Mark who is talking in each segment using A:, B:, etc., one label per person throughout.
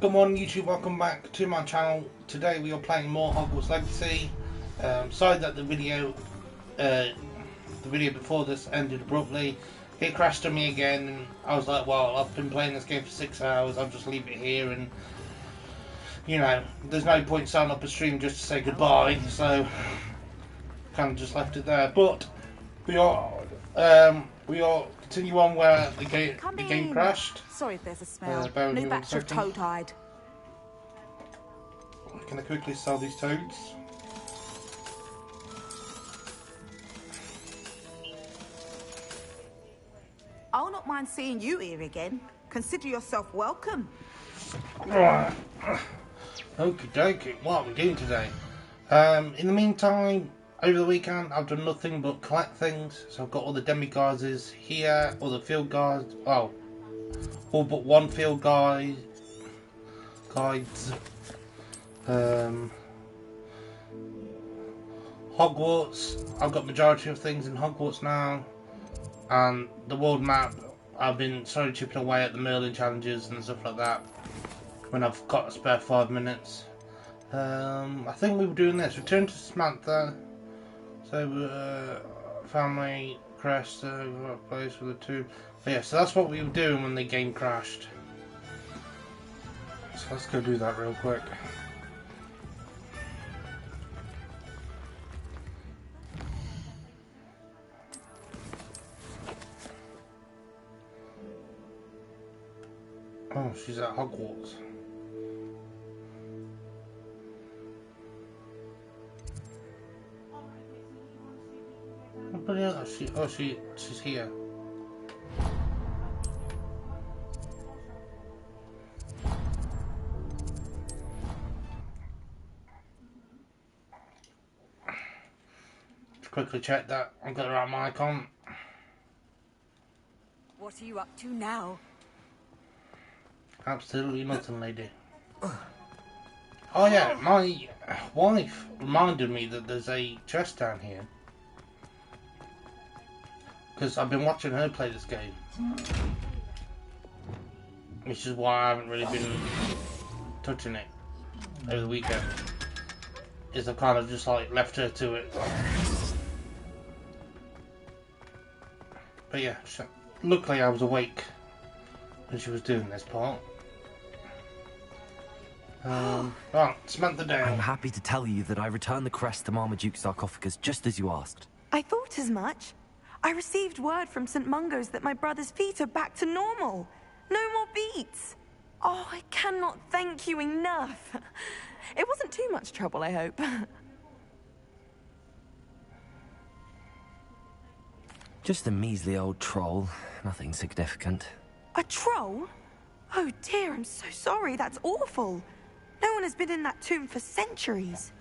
A: Good morning YouTube, welcome back to my channel. Today we are playing more Hogwarts Legacy. Sorry that the video before this ended abruptly. It crashed on me again and I was like, well, I've been playing this game for 6 hours, I'll just leave it here, and you know, there's no point starting up a stream just to say goodbye, so kind of just left it there. But we are continue on where the game crashed.
B: Sorry if there's a smell.
A: New
B: batch of toad-hide.
A: Can I quickly sell these toads?
B: I'll not mind seeing you here again. Consider yourself welcome.
A: Right. Okie dokie. What are we doing today? In the meantime, over the weekend I've done nothing but collect things. So I've got all the demigods here, all the field guides. Oh, all but one field guides. Hogwarts. I've got majority of things in Hogwarts now, and the world map. I've been slowly chipping away at the Merlin challenges and stuff like that when I've got a spare 5 minutes. I think we were doing this. Return to Samantha. So family crest, place for the two. But yeah, so that's what we were doing when the game crashed. So let's go do that real quick. Oh, she's at Hogwarts. But yeah, she's here. Just quickly check that I've got the right mic on.
B: What are you up to now?
A: Absolutely nothing, lady. Oh yeah, my wife reminded me that there's a chest down here. Because I've been watching her play this game. Which is why I haven't really been touching it over the weekend. Is I've kind of just like left her to it. But yeah, luckily I was awake when she was doing this part. Right, Samantha down.
C: I'm happy to tell you that I returned the crest to Marmaduke's sarcophagus just as you asked.
D: I thought as much. I received word from St. Mungo's that my brother's feet are back to normal. No more beats. Oh, I cannot thank you enough. It wasn't too much trouble, I hope.
C: Just a measly old troll. Nothing significant.
D: A troll? Oh dear, I'm so sorry. That's awful. No one has been in that tomb for centuries.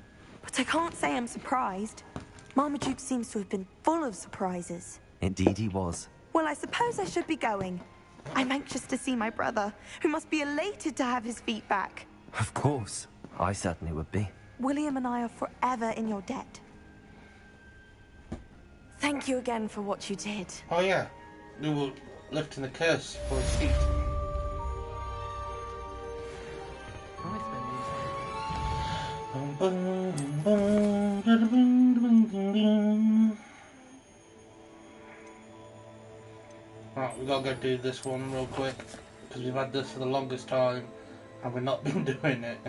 D: But I can't say I'm surprised. Marmaduke seems to have been full of surprises.
C: Indeed he was.
D: Well, I suppose I should be going. I'm anxious to see my brother, who must be elated to have his feet back.
C: Of course. I certainly would be.
D: William and I are forever in your debt. Thank you again for what you did.
A: Oh yeah, we were lifting the curse for his feet. Right, we gotta go do this one real quick because we've had this for the longest time and we've not been doing it.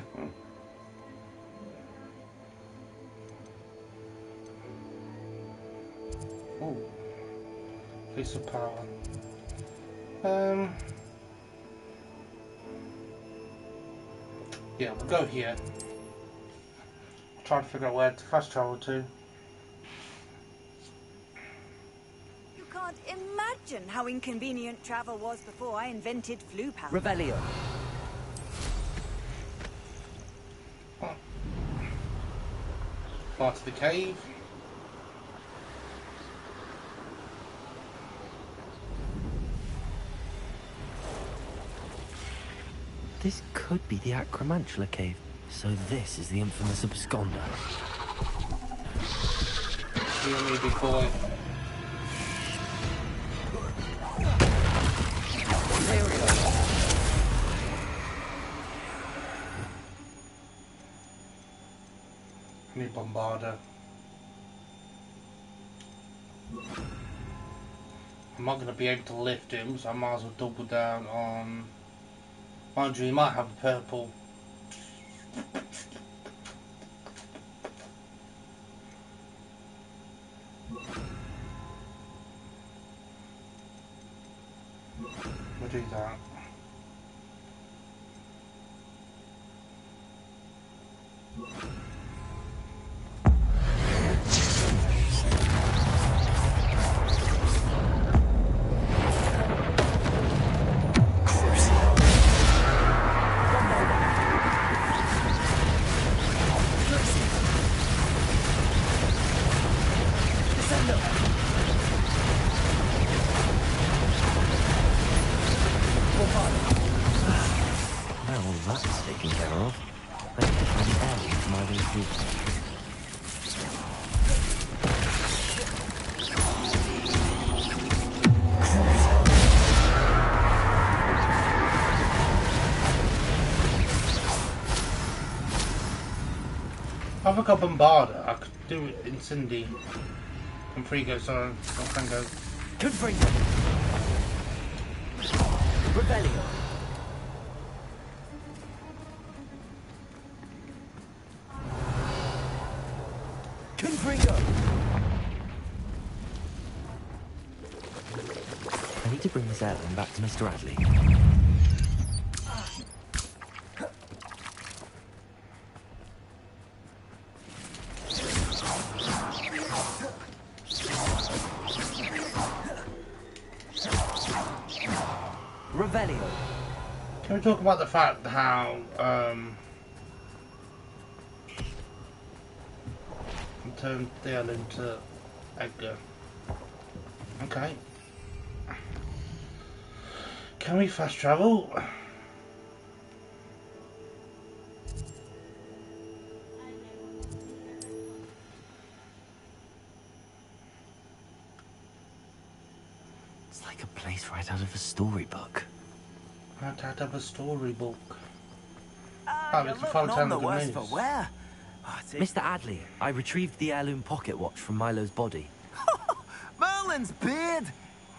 A: Oh, piece of power. Yeah, we'll go here. Try to figure out where to fast travel to.
B: You can't imagine how inconvenient travel was before I invented flu powder.
C: Revelio.
A: Part of the cave.
C: This could be the Acromantula cave. So this is the infamous absconder.
A: You and me, big boy. bombarder. I'm not going to be able to lift him, so I might as well double down on... Mind you, he might have a purple. We'll do that.
C: Well, that's taken care of. I need to find the airline for my way through.
A: If I got bombarder, I could do it in Cindy. Confrigo, sorry, not Frango.
C: Confringo! Rebellion! Confringo! I need to bring this airline back to Mr. Adley. Revelio.
A: Can we talk about the fact how I turned Dale into Edgar? Okay. Can we fast travel?
C: It's like a place right out of a storybook.
A: Right out of a storybook.
B: You're
A: it's a
B: looking
A: Fountain
B: on the
A: of the
B: worse
A: News.
B: for wear.
C: Mr. Adley, I retrieved the heirloom pocket watch from Milo's body.
E: Merlin's beard!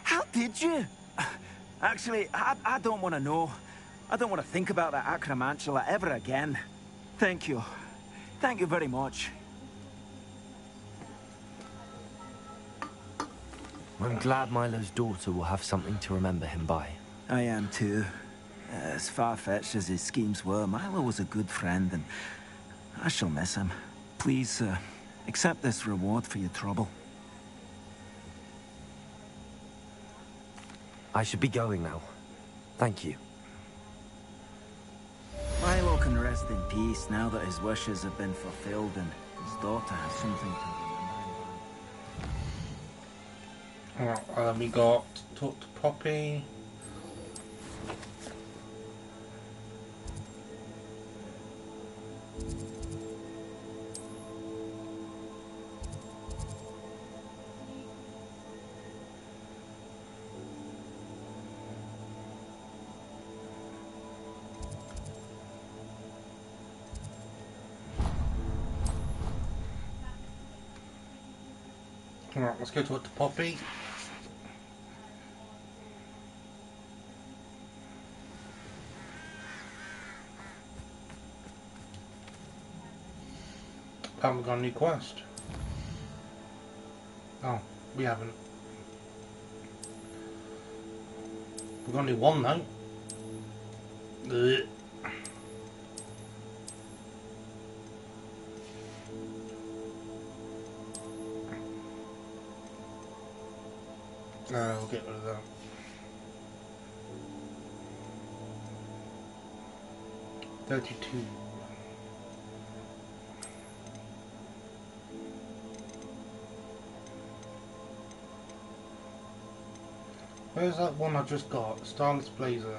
E: How did you? Actually, I don't want to know. I don't want to think about that acromantula ever again. Thank you. Thank you very much.
C: I'm glad Milo's daughter will have something to remember him by.
E: I am too. As far-fetched as his schemes were, Milo was a good friend, and I shall miss him. Please, accept this reward for your trouble.
C: I should be going now. Thank you.
E: Milo can rest in peace now that his wishes have been fulfilled and his daughter has something to remember.
A: Alright, we got talk to Poppy. Alright, let's go talk to Poppy. Haven't got a new quest. Oh, we haven't. We've got only one though. Ugh. We'll get rid of that. $32. Where's that one I just got? Starless Blazer.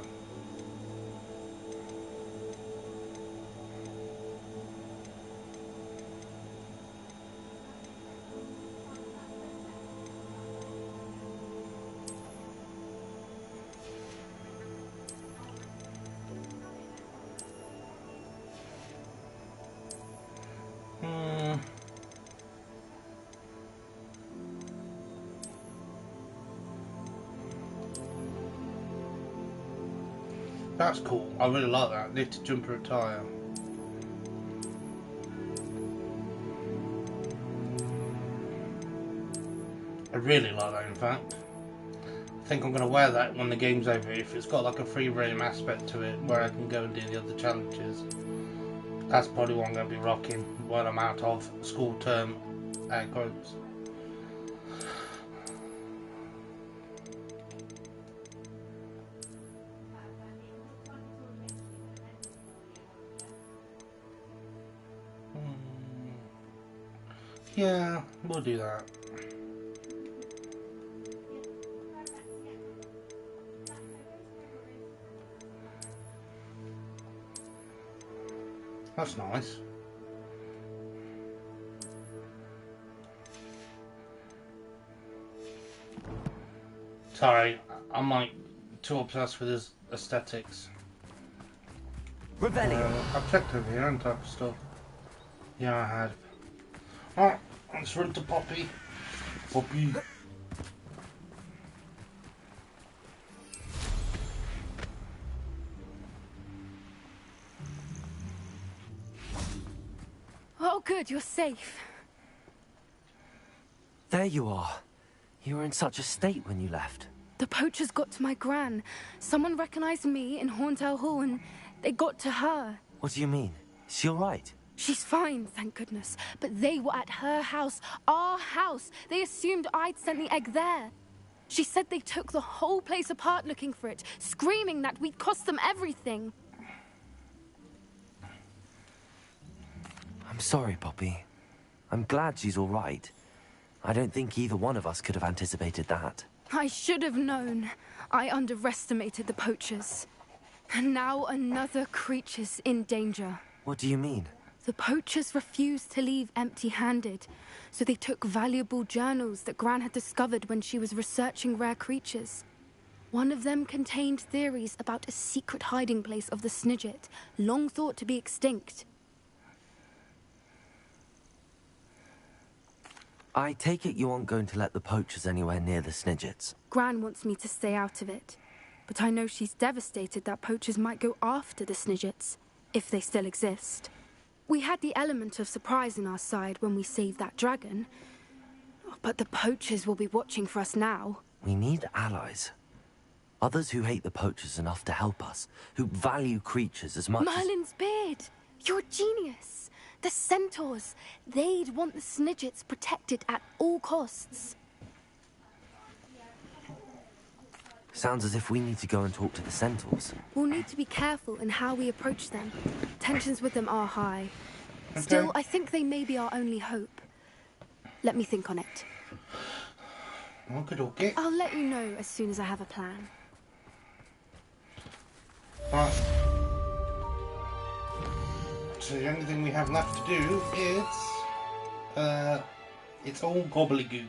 A: That's cool. I really like that. Lift to jump and retire. I really like that, in fact. I think I'm going to wear that when the game's over. If it's got like a free roam aspect to it where I can go and do the other challenges, that's probably what I'm going to be rocking when I'm out of school term, air quotes. Yeah, we'll do that. That's nice. Sorry, I'm like too obsessed with his aesthetics.
E: Revelio.
A: I've checked over here and type of stuff. Yeah, I had. Alright, let's run to Poppy. Poppy.
F: Oh, good, you're safe.
C: There you are. You were in such a state when you left.
F: The poachers got to my gran. Someone recognized me in Horntail Hall and they got to her.
C: What do you mean? Is she alright?
F: She's fine, thank goodness. But they were at her house, our house. They assumed I'd sent the egg there. She said they took the whole place apart looking for it, screaming that we'd cost them everything.
C: I'm sorry, Poppy. I'm glad she's alright. I don't think either one of us could have anticipated that.
F: I should have known. I underestimated the poachers. And now another creature's in danger.
C: What do you mean?
F: The poachers refused to leave empty-handed, so they took valuable journals that Gran had discovered when she was researching rare creatures. One of them contained theories about a secret hiding place of the Snidget, long thought to be extinct.
C: I take it you aren't going to let the poachers anywhere near the Snidgets.
F: Gran wants me to stay out of it, but I know she's devastated that poachers might go after the Snidgets, if they still exist. We had the element of surprise on our side when we saved that dragon, but the poachers will be watching for us now.
C: We need allies. Others who hate the poachers enough to help us, who value creatures as much
F: Merlin's beard! You're a genius! The centaurs! They'd want the Snidgets protected at all costs.
C: Sounds as if we need to go and talk to the centaurs.
F: We'll need to be careful in how we approach them. Tensions with them are high. Still, I think they may be our only hope. Let me think on it.
A: Okay.
F: I'll let you know as soon as I have a plan.
A: Right. So the only thing we have left to do is... it's all gobbledygook.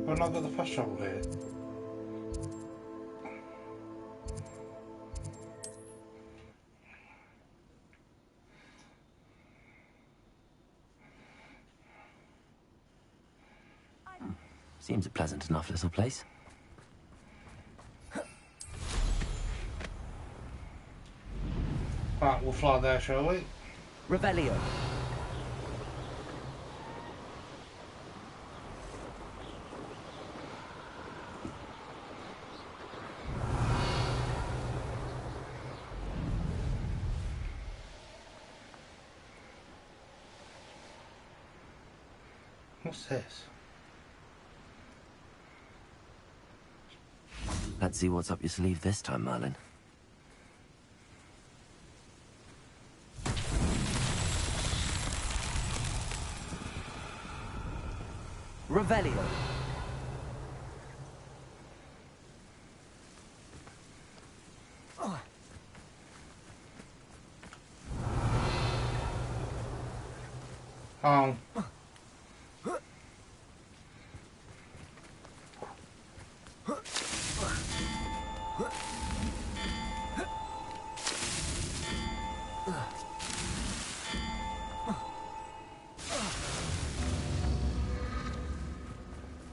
A: I've not got the fast travel here.
C: Seems a pleasant enough little place.
A: Right, we'll fly there, shall we?
E: Revelio.
A: What's this?
C: Let's see what's up your sleeve this time, Merlin.
E: Revelio.
A: Oh.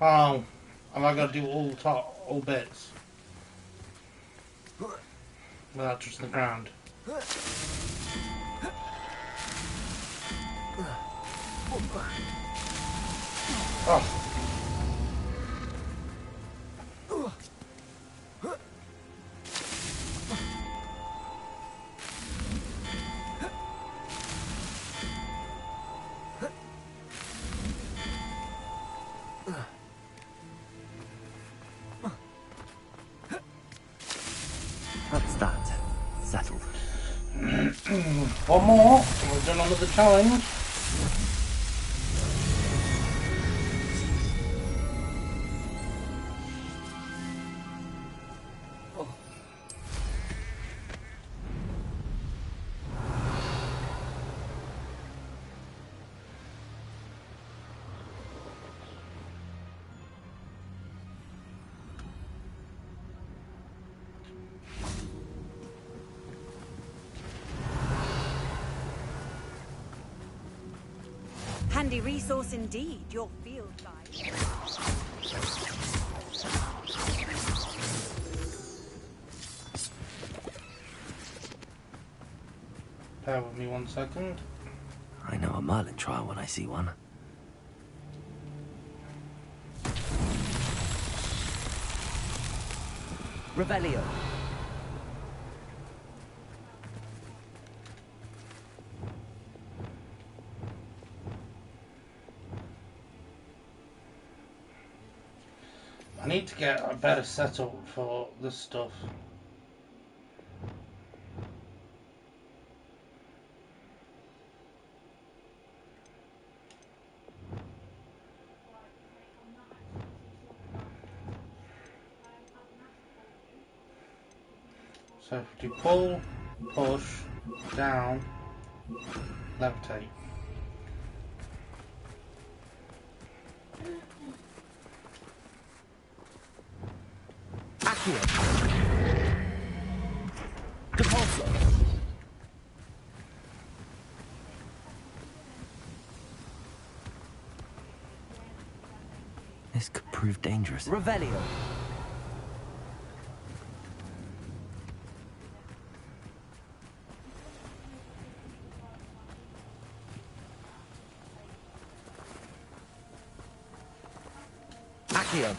A: Oh, have I got to do all bits? Without touching the ground. Oh.
C: That's that. Settled.
A: One more. We're done another challenge.
B: Handy resource indeed, your field guide.
A: Bear with me 1 second.
C: I know a Merlin trial when I see one. Revelio.
A: I need to get a better setup for this stuff. So if you pull, push, down, levitate.
C: Accio. Depulso. This could prove dangerous. Revelio. Accio.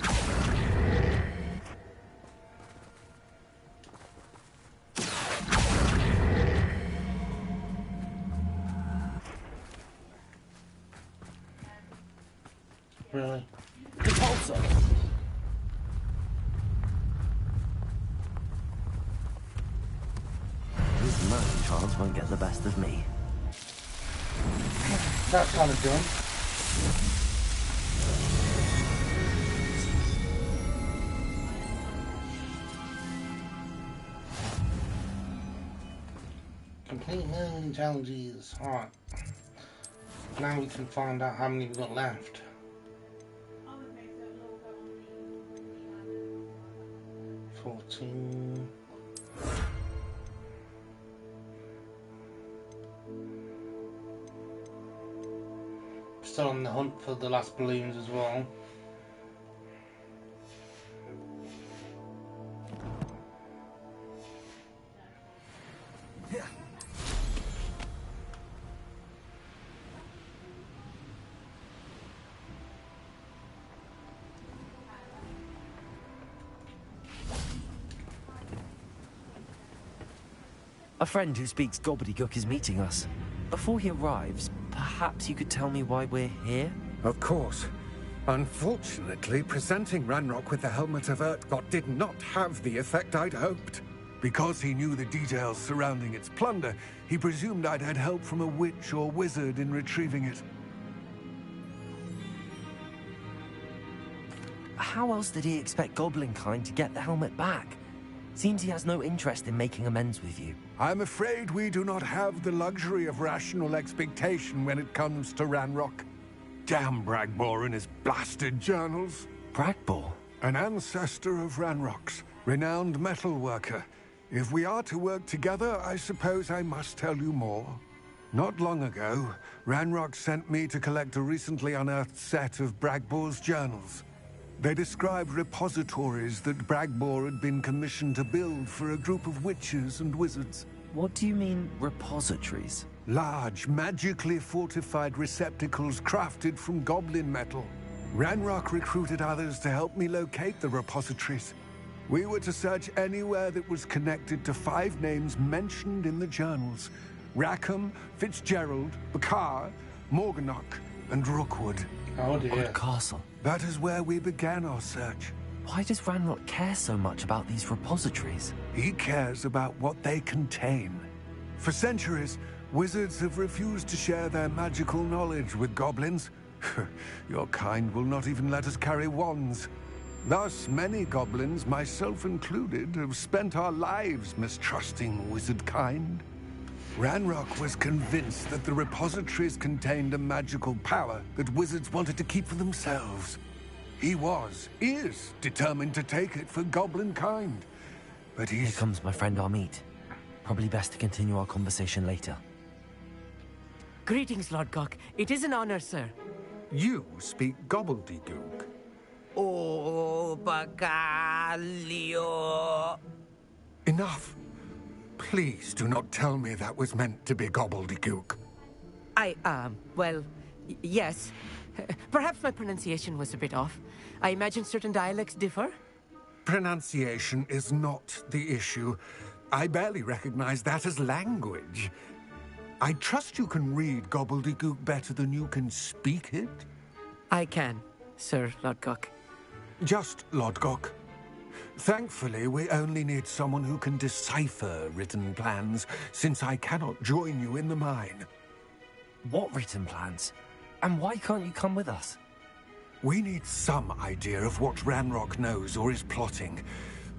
A: Really?
C: Depulso. These Merlin trials won't get the best of me.
A: That's kind of done. Complete million challenges. Alright. Now we can find out how many we've got left. 14. Still on the hunt for the last balloons as well.
C: A friend who speaks gobbledygook is meeting us. Before he arrives, perhaps you could tell me why we're here?
G: Of course. Unfortunately, presenting Ranrock with the Helmet of Urtkot did not have the effect I'd hoped. Because he knew the details surrounding its plunder, he presumed I'd had help from a witch or wizard in retrieving it.
C: How else did he expect Goblinkind to get the helmet back? Seems he has no interest in making amends with you.
G: I'm afraid we do not have the luxury of rational expectation when it comes to Ranrock. Damn Bragbor and his blasted journals.
C: Bragbor?
G: An ancestor of Ranrock's, renowned metal worker. If we are to work together, I suppose I must tell you more. Not long ago, Ranrock sent me to collect a recently unearthed set of Bragbor's journals. They described repositories that Bragbor had been commissioned to build for a group of witches and wizards.
C: What do you mean, repositories?
G: Large, magically fortified receptacles crafted from goblin metal. Ranrock recruited others to help me locate the repositories. We were to search anywhere that was connected to 5 names mentioned in the journals. Rackham, Fitzgerald, Bakar, Morganach, and Rookwood.
A: Oh dear.
C: Odd castle.
G: That is where we began our search.
C: Why does Ranrock care so much about these repositories?
G: He cares about what they contain. For centuries, wizards have refused to share their magical knowledge with goblins. Your kind will not even let us carry wands. Thus, many goblins, myself included, have spent our lives mistrusting wizard kind. Ranrock was convinced that the repositories contained a magical power that wizards wanted to keep for themselves. He is determined to take it for goblin kind. But
C: Here comes my friend Amit. Probably best to continue our conversation later.
H: Greetings, Lord Gok. It is an honor, sir.
G: You speak gobbledygook.
H: Oh, Bagalio.
G: Enough. Please do not tell me that was meant to be gobbledygook.
H: Well, yes. Perhaps my pronunciation was a bit off. I imagine certain dialects differ.
G: Pronunciation is not the issue. I barely recognize that as language. I trust you can read gobbledygook better than you can speak it?
H: I can, Sir Lord Gok.
G: Just Lodgok. Thankfully, we only need someone who can decipher written plans, since I cannot join you in the mine.
C: What written plans? And why can't you come with us?
G: We need some idea of what Ranrock knows or is plotting.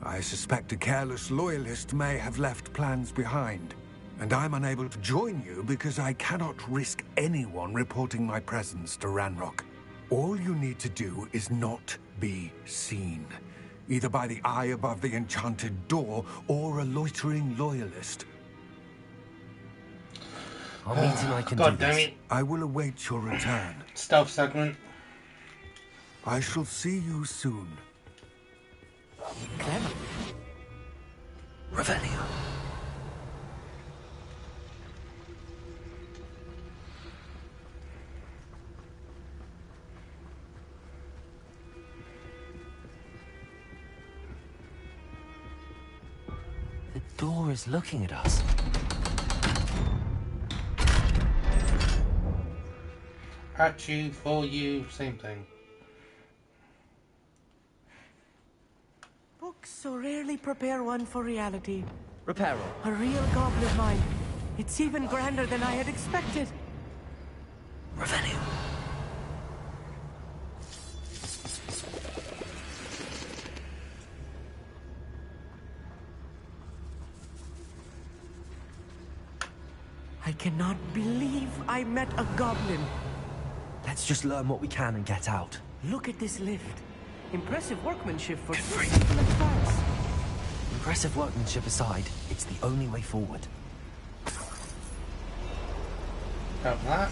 G: I suspect a careless loyalist may have left plans behind. And I'm unable to join you because I cannot risk anyone reporting my presence to Ranrock. All you need to do is not be seen. Either by the eye above the enchanted door, or a loitering loyalist.
C: Amit and I can
A: God
C: do
A: damn
C: this.
A: it.
G: I will await your return.
A: Stealth segment.
G: I shall see you soon.
H: Clever.
C: Revelio. The door is looking at us.
A: At you, for you, same thing.
H: Books so rarely prepare one for reality.
C: Reparo.
H: A real goblin mine. It's even grander than I had expected.
C: Revelio.
H: I cannot believe I met a goblin.
C: Let's just learn what we can and get out.
H: Look at this lift. Impressive workmanship for
C: Good
H: so
C: grief.
H: simple and fast.
C: Impressive workmanship aside, it's the only way forward.
A: Got that.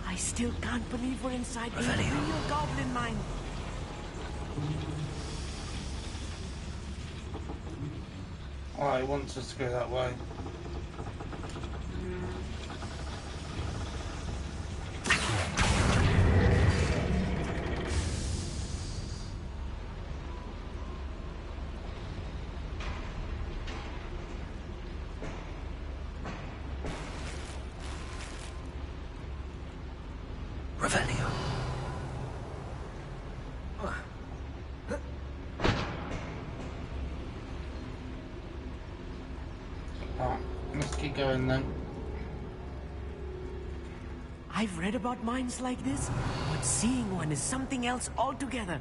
H: I still can't believe we're inside a
C: Revelio.
H: real goblin mine.
A: Oh, he wants us to go that way.
C: Revelio.
A: Alright, let's keep going then.
H: I've read about mines like this, but seeing one is something else altogether.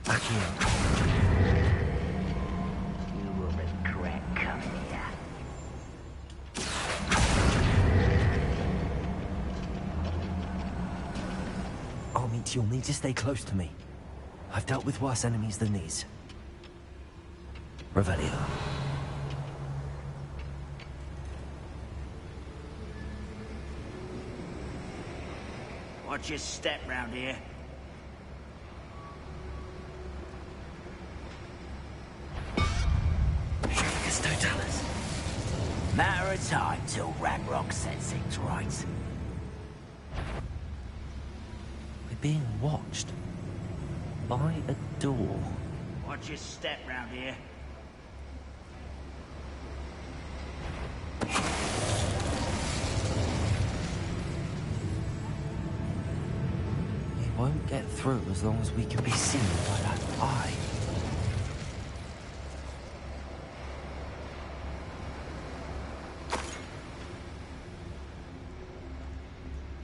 C: Back in.
I: You will regret coming here.
C: Amit, you'll need to stay close to me. I've dealt with worse enemies than these. Revelio.
I: Watch your step round here.
C: Petrificus Totalis.
I: Matter of time till Ranrock sets things right.
C: We're being watched. By a door.
I: Watch your step round here.
C: It won't get through as long as we can be seen by that eye.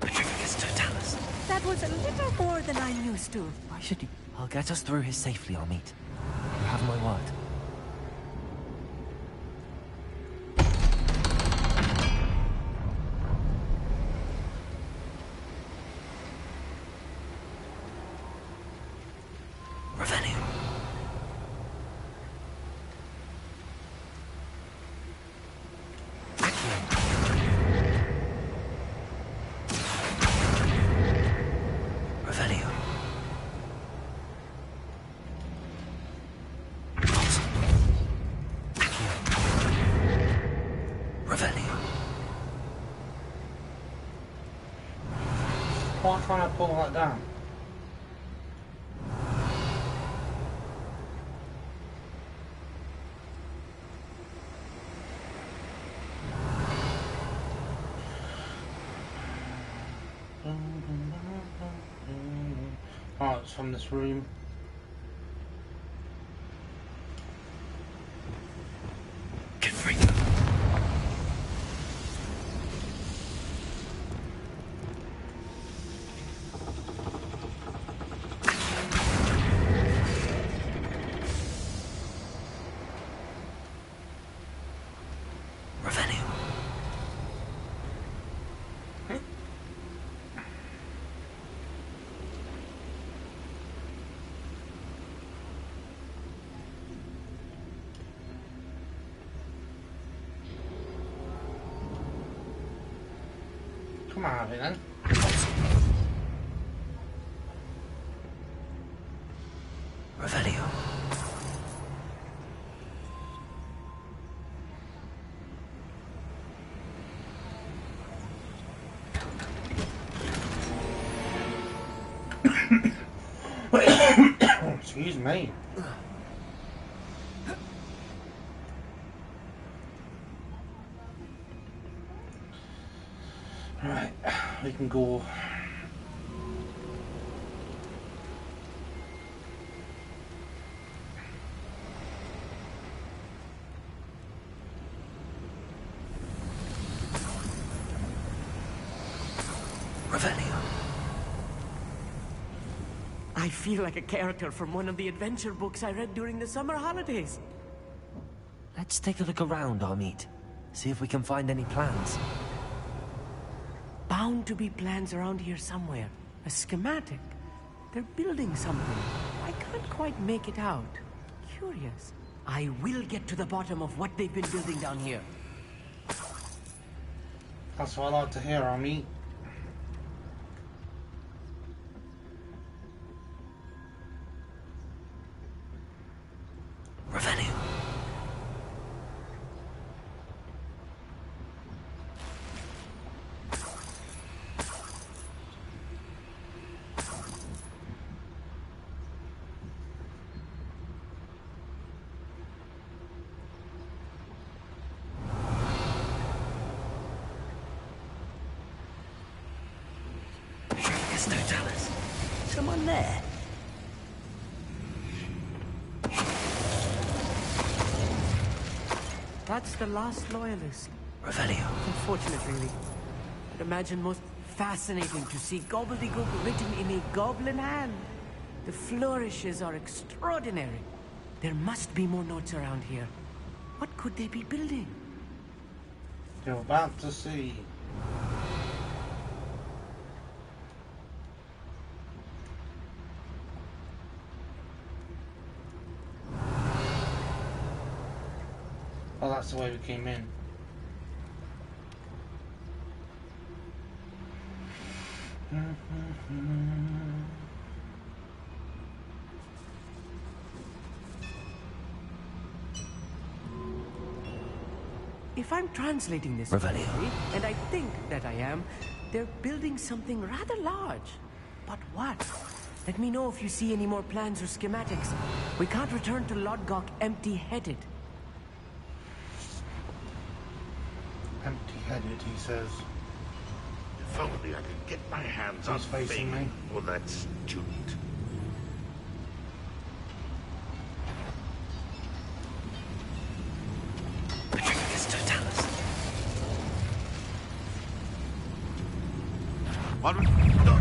C: Petrificus Totalis.
B: That was a little more than I'm used to.
C: Why should you? I'll get us through here safely, Amit. You have my word. Revelio. Revelio. Revelio.
A: Why can't I pull that down? Oh, it's from this room.
C: Get free. Revelio.
A: Come on, have it then.
C: Revelio.
A: Excuse me. Right, we can go.
C: Revelio.
H: I feel like a character from one of the adventure books I read during the summer holidays.
C: Let's take a look around, Amit. See if we can find any plans.
H: Bound to be plans around here somewhere. A schematic. They're building something. I can't quite make it out. Curious. I will get to the bottom of what they've been building down here.
A: That's what I like to hear, Amit.
C: Revelio. Petrificus Totalis.
I: Someone there.
H: That's the last loyalist.
C: Revelio.
H: Unfortunate, really. I'd imagine most fascinating to see gobbledygook written in a goblin hand. The flourishes are extraordinary. There must be more notes around here. What could they be building?
A: You're about to see. Oh, that's the way we came in.
H: If I'm translating this
C: Revelio.
H: correctly, and I think that I am, they're building something rather large. But what? Let me know if you see any more plans or schematics. We can't return to Lodgok empty-headed.
A: Empty-headed, he says.
J: If only I could get my hands on
A: He's facing
J: Fame
A: me.
J: or that student. What? No.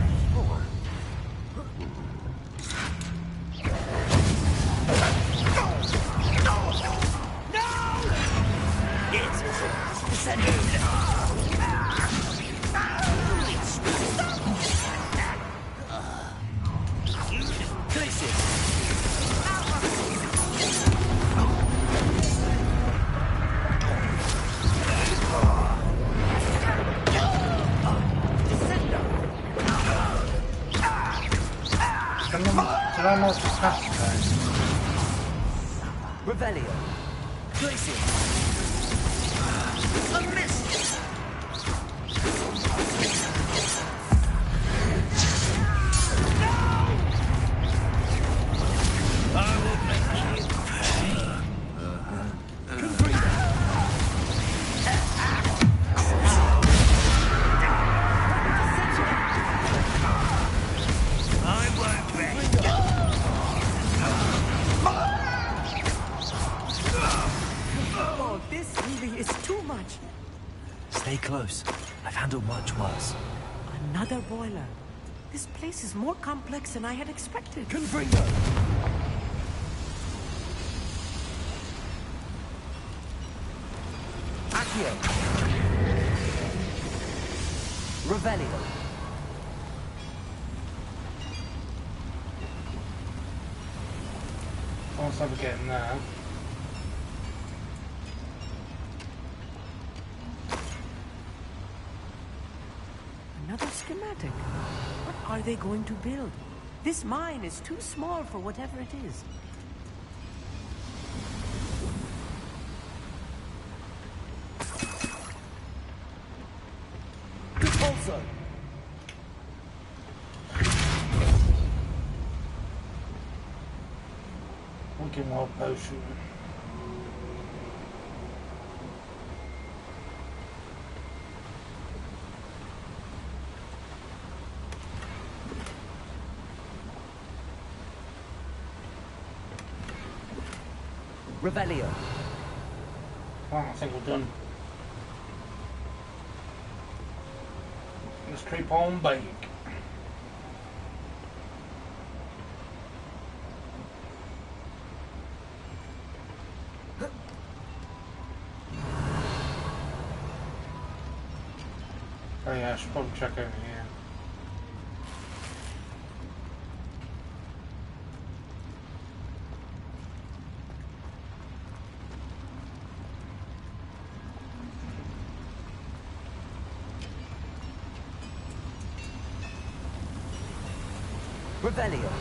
A: Did I not just have to?
C: Revelio. Glacier. A miss. I will make you pay. I won't break.
H: Oh, this really is too much.
C: Stay close. I've handled much worse.
H: Another boiler. This place is more complex than I had expected.
C: Confringo. Accio. Revelio.
A: Once I get in there.
H: Another schematic. What are they going to build? This mine is too small for whatever it is.
C: Also.
A: Looking more potion.
C: Revelio.
A: Well, I think we're done. Let's creep on back. Oh yeah, I should probably check over here.
C: Revelio.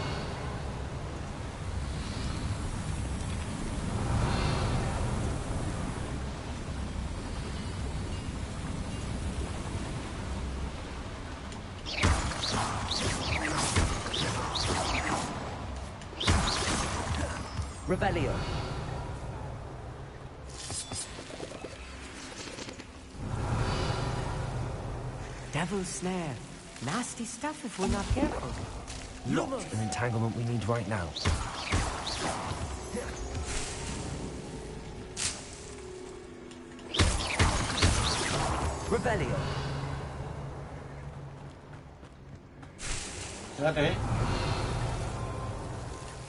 C: Revelio.
H: Devil's snare. Nasty stuff if we're not careful.
C: Not an entanglement we need right now. Revelio.
A: Is that it?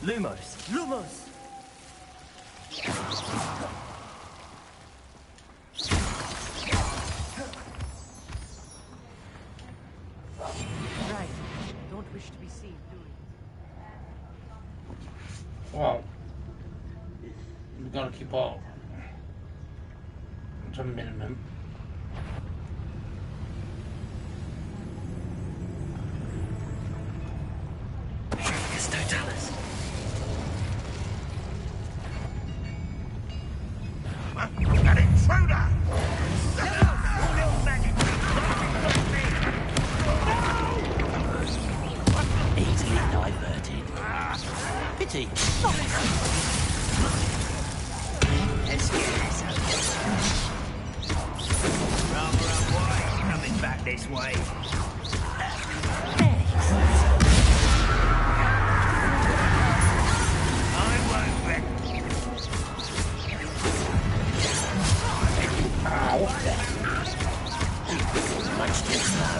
C: Lumos.
H: Lumos! Right. Don't wish to be seen, do we?
A: Well, we gotta keep up. to a minimum.
C: It's Totalis.
J: An intruder!
I: Easily diverted. Pity. Let's get this rather unwise coming back this way. I won't wreck. Much too slow.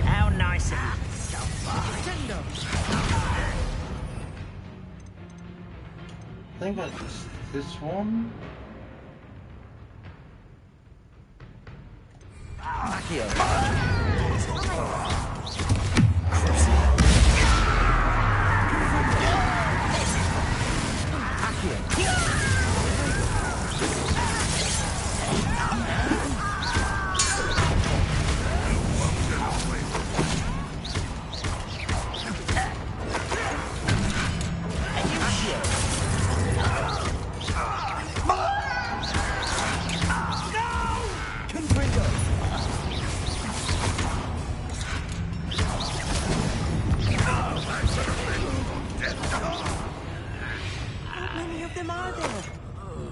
I: How nice of you so far.
A: I think it's this one.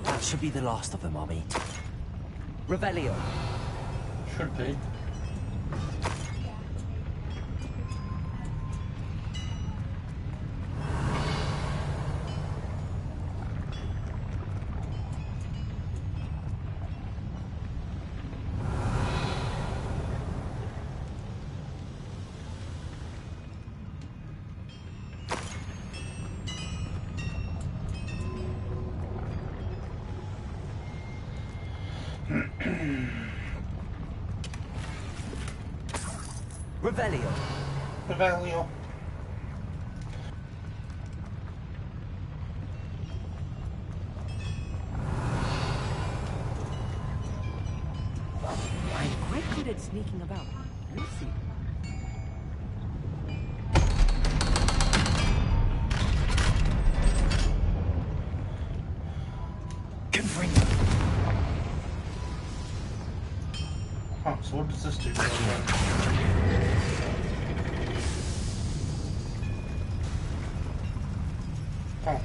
C: That should be the last of them, Army.
H: Revelio.
A: Should be.
H: Revelio.
A: Revelio.
H: I'm quite good at sneaking about. You'll see.
A: Oh, so what does this do? Oh.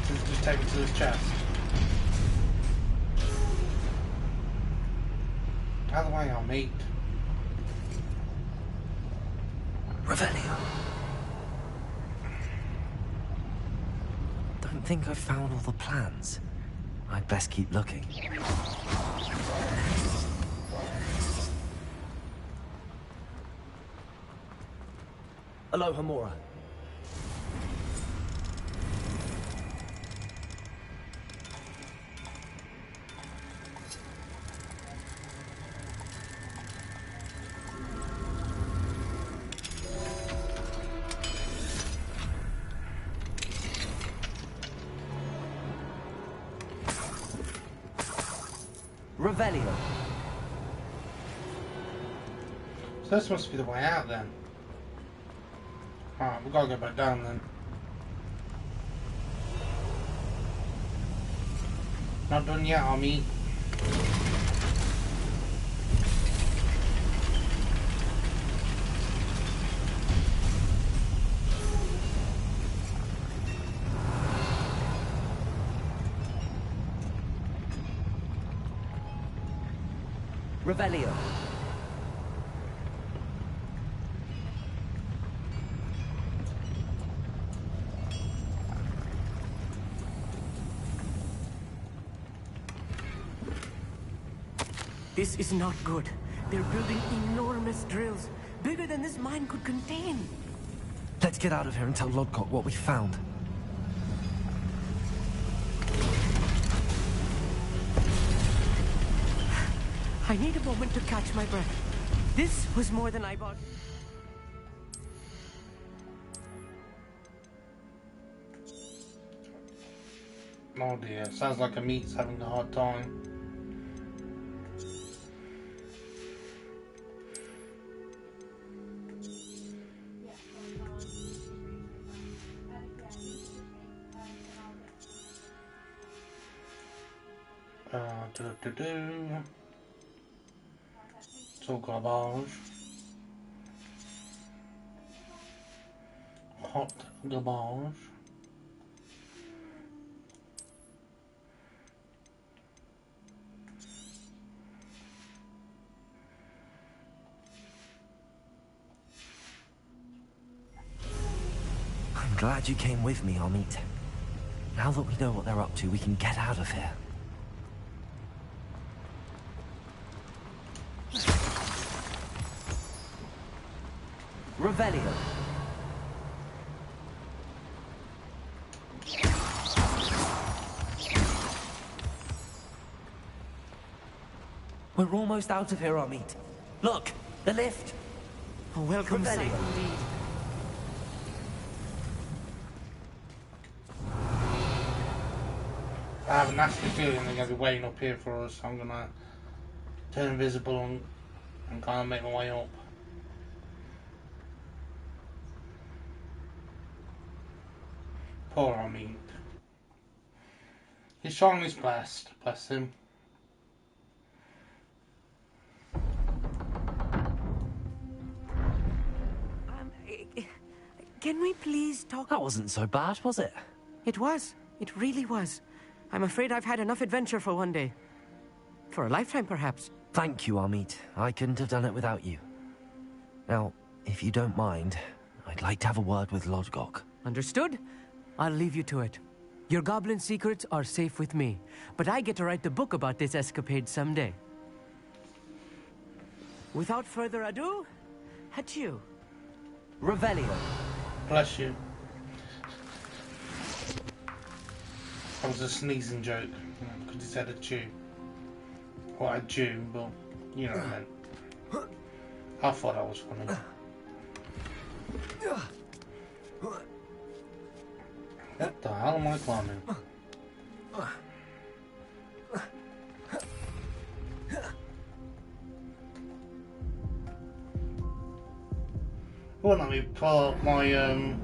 A: Just take it to this chest. Out of the way, I'll meet.
C: Revelio. Don't think I've found all the plans. I'd best keep looking. Aloha, Mora.
H: Revelio.
A: So this must be the way out then. Alright, we've got to go back down then. Not done yet, Army.
H: Revelio. This is not good. They're building enormous drills, bigger than this mine could contain.
C: Let's get out of here and tell Lodgok what we found.
H: I need a moment to catch my breath. This was more than I bargained.
A: Oh dear, sounds like Amit's having a hard time. It's all garbage. Hot garbage.
C: I'm glad you came with me, Amit. Now that we know what they're up to, we can get out of here. Revelio. We're almost out of here, Amit. Look, the lift.
H: A welcome
C: Revelio.
H: sight indeed.
A: I have a nasty feeling they're going to be waiting up here for us. I'm going to turn invisible and kind of make my way up. Poor Amit. He's trying his best, bless him.
H: Can we please talk?
C: That wasn't so bad, was it?
H: It was. It really was. I'm afraid I've had enough adventure for one day. For a lifetime, perhaps.
C: Thank you, Amit. I couldn't have done it without you. Now, if you don't mind, I'd like to have a word with Lodgok.
H: Understood? I'll leave you to it. Your goblin secrets are safe with me, but I get to write the book about this escapade someday. Without further ado, adieu.
C: Revelio.
A: Bless you. That was a sneezing joke, because he said a chew. Well, a chew, but you know what I meant. I thought that was funny. What the hell am I climbing? Wouldn't let me pull out my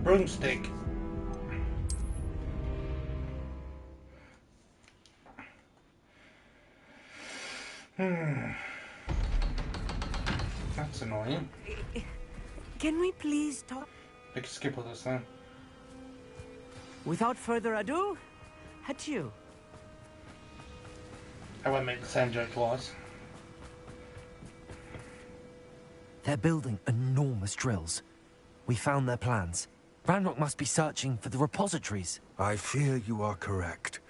A: broomstick. That's annoying.
H: Can we please talk?
A: I can skip all this then.
H: Without further ado, adieu.
A: I won't make the same joke twice.
C: They're building enormous drills. We found their plans. Ranrock must be searching for the repositories.
G: I fear you are correct.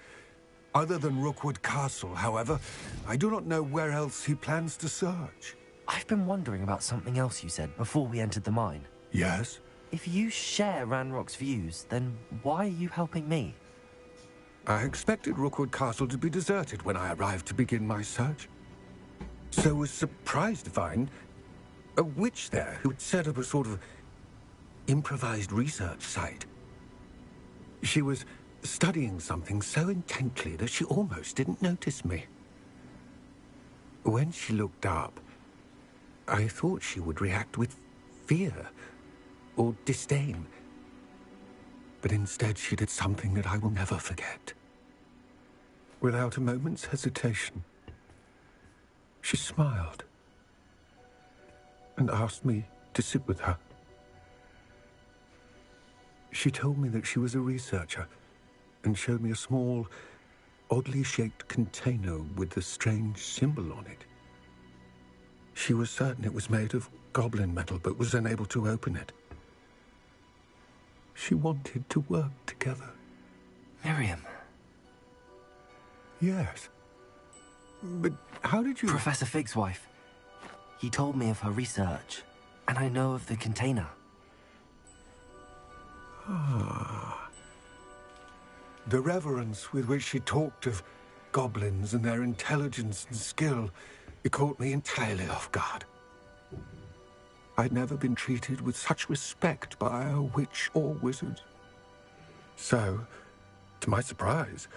G: Other than Rookwood Castle, however, I do not know where else he plans to search.
C: I've been wondering about something else you said before we entered the mine.
G: Yes?
C: If you share Ranrock's views, then why are you helping me?
G: I expected Rookwood Castle to be deserted when I arrived to begin my search. So was surprised to find a witch there who had set up a sort of improvised research site. She was studying something so intently that she almost didn't notice me. When she looked up, I thought she would react with fear or disdain. But instead she did something that I will never forget. Without a moment's hesitation, she smiled and asked me to sit with her. She told me that she was a researcher and showed me a small, oddly shaped container with a strange symbol on it. She was certain it was made of goblin metal, but was unable to open it. She wanted to work together.
C: Miriam.
G: Yes. But how did you...
C: Professor Fig's wife. He told me of her research, and I know of the container.
G: Ah. The reverence with which she talked of goblins and their intelligence and skill, it caught me entirely off guard. I'd never been treated with such respect by a witch or wizard. So, to my surprise,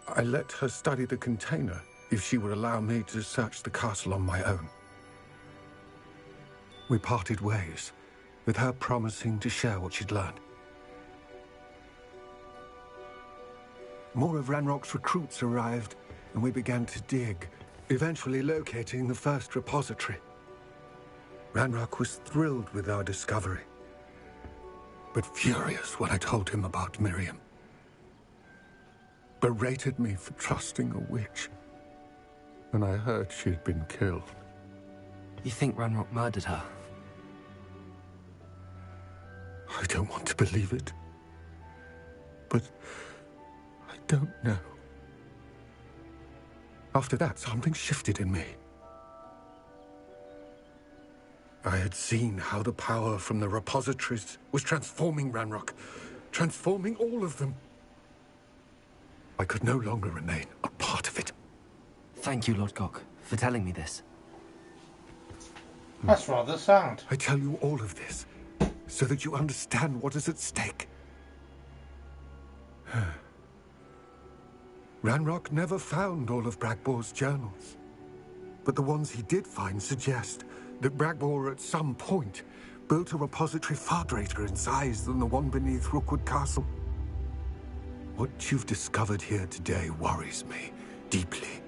G: I let her study the container if she would allow me to search the castle on my own. We parted ways, with her promising to share what she'd learned. More of Ranrock's recruits arrived, and we began to dig, eventually locating the first repository. Ranrock was thrilled with our discovery, but furious when I told him about Miriam. Berated me for trusting a witch, and I heard she'd been killed.
C: You think Ranrock murdered her?
G: I don't want to believe it, but I don't know. After that, something shifted in me. I had seen how the power from the repositories was transforming Ranrock, transforming all of them. I could no longer remain a part of it.
C: Thank you, Lord Gok, for telling me this.
A: That's rather sad.
G: I tell you all of this so that you understand what is at stake. Ranrock never found all of Bragbor's journals, but the ones he did find suggest that Bragbor at some point built a repository far greater in size than the one beneath Rookwood Castle. What you've discovered here today worries me deeply.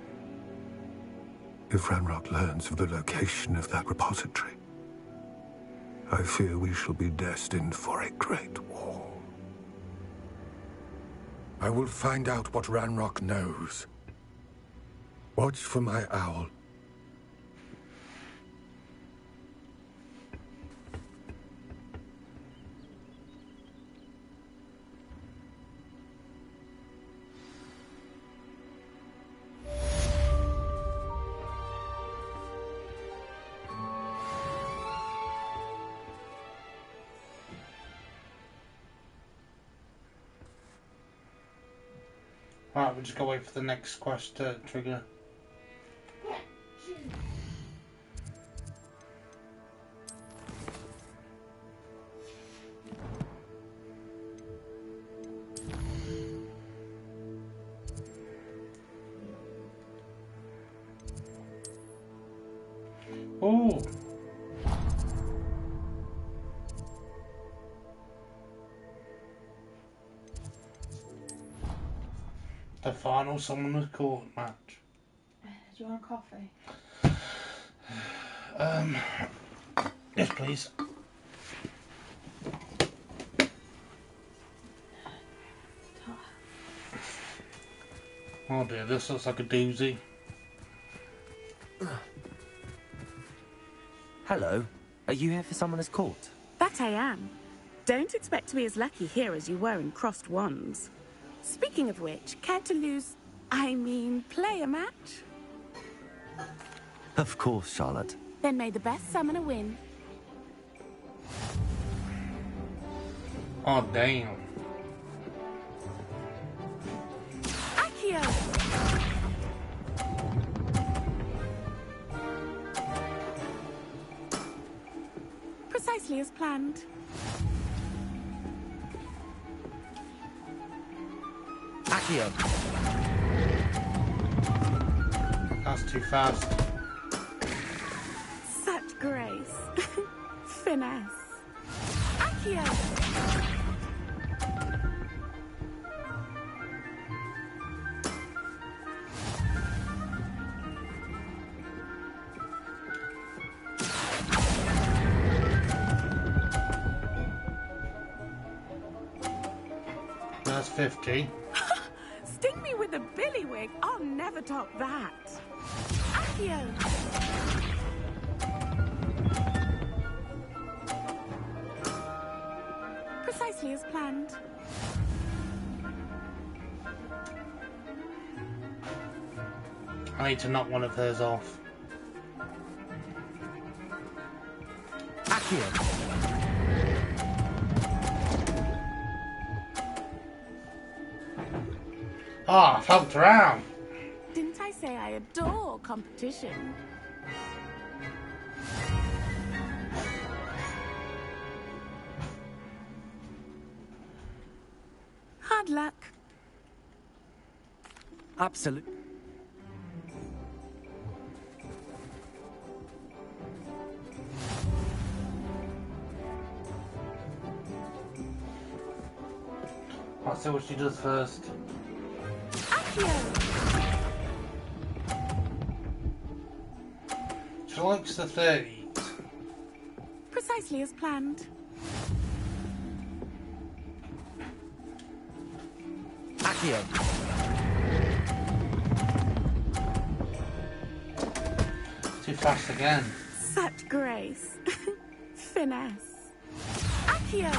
G: If Ranrock learns of the location of that repository, I fear we shall be destined for a great war. I will find out what Ranrock knows. Watch for my owl.
A: Right, we'll just go wait for the next quest to trigger. Oh. The final Summoner's Court match.
K: Do you want a coffee?
A: Yes, please. Oh dear, this looks like a doozy.
C: Hello. Are you here for Summoner's Court?
L: That I am. Don't expect to be as lucky here as you were in Crossed Wands. Speaking of which, care to play a match?
C: Of course, Charlotte.
L: Then may the best summoner win.
A: Oh damn.
L: Accio! Precisely as planned.
C: Accio!
A: That's too fast.
L: Such grace. Finesse. Accio!
A: That's 50.
L: Sting me with a billywig. I'll never top that. Accio! Precisely as planned.
A: I need to knock one of hers off.
C: Accio!
A: Ah, I've helped her out.
L: say I adore competition. Hard luck.
C: Absolutely.
A: Let's see what she does first. She likes the 30s.
L: Precisely as planned.
C: Accio.
A: Too fast again.
L: Such grace. Finesse. Accio.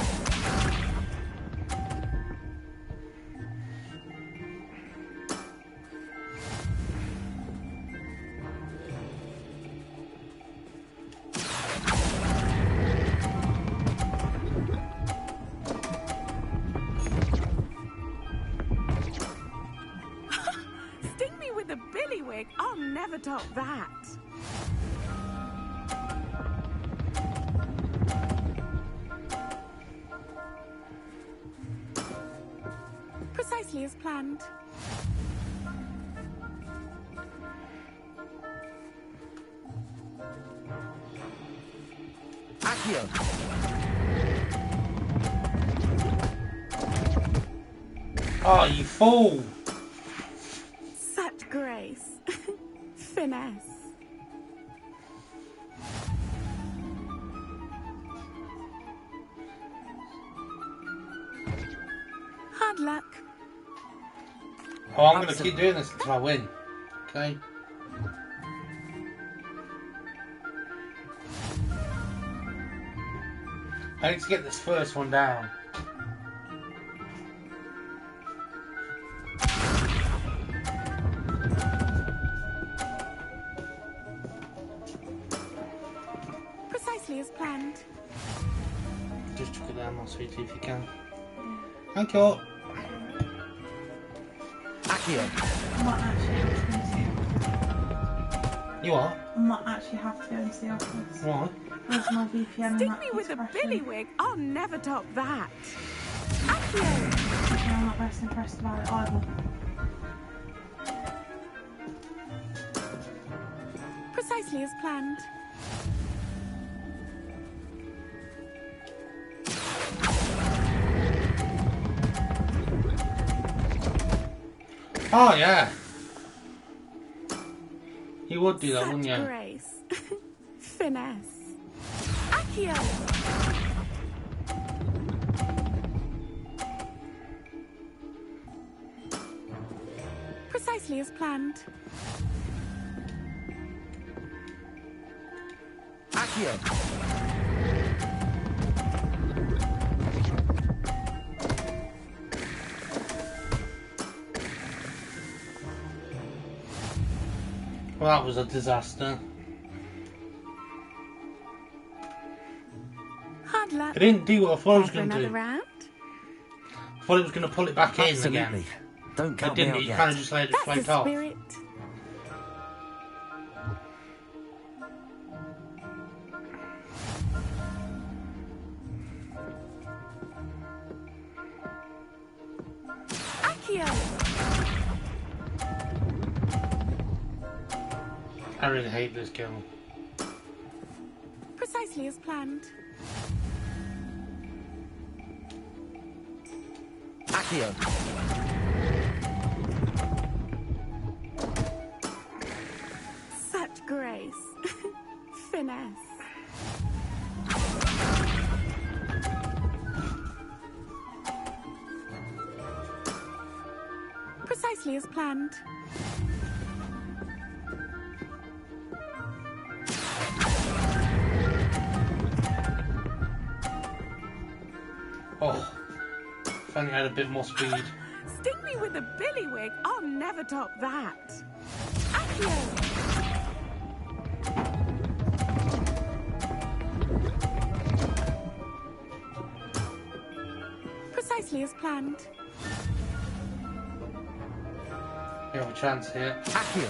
L: Sting me with a billywig. I'll never top that. Precisely as planned.
C: Accio.
A: Oh, you fool!
L: Such grace. Finesse. Hard luck.
A: Oh, I'm going to keep doing this until I win. Okay? I need to get this first one down.
L: Precisely as planned.
A: Just chuck it down, my sweetie, if you can. Thank you.
C: Accio.
K: I might actually have to go and see Hogwarts.
A: You what?
K: I might actually have to go and see Hogwarts.
A: Why?
K: Where's my VPN?
L: Sting me with a billywig. I'll never top that. Accio.
K: Actually, I'm not most impressed about it either.
L: Precisely as planned.
A: Oh, yeah. You would do that,
L: Such
A: wouldn't you?
L: grace. Finesse. Accio. Precisely as planned.
C: Accio.
A: Well, that was a disaster.
L: Hard luck.
A: It didn't do what I thought it was
L: For
A: going to
L: another
A: do.
L: round?
A: I thought it was going to pull it back in
C: Absolutely.
A: again.
C: Don't
A: It
C: count me
A: didn't,
C: out
A: it
C: yet.
A: kind of just let it
L: That's
A: flake
L: the
A: off.
L: spirit. Accio.
A: I really hate this girl.
L: Precisely as planned.
C: Accio.
L: Such grace. Finesse. Precisely as planned.
A: Oh, if only I had a bit more speed.
L: Sting me with a billywig. I'll never top that. Accio. Precisely as planned.
A: Yeah, We have a chance here.
C: Accio.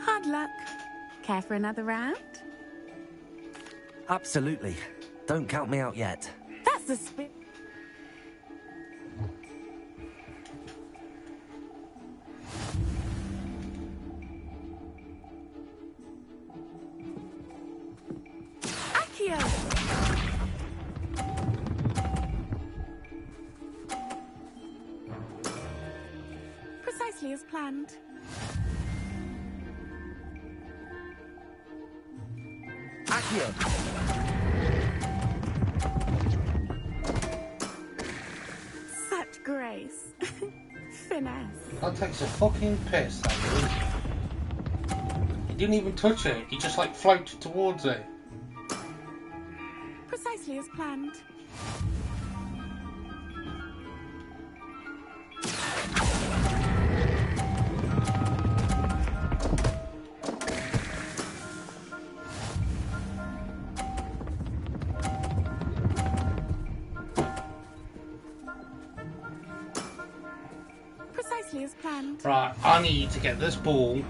L: Hard luck. Care for another round?
C: Absolutely. Don't count me out yet.
L: That's the spirit. Accio! Precisely as planned.
C: Accio.
L: Such grace. Finesse.
A: That takes a fucking piss, that does. He didn't even touch it, he just like floated towards it.
L: Precisely as planned. Precisely as planned.
A: Right, I need to get this ball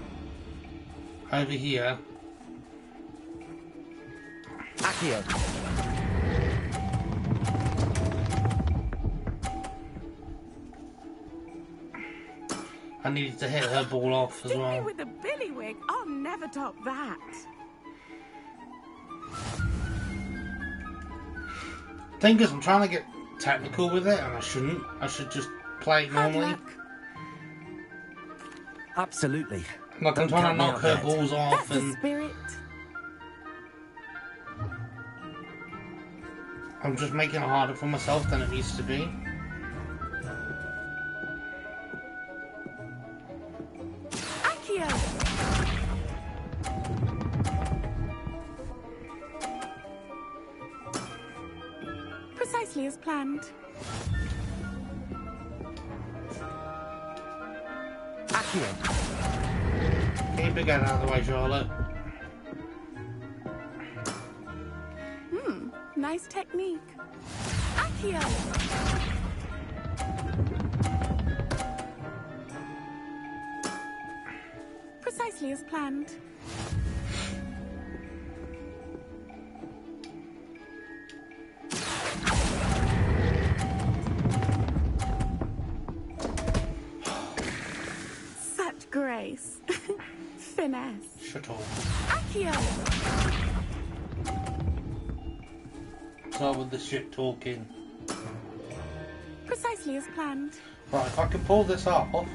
A: over here.
C: Accio.
A: I needed to hit her ball off as
L: Stick me
A: well.
L: with a billywig. I'll never top that.
A: Thing is, I'm trying to get technical with it, and I shouldn't. I should just play it
L: Hard
A: normally.
L: luck.
C: Absolutely.
A: Like I'm
C: Don't
A: trying to
C: count me
A: knock
C: out
A: her
C: yet.
A: balls
L: That's
A: off,
L: the
A: and
L: spirit.
A: I'm just making it harder for myself than it needs to be.
L: Accio! Precisely as planned.
C: Accio.
A: Keep it getting out of the way, Charlotte.
L: Nice technique. Accio! Precisely as planned. Such grace. Finesse.
A: Shut up.
L: Accio!
A: Start with the shit talking.
L: Precisely as planned.
A: Right, if I can pull this off.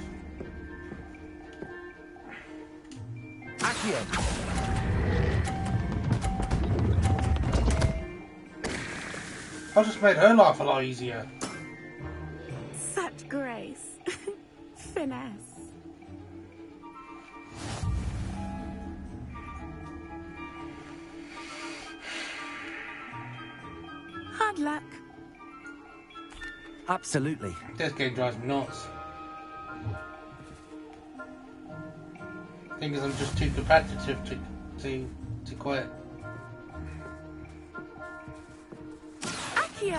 C: Accio.
A: I just made her life a lot easier.
L: Such grace. Finesse. Hard luck.
C: Absolutely.
A: This game drives me nuts. Thing is, I'm just too competitive to quit.
L: Accio!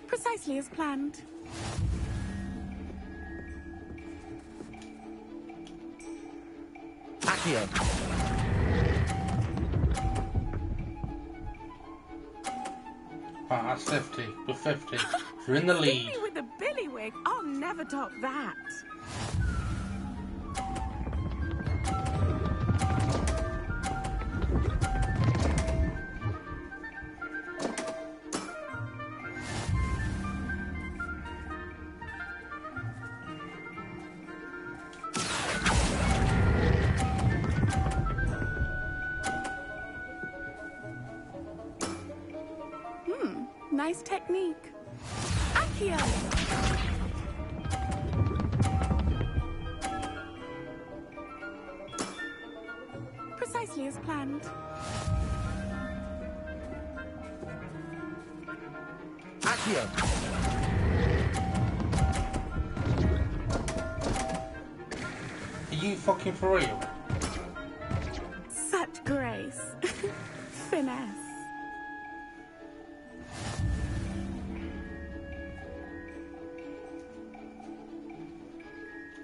L: Precisely as planned.
C: Accio.
A: Right, that's 50. We're 50. We're in the lead.
L: Stick me with a billywig. I'll never top that. Nice technique. Accio! Precisely as planned.
C: Accio.
A: you fucking for real?
L: Such grace. Finesse.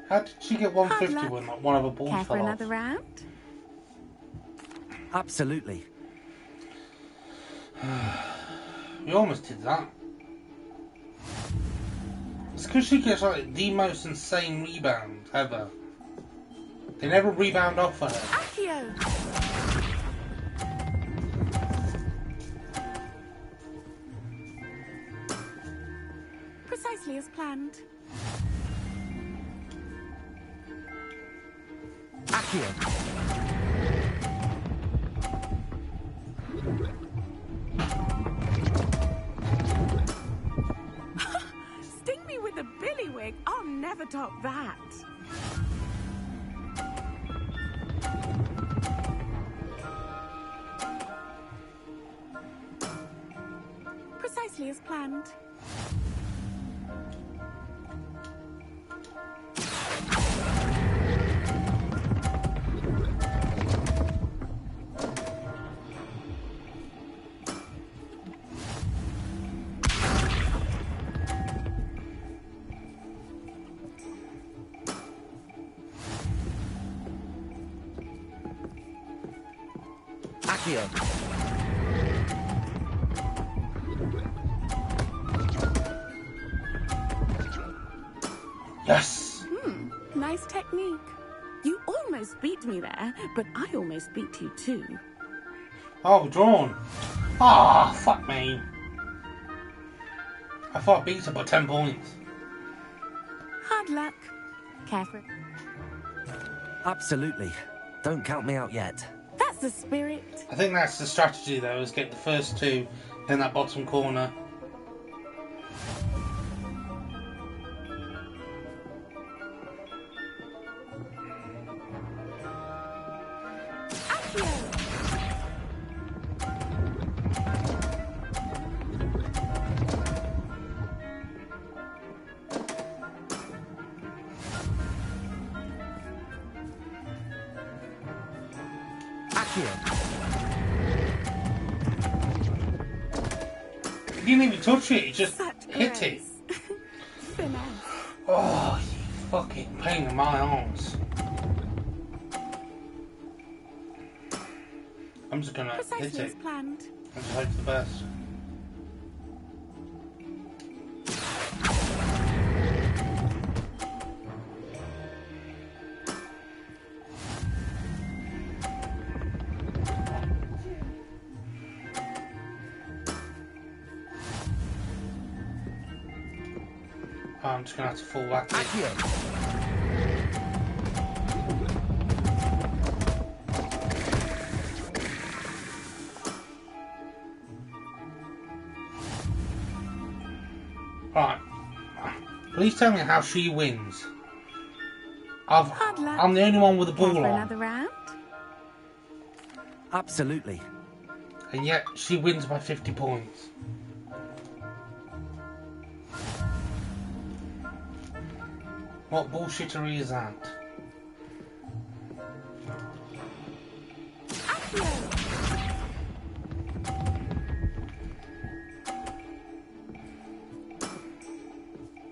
A: How did she get 150 when like, one of her balls
L: Care for
A: fell
L: another
A: off?
L: round?
C: Absolutely.
A: We almost did that. It's because she gets like the most insane rebound ever. They never rebound off of her.
L: Accio! Precisely as planned.
C: Accio.
L: Sting me with a billywig. I'll never top that. Precisely as planned.
C: Accio.
A: Yes!
L: Nice technique. You almost beat me there, but I almost beat you too.
A: Oh, drawn. Ah, fuck me. I thought I beat her by 10 points.
L: Hard luck. Care for it.
C: Absolutely. Don't count me out yet.
L: That's the spirit.
A: I think that's the strategy though, is get the first two in that bottom corner. You didn't even touch it, you just hit it. Oh, you fucking pain in my arms. I'm just gonna hit it. And just hope for the best. I'm just gonna have to fall back. Right. Please tell me how she wins. I'm the only one with a ball on.
L: Another round?
C: Absolutely.
A: And yet she wins by 50 points. What bullshittery is that?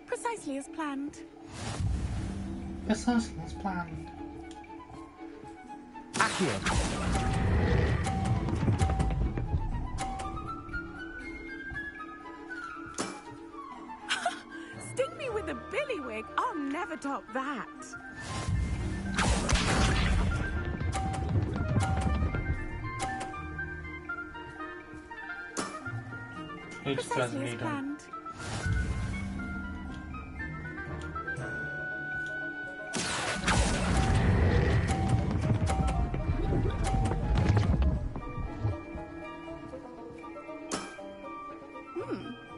L: Precisely as planned.
A: Precisely as planned.
C: Accio.
L: Sting me with a billywig. I'll never top that. Precisely as planned.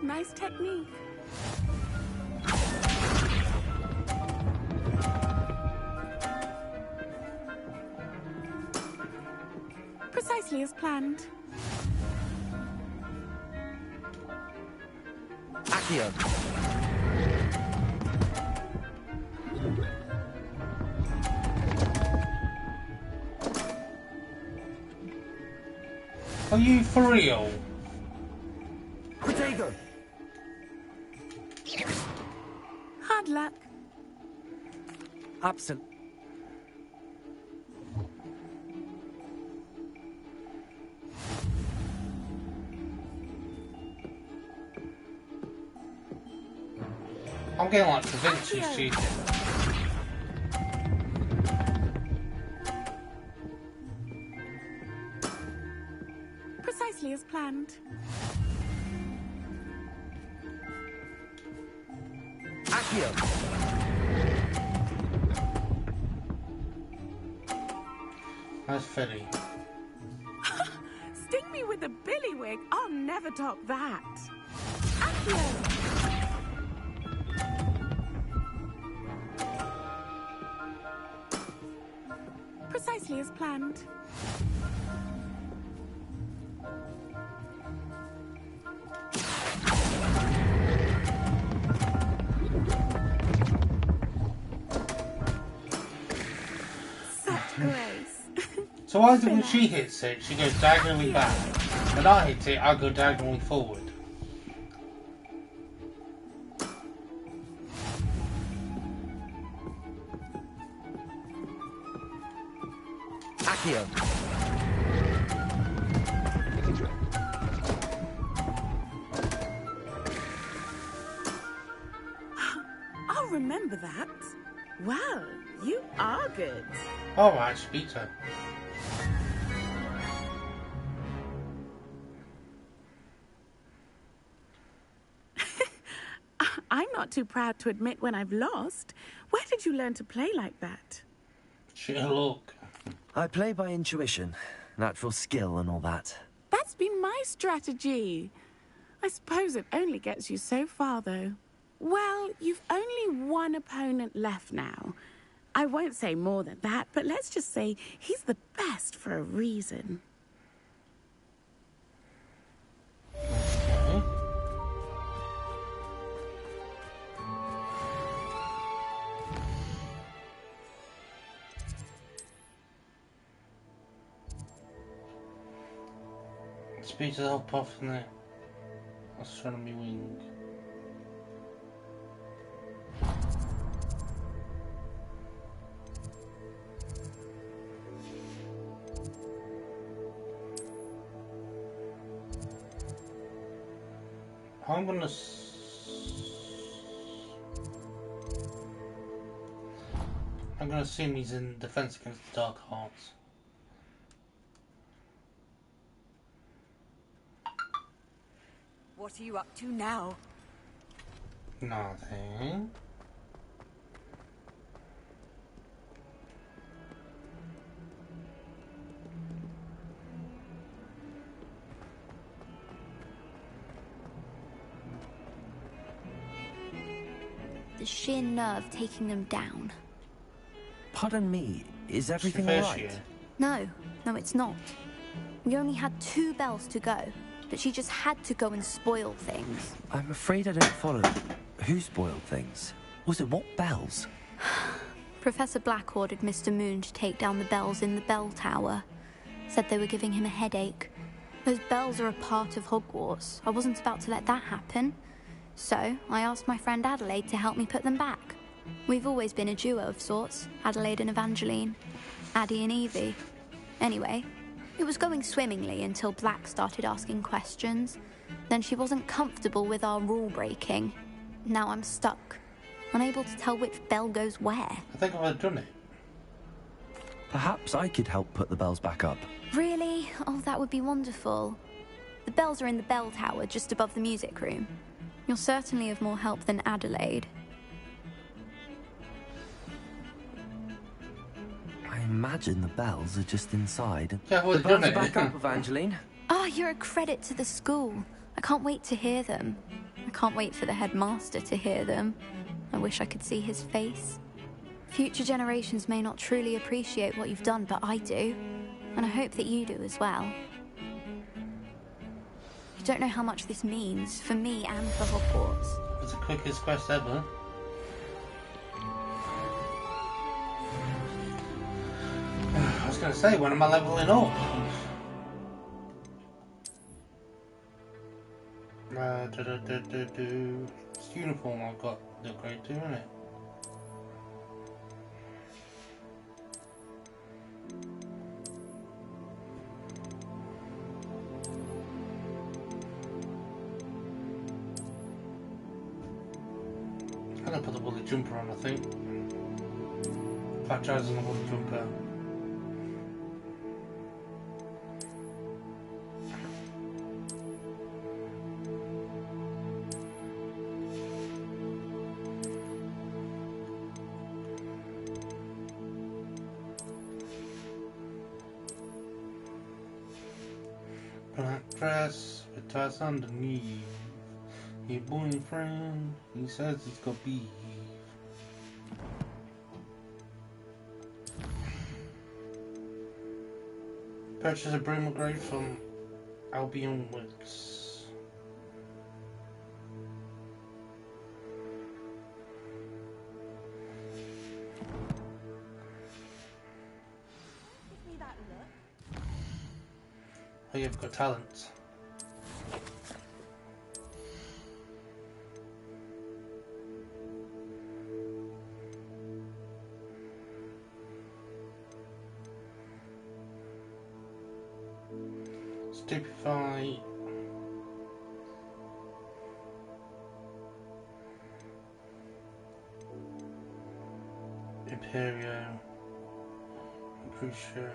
L: Nice technique. Precisely as planned.
C: Accio.
A: Are you for real?
C: Potato!
L: Hard luck.
C: Absent.
A: I'm getting like convinced she's cheating.
L: Precisely as planned.
C: Accio!
A: That's Philly.
L: Sting me with a billywig. I'll never top that. Accio! Precisely as planned. Such grace.
A: So why is it when she hits it, she goes diagonally back? When I hit it, I go diagonally forward.
C: Accio!
L: I'll remember that. Well, you are good.
A: Alright, Speeter.
L: I'm not too proud to admit when I've lost. Where did you learn to play like that?
A: Sheer luck.
C: I play by intuition, natural skill and all that.
L: That's been my strategy. I suppose it only gets you so far, though. Well, you've only one opponent left now. I won't say more than that, but let's just say he's the best for a reason.
A: Speed to help off in the astronomy wing. I'm gonna assume he's in defense against the dark arts.
B: What are you up to now?
A: Nothing.
M: The sheer nerve taking them down.
C: Pardon me, is everything
A: Fair
C: alright?
A: share.
M: No, it's not. We only had 2 bells to go, but she just had to go and spoil things.
C: I'm afraid I don't follow. Who spoiled things? Was it what bells?
M: Professor Black ordered Mr. Moon to take down the bells in the bell tower. Said they were giving him a headache. Those bells are a part of Hogwarts. I wasn't about to let that happen. So, I asked my friend Adelaide to help me put them back. We've always been a duo of sorts, Adelaide and Evangeline. Addie and Evie. Anyway, it was going swimmingly until Black started asking questions. Then she wasn't comfortable with our rule breaking. Now I'm stuck, unable to tell which bell goes where.
A: I think I've done it.
C: Perhaps I could help put the bells back up.
M: Really? Oh, that would be wonderful. The bells are in the bell tower just above the music room. You're certainly of more help than Adelaide.
C: I imagine the bells are just inside.
A: Yeah, well,
C: the bells
A: done
C: are
A: it.
C: back up, Evangeline.
M: Oh, you're a credit to the school. I can't wait to hear them. I can't wait for the headmaster to hear them. I wish I could see his face. Future generations may not truly appreciate what you've done, but I do. And I hope that you do as well. You don't know how much this means for me and for Hogwarts.
A: It's the quickest quest ever. I was going to say, when am I leveling up? It's uniform I've got the upgrade to, isn't it? I'm gonna put the woolly jumper on, I think. Fat trousers and a woolly jumper. Black dress with ties underneath. Your boyfriend, he says it's got beef. Purchase a broom upgrade from Albion Woods.
D: Give me that look.
A: Oh, you've got talents. Stupefy. Imperio. Crucial.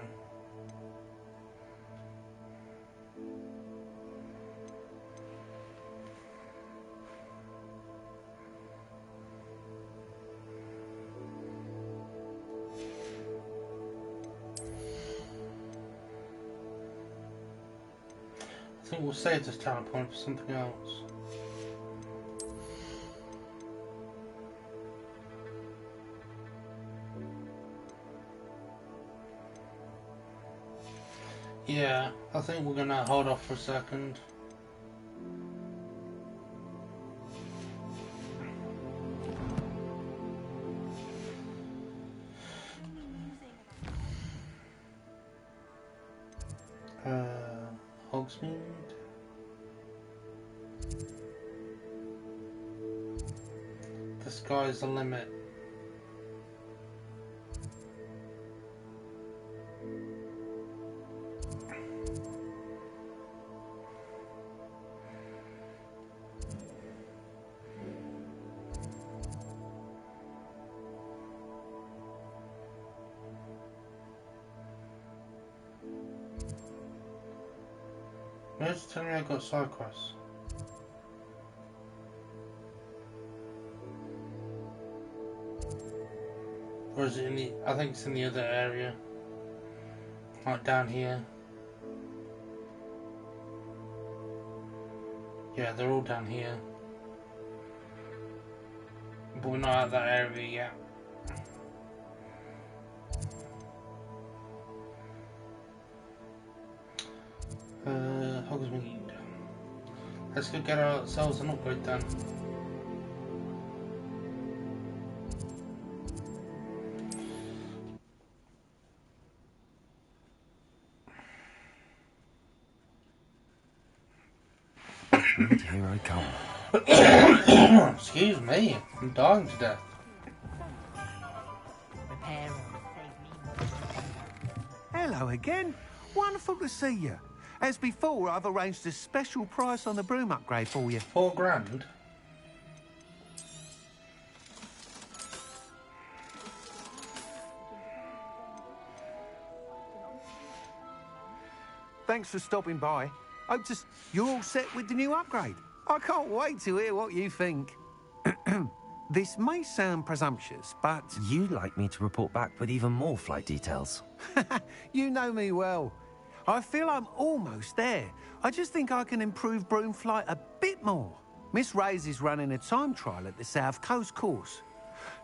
A: I think we'll save this talent point for something else. Yeah, I think we're gonna hold off for a second. Hogsmeade. The sky's the limit. Where's telling me I got side quests? Or is it in the... I think it's in the other area. Like down here. Yeah, they're all down here. But we're not at that area yet. Hogsmeade. Let's go get ourselves an upgrade then.
C: And here I come.
A: Excuse me, I'm dying to death.
G: Hello again. Wonderful to see you. As before, I've arranged a special price on the broom upgrade for you.
A: $4 grand?
G: Thanks for stopping by. You're all set with the new upgrade. I can't wait to hear what you think. This may sound presumptuous, but...
C: You'd like me to report back with even more flight details.
G: You know me well. I feel I'm almost there. I just think I can improve broom flight a bit more. Miss Ray's is running a time trial at the South Coast course.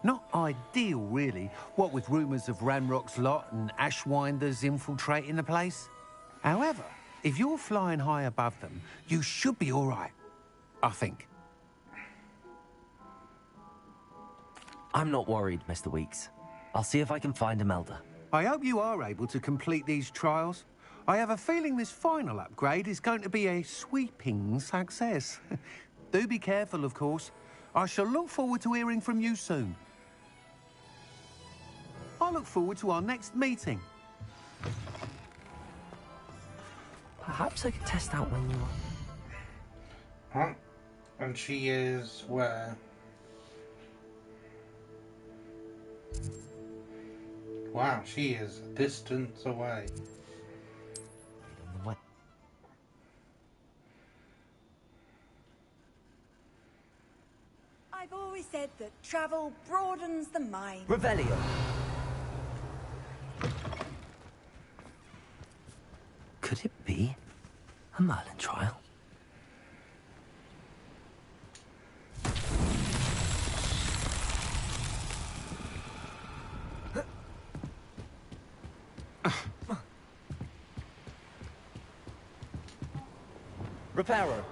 G: Not ideal, really, what with rumours of Ranrock's lot and Ashwinders infiltrating the place. However, if you're flying high above them, you should be all right, I think.
C: I'm not worried, Mr. Weeks. I'll see if I can find Imelda.
G: I hope you are able to complete these trials.
N: I have a feeling this final upgrade is going to be a sweeping success. Do be careful, of course. I shall look forward to hearing from you soon. I look forward to our next meeting.
C: Perhaps I could test out when you are...
A: Huh? And she is where? Wow, she is a distance away.
C: What?
B: I've always said that travel broadens the mind.
C: Revelio. Could it be a Merlin trial?
O: Repairer.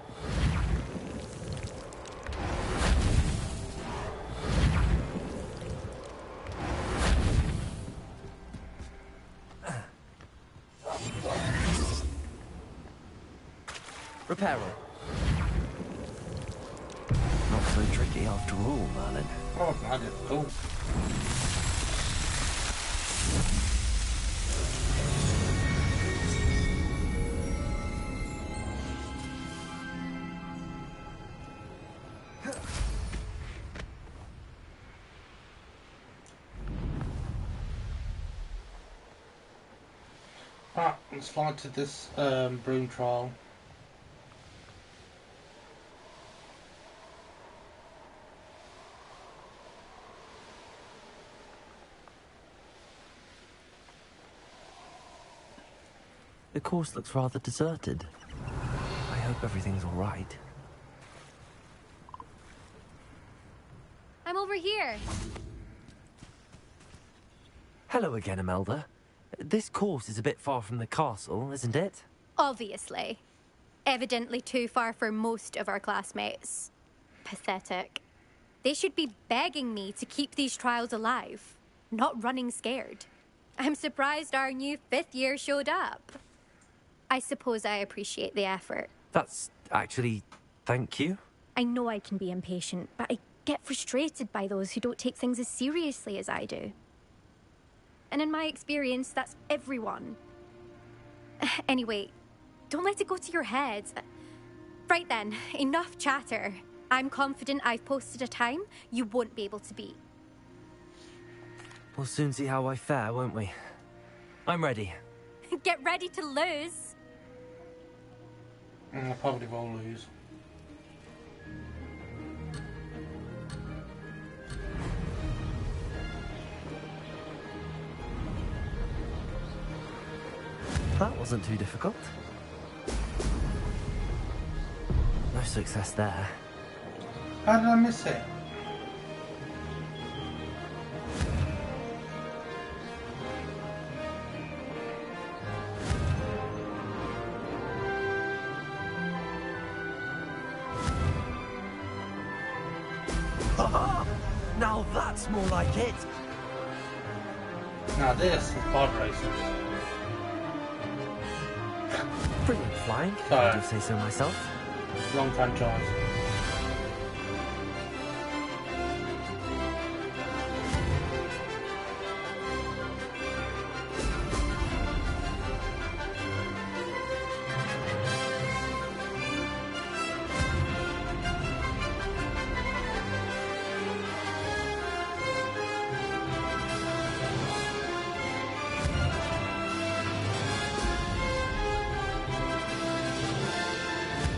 O: Repairer.
C: Not so tricky after all, Merlin.
A: Oh, I did cool. Right, let's fly to this broom trial.
C: The course looks rather deserted. I hope everything's all right.
P: I'm over here.
C: Hello again, Imelda. This course is a bit far from the castle, isn't it?
P: Obviously. Evidently too far for most of our classmates. Pathetic. They should be begging me to keep these trials alive, not running scared. I'm surprised our new 5th year showed up. I suppose I appreciate the effort.
C: That's actually... thank you.
P: I know I can be impatient, but I get frustrated by those who don't take things as seriously as I do. And in my experience, that's everyone. Anyway, don't let it go to your head. Right then, enough chatter. I'm confident I've posted a time you won't be able to beat.
C: We'll soon see how I fare, won't we? I'm ready.
P: Get ready to lose.
A: I probably will lose.
C: That wasn't too difficult. No success there.
A: How did I miss it?
C: Now that's more like it.
A: Now this is pod races.
C: Brilliant flying, if
A: Sorry.
C: I do say so myself.
A: Wrong franchise.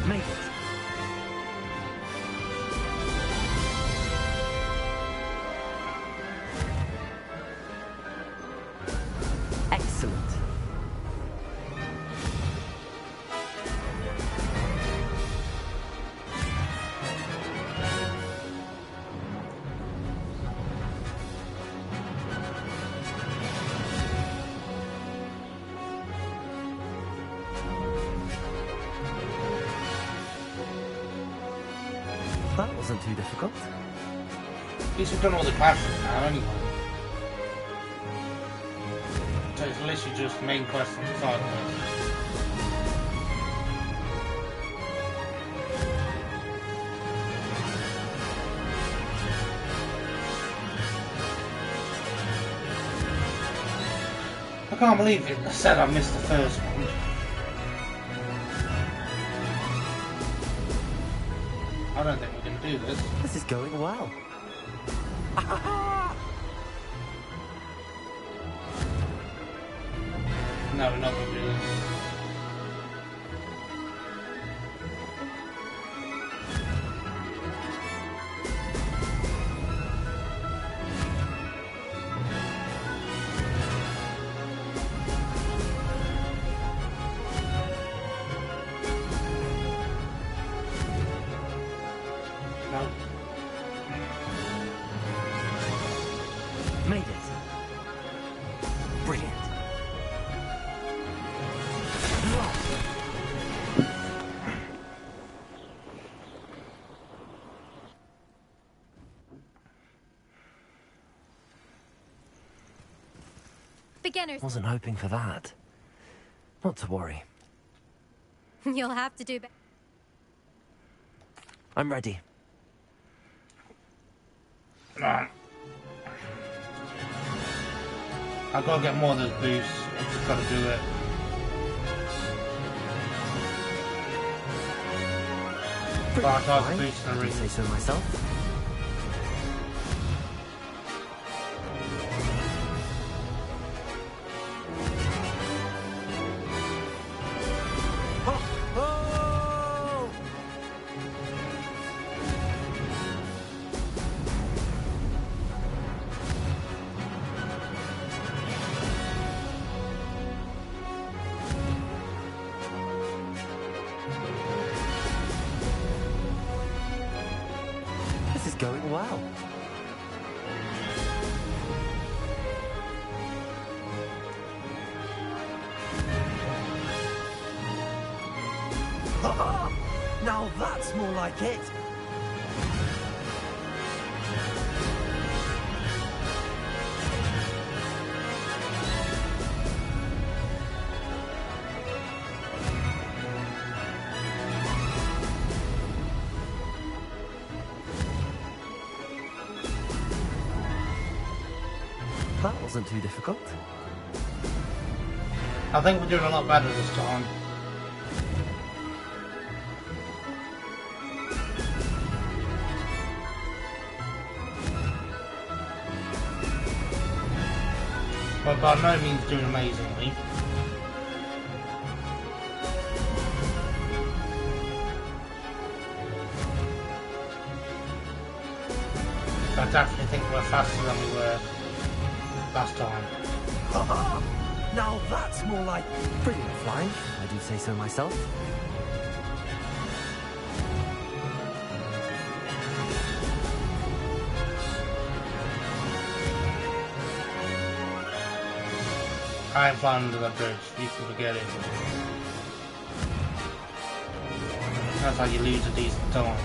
C: Make it. Excellent. That wasn't too difficult.
A: At least we've done all the classes now anyway. So it's literally just main quest and side quest. I can't believe it said I missed the first one. I don't think we're going to do this.
C: This is going well.
A: No, we're not going to do this. No.
C: Made it. Brilliant.
P: Beginners.
C: Wasn't hoping for that. Not to worry.
P: You'll have to do better.
C: I'm ready.
A: Right. I've got to get more of those boosts. I've just got to do it. Prioritize boosts in the ring.
C: Say so myself. This is going well. Now that's more like it. That wasn't too difficult.
A: I think we're doing a lot better this time. But by no means doing amazingly. I definitely think we're faster than we were last time.
C: Now that's more like brilliant flying. I do say so myself.
A: I ain't flying under that bridge, you can forget it. That's how you lose a decent time.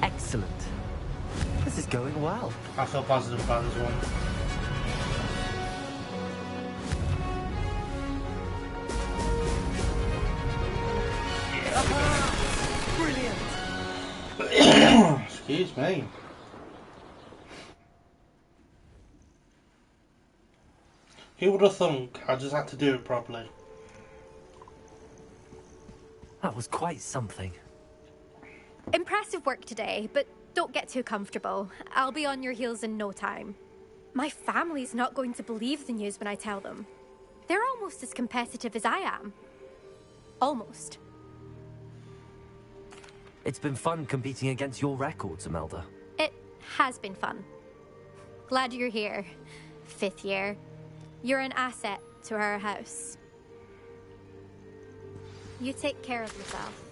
C: Excellent. This is going well.
A: I feel positive about this one. Excuse me. Who would have thunk I just had to do it properly?
C: That was quite something.
P: Impressive work today, but don't get too comfortable. I'll be on your heels in no time. My family's not going to believe the news when I tell them. They're almost as competitive as I am. Almost.
C: It's been fun competing against your records, Imelda.
P: It has been fun. Glad you're here. 5th year. You're an asset to our house. You take care of yourself.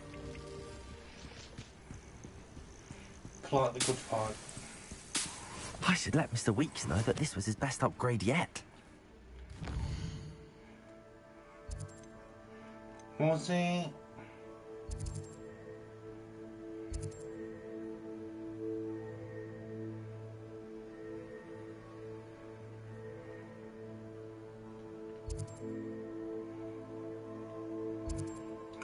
A: Plot the good part.
C: I should let Mr. Weeks know that this was his best upgrade yet.
A: Was he?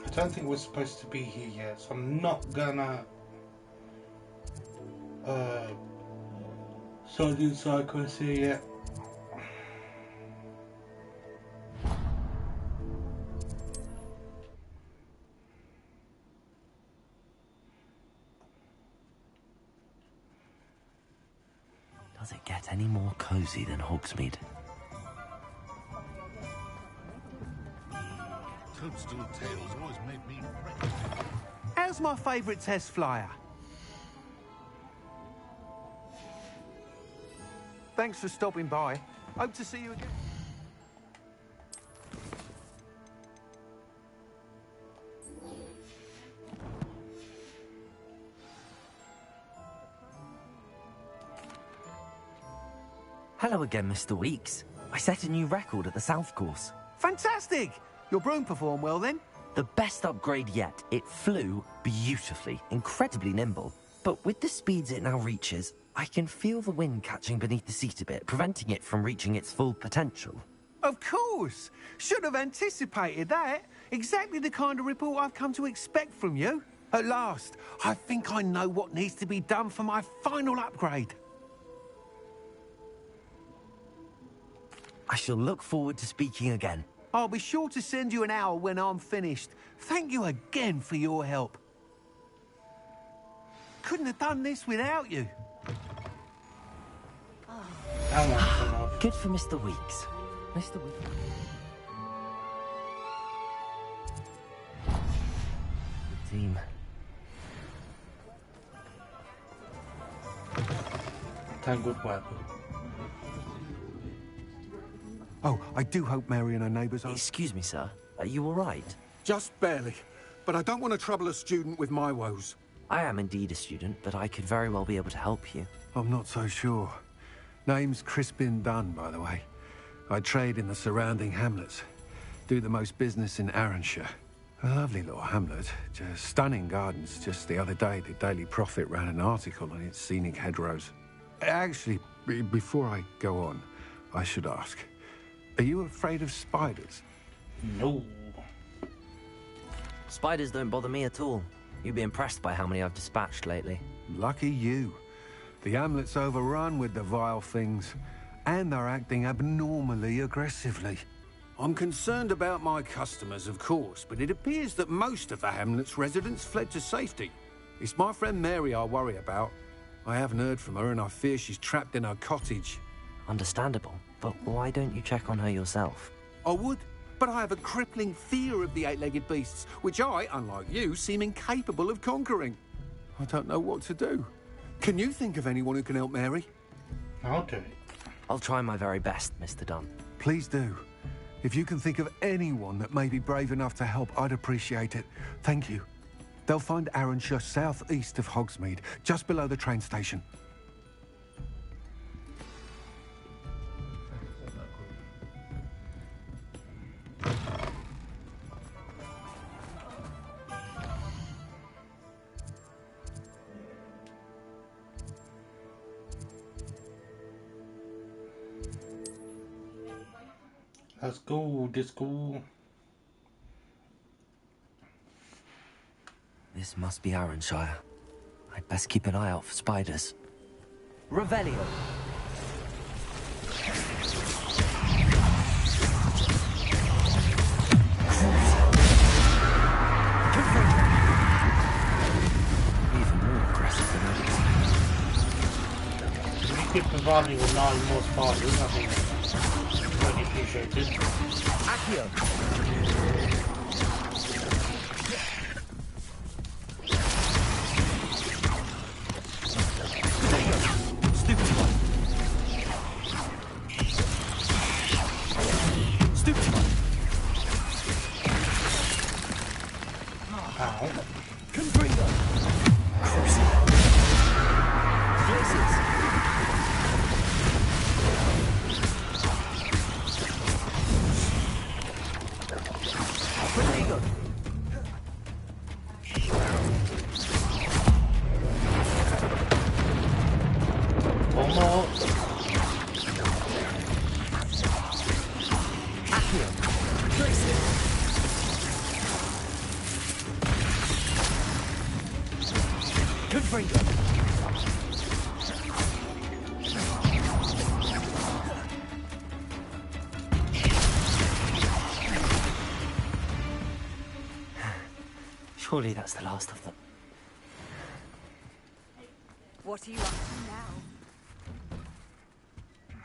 A: I don't think we're supposed to be here yet, so I'm not gonna start doing side quests here yet.
C: Does it get any more cozy than Hogsmeade?
J: Toadstool tales always made me
N: How's my favourite test flyer? Thanks for stopping by. Hope to see you again.
C: Hello again, Mr. Weeks. I set a new record at the South Course.
N: Fantastic! Your broom performed well then?
C: The best upgrade yet. It flew beautifully, incredibly nimble. But with the speeds it now reaches, I can feel the wind catching beneath the seat a bit, preventing it from reaching its full potential.
N: Of course! Should have anticipated that. Exactly the kind of report I've come to expect from you. At last, I think I know what needs to be done for my final upgrade.
C: I shall look forward to speaking again.
N: I'll be sure to send you an hour when I'm finished. Thank you again for your help. Couldn't have done this without you.
C: Good for Mr. Weeks. Mr. Weeks. Good team.
A: Thank good work.
G: Oh, I do hope Mary and her neighbours are...
C: Excuse me, sir. Are you all right?
G: Just barely. But I don't want to trouble a student with my woes.
C: I am indeed a student, but I could very well be able to help you.
G: I'm not so sure. Name's Crispin Dunn, by the way. I trade in the surrounding hamlets. Do the most business in Arranshire. A lovely little hamlet. Just stunning gardens. Just the other day, the Daily Prophet ran an article on its scenic hedgerows. Actually, before I go on, I should ask... Are you afraid of spiders?
A: No.
C: Spiders don't bother me at all. You'd be impressed by how many I've dispatched lately.
G: Lucky you. The hamlet's overrun with the vile things, and they're acting abnormally aggressively. I'm concerned about my customers, of course, but it appears that most of the hamlet's residents fled to safety. It's my friend Mary I worry about. I haven't heard from her, and I fear she's trapped in her cottage.
C: Understandable. But why don't you check on her yourself?
G: I would, but I have a crippling fear of the eight-legged beasts, which I, unlike you, seem incapable of conquering. I don't know what to do. Can you think of anyone who can help Mary?
A: I'll do it.
C: I'll try my very best, Mr. Dunn.
G: Please do. If you can think of anyone that may be brave enough to help, I'd appreciate it. Thank you. They'll find Arranshire southeast of Hogsmeade, just below the train station.
A: Let's go, disco.
C: This must be Arranshire. I'd best keep an eye out for spiders. Revelio! Even more aggressive than others.
A: If you keep providing with 9 more spiders, I think really appreciated.
C: Accio! Surely that's the last of them.
B: What are you up to now?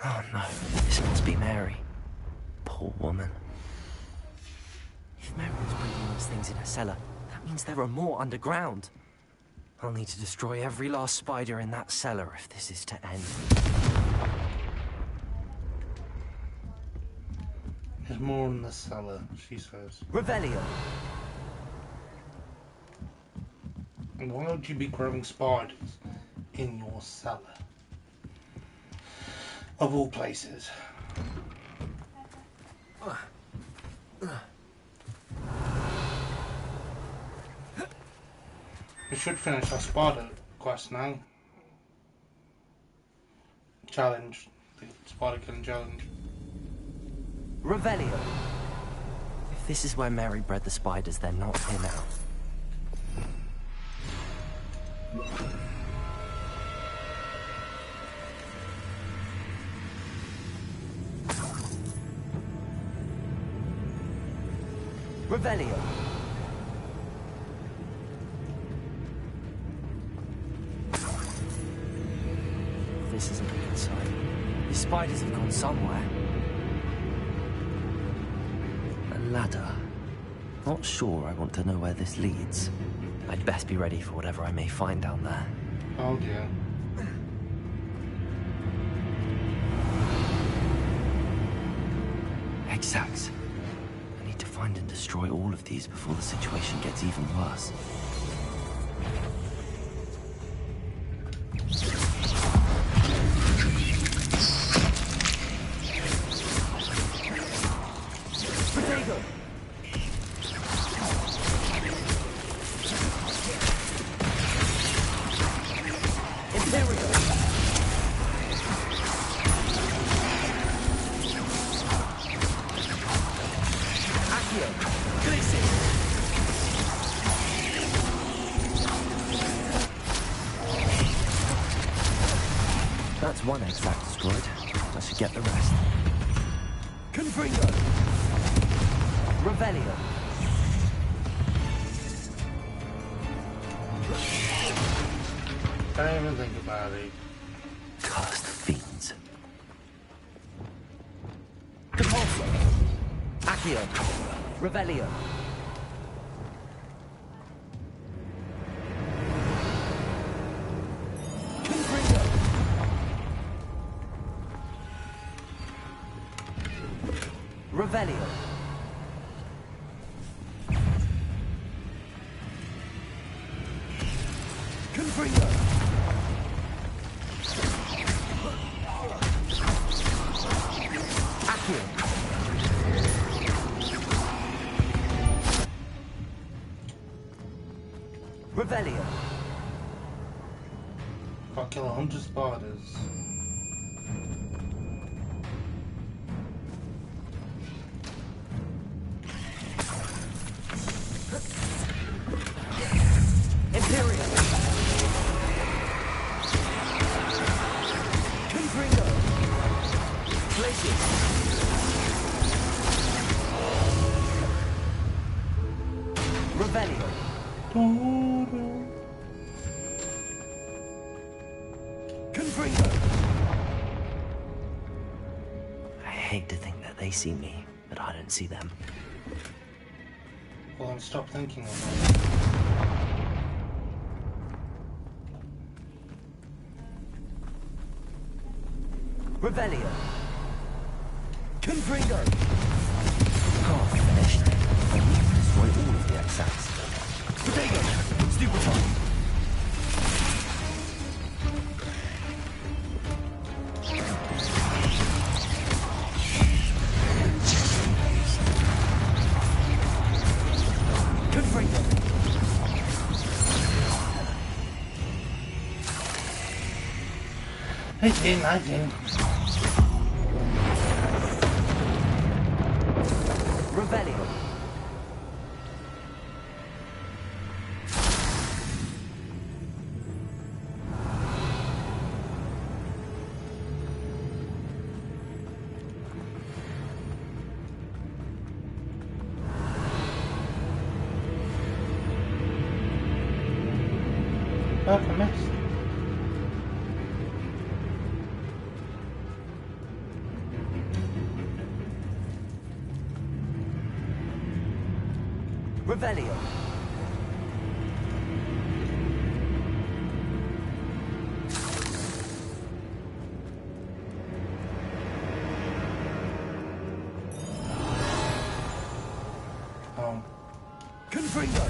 C: Oh no, this must be Mary. Poor woman. If Mary was bringing those things in her cellar, that means there are more underground. I'll need to destroy every last spider in that cellar if this is to end.
A: There's more in the cellar, she says.
C: Revelio.
A: And why would you be growing spiders in your cellar? Of all places. We should finish our spider quest now. Challenge. The spider killing challenge.
C: Revelio. If this is where Mary bred the spiders, they're not here now. Revelio. This isn't a good sign. These spiders have gone somewhere. A ladder. Not sure I want to know where this leads. I'd best be ready for whatever I may find down there.
A: Oh dear.
C: Exact. I need to find and destroy all of these before the situation gets even worse. That's one exact destroyed. I should get the rest. Confringo! Revelio.
A: Don't even think about it.
C: Cursed fiends. Compulso. Accio. Revelio. Revelio. Confringo. Accio. Revelio.
A: I'll kill 100 spiders.
C: I hate to think that they see me, but I don't see them.
A: Well, then stop thinking of it.
C: Revelio. Confringo. Oh, finished. I need to destroy all of the exacts. Potato! Stupid time. Confringo.
A: Imagine.
C: Revelio. Revelio. Confringo.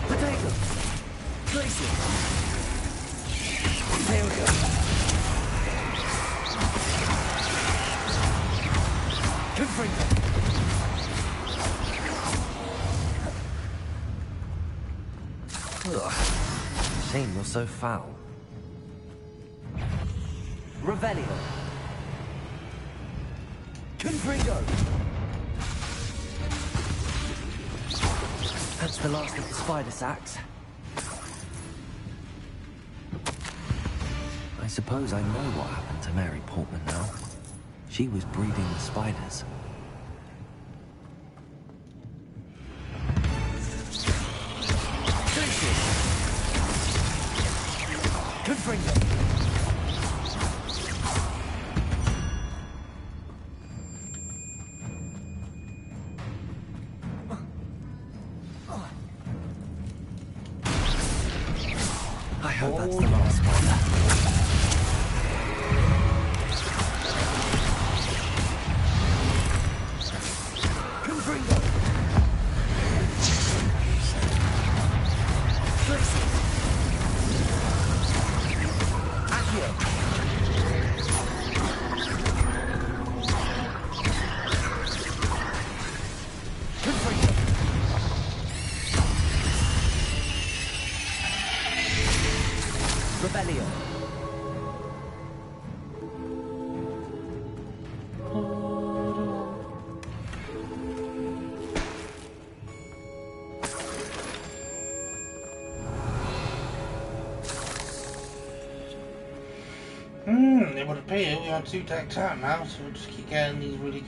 C: Potato. Tracy. There we go. Confringo. Ugh. Shame you're so foul. Revelio. Confringo. That's the last of the spider sacks. I suppose I know what happened to Mary Portman now. She was breeding the spiders. Confringo. I hope that's the last one. Confringo. Accio. Confringo. Revelio.
A: It would appear we are 2 decks out now, so we'll just keep getting these really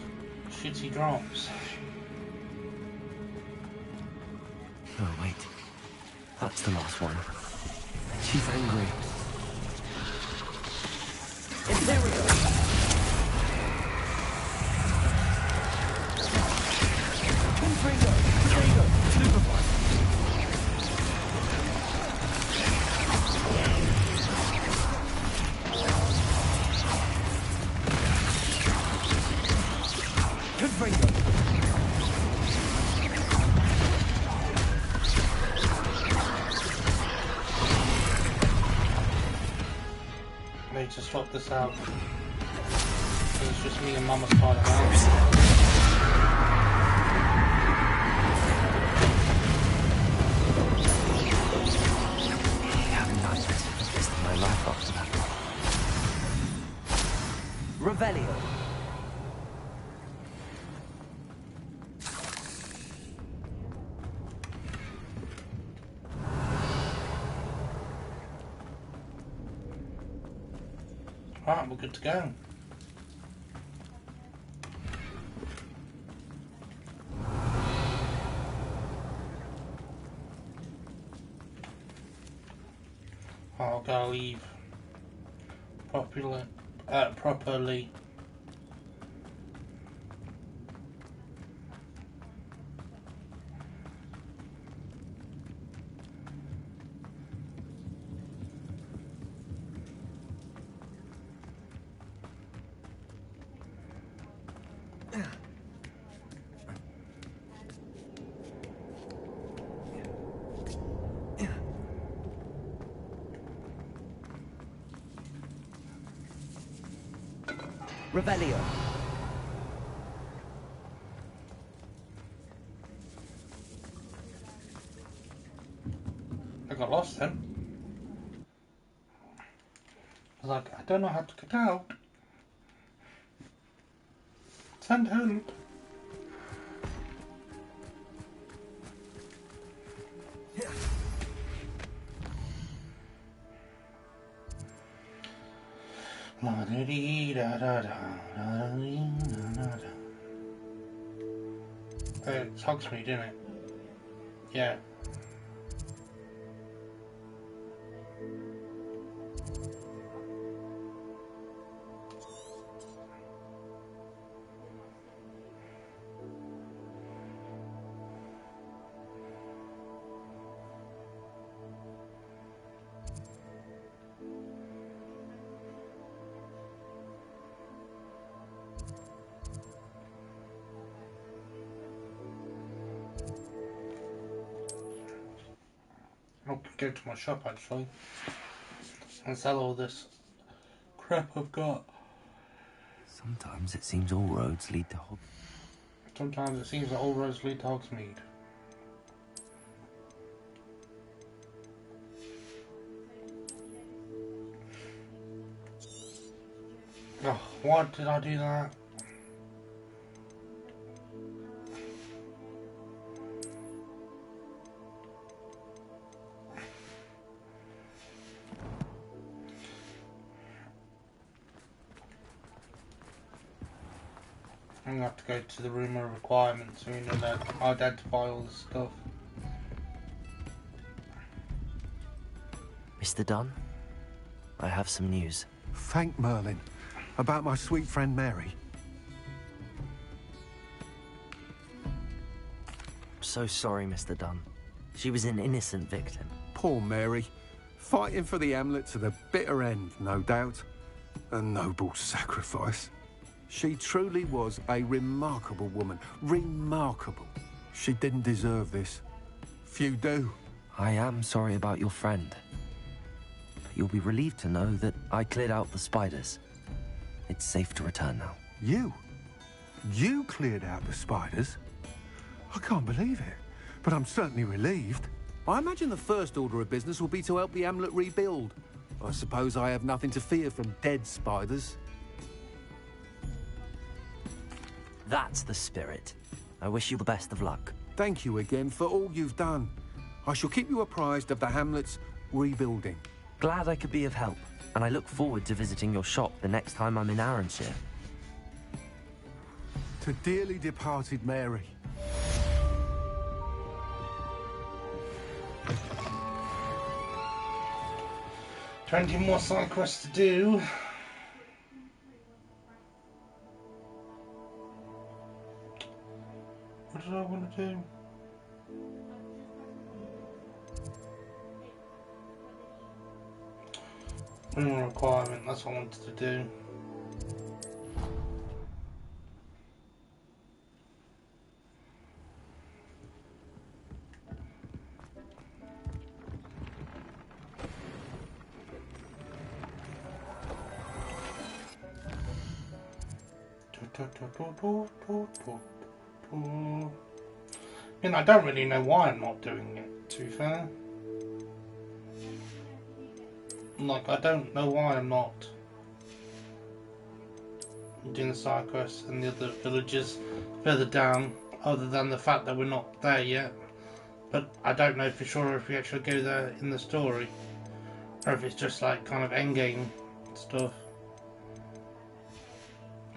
A: shitty drops.
C: Oh, wait. That's the last one. She's angry. Imperial! Confringo! Confringo! Supervise! Confringo!
A: I need to swap this out. So it's just me and Mama Spider-Man.
C: My life after that. Revelio.
A: Right, we're good to go. I'll go leave properly.
C: Revelio.
A: I got lost then. I was like, I don't know how to get out. Send help. It's Hogsmeade, isn't it? Yeah. I could go to my shop actually and sell all this crap I've got.
C: Sometimes it seems all roads lead to
A: Sometimes it seems that all roads lead to Hogsmeade. Oh, why did I do that? I'm gonna have to go to the room of requirements so you know that identify all this stuff.
C: Mr. Dunn, I have some news.
G: Thank Merlin. About my sweet friend Mary.
C: I'm so sorry, Mr. Dunn. She was an innocent victim.
G: Poor Mary. Fighting for the Hamlet to the bitter end, no doubt. A noble sacrifice. She truly was a remarkable woman. Remarkable. She didn't deserve this. Few do.
C: I am sorry about your friend. But you'll be relieved to know that I cleared out the spiders. It's safe to return now.
G: You? You cleared out the spiders? I can't believe it, but I'm certainly relieved. I imagine the first order of business will be to help the Hamlet rebuild. I suppose I have nothing to fear from dead spiders.
C: That's the spirit. I wish you the best of luck.
G: Thank you again for all you've done. I shall keep you apprised of the Hamlet's rebuilding.
C: Glad I could be of help, and I look forward to visiting your shop the next time I'm in Arranshire.
G: To dearly departed Mary.
A: Twenty more side quests to do. What did I want to do? Minimum requirement, that's what I wanted to do. I mean, I don't really know why I'm not doing it, to be fair. Like, I don't know why I'm not doing the side quests and the other villages further down, other than the fact that we're not there yet. But I don't know for sure if we actually go there in the story, or if it's just like kind of endgame stuff.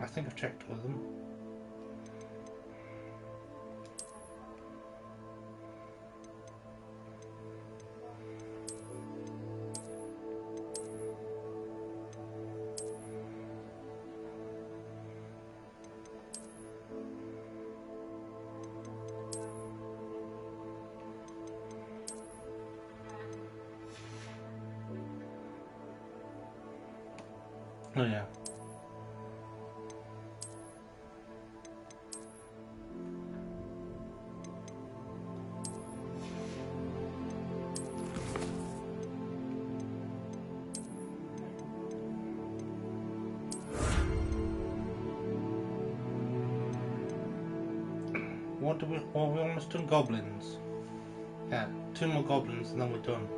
A: I think I've checked all of them. Oh yeah. What do we? Well, we almost done goblins. Yeah, 2 more goblins and then we're done.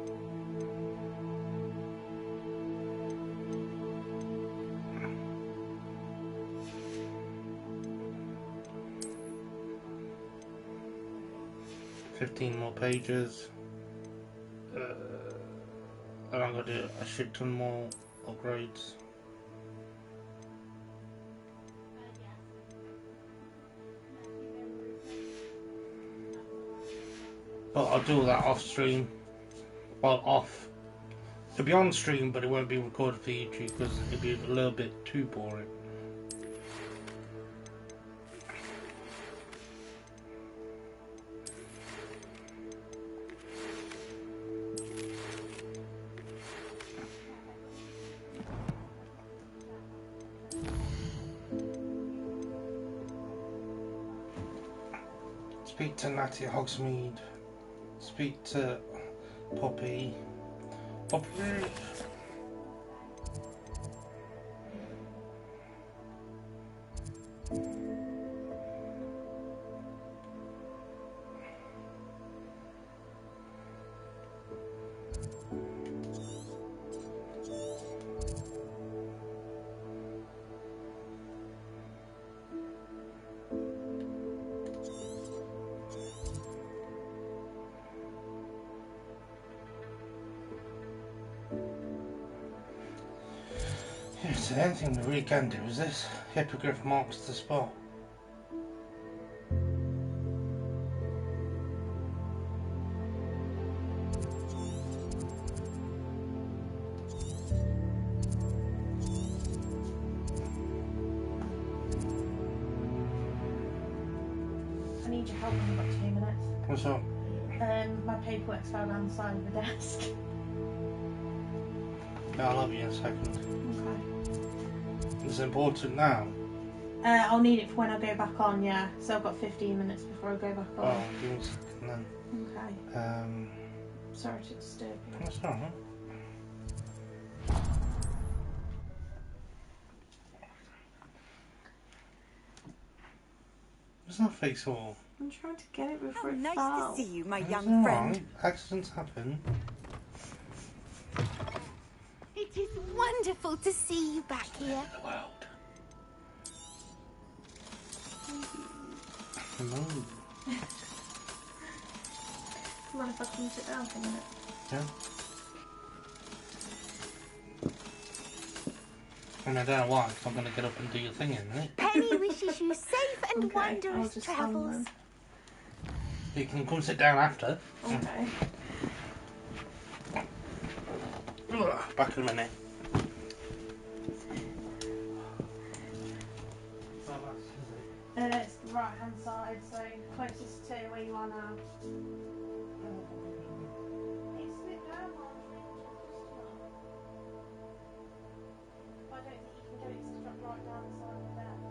A: $15 more pages. And I'm gonna do a shit ton more upgrades. But I'll do all that off stream. Well, off. It'll be on stream, but it won't be recorded for YouTube because it'll be a little bit too boring. Speak to Natty Hogsmeade. Speak to Poppy. Poppy. Yes, the only thing we really can do is this. Hippogriff marks the spot.
Q: I need your help in about 2 minutes.
A: What's up?
Q: My paperwork's fell down the side of the desk.
A: Yeah, I'll have you in a second.
Q: Okay.
A: It's important now.
Q: I'll need it for when I go back on, yeah. So I've got 15 minutes before I go back on.
A: Oh, give me a second then.
Q: Okay. Sorry to disturb you.
A: That's alright. There's no face all.
Q: I'm trying to get it before it
B: Nice
Q: fell.
B: to see you, my
A: It's
B: young
A: alright.
B: friend.
A: Accidents happen.
R: It is wonderful to see you back here.
A: Hello.
Q: Mind if I come sit down for a minute?
A: Yeah. And I don't know why, 'cause I'm going to get up and do your thing in a minute.
R: Penny wishes you safe and
Q: Okay, I'll
R: wondrous
Q: just
R: travels.
A: You can come sit down after.
Q: Okay.
A: Back in a minute.
Q: It's the right hand side, so closest to where you are now. It's slipped down while I'm trying to adjust it. But I don't think you can get it to drop right down the side of the desk.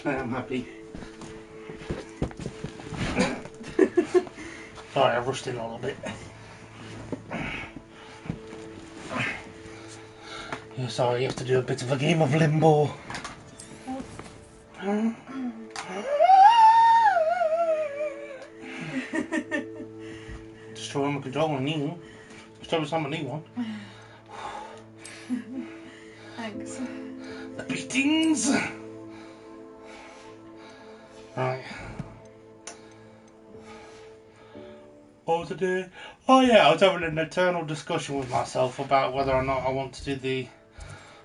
A: I am happy. Sorry, I rushed in a little bit. Yeah, sorry, you have to do a bit of a game of limbo. Destroy my controller, I need one. Destroy someone, I need one.
Q: Thanks.
A: The beatings! Right. What was I doing? Oh yeah, I was having an eternal discussion with myself about whether or not I want to do the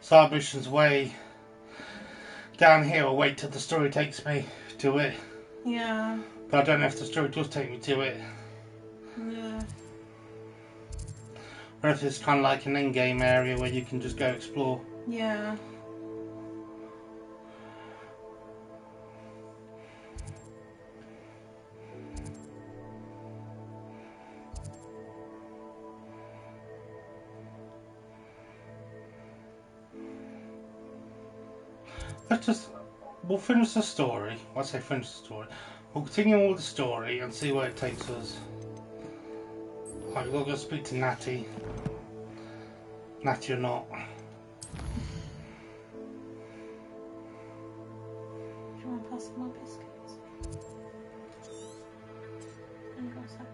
A: side missions way down here or wait till the story takes me to it.
Q: Yeah.
A: But I don't know if the story does take me to it.
Q: Yeah.
A: Or if it's kind of like an in-game area where you can just go explore.
Q: Yeah.
A: Let's just... we'll finish the story. I say finish the story. We'll continue all the story and see where it takes us. Right, we'll go speak to Natty. Natty or not.
Q: Do you want to pass my biscuits? Hang on a second.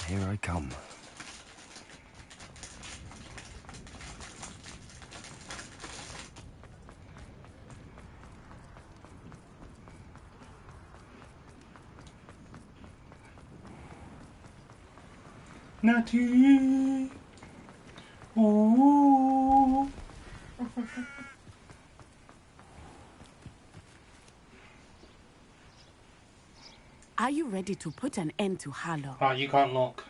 C: Here I come.
A: Natty! Ooh!
L: Are you ready to put an end to Harlow?
A: Right, you can't look.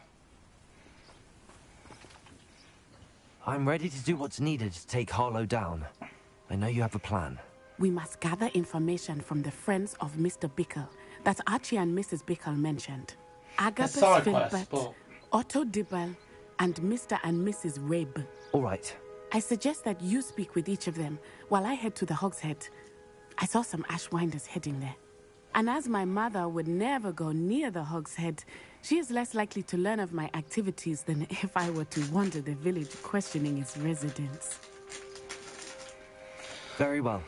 C: I'm ready to do what's needed to take Harlow down. I know you have a plan.
L: We must gather information from the friends of Mr. Bickle that Archie and Mrs. Bickle mentioned. Agapes Philbert,
A: but...
L: Otto Dibble, and Mr. and Mrs. Rabe.
C: All right.
L: I suggest that you speak with each of them while I head to the Hogshead. I saw some Ashwinders heading there. And as my mother would never go near the Hogshead, she is less likely to learn of my activities than if I were to wander the village questioning its residents.
C: Very well.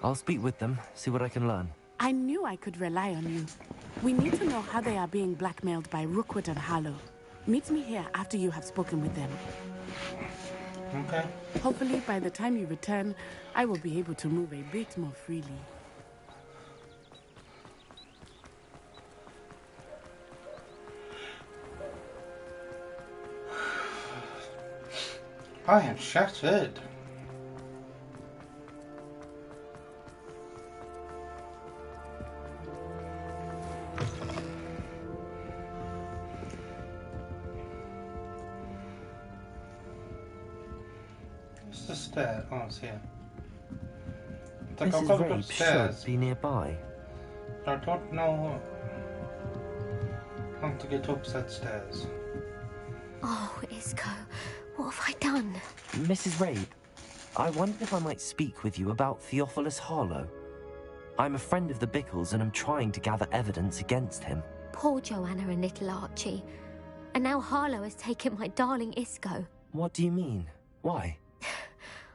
C: I'll speak with them, see what I can learn.
L: I knew I could rely on you. We need to know how they are being blackmailed by Rookwood and Harlow. Meet me here after you have spoken with them.
A: Okay.
L: Hopefully, by the time you return, I will be able to move a bit more freely.
A: I am shattered. What's the stair? Oh, it's here. It's like I've got to go
C: Mrs. Rabe
A: upstairs.
C: should be nearby.
A: I don't know how to get up that stairs.
M: Oh, Isco, what have I done?
C: Mrs. Rabe, I wondered if I might speak with you about Theophilus Harlow. I'm a friend of the Bickles and I'm trying to gather evidence against him.
M: Poor Joanna and little Archie. And now Harlow has taken my darling Isco.
C: What do you mean? Why?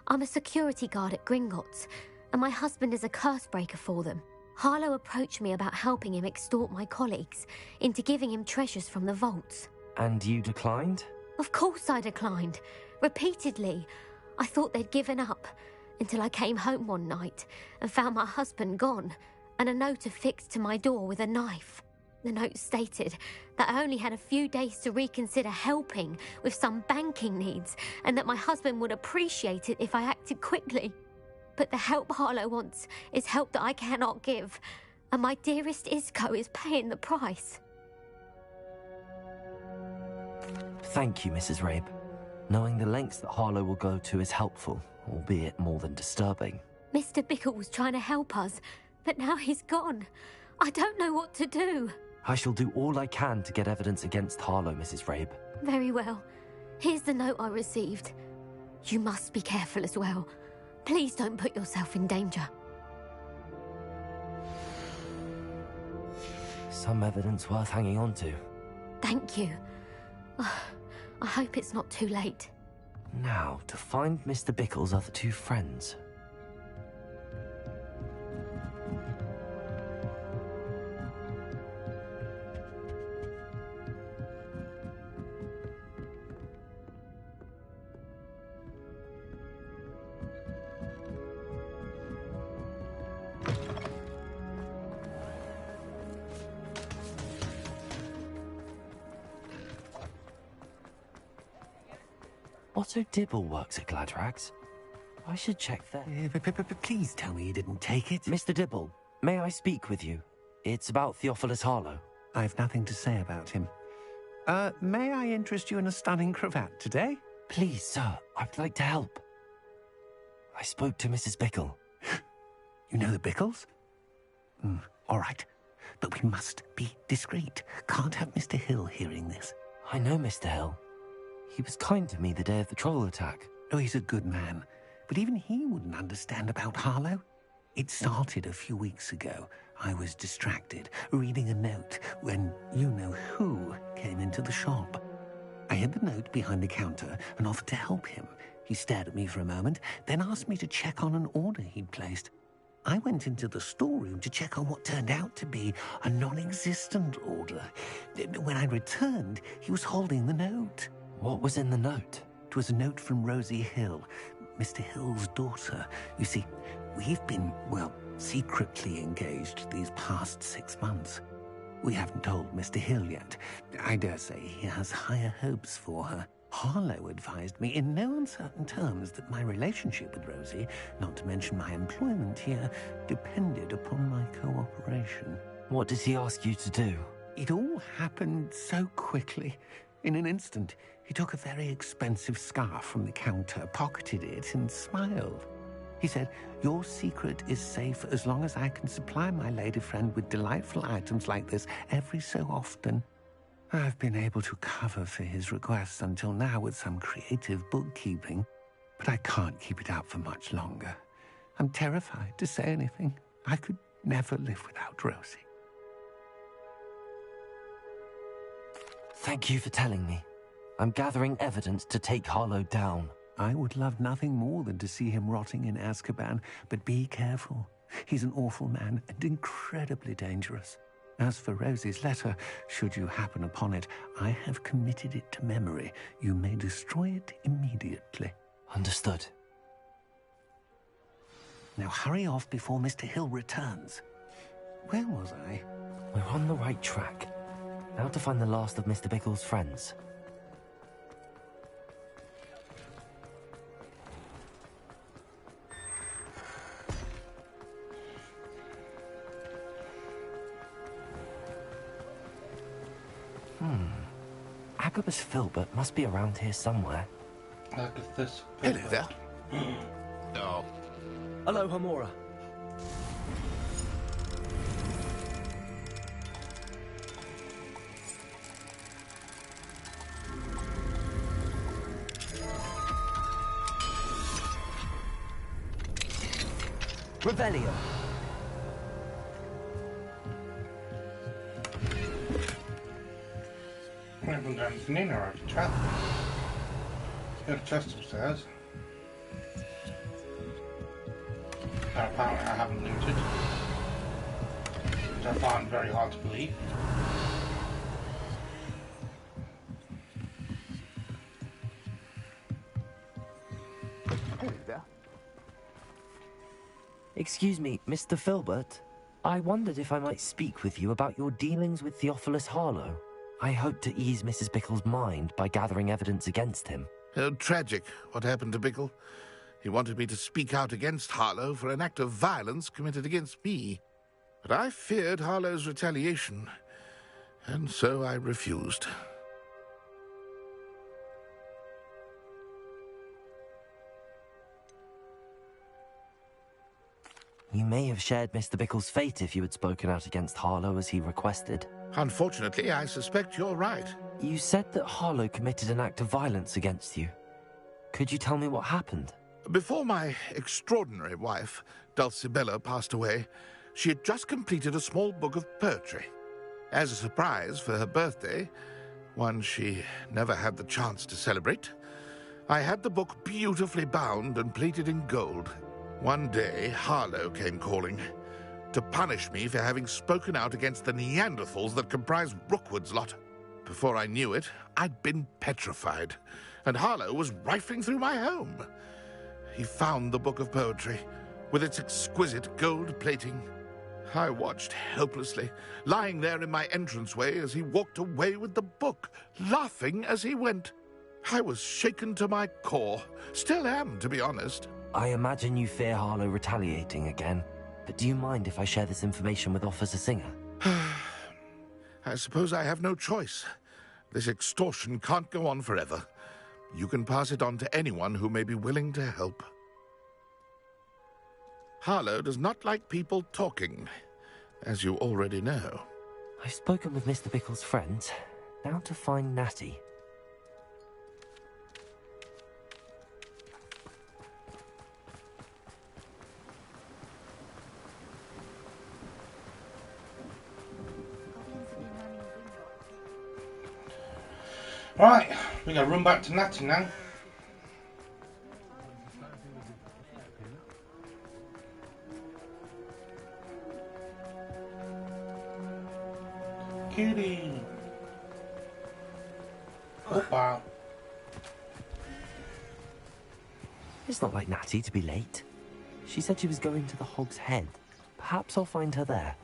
M: I'm a security guard at Gringotts, and my husband is a curse breaker for them. Harlow approached me about helping him extort my colleagues into giving him treasures from the vaults.
C: And you declined?
M: Of course I declined. Repeatedly. I thought they'd given up, until I came home one night and found my husband gone, and a note affixed to my door with a knife. The note stated that I only had a few days to reconsider helping with some banking needs, and that my husband would appreciate it if I acted quickly. But the help Harlow wants is help that I cannot give, and my dearest Isco is paying the price.
C: Thank you, Mrs. Rabe. Knowing the lengths that Harlow will go to is helpful, albeit more than disturbing.
M: Mr. Bickle was trying to help us, but now he's gone. I don't know what to do.
C: I shall do all I can to get evidence against Harlow, Mrs. Rabe.
M: Very well. Here's the note I received. You must be careful as well. Please don't put yourself in danger.
C: Some evidence worth hanging on to.
M: Thank you. I hope it's not too late.
C: Now, to find Mr. Bickle's other two friends. Otto Dibble works at Gladrags. I should check there.
N: Please tell me you didn't take it.
C: Mr. Dibble, may I speak with you? It's about Theophilus Harlow.
N: I've nothing to say about him. May I interest you in a stunning cravat today?
C: Please, sir, I'd like to help. I spoke to Mrs. Bickle.
N: You know the Bickles? All right. But we must be discreet. Can't have Mr. Hill hearing this.
C: I know Mr. Hill. He was kind to me the day of the troll attack.
N: Oh, he's a good man. But even he wouldn't understand about Harlow. It started a few weeks ago. I was distracted, reading a note, when you-know-who came into the shop. I hid the note behind the counter and offered to help him. He stared at me for a moment, then asked me to check on an order he'd placed. I went into the storeroom to check on what turned out to be a non-existent order. When I returned, he was holding the note.
C: What was in the note?
N: It was a note from Rosie Hill, Mr. Hill's daughter. You see, we've been, well, secretly engaged these past 6 months. We haven't told Mr. Hill yet. I dare say he has higher hopes for her. Harlow advised me in no uncertain terms that my relationship with Rosie, not to mention my employment here, depended upon my cooperation.
C: What did he ask you to do?
N: It all happened so quickly. In an instant, he took a very expensive scarf from the counter, pocketed it, and smiled. He said, "Your secret is safe as long as I can supply my lady friend with delightful items like this every so often." I've been able to cover for his requests until now with some creative bookkeeping, but I can't keep it up for much longer. I'm terrified to say anything. I could never live without Rosie.
C: Thank you for telling me. I'm gathering evidence to take Harlow down.
N: I would love nothing more than to see him rotting in Azkaban, but be careful. He's an awful man and incredibly dangerous. As for Rosie's letter, should you happen upon it, I have committed it to memory. You may destroy it immediately.
C: Understood.
N: Now hurry off before Mr. Hill returns. Where was I?
C: We're on the right track. Now to find the last of Mr. Bickle's friends. Agabus Filbert must be around here somewhere.
A: Agabus
S: Hello there. Oh.
O: Hello, Hamora. Revelio.
A: I haven't done anything in or I've chat. Got a chest upstairs. That apparently I haven't looted. Which I find very hard to believe.
S: Hello there.
C: Excuse me, Mr. Filbert. I wondered if I might speak with you about your dealings with Theophilus Harlow. I hope to ease Mrs. Bickle's mind by gathering evidence against him.
J: Oh, tragic what happened to Bickle. He wanted me to speak out against Harlow for an act of violence committed against me. But I feared Harlow's retaliation, and so I refused.
C: You may have shared Mr. Bickle's fate if you had spoken out against Harlow as he requested.
J: Unfortunately, I suspect you're right.
C: You said that Harlow committed an act of violence against you. Could you tell me what happened?
J: Before my extraordinary wife, Dulcibella, passed away, she had just completed a small book of poetry. As a surprise for her birthday, one she never had the chance to celebrate, I had the book beautifully bound and plated in gold. One day, Harlow came calling to punish me for having spoken out against the Neanderthals that comprised Rookwood's lot. Before I knew it, I'd been petrified, and Harlow was rifling through my home. He found the book of poetry, with its exquisite gold plating. I watched helplessly, lying there in my entranceway as he walked away with the book, laughing as he went. I was shaken to my core. Still am, to be honest.
C: I imagine you fear Harlow retaliating again. But do you mind if I share this information with Officer Singer?
J: I suppose I have no choice. This extortion can't go on forever. You can pass it on to anyone who may be willing to help. Harlow does not like people talking. as you already know.
C: I've spoken with Mr. Bickle's friends. Now to find Natty.
A: Right, we gotta run back to Natty now. Kitty. Oh wow.
C: It's not like Natty to be late. She said she was going to the Hog's Head. Perhaps I'll find her there.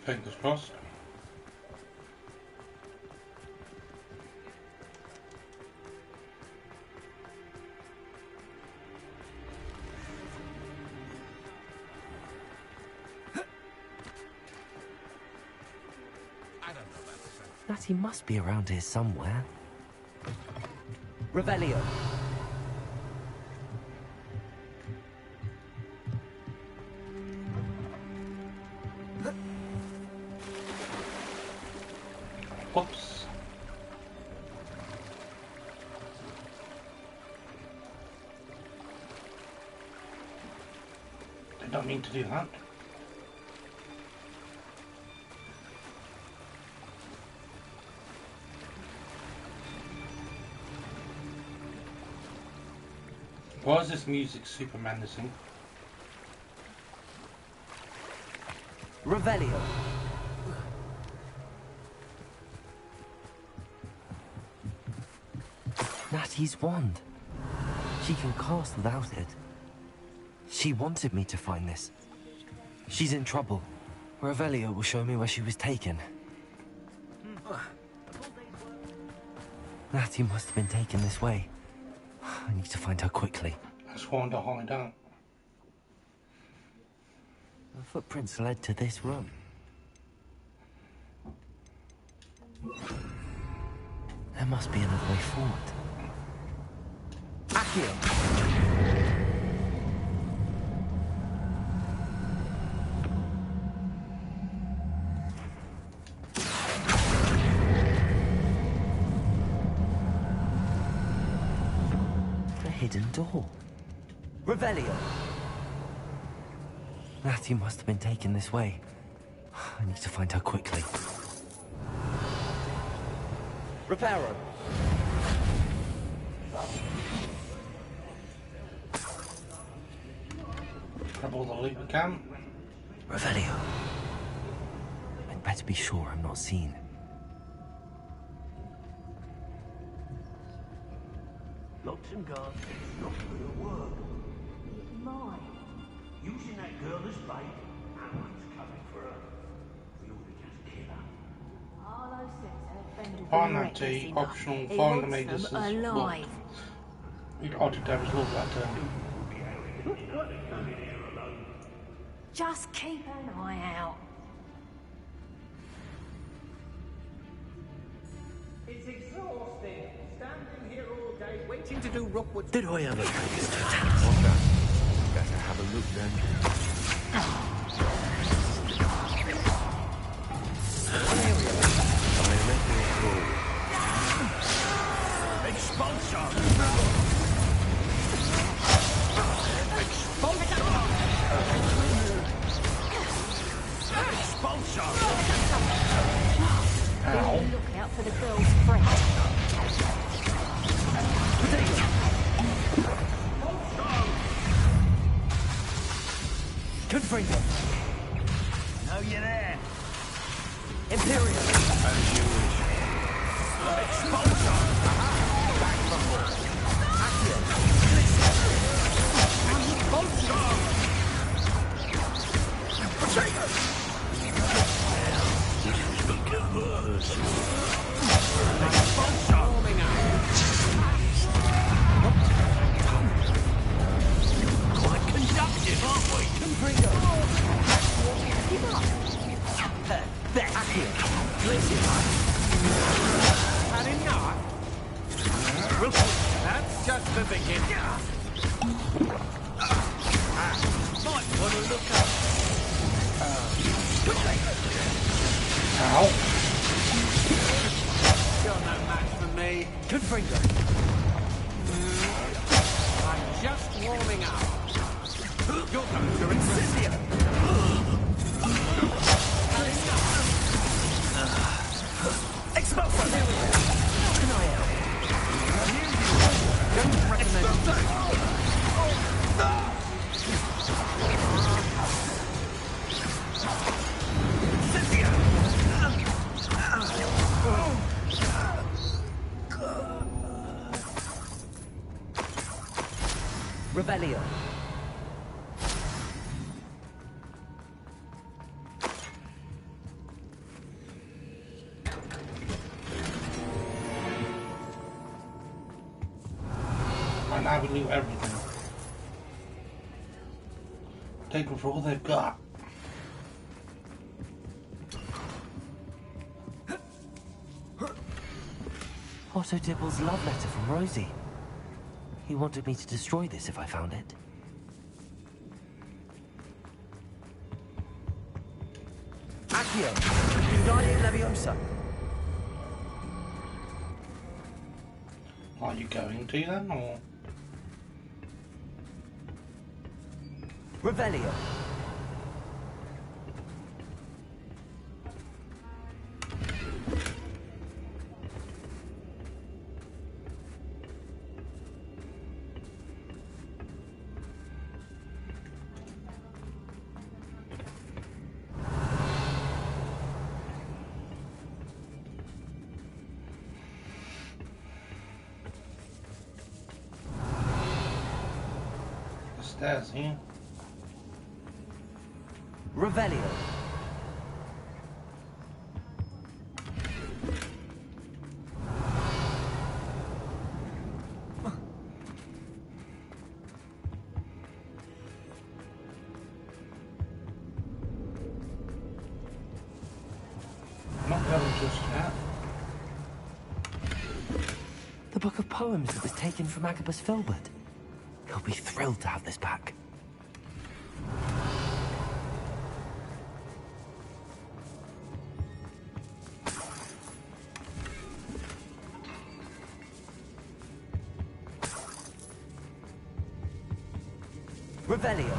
A: Fingers crossed.
C: Natty must be around here somewhere.
O: Revelio.
A: Whoops. I don't mean to do that. Why is this music super menacing?
O: Revelio.
C: Natty's wand. She can cast without it. She wanted me to find this. She's in trouble. Revelio will show me where she was taken. Natty must have been taken this way. I need to find her quickly.
A: That's one to hide out.
C: The footprints led to this room. There must be another way forward.
O: Accio.
C: Hidden door.
O: Revelio.
C: Natty must have been taken this way. I need to find her quickly.
O: Reparo.
A: Grab all the loot we can.
C: Revelio. I'd better be sure I'm not seen.
T: Locks and guards, not gonna work. My, using that girl as bait, Alan's coming for her. We ought to just kill her.
B: Arlo says her friend
A: Find Natty, optional, find the Magus
B: alive.
A: You'd odd to Devil's Love that turn.
B: Just keep an eye out.
E: It's exhausting. Standing here all day, waiting to do Rookwood.
N: Did I ever take us to town? Better have a look then.
T: Expulsion! Expulsion!
B: Ow. Look out for the girl's friend.
O: Confringo.
T: Know you're there.
O: Imperial.
T: As you wish. Expulsion! Back from us.
O: Accio.
T: Expulsion! Potato! This is become personal. Expulsion! Quite conductive, aren't we?
O: Confringo.
B: Give up.
O: Perfect. Accio.
E: Listen, had enough? That's just the beginning.
H: might want to look up.
A: Ow.
H: You're no match for me. Confringo. I'm just warming up. You're going to Incendio. Expulso. How can I help? Don't recommend. Revelio.
A: And I would leave everything. Take them for all they've got.
C: Otto Dibble's love letter from Rosie. He wanted me to destroy this if I found it.
O: Accio. Wingardium Leviosa.
A: Are you going to then, or?
O: Revelio.
A: The stairs here.
O: Revelio.
A: Not going just yet.
C: The book of poems that was taken from Agabus Filbert. He'll be thrilled to have this back.
O: Revelio.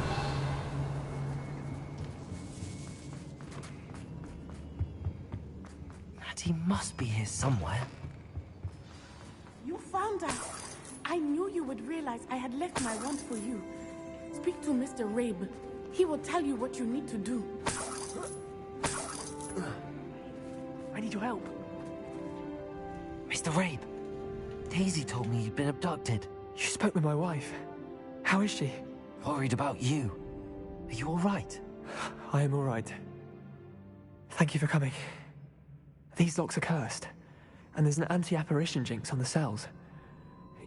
C: Natty must be here somewhere.
L: You found out. I knew you would realize I had left my wand for you. Speak to Mr. Rabe. He will tell you what you need to do.
C: I need your help. Mr. Rabe, Daisy told me you'd been abducted.
U: You spoke with my wife. How is she?
C: Worried about you. Are you all right?
U: I am all right. Thank you for coming. These locks are cursed, and there's an anti-apparition jinx on the cells.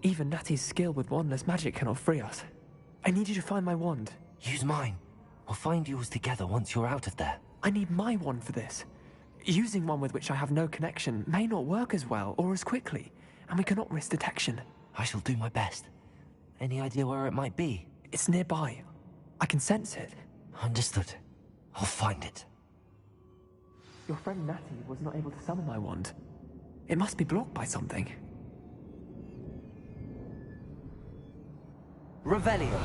U: Even Natty's skill with wandless magic cannot free us. I need you to find my wand.
C: Use mine. We'll find yours together once you're out of there.
U: I need my wand for this. Using one with which I have no connection may not work as well or as quickly, and we cannot risk detection.
C: I shall do my best. Any idea where it might be?
U: It's nearby. I can sense it.
C: Understood. I'll find it.
U: Your friend Natty was not able to summon my wand. It must be blocked by something.
O: Revelio.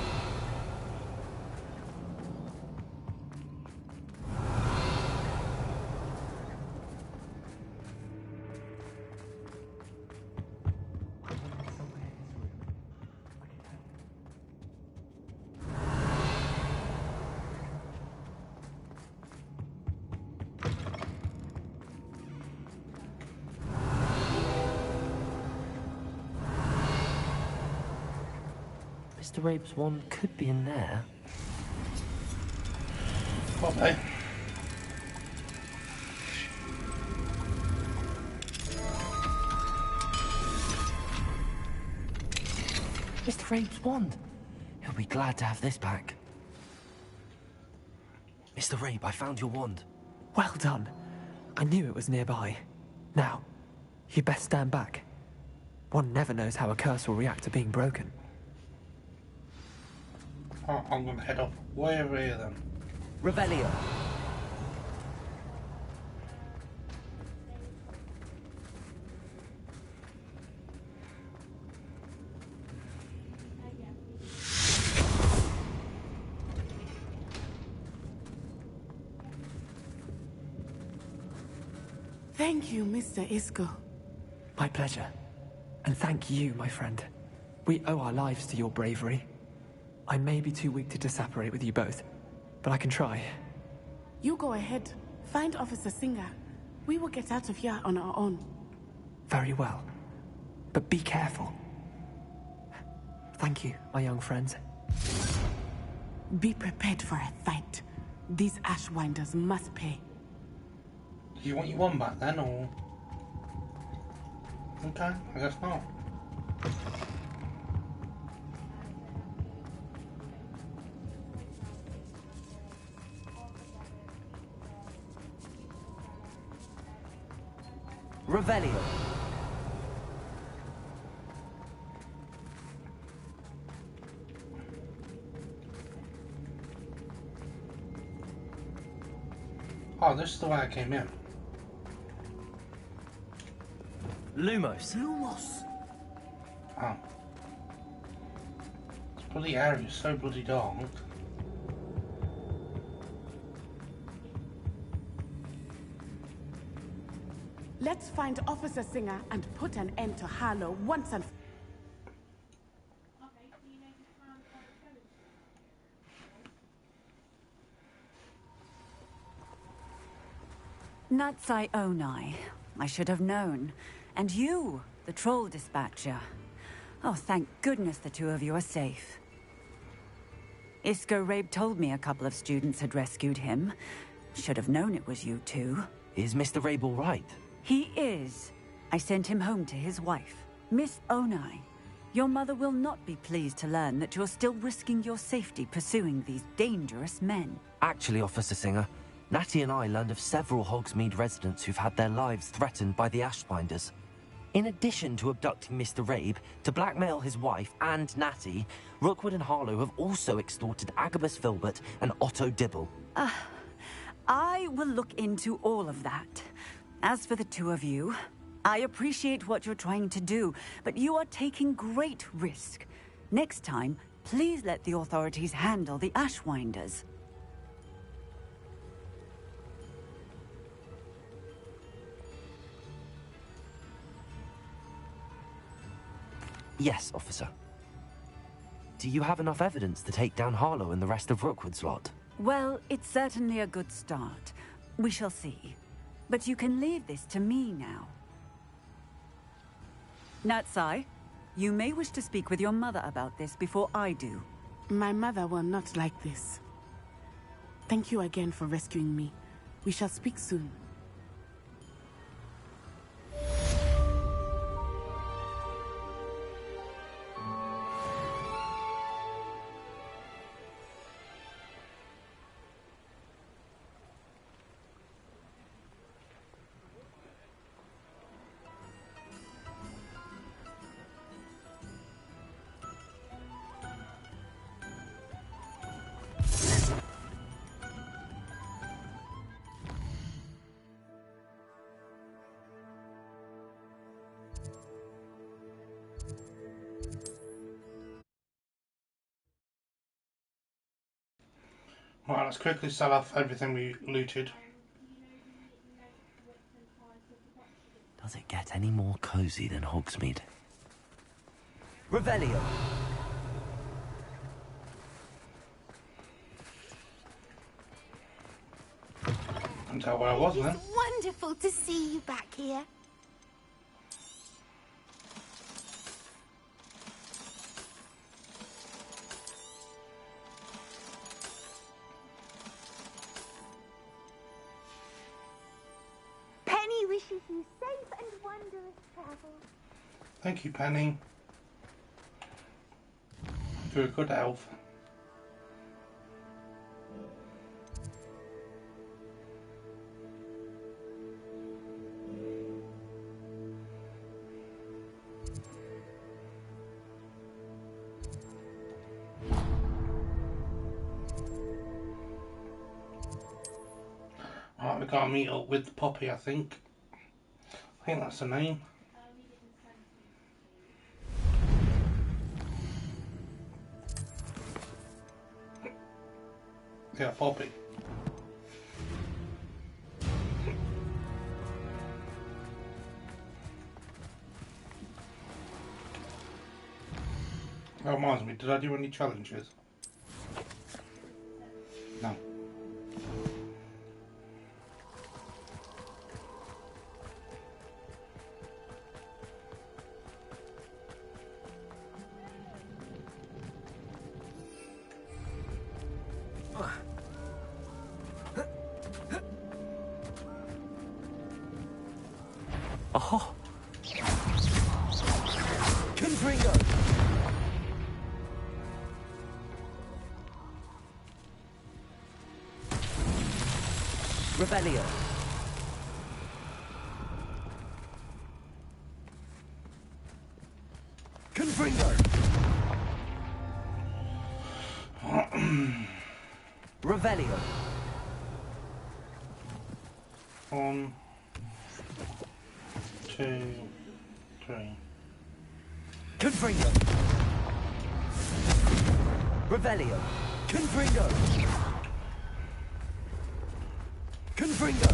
C: Mr. Rabe's wand could be in there.
A: Probably.
C: Mr. Rabe's wand. He'll be glad to have this back. Mr. Rabe, I found your wand.
U: Well done. I knew it was nearby. Now, you best stand back. One never knows how a curse will react to being broken.
A: Oh, I'm gonna head off way over here then.
O: Revelio.
U: Thank you, Mr. Isco. My pleasure. And thank you, my friend. We owe our lives to your bravery. I may be too weak to disapparate with you both, but I can try.
Q: You go ahead. Find Officer Singer. We will get out of here on our own.
U: Very well. But be careful. Thank you, my young friends.
Q: Be prepared for a fight. These Ashwinders must pay.
A: Do you want your one back then, or...? Okay, I guess not.
O: Revelio.
A: Oh, this is the way I came in.
O: Lumos.
Q: Lumos.
A: Oh. This bloody area is so bloody dark.
Q: Let's find Officer Singer and put an end to Harlow once and...
B: Natsai Onai. I should have known. And you, the troll dispatcher. Oh, thank goodness the two of you are safe. Isco Rabe told me a couple of students had rescued him. Should have known it was you two.
C: Is Mr. Rabe all right?
B: He is. I sent him home to his wife, Miss Onai. Your mother will not be pleased to learn that you're still risking your safety pursuing these dangerous men.
C: Actually, Officer Singer, Natty and I learned of several Hogsmeade residents who've had their lives threatened by the Ashbinders. In addition to abducting Mr. Rabe, to blackmail his wife and Natty, Rookwood and Harlow have also extorted Agabus Filbert and Otto Dibble.
B: I will look into all of that. As for the two of you, I appreciate what you're trying to do, but you are taking great risk. Next time, please let the authorities handle the Ashwinders.
C: Yes, officer. Do you have enough evidence to take down Harlow and the rest of Rookwood's lot?
B: Well, it's certainly a good start. We shall see. But you can leave this to me now. Natsai, you may wish to speak with your mother about this before I do.
Q: My mother will not like this. Thank you again for rescuing me. We shall speak soon.
A: Right, let's quickly sell off everything we looted.
C: Does it get any more cozy than Hogsmeade?
O: Revelio.
A: Couldn't tell where I was then.
R: It's wonderful to see you back here. Penny wishes you safe and wondrous travel.
A: Thank you, Penny. You're a good elf. I gotta meet up with Poppy, I think. I think that's her name. Yeah, Poppy. That reminds me, did I do any challenges? No.
C: Oh. Confringo. Revelio. Confringo. Revelio.
A: 1, 2, 3.
C: Confringo. Revelio. Confringo. Confringo.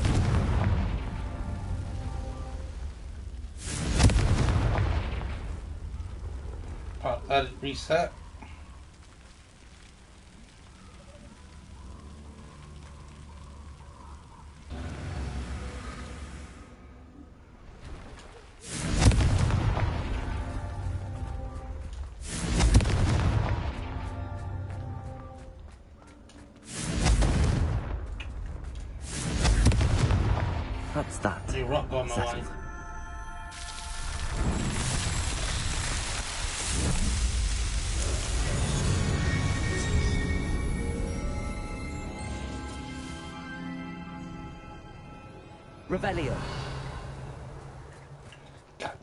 A: Let it reset.
C: That's that.
A: The rock on the
C: Settled.
A: line.
C: Revelio.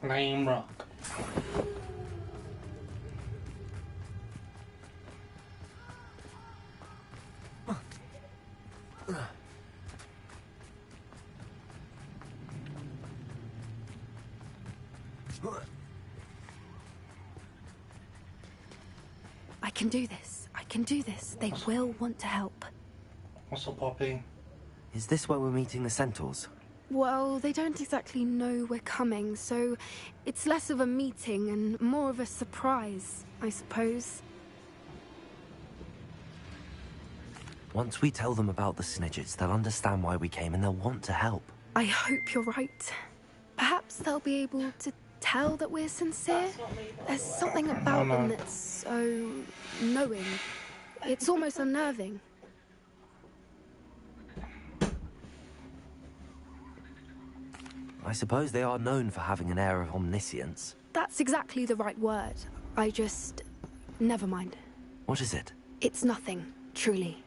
A: Name rock.
F: I can do this. I can do this. They will want to help.
A: What's up, Poppy?
C: Is this where we're meeting the centaurs?
F: Well, they don't exactly know we're coming, so it's less of a meeting and more of a surprise, I suppose.
C: Once we tell them about the Snidgets, they'll understand why we came and they'll want to help.
F: I hope you're right. Perhaps they'll be able to tell that we're sincere. There's something about them that's so knowing. It's almost unnerving.
C: I suppose they are known for having an air of omniscience.
F: That's exactly the right word. I just... never mind.
C: What is it?
F: It's nothing, truly.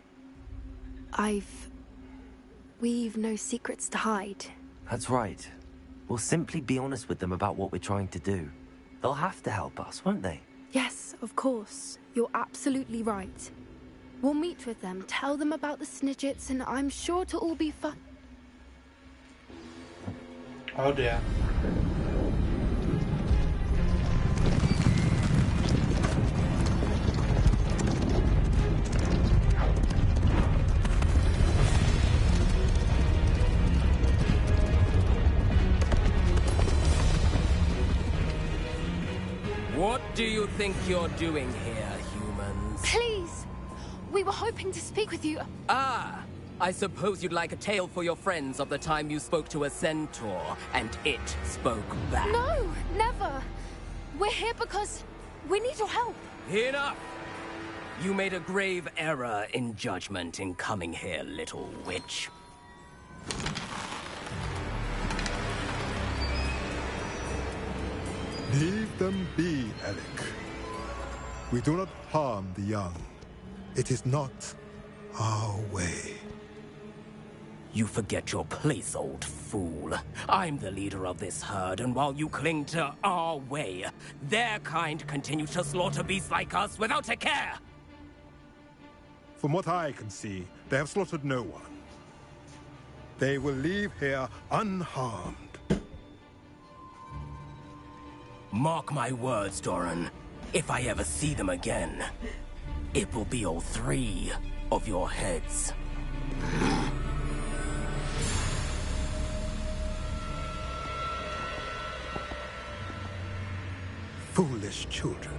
F: We've no secrets to hide.
C: That's right. We'll simply be honest with them about what we're trying to do. They'll have to help us, won't they?
F: Yes, of course. You're absolutely right. We'll meet with them, tell them about the Snidgets, and I'm sure it'll all be fun.
A: Oh dear.
V: What do you think you're doing here, humans?
R: Please! We were hoping to speak with you.
V: Ah! I suppose you'd like a tale for your friends of the time you spoke to a centaur, and it spoke back.
R: No, never. We're here because we need your help.
V: Enough! You made a grave error in judgment in coming here, little witch.
W: Leave them be, Alec. We do not harm the young. It is not our way.
V: You forget your place, old fool. I'm the leader of this herd, and while you cling to our way, their kind continue to slaughter beasts like us without a care!
W: From what I can see, they have slaughtered no one. They will leave here unharmed.
V: Mark my words, Doran. If I ever see them again, it will be all 3 of your heads.
W: Foolish children.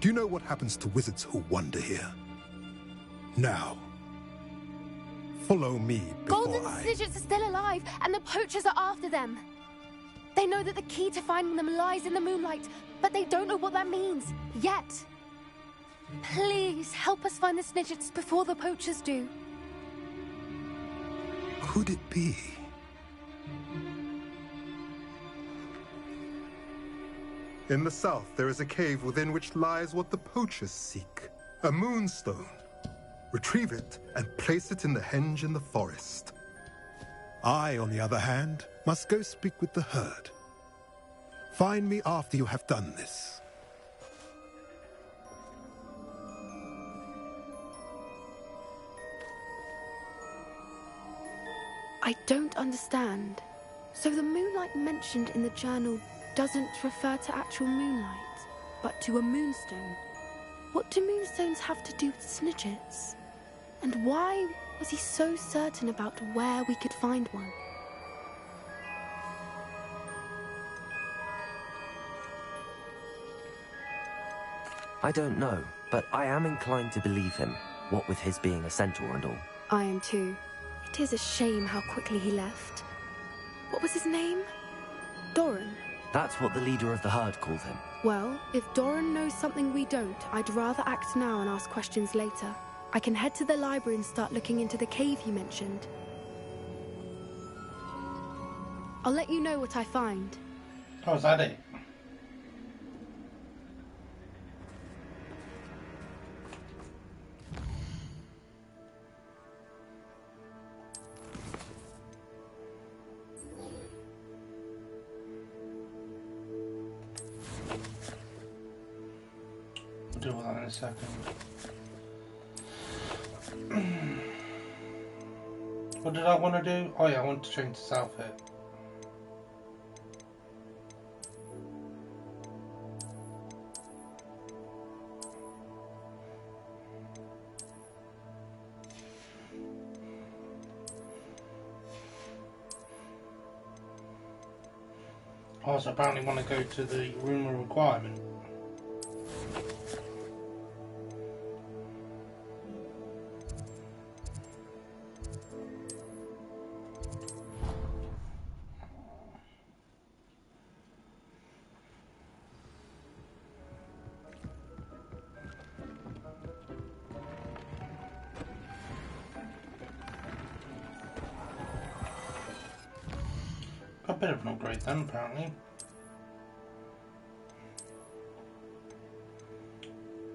W: Do you know what happens to wizards who wander here? Now, follow me before
F: Golden Snidgets are still alive, and the poachers are after them. They know that the key to finding them lies in the moonlight, but they don't know what that means, yet. Please, help us find the Snidgets before the poachers do.
W: Could it be? In the south, there is a cave within which lies what the poachers seek. A moonstone. Retrieve it and place it in the henge in the forest. I, on the other hand, must go speak with the herd. Find me after you have done this.
F: I don't understand. So the moonlight mentioned in the journal doesn't refer to actual moonlight, but to a moonstone. What do moonstones have to do with Snidgets? And why was he so certain about where we could find one?
C: I don't know, but I am inclined to believe him, what with his being a centaur and all.
F: I am too. It is a shame how quickly he left. What was his name? Doran?
C: That's what the leader of the herd called him.
F: Well, if Doran knows something we don't, I'd rather act now and ask questions later. I can head to the library and start looking into the cave you mentioned. I'll let you know what I find.
A: Oh, is that it? We'll deal with that in a second. What did I want to do? Oh yeah, I want to change this outfit. I also apparently want to go to the room of requirement. Got a bit of an upgrade then, apparently.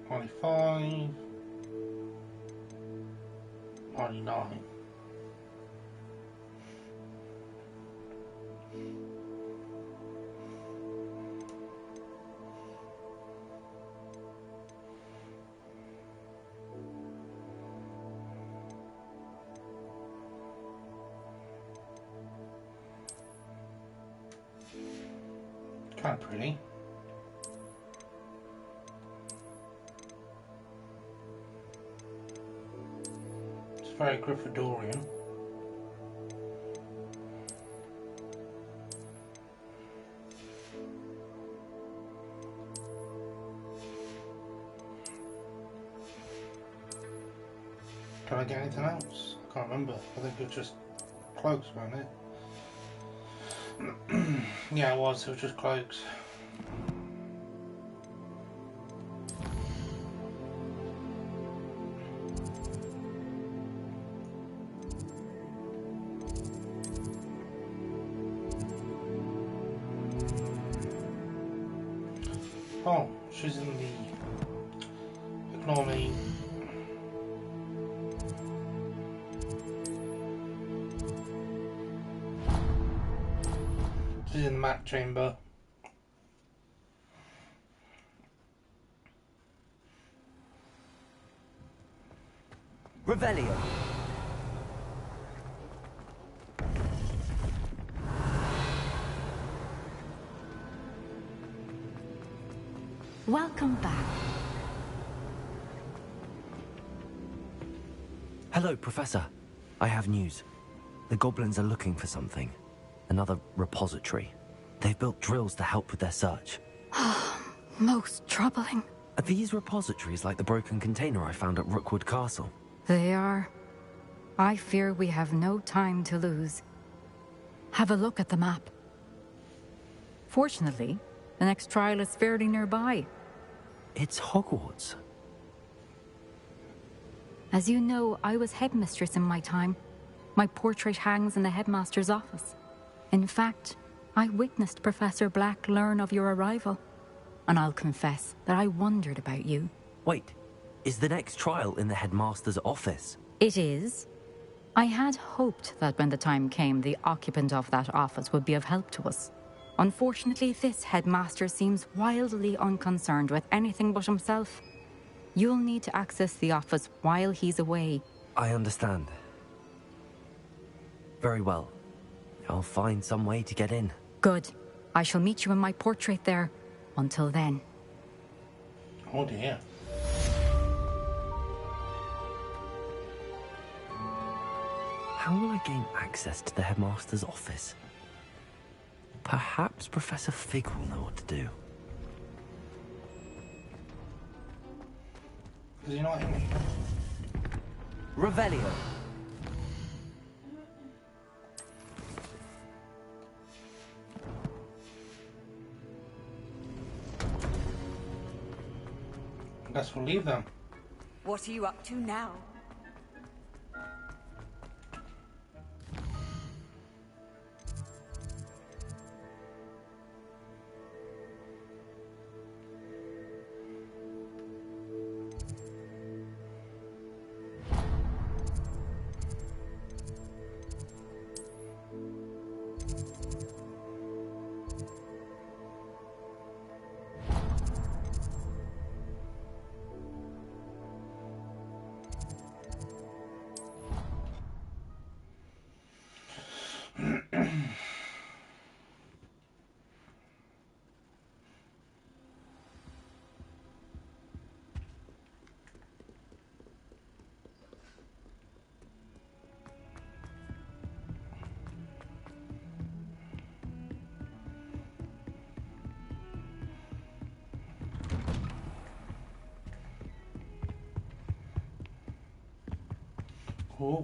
A: 95, 99. Kind of pretty. It's very Gryffindorian. Can I get anything else? I can't remember. I think it was just cloaks, wasn't it? Yeah, it was just cloaks. Oh, she's in the... Ignore me. She's in the map chamber.
C: Revelio.
B: Welcome back.
C: Hello, Professor. I have news. The goblins are looking for something. Another repository. They've built drills to help with their search.
D: Most troubling.
C: Are these repositories like the broken container I found at Rookwood Castle?
D: They are. I fear we have no time to lose. Have a look at the map. Fortunately, the next trial is fairly nearby.
C: It's Hogwarts.
D: As you know, I was headmistress in my time. My portrait hangs in the headmaster's office. In fact, I witnessed Professor Black learn of your arrival. And I'll confess that I wondered about you.
C: Wait, is the next trial in the headmaster's office?
D: It is. I had hoped that when the time came, the occupant of that office would be of help to us. Unfortunately, this headmaster seems wildly unconcerned with anything but himself. You'll need to access the office while he's away.
C: I understand. Very well. I'll find some way to get in.
D: Good. I shall meet you in my portrait there. Until then.
A: Oh dear.
C: How will I gain access to the headmaster's office? Perhaps Professor Fig will know what to do.
A: Does he not hear me?
O: Revelio.
A: I guess we'll leave them.
B: What are you up to now?
A: Oh.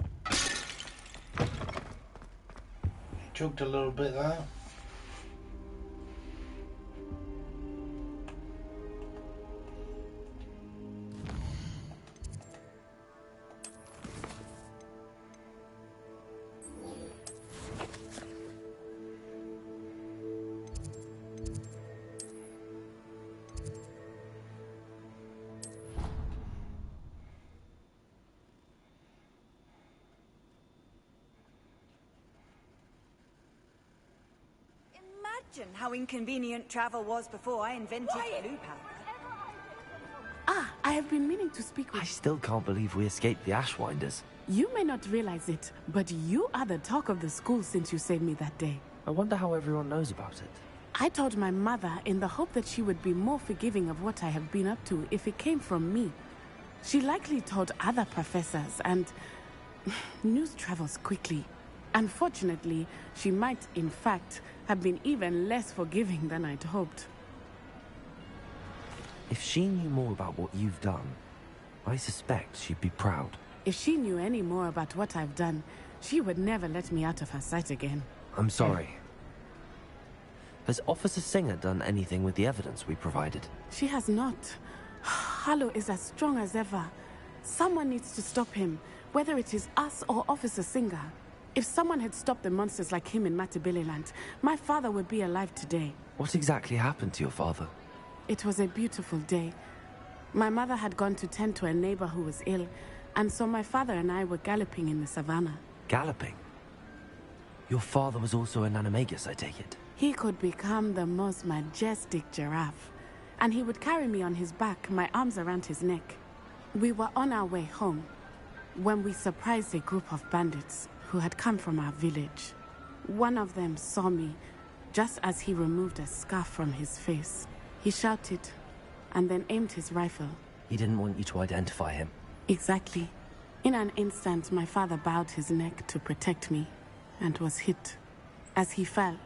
A: Choked a little bit there.
B: Imagine how inconvenient travel was before I invented blue powder.
Q: Ah, I have been meaning to speak with...
C: I still can't believe we escaped the Ashwinders.
Q: You may not realize it, but you are the talk of the school since you saved me that day.
C: I wonder how everyone knows about it.
Q: I told my mother in the hope that she would be more forgiving of what I have been up to if it came from me. She likely told other professors, and news travels quickly. Unfortunately, she might, in fact, have been even less forgiving than I'd hoped.
C: If she knew more about what you've done, I suspect she'd be proud.
Q: If she knew any more about what I've done, she would never let me out of her sight again.
C: I'm sorry. Has Officer Singer done anything with the evidence we provided?
Q: She has not. Harlow is as strong as ever. Someone needs to stop him, whether it is us or Officer Singer. If someone had stopped the monsters like him in Matabeleland, my father would be alive today.
C: What exactly happened to your father?
Q: It was a beautiful day. My mother had gone to tend to a neighbor who was ill, and so my father and I were galloping in the savannah.
C: Galloping? Your father was also an animagus, I take it?
Q: He could become the most majestic giraffe, and he would carry me on his back, my arms around his neck. We were on our way home when we surprised a group of bandits who had come from our village. One of them saw me just as he removed a scarf from his face. He shouted, and then aimed his rifle.
C: He didn't want you to identify him.
Q: Exactly. In an instant, my father bowed his neck to protect me and was hit. As he fell,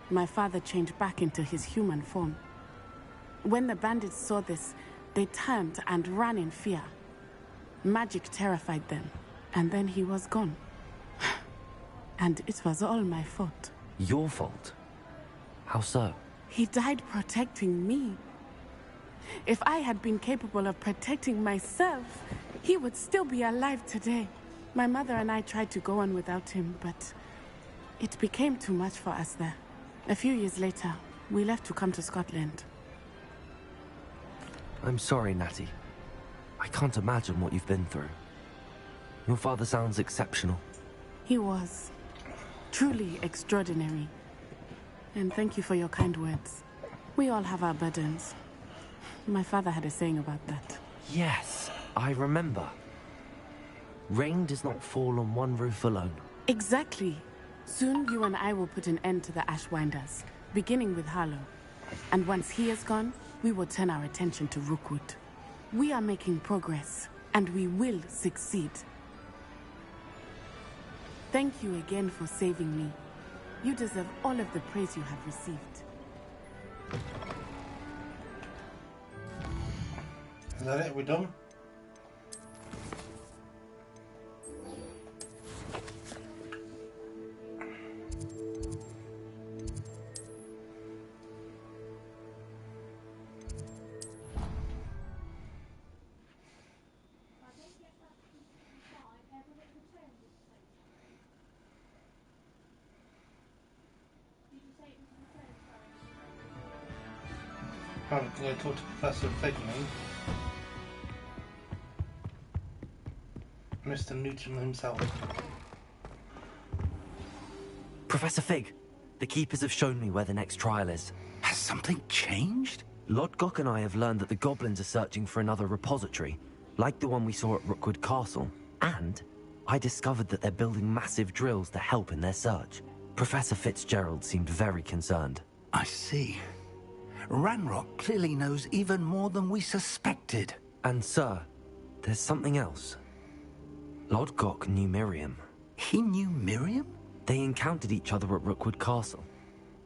Q: my father changed back into his human form. When the bandits saw this, they turned and ran in fear. Magic terrified them, and then he was gone. And it was all my fault.
C: Your fault? How so?
Q: He died protecting me. If I had been capable of protecting myself, he would still be alive today. My mother and I tried to go on without him, but it became too much for us there. A few years later, we left to come to Scotland.
C: I'm sorry, Natty. I can't imagine what you've been through. Your father sounds exceptional.
Q: He was. Truly extraordinary. And thank you for your kind words. We all have our burdens. My father had a saying about that.
C: Yes, I remember. Rain does not fall on one roof alone.
Q: Exactly. Soon you and I will put an end to the Ashwinders, beginning with Harlow. And once he is gone, we will turn our attention to Rookwood. We are making progress, and we will succeed. Thank you again for saving me. You deserve all of the praise you have received.
A: Is that it? We're done? I'm going to talk to Professor Figman. Mr. Newton himself.
C: Professor Fig, the Keepers have shown me where the next trial is.
I: Has something changed?
C: Lodgok and I have learned that the goblins are searching for another repository, like the one we saw at Rookwood Castle. And I discovered that they're building massive drills to help in their search. Professor Fitzgerald seemed very concerned.
I: I see. Ranrock clearly knows even more than we suspected.
C: And sir, there's something else. Lodgok knew Miriam.
I: He knew Miriam?
C: They encountered each other at Rookwood Castle.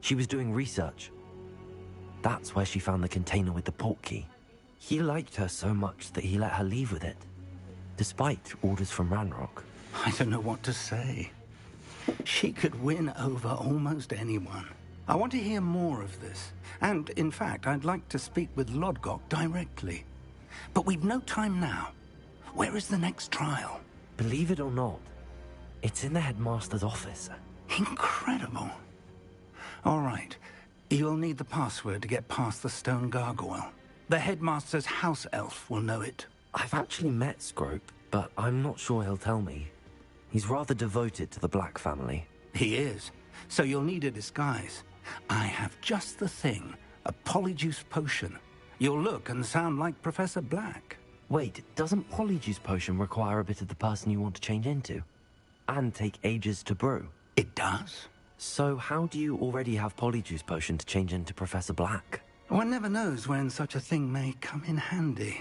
C: She was doing research. That's where she found the container with the portkey. He liked her so much that he let her leave with it, despite orders from Ranrock.
I: I don't know what to say. She could win over almost anyone. I want to hear more of this. And, in fact, I'd like to speak with Lodgok directly. But we've no time now. Where is the next trial?
C: Believe it or not, it's in the headmaster's office.
I: Incredible. All right. You'll need the password to get past the stone gargoyle. The headmaster's house elf will know it.
C: I've actually met Scrope, but I'm not sure he'll tell me. He's rather devoted to the Black family.
I: He is. So you'll need a disguise. I have just the thing. A polyjuice potion. You'll look and sound like Professor Black.
C: Wait, doesn't Polyjuice Potion require a bit of the person you want to change into? And take ages to brew?
I: It does.
C: So how do you already have Polyjuice Potion to change into Professor Black?
I: One never knows when such a thing may come in handy.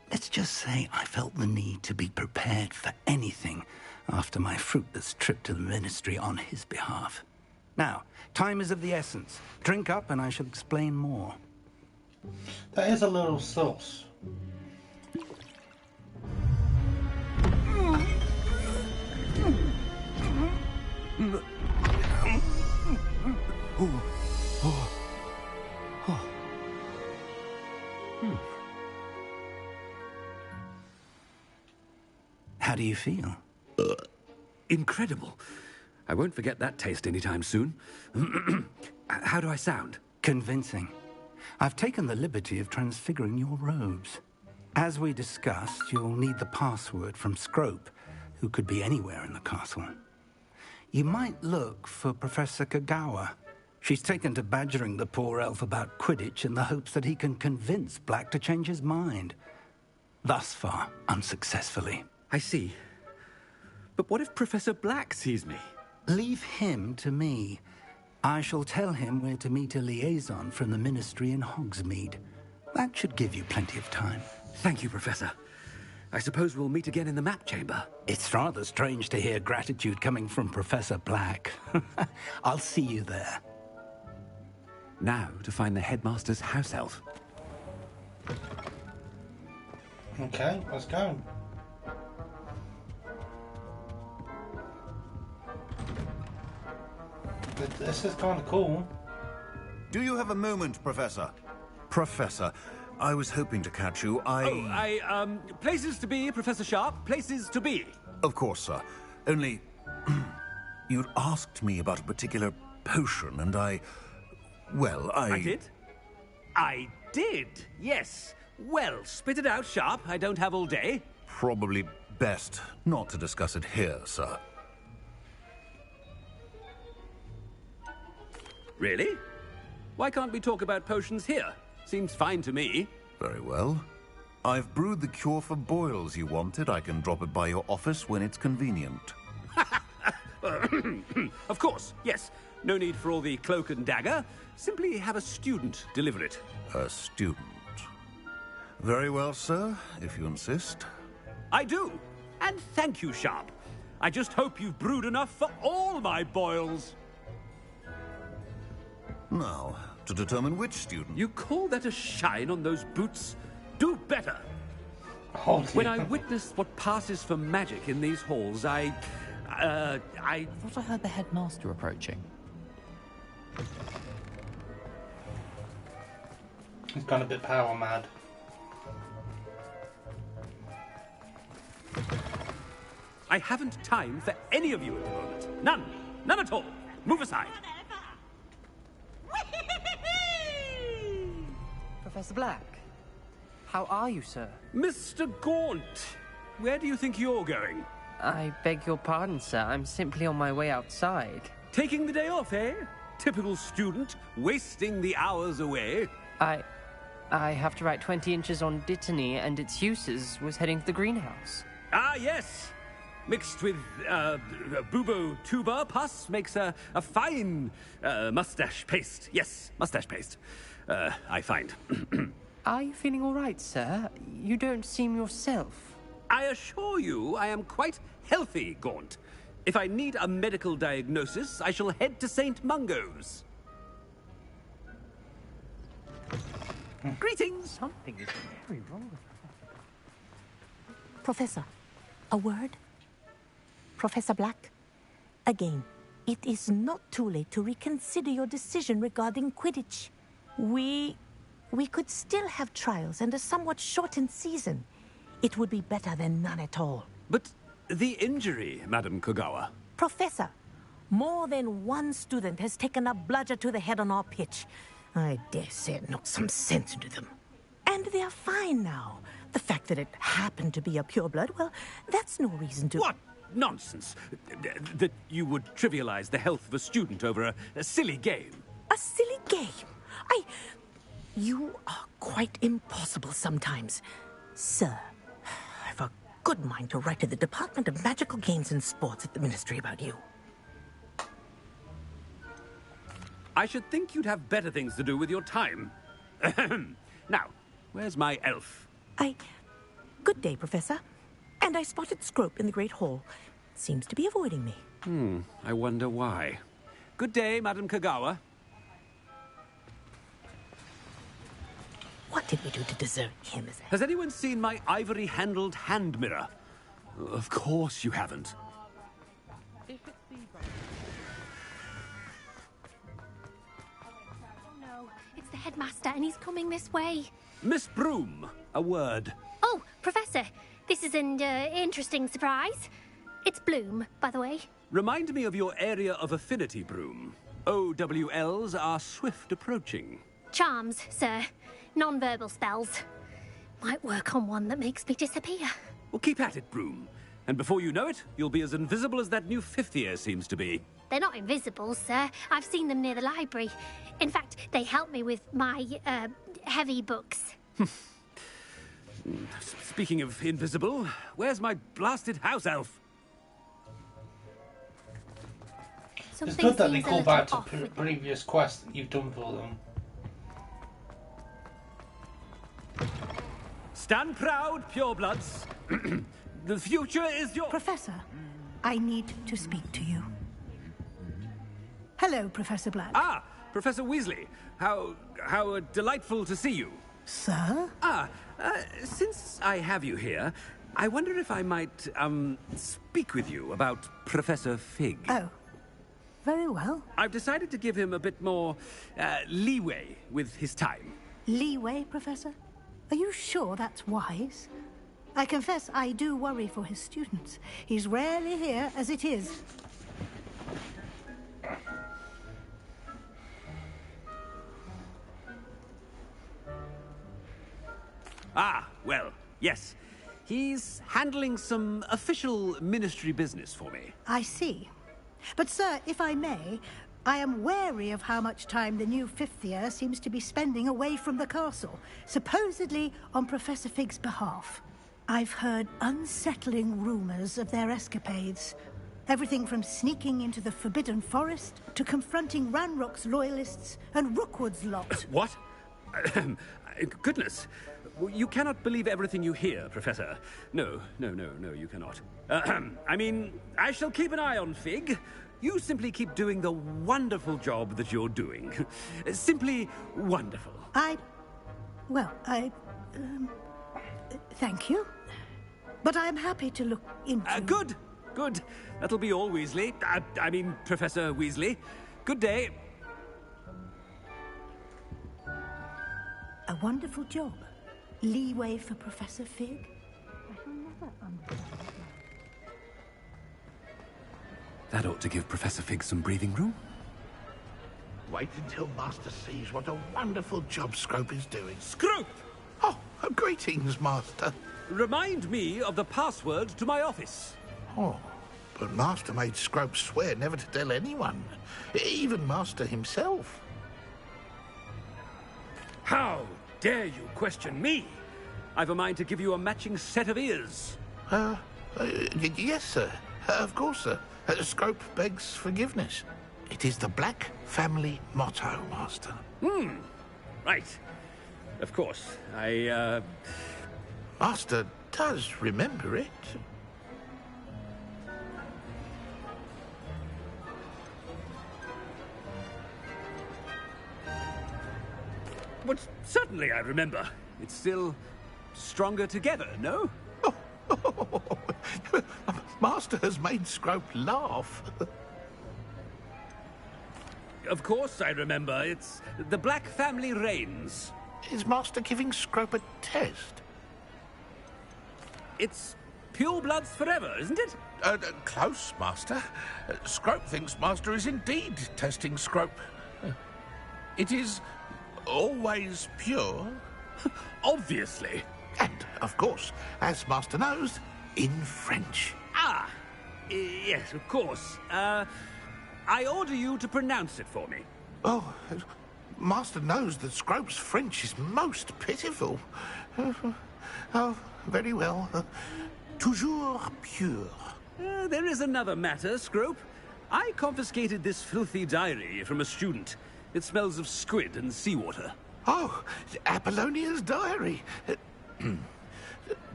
I: Let's just say I felt the need to be prepared for anything after my fruitless trip to the Ministry on his behalf. Now, time is of the essence. Drink up and I shall explain more.
A: That is a little sauce.
I: How do you feel?
K: Incredible. I won't forget that taste anytime soon. How do I sound?
I: Convincing. I've taken the liberty of transfiguring your robes. As we discussed, you'll need the password from Scrope, who could be anywhere in the castle. You might look for Professor Kagawa. She's taken to badgering the poor elf about Quidditch in the hopes that he can convince Black to change his mind. Thus far, unsuccessfully.
K: I see. But what if Professor Black sees me?
I: Leave him to me. I shall tell him where to meet a liaison from the Ministry in Hogsmeade. That should give you plenty of time.
K: Thank you, Professor. I suppose we'll meet again in the map chamber.
I: It's rather strange to hear gratitude coming from Professor Black. I'll see you there.
K: Now to find the headmaster's house elf.
A: Okay, let's go. This is kind of cool.
G: Do you have a moment, Professor? Professor, I was hoping to catch you.
K: Places to be, Professor Sharp. Places to be.
G: Of course, sir. Only, you'd asked me about a particular potion, and I
K: did? I did, yes. Well, spit it out, Sharp. I don't have all day.
G: Probably best not to discuss it here, sir.
K: Really? Why can't we talk about potions here? Seems fine to me.
G: Very well. I've brewed the cure for boils you wanted. I can drop it by your office when it's convenient.
K: Of course, yes. No need for all the cloak and dagger. Simply have a student deliver it.
G: A student? Very well, sir, if you insist.
K: I do. And thank you, Sharp. I just hope you've brewed enough for all my boils.
G: Now, to determine which student...
K: You call that a shine on those boots? Do better.
A: Oh,
K: when I witnessed what passes for magic in these halls, I
M: thought I heard the headmaster approaching.
A: He's gone a bit power mad.
K: I haven't time for any of you at the moment. None. None at all. Move aside.
M: Professor Black, how are you, sir?
K: Mr. Gaunt, where do you think you're going?
M: I beg your pardon, sir. I'm simply on my way outside.
K: Taking the day off, eh? Typical student, wasting the hours away.
M: I have to write 20 inches on Dittany and its uses. Was heading to the greenhouse.
K: Ah, yes. Mixed with bubo tuber pus makes a fine mustache paste. Yes, mustache paste. I find.
M: Are you feeling all right, sir? You don't seem yourself.
K: I assure you I am quite healthy, Gaunt. If I need a medical diagnosis, I shall head to St. Mungo's. Greetings!
M: Something is very wrong with her.
P: Professor, a word? Professor Black, again, it is not too late to reconsider your decision regarding Quidditch. We could still have trials and a somewhat shortened season. It would be better than none at all.
K: But the injury, Madam Kogawa.
P: Professor, more than one student has taken a bludger to the head on our pitch. I dare say it knocked some sense into them. And they're fine now. The fact that it happened to be a pureblood, well, that's no reason to...
K: What nonsense! That you would trivialize the health of a student over a silly game.
P: A silly game? You are quite impossible sometimes. Sir, I've a good mind to write to the Department of Magical Games and Sports at the Ministry about you.
K: I should think you'd have better things to do with your time. Now, where's my elf?
P: Good day, Professor. And I spotted Scrope in the Great Hall. Seems to be avoiding me.
K: I wonder why. Good day, Madam Kogawa.
P: What did we do to deserve him as a...
K: Has anyone seen my ivory-handled hand mirror? Of course you haven't.
R: Oh no, it's the headmaster and he's coming this way.
K: Miss Broom, a word.
R: Oh, Professor, this is an interesting surprise. It's Bloom, by the way.
K: Remind me of your area of affinity, Broom. OWLs are swift approaching.
R: Charms, sir. Non-verbal spells. Might work on one that makes me disappear.
K: Well, keep at it, Broom. And before you know it, you'll be as invisible as that new fifth year seems to be.
R: They're not invisible, sir. I've seen them near the library. In fact, they help me with my, heavy books.
K: Speaking of invisible, where's my blasted house elf?
A: It's good that they call back to previous quests that you've done for them.
K: Stand proud, purebloods. The future is your...
J: Professor, I need to speak to you. Hello, Professor Black.
K: Ah, Professor Weasley. How delightful to see you.
J: Sir?
K: Since I have you here, I wonder if I might, speak with you about Professor Fig.
J: Oh, very well.
K: I've decided to give him a bit more, leeway with his time.
J: Leeway, Professor? Are you sure that's wise? I confess I do worry for his students. He's rarely here as it is.
K: Ah, well, yes. He's handling some official ministry business for me.
J: I see. But, sir, if I may, I am wary of how much time the new fifth year seems to be spending away from the castle, supposedly on Professor Fig's behalf. I've heard unsettling rumors of their escapades. Everything from sneaking into the Forbidden Forest to confronting Ranrock's loyalists and Rookwood's lot.
K: What? Goodness. You cannot believe everything you hear, Professor. No, you cannot. I mean, I shall keep an eye on Fig. You simply keep doing the wonderful job that you're doing. Simply wonderful.
J: Thank you. But I'm happy to look into...
K: Good. That'll be all, Weasley. I mean, Professor Weasley. Good day.
J: A wonderful job. Leeway for Professor Fig? I shall never understand.
K: That ought to give Professor Fig some breathing room.
T: Wait until Master sees what a wonderful job Scrope is doing.
K: Scrope!
T: Oh, greetings, Master.
K: Remind me of the password to my office.
T: Oh, but Master made Scrope swear never to tell anyone, even Master himself.
K: How dare you question me? I've a mind to give you a matching set of ears.
T: Yes, sir. Of course, sir. Scrope begs forgiveness. It is the Black family motto, Master.
K: Right. Of course.
T: Master does remember it.
K: But certainly I remember. It's still stronger together, no?
T: Master has made Scrope laugh.
K: Of course I remember. It's the Black family reigns.
T: Is Master giving Scrope a test?
K: It's purebloods forever, isn't it?
T: Close, Master. Scrope thinks Master is indeed testing Scrope. It is always pure.
K: Obviously.
T: And, of course, as Master knows, in French.
K: Ah! Yes, of course. I order you to pronounce it for me.
T: Oh, Master knows that Scrope's French is most pitiful. Oh, very well. Toujours pure.
K: There is another matter, Scrope. I confiscated this filthy diary from a student. It smells of squid and seawater.
T: Oh, Apollonia's diary.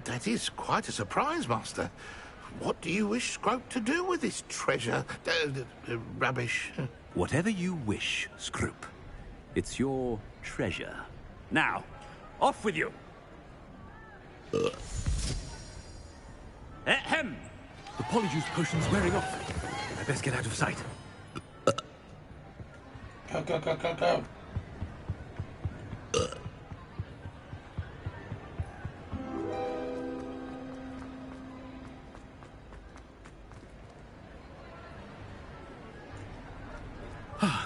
T: That is quite a surprise, Master. What do you wish Scrope to do with this treasure? Rubbish.
K: Whatever you wish, Scrope. It's your treasure. Now, off with you. Ahem! The polyjuice potion's wearing off. I best get out of sight.
A: Go.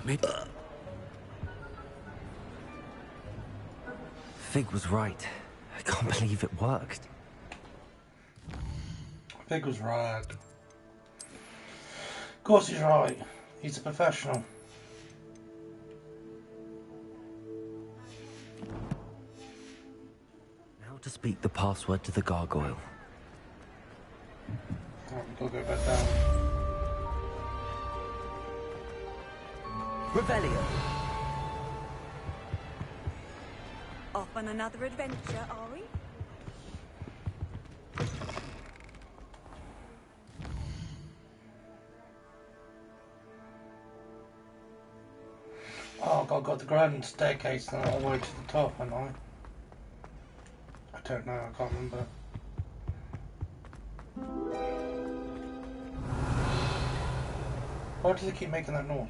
K: Maybe...
C: Fig was right. I can't believe it worked.
A: Fig was right. Of course he's right. He's a professional.
C: Now to speak the password to the gargoyle.
A: Go back down.
O: Revelio.
B: Off on another adventure, are we?
A: like I got the grand staircase and all the way to the top, haven't I? I don't know, I can't remember. Why do they keep making that noise?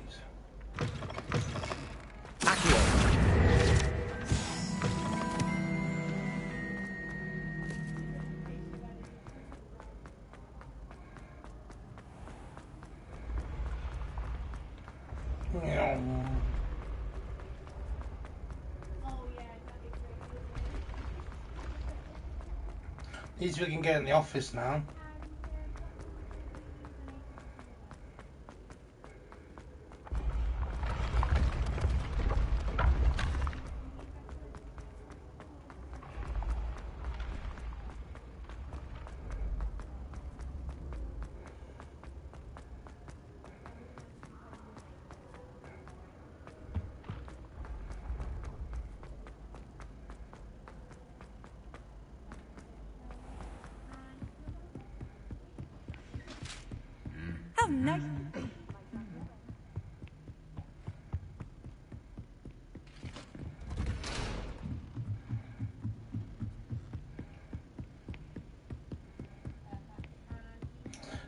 A: At least we can get in the office now.
B: How nice.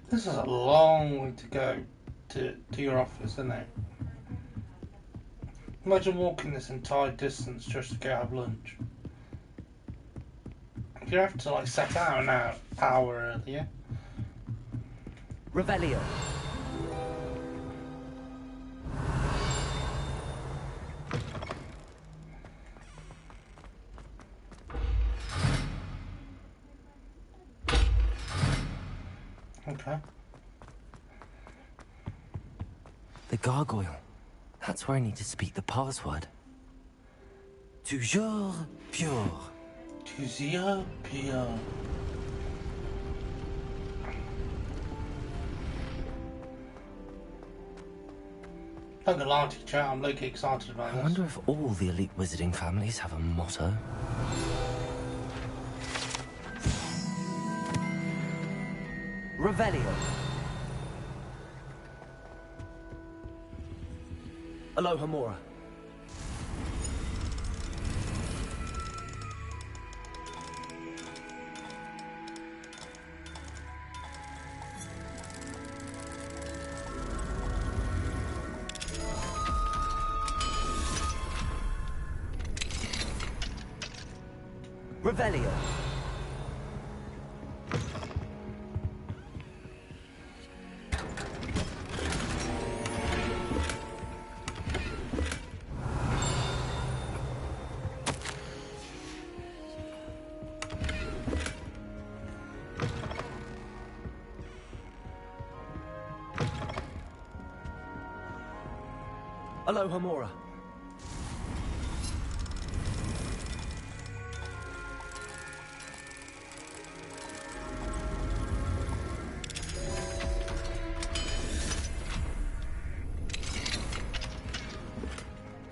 A: This is a long way to go to your office, isn't it? Imagine walking this entire distance just to go have lunch. You have to like set out an hour earlier.
O: Revelio.
A: Okay.
C: The gargoyle. That's where I need to speak the password. Toujours pure.
A: Toujours pure. I'm gonna lie to you, chat. I'm like excited about
C: I
A: this.
C: wonder if all the elite wizarding families have a motto.
O: Revelio. Aloha Mora. Revelio. Aloha Mora.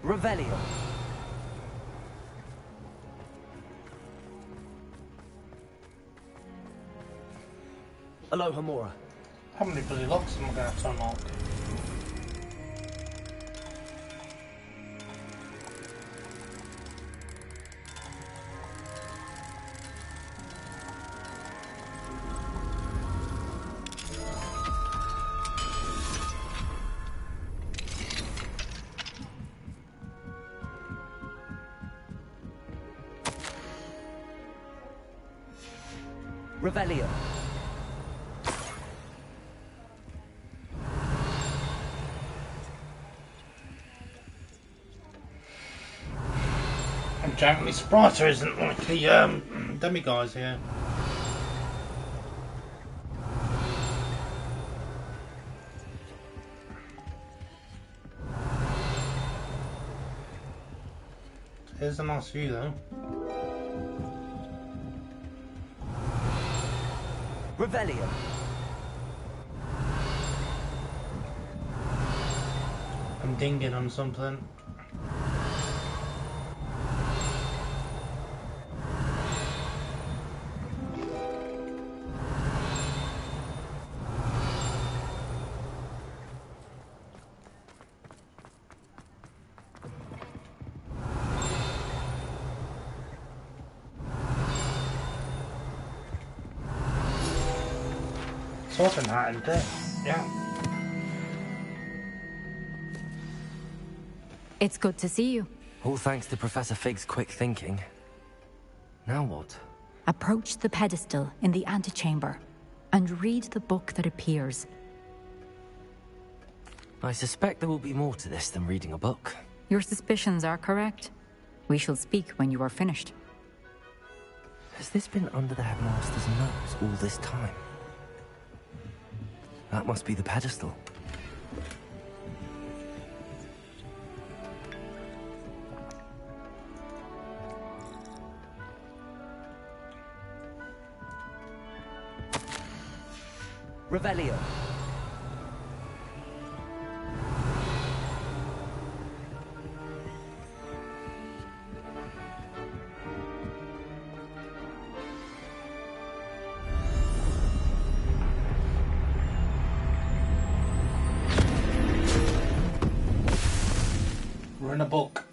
O: Revelio. Aloha Mora.
A: How many bloody locks am I gonna have to unlock?
O: Revelio.
A: I'm genuinely surprised there isn't like the demiguise here. Here's a nice view though.
O: Revelio.
A: I'm dinging on something. Sorting that, isn't it? Yeah.
D: It's good to see you.
C: All thanks to Professor Fig's quick thinking. Now what?
D: Approach the pedestal in the antechamber and read the book that appears.
C: I suspect there will be more to this than reading a book.
D: Your suspicions are correct. We shall speak when you are finished.
C: Has this been under the headmaster's nose all this time? That must be the pedestal.
O: Revelio.
A: We're in a book.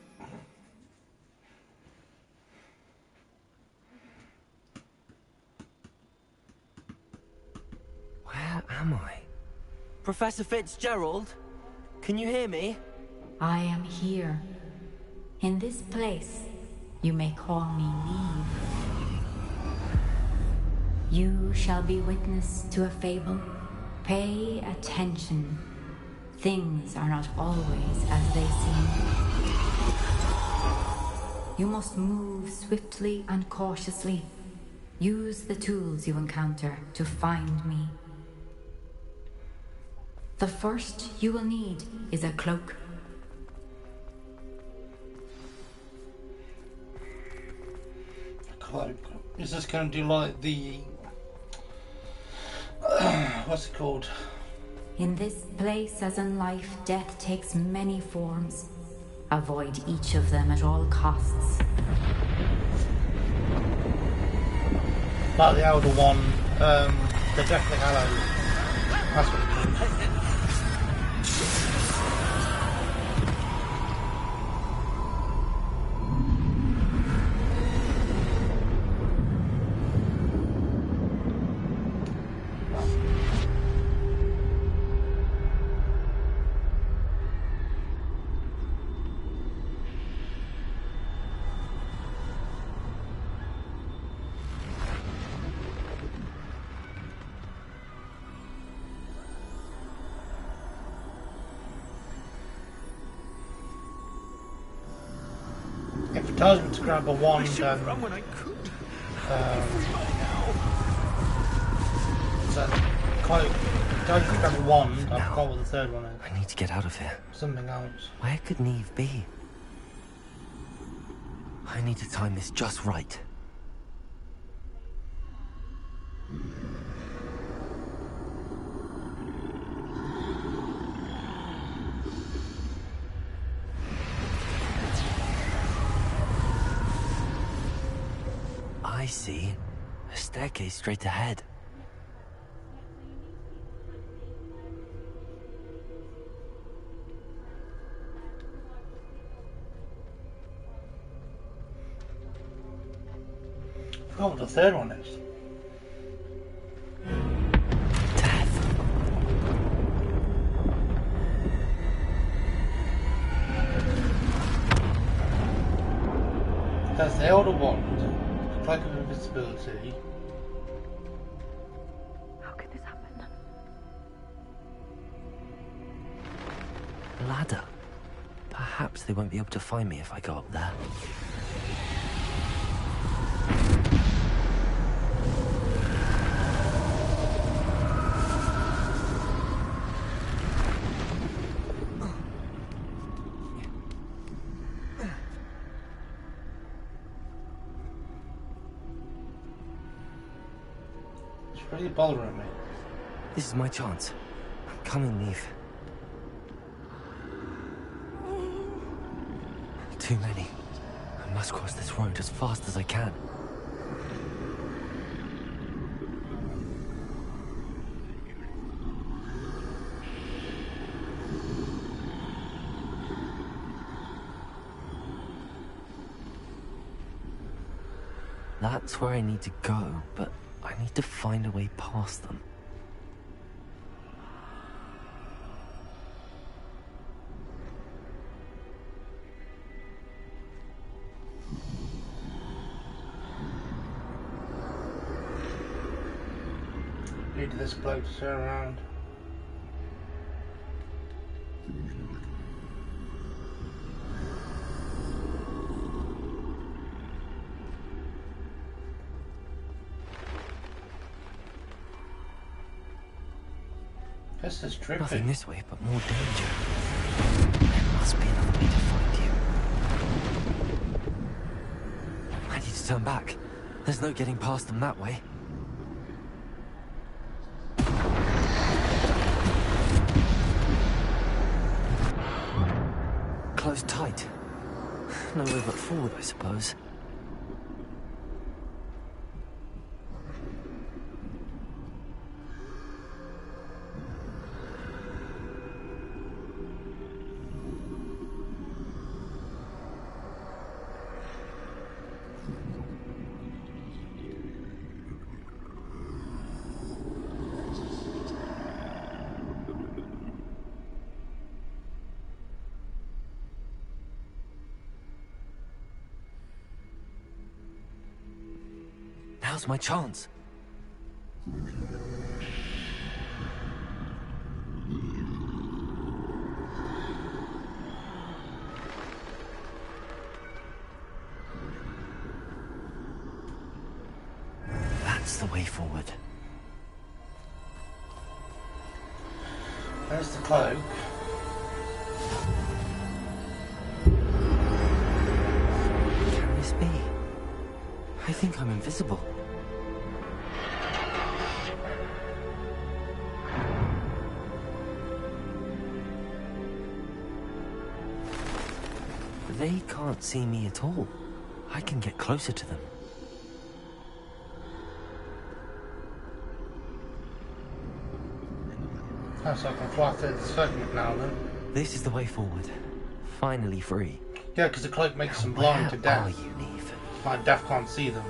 C: Where am I? Professor Fitzgerald? Can you hear me?
D: I am here. In this place, you may call me Neve. You shall be witness to a fable. Pay attention. Things are not always as they seem. You must move swiftly and cautiously. Use the tools you encounter to find me. The first you will need is a cloak.
A: Cloak. Is this going to do like the... what's it called?
D: In this place, as in life, death takes many forms. Avoid each of them at all costs.
A: Like the Elder One, the Deathly Hallows. That's what it is. If it tells me to grab a wand, then
T: when I could.
A: so quite, it tells you to grab a wand. I forgot what the third one is.
C: I need to get out of here.
A: Something else.
C: Where could Neve be? I need to time this just right. I see. A staircase straight ahead.
A: I forgot what the third one is. That's the Elder Wand. Cloak of Invisibility.
F: How could this happen?
C: Ladder. Perhaps they won't be able to find me if I go up there.
A: Really bothering me.
C: This is my chance. I'm coming, Neve. Too many. I must cross this road as fast as I can. That's where I need to go, but I need to find a way past them.
A: Need this bloke to turn around. This is trippy.
C: Nothing this way, but more danger. There must be another way to find you. I need to turn back. There's no getting past them that way. Closed tight. No way but forward, I suppose. Now's my chance. That's the way forward.
A: There's the cloak.
C: Can this be? I think I'm invisible. They can't see me at all. I can get closer to them.
A: So I can fly through the segment now then.
C: This is the way forward. Finally free.
A: Yeah, because the cloak makes them blind to death.
C: Where are you, Neve?
A: Like death can't see them.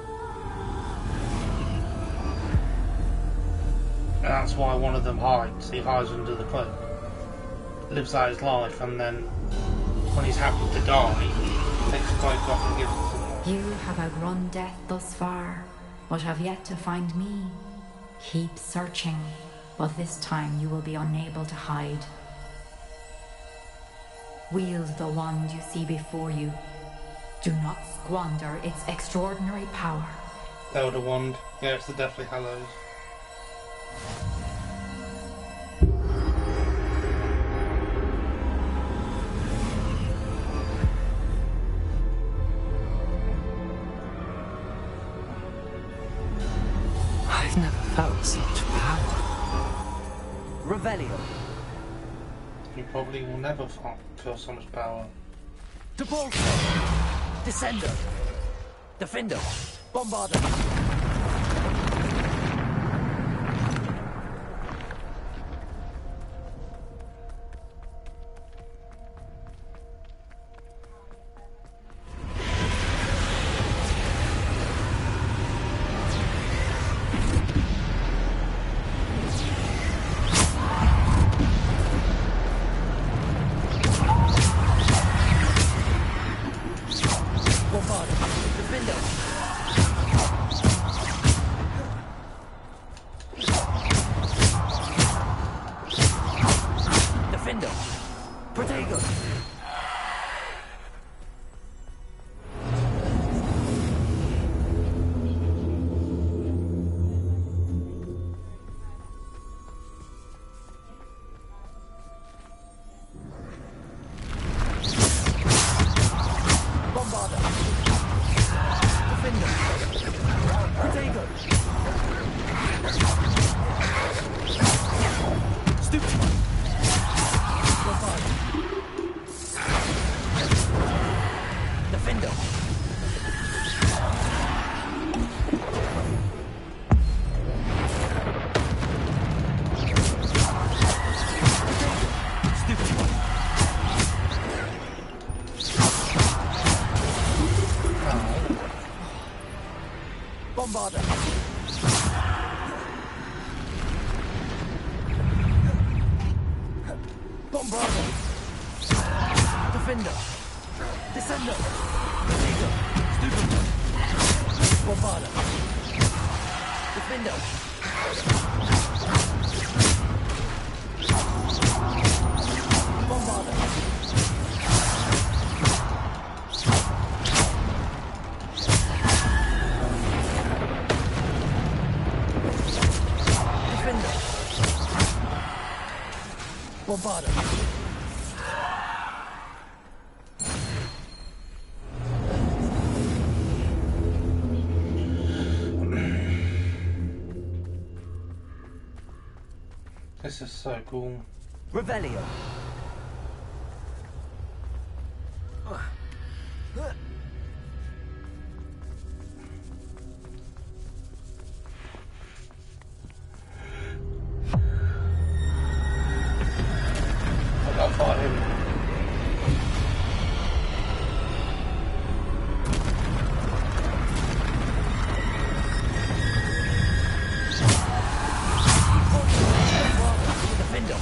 A: And that's why one of them hides. He hides under the cloak. Lives out his life, and then when he's happy to die, takes the cloak off and gives it to someone.
D: You have outrun death thus far, but have yet to find me. Keep searching, but this time you will be unable to hide. Wield the wand you see before you. Do not squander its extraordinary power.
A: The Elder Wand. Yeah, it's the Deathly Hallows.
C: I've never felt such power.
O: Revelio.
A: You probably will never feel so much power.
O: Depulso. Descendo. Defendo. Bombardo. Bombarda. Bombarda. Defender. Descender. Protego. Stupendo. Bombarda. Defender. Bombarda.
A: This is so cool.
C: Revelio.
A: I got fight him.
O: Defender.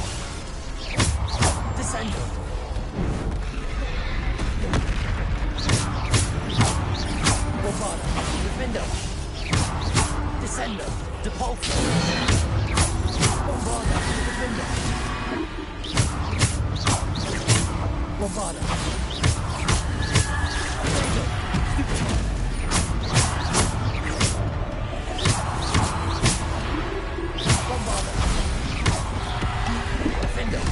O: Descender. Bombarda. Defender. Descender. Depulso. Bombarda. Defender. Bombarda. Bombarda. Defender.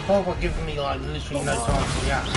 A: Talk about giving me like literally no time to react.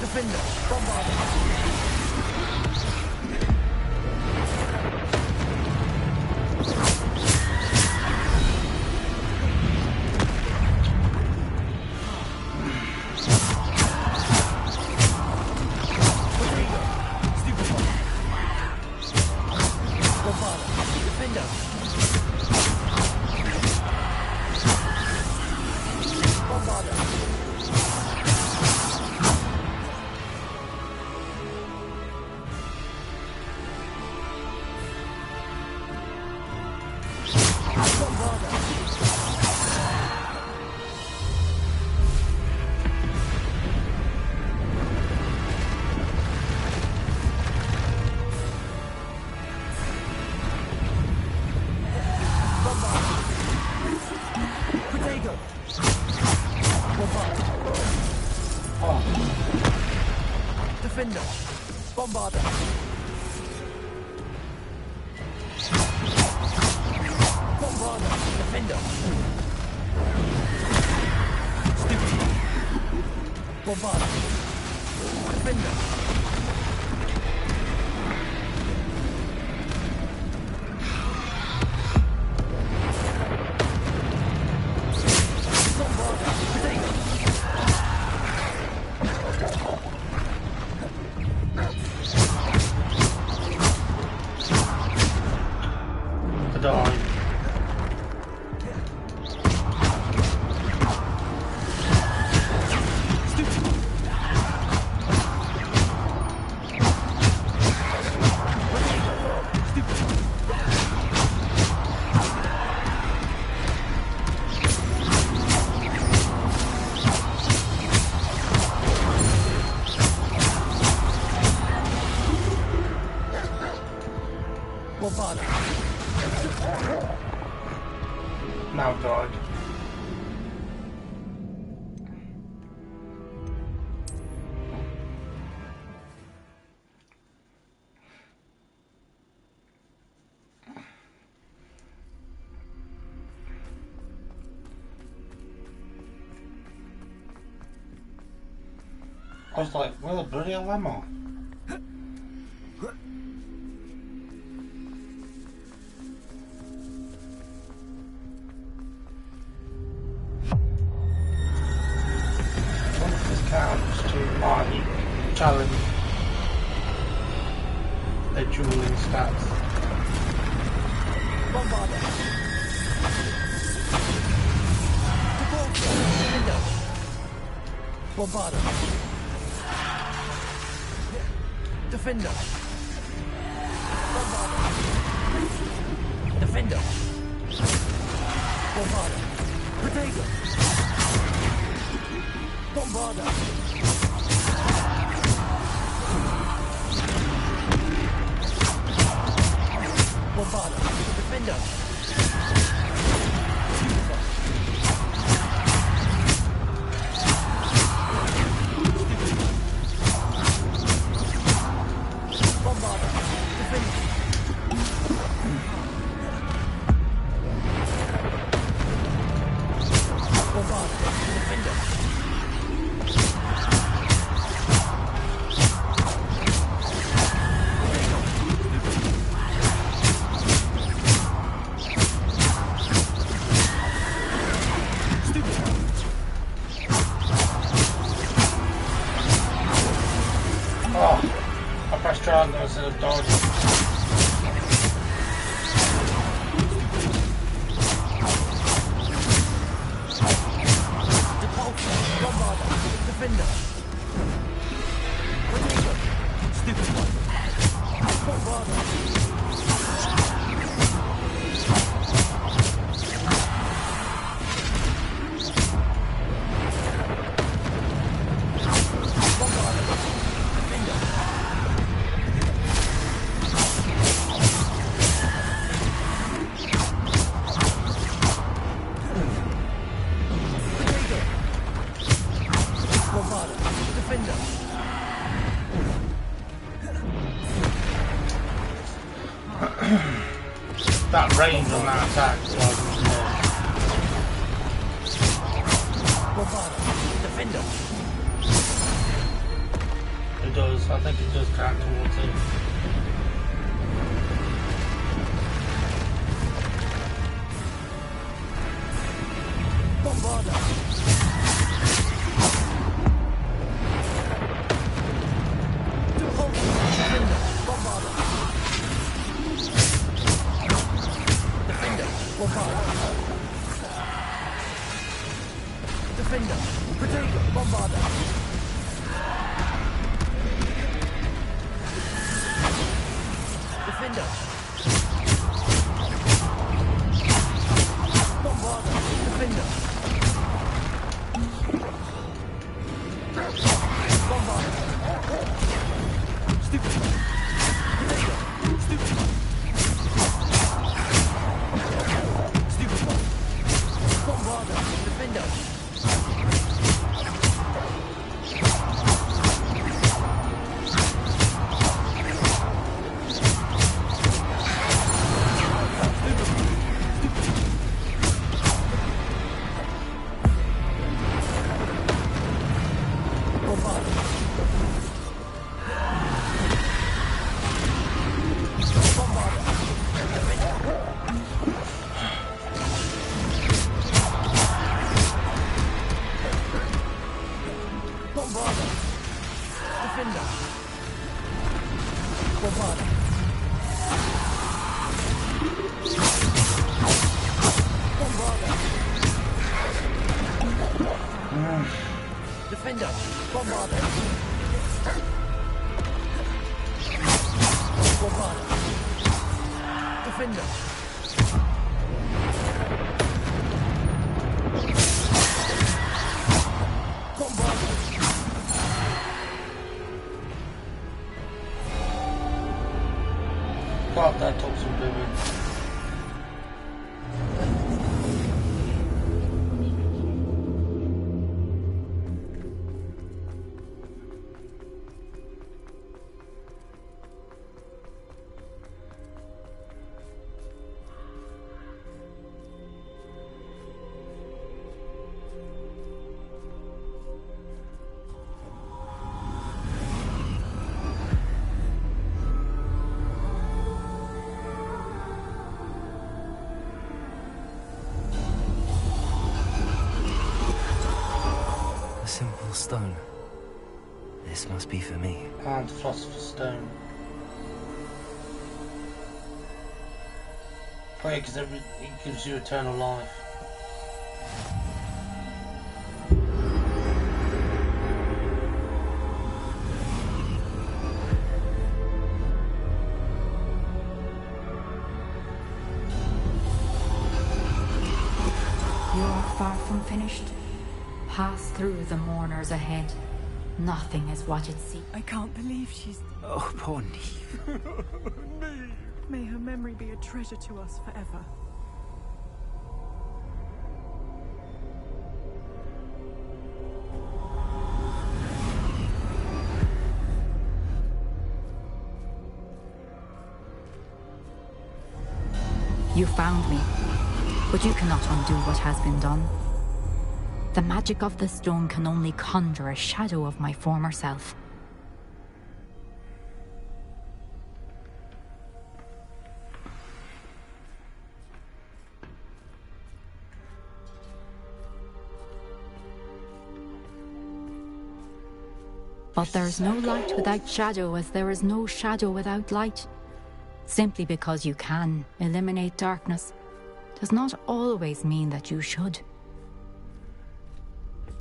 O: Defender. Bombarda. Defender. Bombarda. Bombarda. Defender. Stupid. Bombarda. Defender.
A: Now died. I was like, where the bloody hell am I? This counts to my challenge. Their dueling stats.
O: Bombarda. Bombarda. Defender. Bombarda. Defender. Bombarda. Protego. Bombarda. Bombarda. Defender. Bombarda. Defender. Bombarda. Defender.
A: Oh, I pressed triangle instead of dodge.
O: Bombarda. Defender. Protego. Stupid one. Bombarda.
A: That range on that attack was
O: Defender.
A: It does, I think it does count towards it.
O: Bombarda. Defender. Bombarda. Defender. Bombarda. Defender. Protego. Bombarda. Defender. Bombarda. Defender. Bombarda. Stupid. Protego. Stupid. Stupid. Bombarda. Defender. Bombarda. Defender. Bombarda. Bombarda. Defender. Bombarda. Bombarda. Defender. Bombarda.
A: God, that took some doing.
C: stone. This must be for me.
A: And Philosopher's Stone. Oh yeah, because it gives you eternal life.
D: You're far from finished. Pass through the mourners ahead. Nothing is what it seems.
E: I can't believe she's...
C: Oh, poor Neve.
E: May her memory be a treasure to us forever.
D: You found me, but you cannot undo what has been done. The magic of the stone can only conjure a shadow of my former self. But there is no light without shadow, as there is no shadow without light. Simply because you can eliminate darkness does not always mean that you should.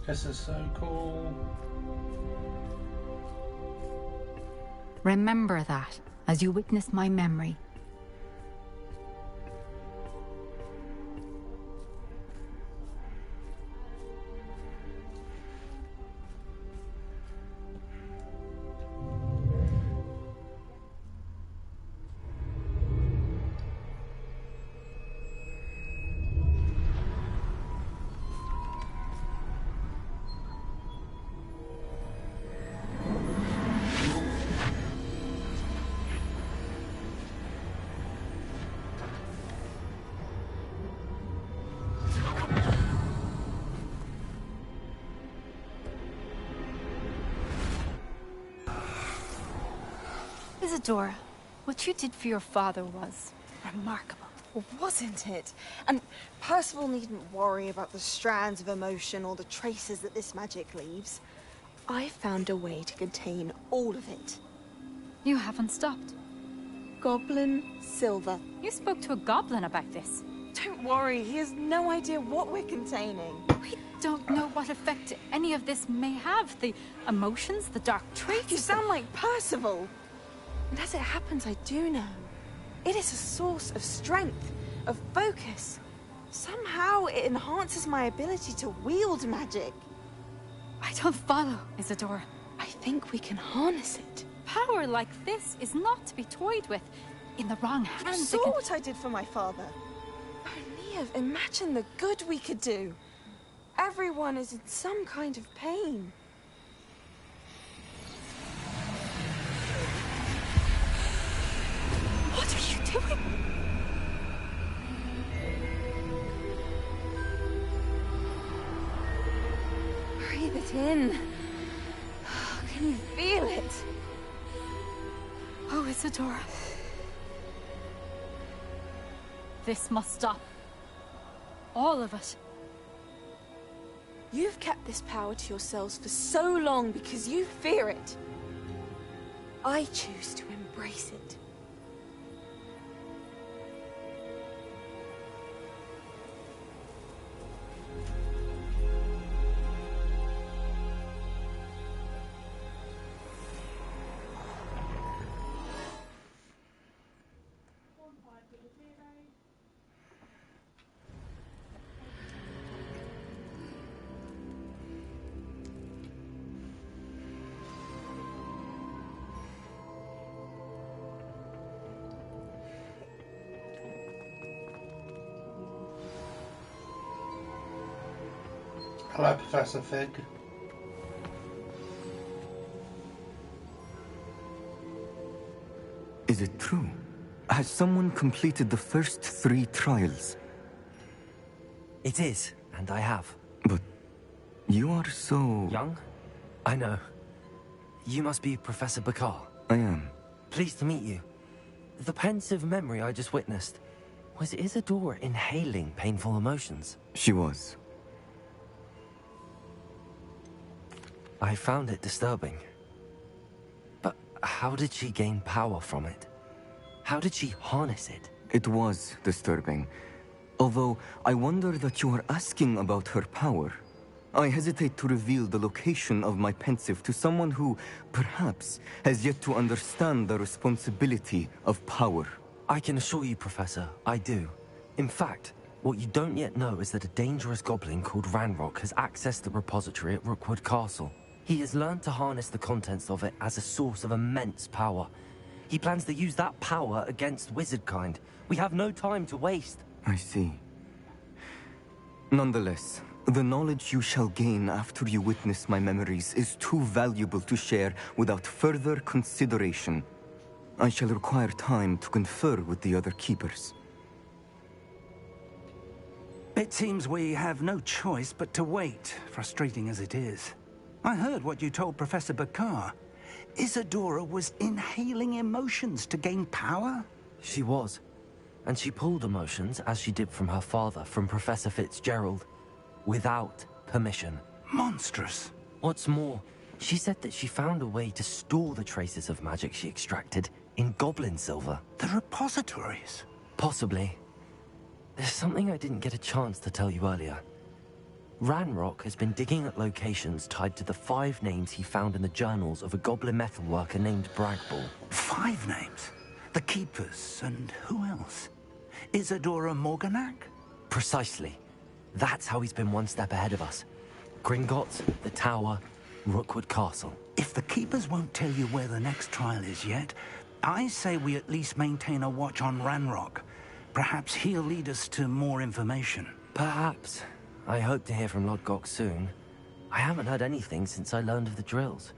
A: This is so cool.
D: Remember that as you witness my memory.
N: Isadora, what you did for your father was remarkable.
S: Well, wasn't it? And Percival needn't worry about the strands of emotion or the traces that this magic leaves. I found a way to contain all of it.
N: You haven't stopped.
S: Goblin Silver.
N: You spoke to a goblin about this.
S: Don't worry, he has no idea what we're containing.
N: We don't know what effect any of this may have. The emotions, the dark traits.
S: You sound like Percival. And as it happens, I do know. It is a source of strength, of focus. Somehow it enhances my ability to wield magic.
N: I don't follow, Isadora.
S: I think we can harness it.
N: Power like this is not to be toyed with. In the wrong hands,
S: You saw what I did for my father. Oh, Neve, imagine the good we could do. Everyone is in some kind of pain.
N: What are you doing?
S: Breathe it in. Can you feel it?
N: Oh, Isadora. This must stop. All of it.
S: You've kept this power to yourselves for so long because you fear it. I choose to embrace it.
A: Hello, Professor Fig.
X: Is it true? Has someone completed the first 3 trials?
C: It is, and I have.
X: But you are so...
C: Young? I know. You must be Professor Bakar.
X: I am.
C: Pleased to meet you. The pensive memory I just witnessed, was Isadora inhaling painful emotions?
X: She was.
C: I found it disturbing. But how did she gain power from it? How did she harness it?
X: It was disturbing. Although, I wonder that you are asking about her power. I hesitate to reveal the location of my pensive to someone who, perhaps, has yet to understand the responsibility of power.
C: I can assure you, Professor, I do. In fact, what you don't yet know is that a dangerous goblin called Ranrock has accessed the repository at Rookwood Castle. He has learned to harness the contents of it as a source of immense power. He plans to use that power against wizardkind. We have no time to waste.
X: I see. Nonetheless, the knowledge you shall gain after you witness my memories is too valuable to share without further consideration. I shall require time to confer with the other keepers.
I: It seems we have no choice but to wait, frustrating as it is. I heard what you told Professor Bakar. Isadora was inhaling emotions to gain power?
C: She was. And she pulled emotions, as she did from her father, from Professor Fitzgerald, without permission.
I: Monstrous.
C: What's more, she said that she found a way to store the traces of magic she extracted in goblin silver.
I: The repositories?
C: Possibly. There's something I didn't get a chance to tell you earlier. Ranrock has been digging at locations tied to the 5 names he found in the journals of a goblin metalworker named Bragball.
I: 5 names? The Keepers, and who else? Isadora Morganac?
C: Precisely. That's how he's been one step ahead of us. Gringotts, the Tower, Rookwood Castle.
I: If the Keepers won't tell you where the next trial is yet, I say we at least maintain a watch on Ranrock. Perhaps he'll lead us to more information.
C: Perhaps. I hope to hear from Lodgok soon. I haven't heard anything since I learned of the drills.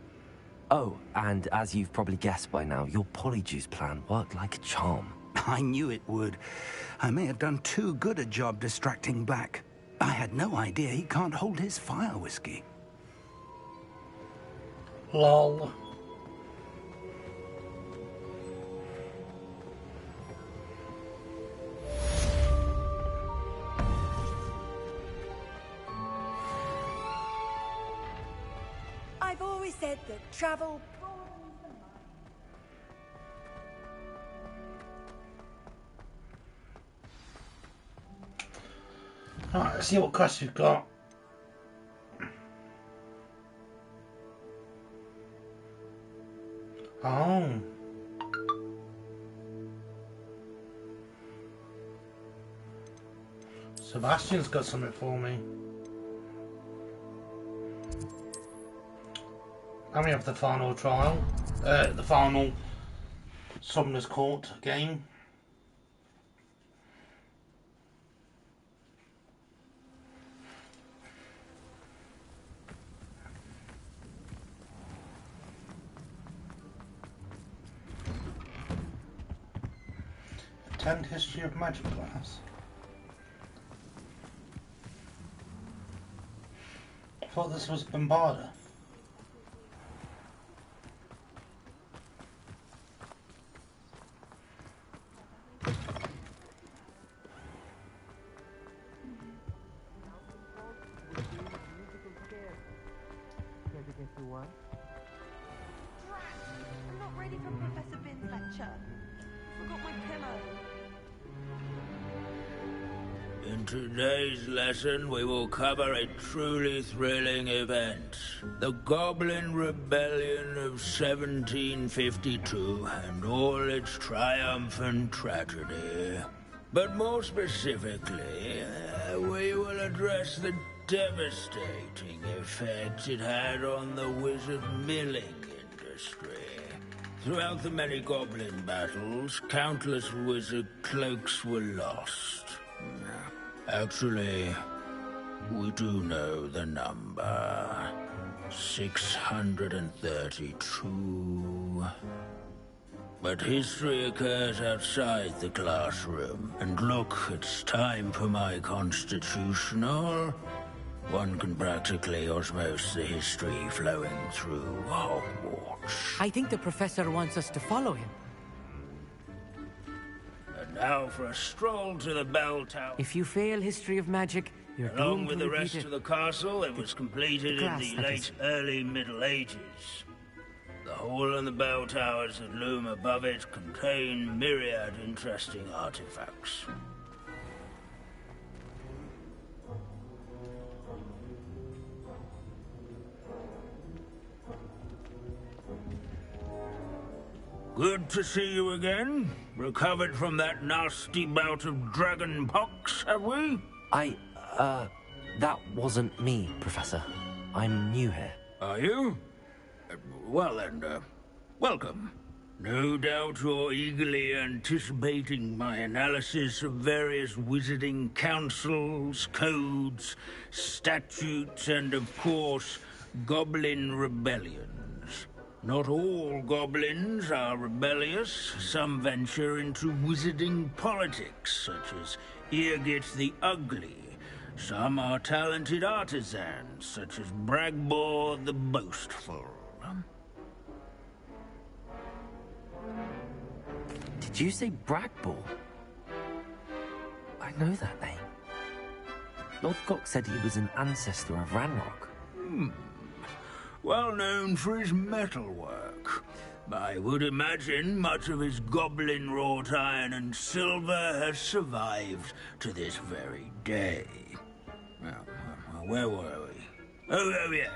C: Oh, and as you've probably guessed by now, your polyjuice plan worked like a charm.
I: I knew it would. I may have done too good a job distracting Black. I had no idea he can't hold his fire whiskey.
A: Lol.
J: I've always said that travel broadens the mind.
A: Alright, let's see what quests you've got. Oh. Sebastian's got something for me. And we have the final trial, the final Summoner's Court game. Attend History of Magic class. I thought this was Bombarda.
S: I'm not ready for Professor Bin's lecture. Forgot my pillow.
H: In today's lesson, we will cover a truly thrilling event. The Goblin Rebellion of 1752 and all its triumphant tragedy. But more specifically, we will address the devastating effect it had on the wizard milling industry. Throughout the many goblin battles, countless wizard cloaks were lost. Actually, we do know the number. 632. But history occurs outside the classroom, and look, it's time for my constitutional. One can practically osmose the history flowing through Hogwarts.
M: I think the professor wants us to follow him.
H: And now for a stroll to the bell tower.
M: If you fail History of Magic,
H: Along with the rest of the castle, it was completed in the late early Middle Ages. The hall and the bell towers that loom above it contain myriad interesting artifacts. Good to see you again. Recovered from that nasty bout of dragon pox, have we?
C: That wasn't me, Professor. I'm new here.
H: Are you? Well then, welcome. No doubt you're eagerly anticipating my analysis of various wizarding councils, codes, statutes, and of course, goblin rebellions. Not all goblins are rebellious. Some venture into wizarding politics, such as Eargit the Ugly. Some are talented artisans, such as Bragbor the Boastful.
C: Did you say Bragbor? I know that name. Lord Gok said he was an ancestor of Ranrock.
H: Well known for his metalwork. I would imagine much of his goblin wrought iron and silver has survived to this very day. Where were we? Oh yes.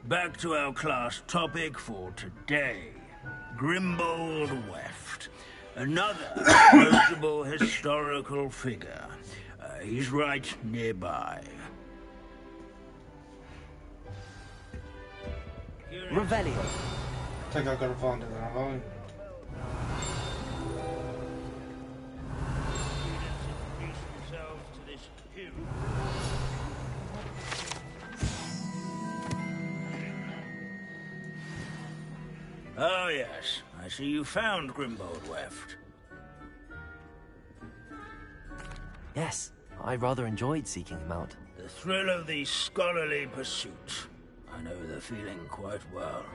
H: Back to our class topic for today. Grimbold Weft. Another notable historical figure. He's right nearby.
C: Revelio.
A: I think I've got to find it then, have I?
H: Oh yes, I see you found Grimbold Weft.
C: Yes, I rather enjoyed seeking him out.
H: The thrill of the scholarly pursuit. I know the feeling quite well.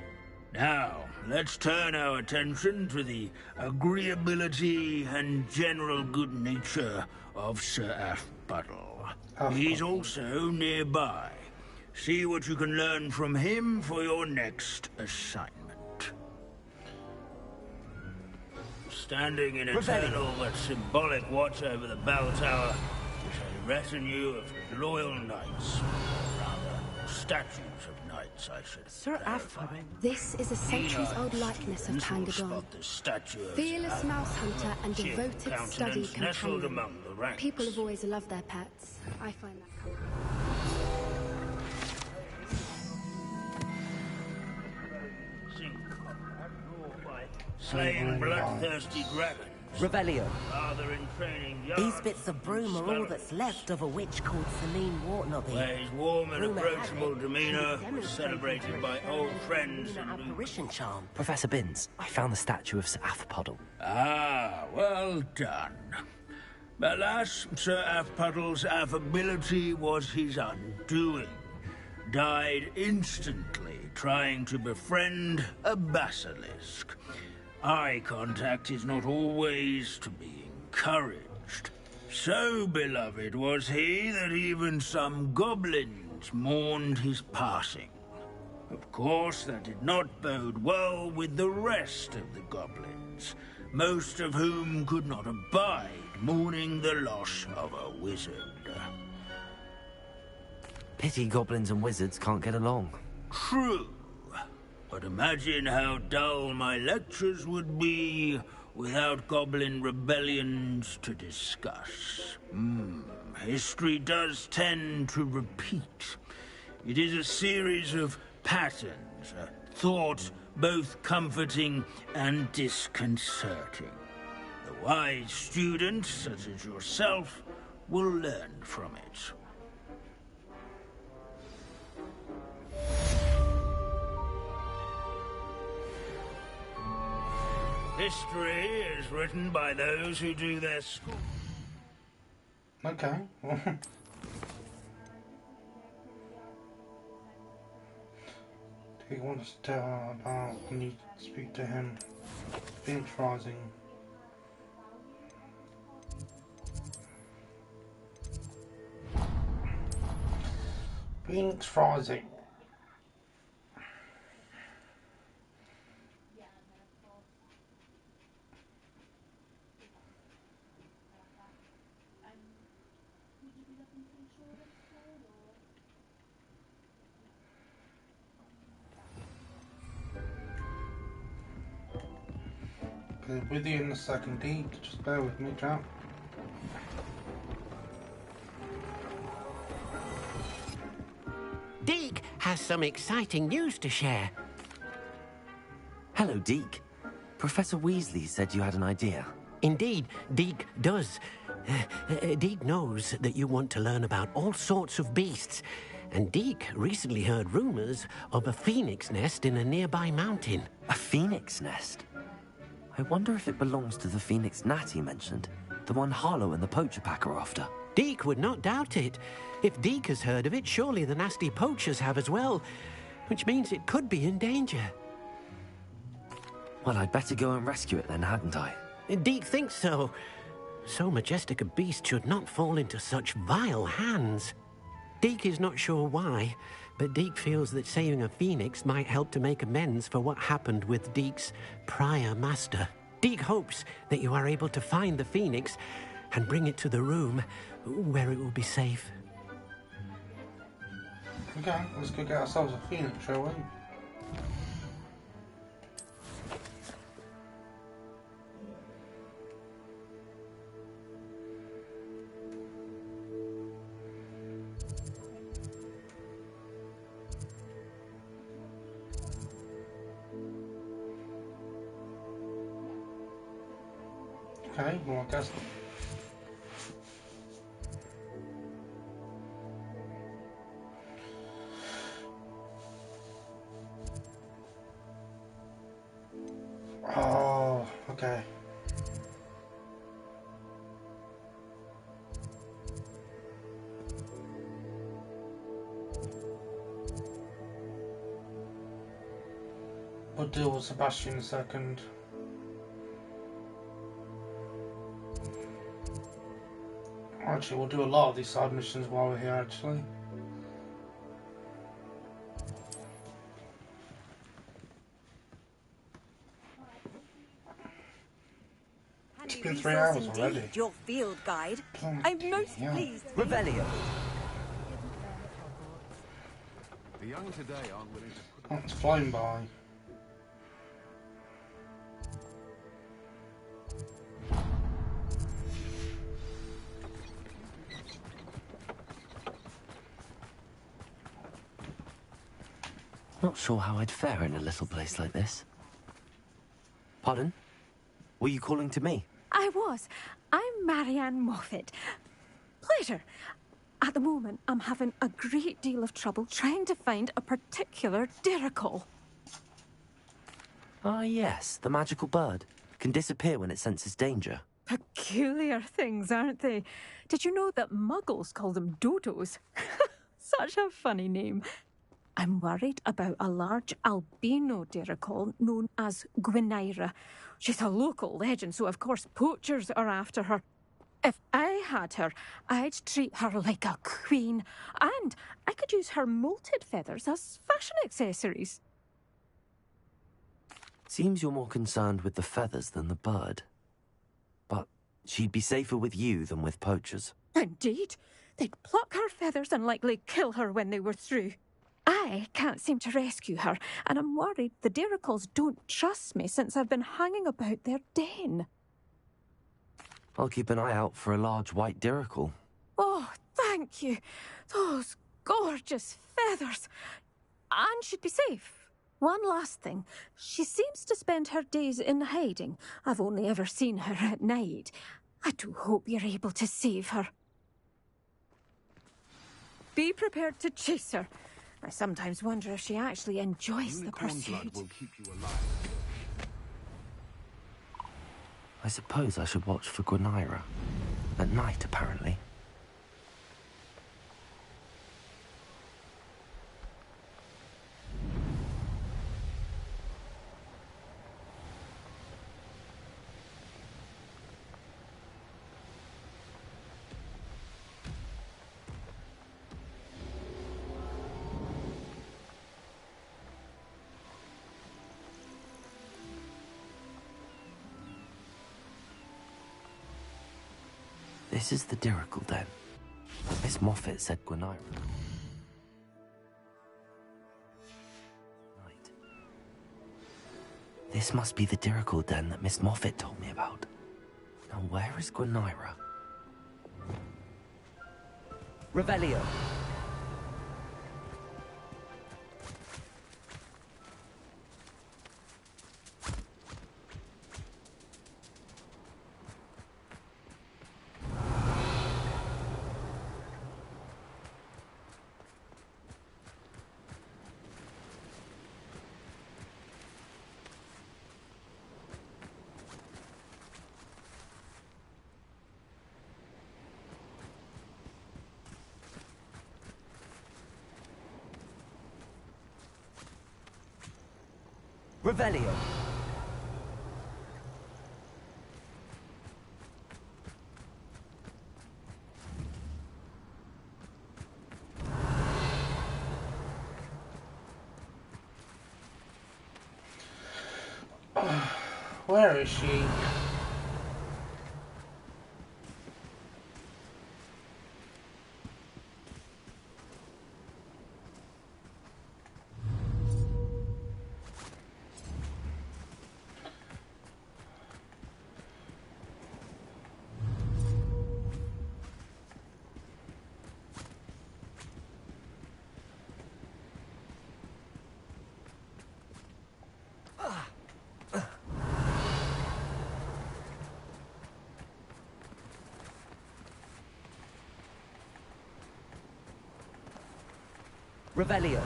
H: Now, let's turn our attention to the agreeability and general good nature of Sir Athbuttle. He's also nearby. See what you can learn from him for your next assignment. Standing in eternal but symbolic watch over the bell tower is a retinue of loyal knights. Rather, statues of knights, I should
F: Sir Athbuttle. This is a centuries-old likeness of Tangadon. Fearless mouse hunter and devoted study companion. People have always loved their pets. I find that comforting.
H: Slaying bloodthirsty dragons.
L: Revelio.
H: Father in training young.
L: These bits of broom are all that's left of a witch called Celine Wartnobby.
H: Where his warm and approachable demeanor was celebrated by old friends and
L: apparition charm.
C: Professor Binns, I found the statue of Sir Athpodle.
H: Ah, well done. Alas, Sir Athpuddle's affability was his undoing. Died instantly trying to befriend a basilisk. Eye contact is not always to be encouraged. So beloved was he that even some goblins mourned his passing. Of course, that did not bode well with the rest of the goblins, most of whom could not abide mourning the loss of a wizard.
C: Pity goblins and wizards can't get along.
H: True. But imagine how dull my lectures would be without goblin rebellions to discuss. History does tend to repeat. It is a series of patterns, a thought both comforting and disconcerting. The wise student, such as yourself, will learn from it. History is written by those who do their school.
A: Okay. He wants to tell about I need to speak to him. Phoenix Rising. Phoenix Rising. Okay, with you in a second, Deke. Just bear with me, chap.
Q: Deke has some exciting news to share.
C: Hello, Deke. Professor Weasley said you had an idea.
Q: Indeed, Deke does. Deke knows that you want to learn about all sorts of beasts, and Deke recently heard rumors of a phoenix nest in a nearby mountain.
C: A phoenix nest? I wonder if it belongs to the phoenix gnat he mentioned, the one Harlow and the poacher pack are after.
Q: Deke would not doubt it. If Deke has heard of it, surely the nasty poachers have as well, which means it could be in danger.
C: Well, I'd better go and rescue it then, hadn't I?
Q: Deke thinks so. So majestic a beast should not fall into such vile hands. Deke is not sure why, but Deke feels that saving a phoenix might help to make amends for what happened with Deke's prior master. Deke hopes that you are able to find the phoenix and bring it to the room where it will be safe.
A: Okay, let's go get ourselves a phoenix, shall we? Okay, well, I guess. Oh, okay. We'll deal with Sebastian in a second. Actually, we'll do a lot of these side missions while we're here, actually. It's been 3 hours already.
B: Your field guide. I'm most pleased.
C: Revelio.
U: The young today aren't willing to
A: Oh, it's flying by.
C: Not sure how I'd fare in a little place like this. Pardon? Were you calling to me?
V: I was. I'm Marianne Moffat. Pleasure. At the moment, I'm having a great deal of trouble trying to find a particular dirical.
C: Ah, yes, the magical bird. Can disappear when it senses danger.
V: Peculiar things, aren't they? Did you know that muggles call them dodos? Such a funny name. I'm worried about a large albino dirical known as Gwynaira. She's a local legend, so of course poachers are after her. If I had her, I'd treat her like a queen, and I could use her molted feathers as fashion accessories.
C: Seems you're more concerned with the feathers than the bird. But she'd be safer with you than with poachers.
V: Indeed. They'd pluck her feathers and likely kill her when they were through. I can't seem to rescue her, and I'm worried the diricals don't trust me since I've been hanging about their den.
C: I'll keep an eye out for a large white dirical.
V: Oh, thank you. Those gorgeous feathers. And she'd be safe. One last thing. She seems to spend her days in hiding. I've only ever seen her at night. I do hope you're able to save her. Be prepared to chase her. I sometimes wonder if she actually enjoys the pursuit.
U: will keep you alive.
C: I suppose I should watch for Gwynaira. At night, apparently. This is the Dirical Den. Miss Moffat said Gwynaira. Right. This must be the Dirical Den that Miss Moffat told me about. Now, where is Gwynaira?
M: Revelio. Revelio.
A: Where is she?
M: Revelio.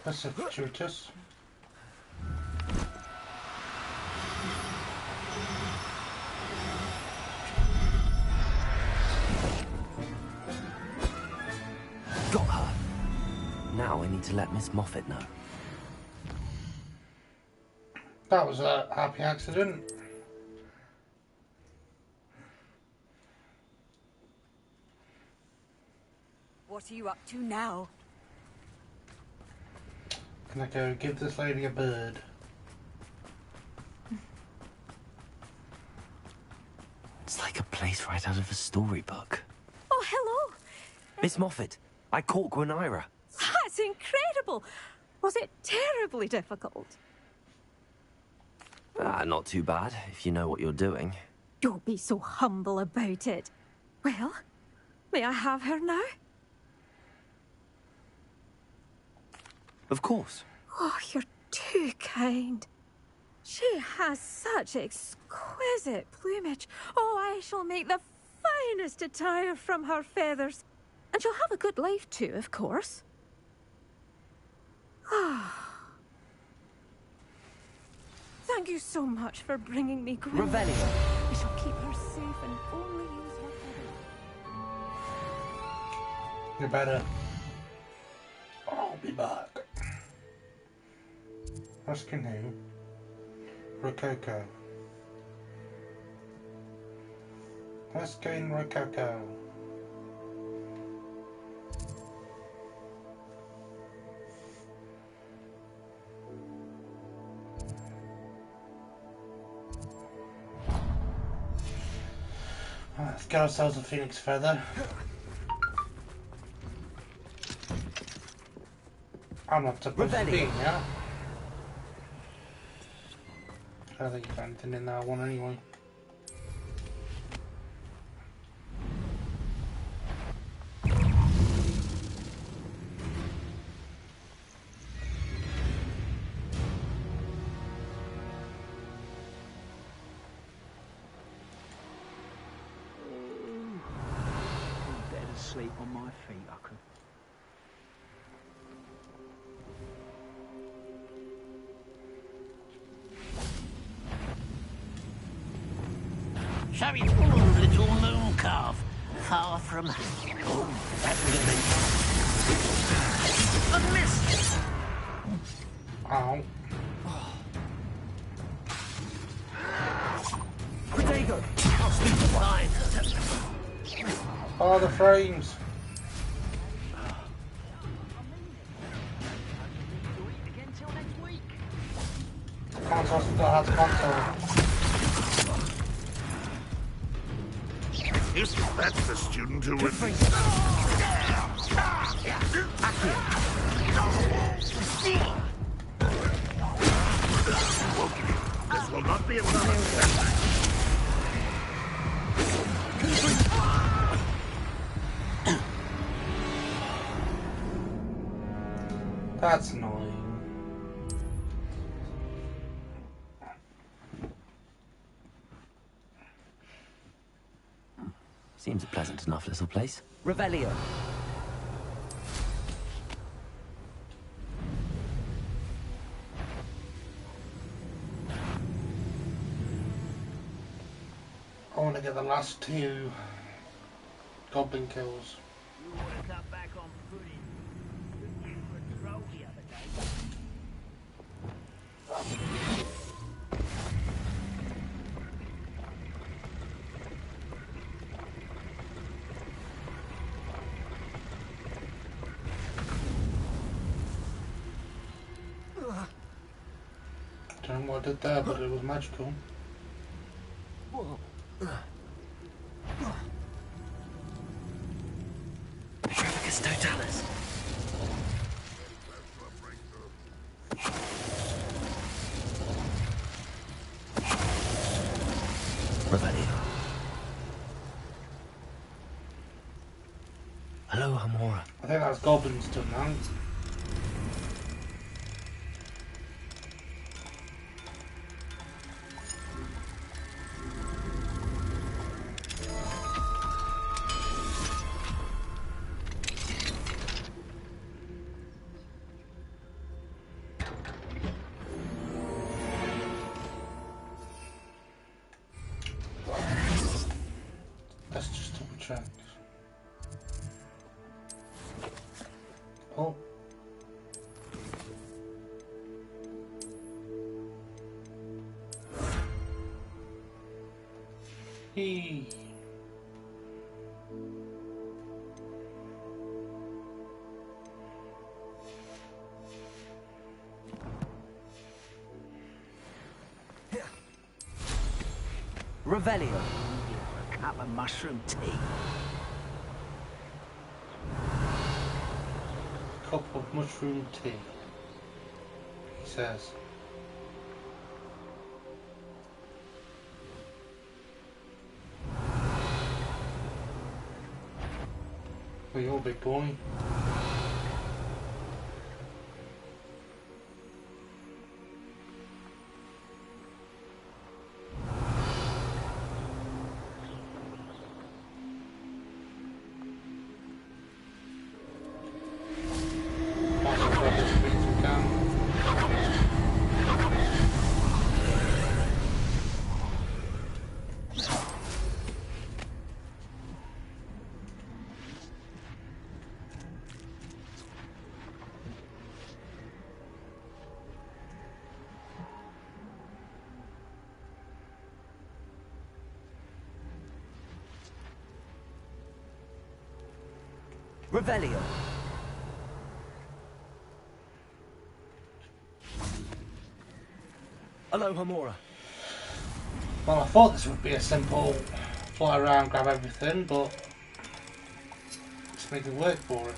A: That's a fortuitous.
C: Got her. Now I need to let Miss Moffat know.
A: That was a happy accident.
B: What are you up to now?
A: Can I go give this lady a bird?
C: It's like a place right out of a storybook.
V: Oh, hello.
C: Miss Moffat, I caught Gwynaira.
V: That's incredible. Was it terribly difficult?
C: Not too bad, if you know what you're doing.
V: Don't be so humble about it. Well, may I have her now?
C: Of course.
V: Oh, you're too kind. She has such exquisite plumage. Oh, I shall make the finest attire from her feathers. And she'll have a good life too, of course. Ah. Thank you so much for bringing me Gwen.
M: Revelio.
V: I shall keep her safe and only use her feathers.
A: You better. I'll be back. Asking who? Rococo. Asking Rococo. Let's get ourselves a phoenix feather. I'm not supposed to be, yeah? I don't think there's anything in that one anyway.
T: Sleep on my feet, I could.
Q: Shabby poor little moon calf, far from home. That would have been a miss.
A: Ow.
Q: Protego, I'll sleep fine.
A: Oh, the frames. Console's forgot how to console.
T: Yes, that's the student who would... This will not be another setback.
A: That's annoying.
C: Seems a pleasant enough little place. Revelio.
A: I want to get the last 2 goblin kills.
T: You want to cut back on pudding? You were troll the other day.
A: Don't know what I did there, but it was magical.
C: Trafficus Totalis. Revelio. Hello, Hamora.
A: I think that's goblins done now. Let's just double check. Oh. Hey.
C: Revelio.
T: A cup of mushroom tea.
A: Cup of mushroom tea, he says. Well, you're a big boy.
C: Revelio. Hello, Hamora.
A: Well, I thought this would be a simple fly around, grab everything, but it's making work for it.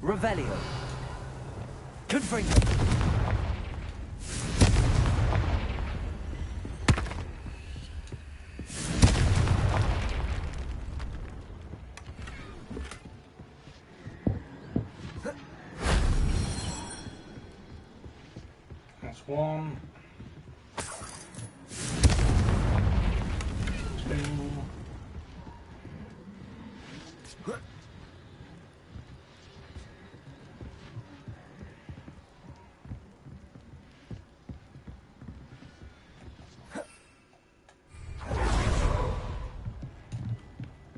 C: Revelio. Confringo.
A: That's 1, 2.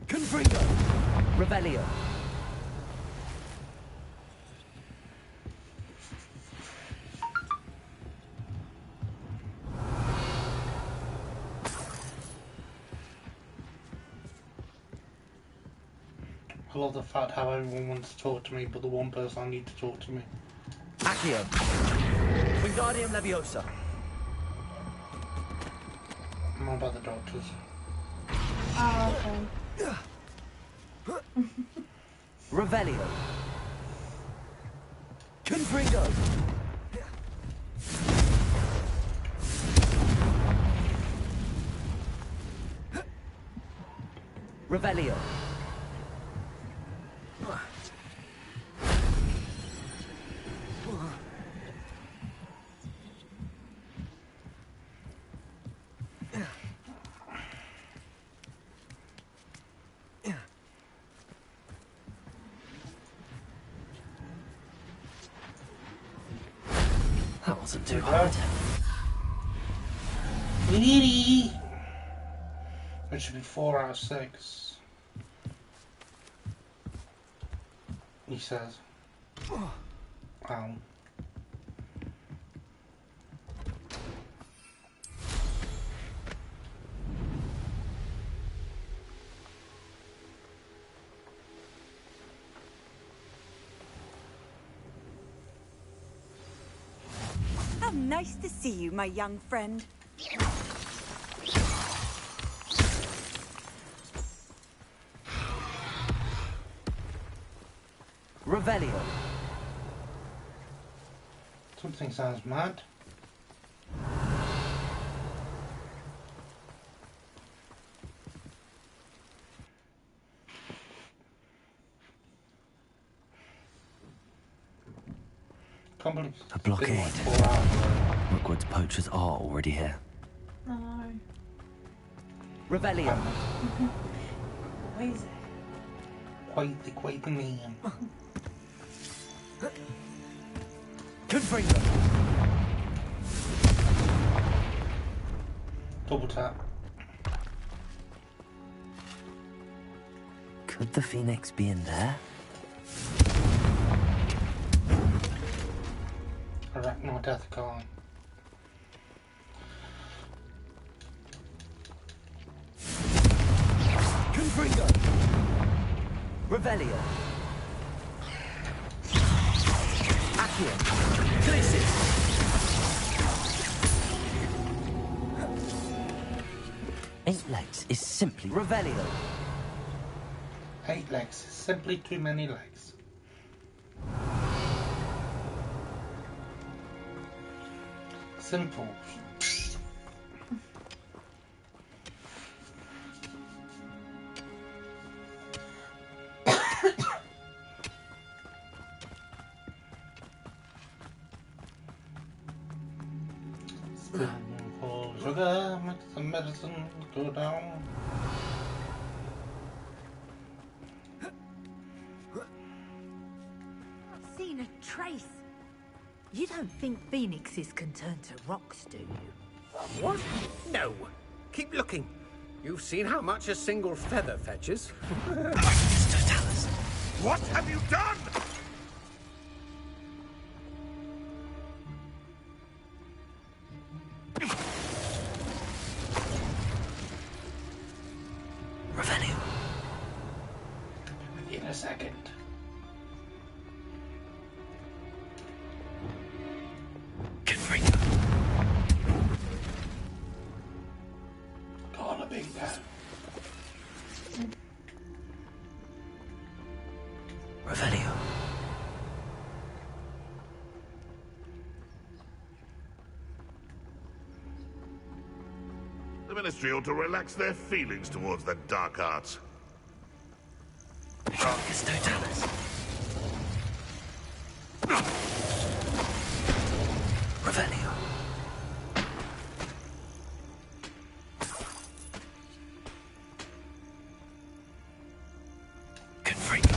C: Confringo. Revelio.
A: love the fact how everyone wants to talk to me, but the one person I need to talk to me.
Q: Accio. Wingardium Leviosa.
A: What about the doctors?
G: Oh, okay.
Q: Revelio. Confringo. Revelio.
C: That wasn't too hard.
A: It should be 4 out of 6. He says. Ow.
B: How nice to see you, my young friend.
Q: Revelio.
A: Something sounds mad.
C: A blockade. Rookwood's poachers are already here.
G: No.
Q: Revelio.
G: What is it?
A: Quite the man.
Q: Confringo.
A: Double tap.
C: Could the Phoenix be in there?
A: Arachno Death Card.
Q: Confringo. Revelio. Accio. Glacis.
C: Eight legs is simply
Q: Revelio.
A: 8 legs. Simply too many legs. Simple. Spoonful of sugar makes the medicine go down.
L: Not seen a trace. You don't think phoenixes can turn to rocks, do you?
O: What? No. Keep looking. You've seen how much a single feather fetches. What have you done?
C: Revelio.
A: In a second.
C: Confringo.
A: Gonna be that.
C: Revelio.
P: The Ministry ought to relax their feelings towards the dark arts.
C: Darkest Totalis. Revelio. Confringo.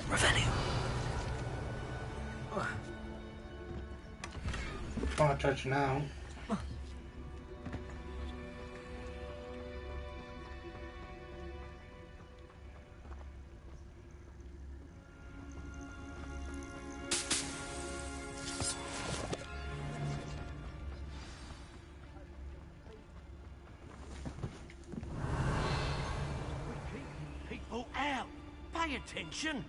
C: Revelio.
A: Can't judge now.
Q: pay attention.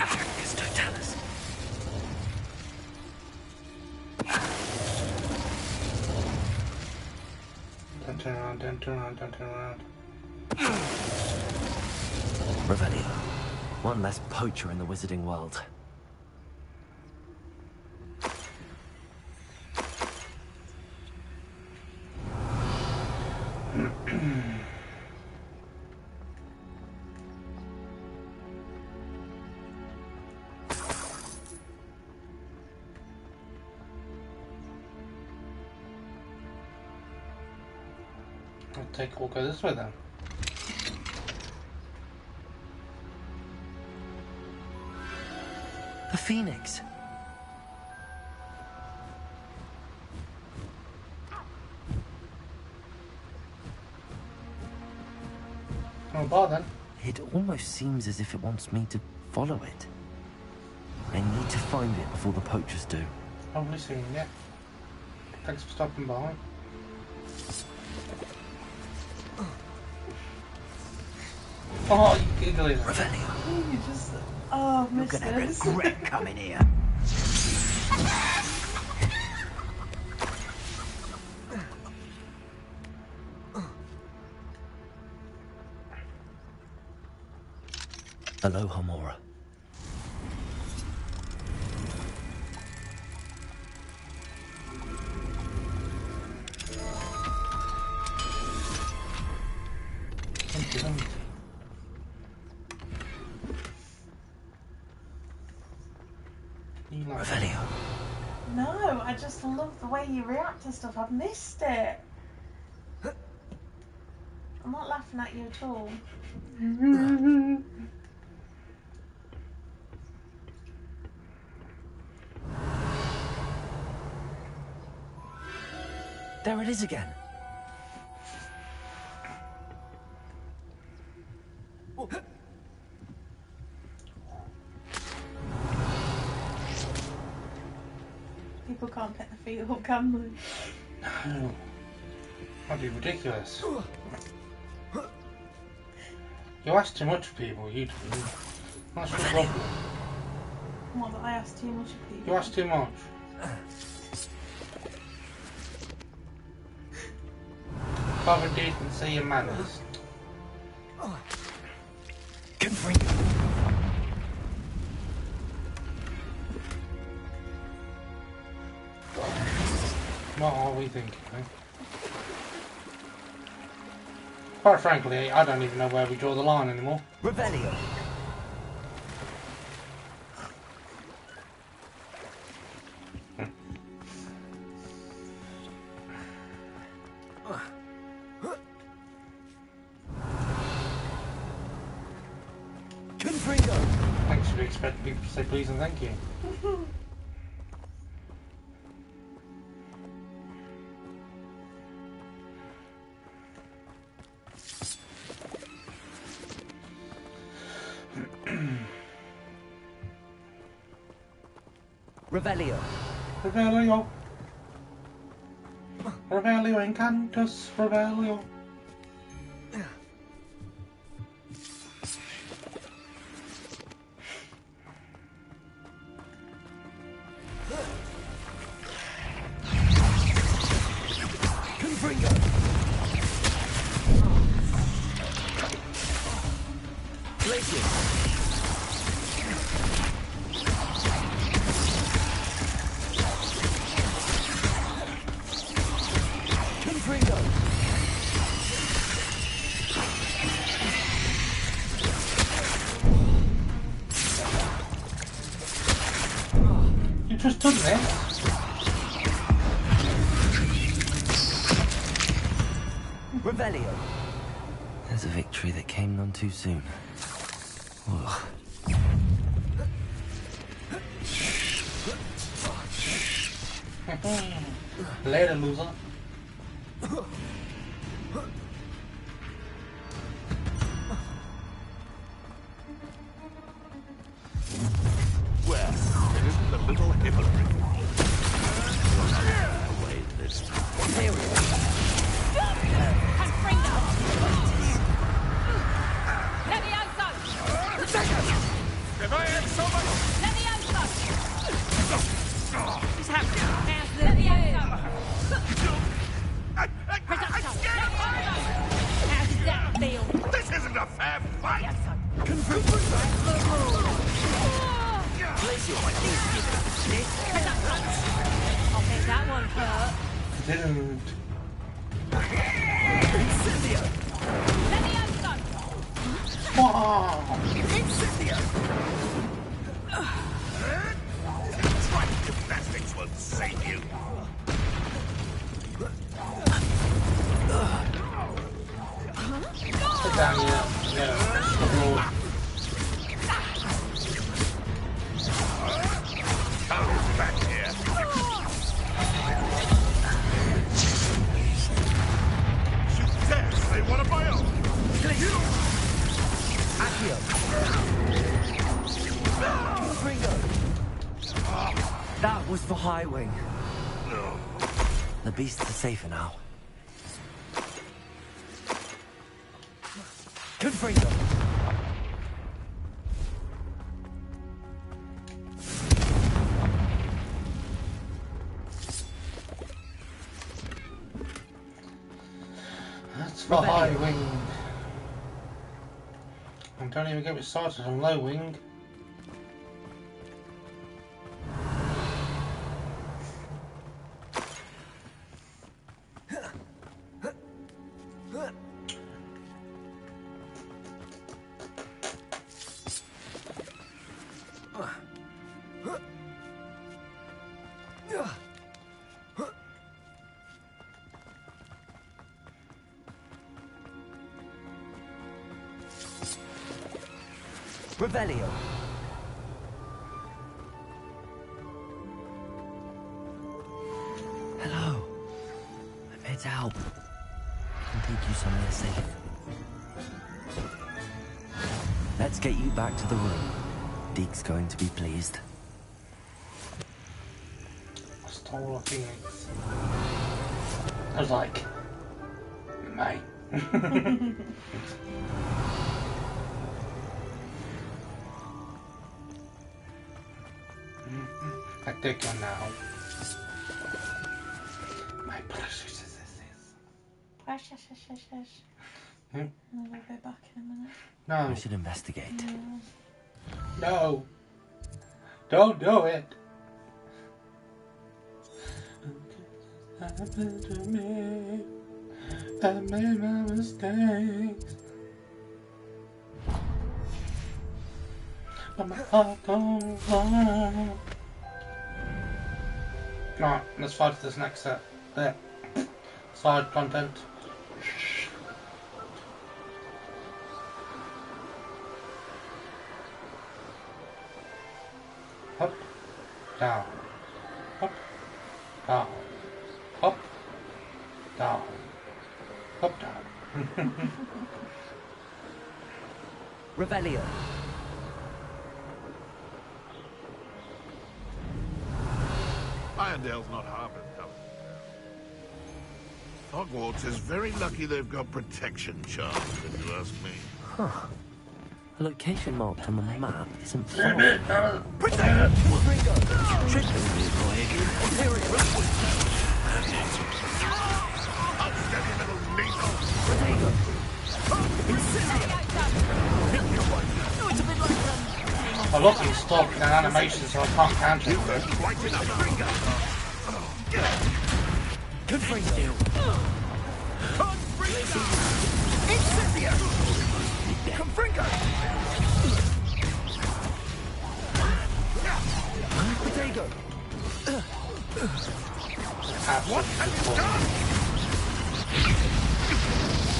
C: Argus Totalis.
A: Don't turn around, don't turn around, don't turn around.
C: Revelio. One less poacher in the wizarding world.
A: We'll go this way then.
C: The Phoenix.
A: Oh, bar then.
C: It almost seems as if it wants me to follow it. I need to find it before the poachers do.
A: Probably soon, yeah. Thanks for stopping by. Oh, you giggling.
C: Revelio.
G: You just... Oh,
Q: You're
G: missed
Q: gonna
G: this.
Q: regret coming here.
C: Aloha, Mora.
A: Revelio.
G: No, I just love the way you react to stuff. I've missed it. I'm not laughing at you at all.
C: There it is again.
G: People can't get their feet up, can they?
A: No. That'd be ridiculous. You ask too much of people, you do. That's the problem.
G: What, that I asked too much of people?
A: You ask too much. Cover decency and manners. What are we thinking, eh? Quite frankly, I don't even know where we draw the line anymore.
C: Revelio.
A: Thanks for expecting people to say please and thank you.
C: Revelio.
A: Revelio. Revelio Encantus. Revelio. You just done this.
C: Revelio. There's a victory that came none too soon. Ugh.
A: Later, loser.
P: Well, it isn't a little hypocrite. Away this time.
L: Okay, that one hurt.
A: Didn't. Wow.
P: Gymnastics won't save you.
A: Sit down here. Yeah.
P: Come back here. Shoot death. They want to buy up.
C: That was for High Wing. The beasts are safer now. Confringo!
A: That's for High Wing. And don't even get me started on Low Wing.
C: Revelio. Hello. I'm here to help. I can take you somewhere safe. Let's get you back to the room. Deke's going to be pleased.
A: I stole a phoenix. I was like, mate. I take you now. My precious.
G: Precious.
A: Hmm?
G: I'll be back in a minute.
A: No.
C: We should investigate.
A: No. Don't do it. Happened to me. I made my mistakes. But my heart goes on. Right, let's fight this next set. There. Side content. Up, down, up, down, up, down, up, down.
C: Revelio.
P: Irondale's not half as tough. Hogwarts is very lucky they've got protection charms, if you ask me.
C: Huh. A location marked on the map isn't far.
A: I look at stock and animation, so I can't counter it.
C: Good brain deal.
T: Confringo!
C: Potato!
T: What have you done?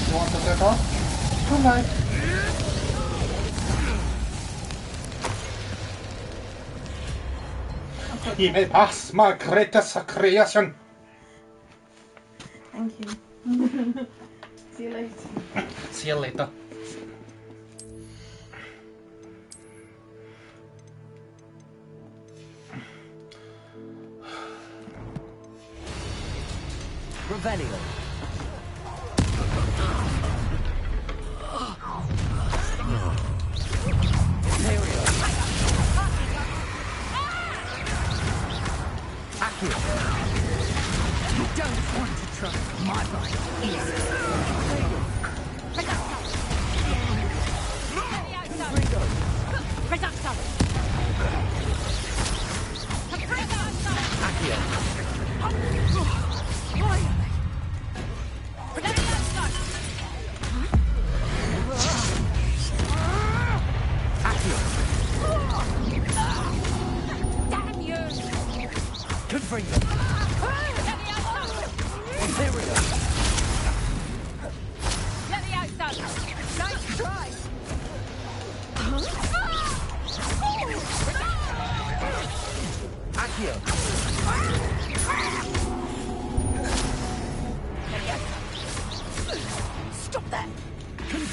A: You want to get off? Too late. You may pass my greatest creation.
G: Thank you. See you later.
A: See you later.
C: Revelio.
L: You don't want to trust my life, easy.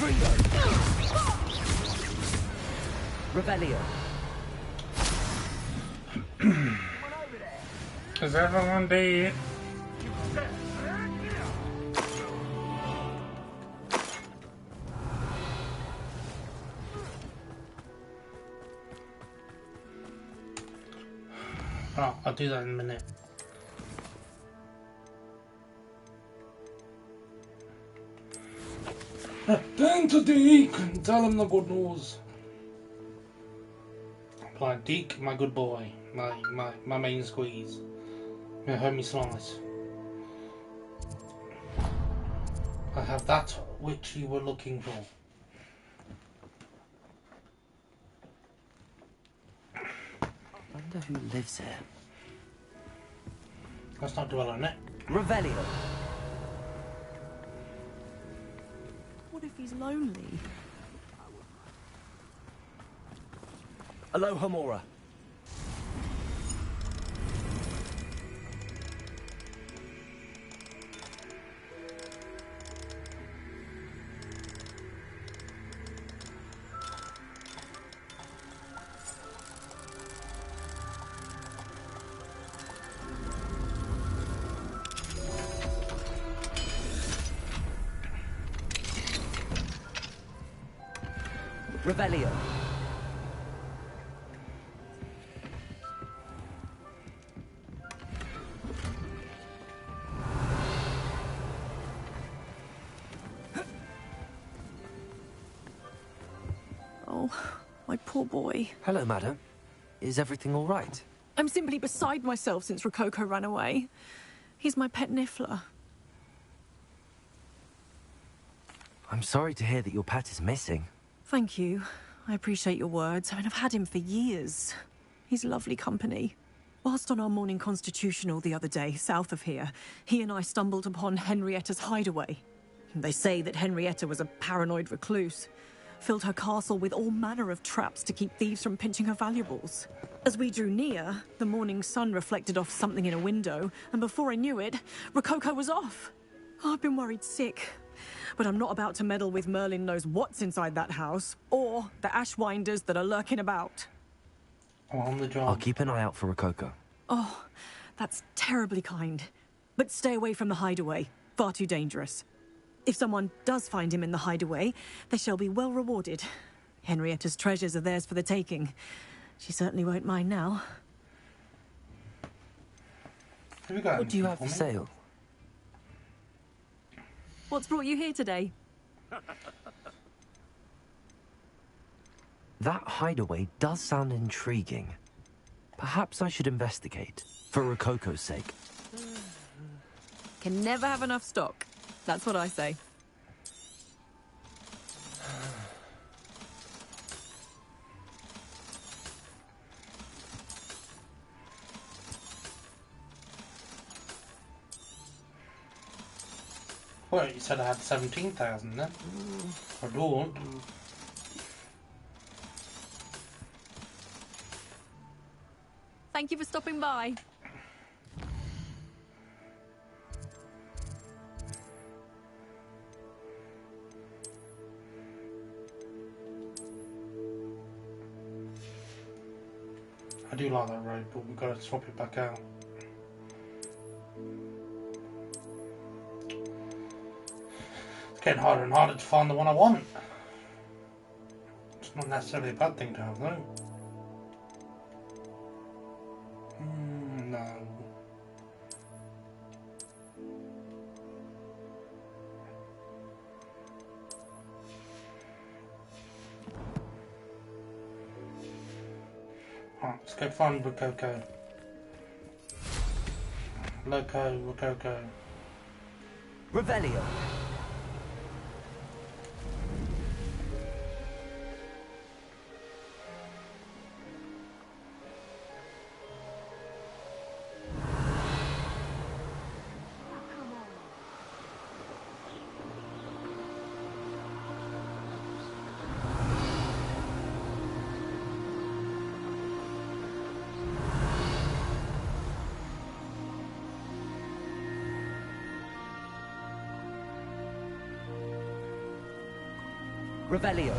C: Confringo! Revelio.
A: Is everyone dead? Oh, I'll do that in a minute. Turn to Deke and tell him the good news. Like Deke, my good boy, my main squeeze, my homie slice. I have that which you were looking for.
C: Wonder who lives here.
A: Let's not dwell on it.
C: Revelio.
E: What if he's lonely?
C: Aloha Mora. Revelio.
E: Oh, my poor boy.
C: Hello, madam. Is everything all right?
E: I'm simply beside myself since Rococo ran away. He's my pet niffler.
C: I'm sorry to hear that your pet is missing.
E: Thank you. I appreciate your words. I mean, I've had him for years. He's lovely company. Whilst on our morning constitutional the other day, south of here, he and I stumbled upon Henrietta's hideaway. They say that Henrietta was a paranoid recluse, filled her castle with all manner of traps to keep thieves from pinching her valuables. As we drew near, the morning sun reflected off something in a window, and before I knew it, Rococo was off. Oh, I've been worried sick. But I'm not about to meddle with Merlin knows what's inside that house, or the ashwinders that are lurking about.
A: On the job.
C: I'll keep an eye out for Rococo.
E: Oh, that's terribly kind. But stay away from the hideaway. Far too dangerous. If someone does find him in the hideaway, they shall be well rewarded. Henrietta's treasures are theirs for the taking. She certainly won't mind now.
C: What do you have for sale?
E: What's brought you here today?
C: That hideaway does sound intriguing. Perhaps I should investigate, for Rococo's sake.
E: Can never have enough stock. That's what I say.
A: Well, you said I had 17,000 then. I don't.
E: Thank you for stopping by.
A: I do like that road, but we've got to swap it back out. It's getting harder and harder to find the one I want. It's not necessarily a bad thing to have, though. No. Alright, let's go find Rococo. Rococo.
C: Revelio. Revelio.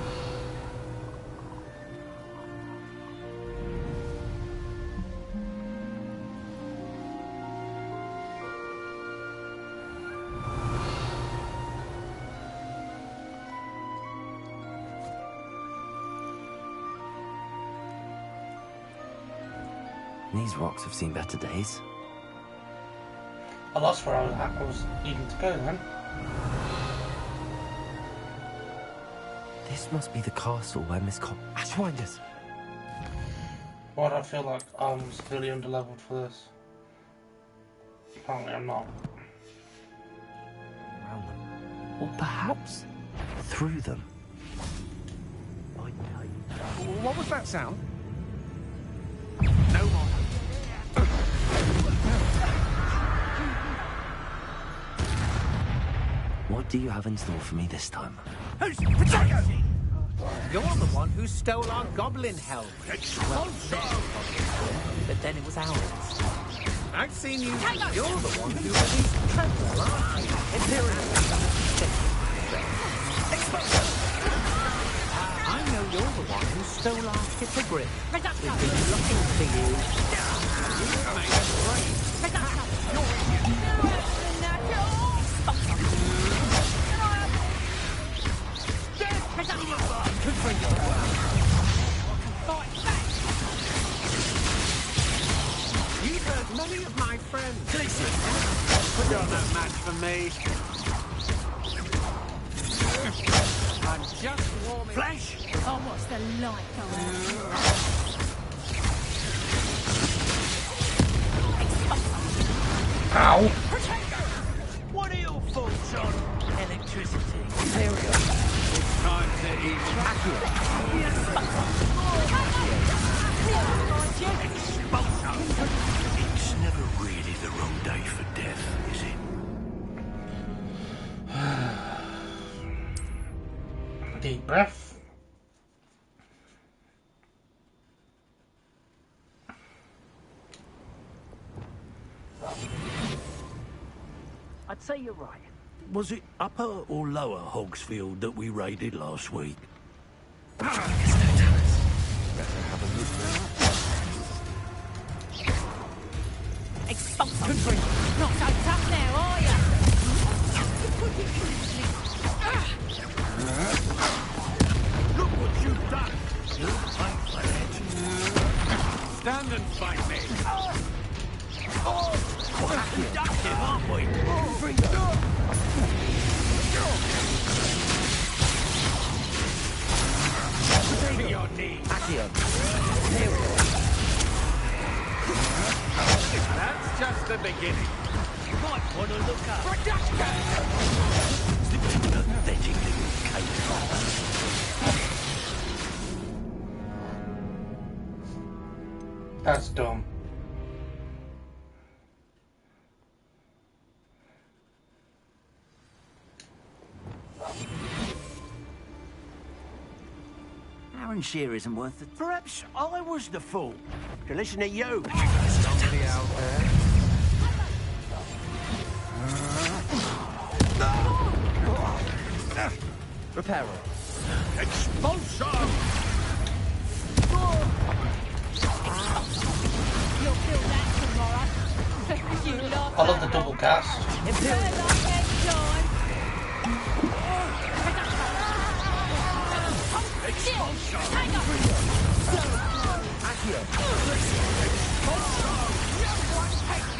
C: These rocks have seen better days.
A: I lost where I was at. I was needing to go then.
C: This must be the castle where Miss Ashwinders.
A: Why do I feel like I'm really underleveled for this? Apparently I'm not.
C: Around them. Or perhaps through them.
O: What was that sound? No more.
C: What do you have in store for me this time?
O: You're the one who stole our goblin helm. Well, but then it was ours. I've seen you. You're the one who released Tremble, aren't you? I know you're the one who stole our hippogriff. We've been looking for you. You made us brave. You've hurt many of my friends. But you're no match for me. I'm just warming.
L: Flash! Oh, what's the light going on?
A: Ow!
T: What are your thoughts on electricity?
O: Material. It's time to eat.
T: It's never really the wrong day for death, is it?
A: Deep breath.
T: I'd say you're right. Was it upper or lower Hogsfield that we raided last week?
C: Better have a look there.
L: Expulsion! Not so tough now, are ya?
T: Look what you've done! You'll fight for it.
O: Stand and fight me.
T: We're productive, aren't we? To your knees.
O: That's just the beginning.
T: You might want to look up.
O: Production!
T: Pathetic little cake.
A: That's dumb.
T: Aaron Shear isn't worth it. Perhaps I was the fool to listen to you.
O: Zombie out there.
C: Reparo.
T: Expulsion!
L: You'll feel that tomorrow. You laugh
A: I love the double cast.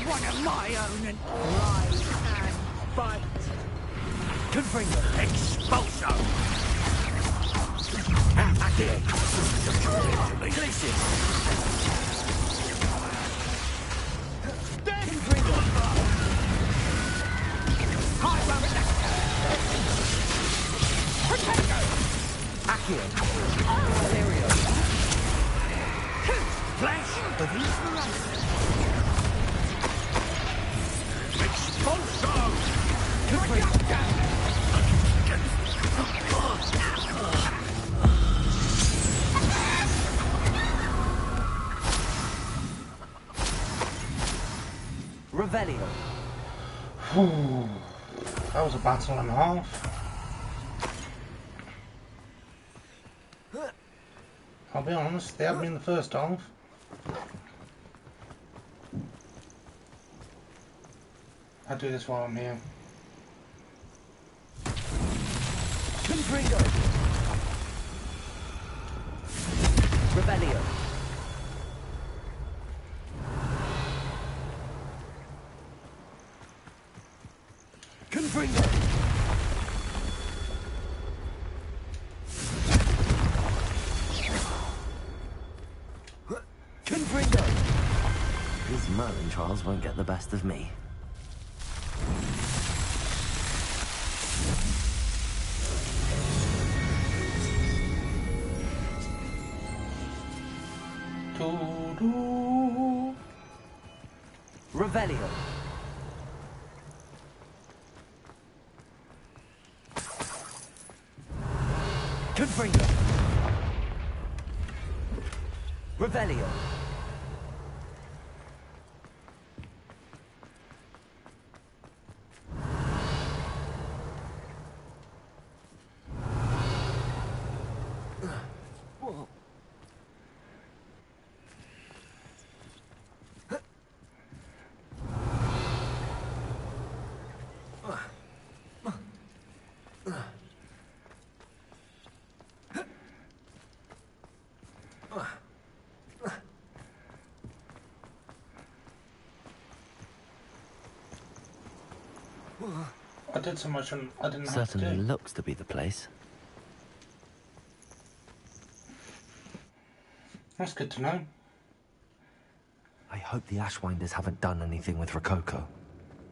L: One of my own and rise and fight.
T: Confringo. Expulsion! Glacier. Confringo.
C: Accio. Valerio.
T: Flash. Expulsion!
C: Revelio.
A: That was a battle and a half. I'll be honest, they had me in the first half. I'll do this while I'm here.
C: Confringo! Rebellion! Confringo! Confringo! These Merlin trials won't get the best of me. Revelio. Confringo. Revelio.
A: I did so much and I didn't have to
C: Certainly
A: do.
C: looks to be the place.
A: That's good to know.
C: I hope the Ashwinders haven't done anything with Rococo.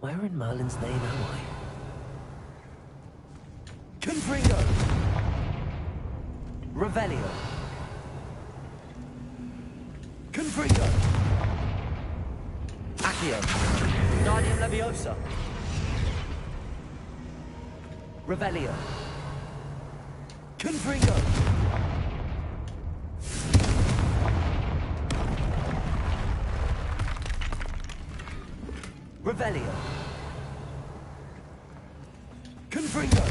C: Where in Merlin's name am I? Confringo! Revelio! Confringo! Accio! Guardian Leviosa! Revelio! Confringo! Revelio! Confringo!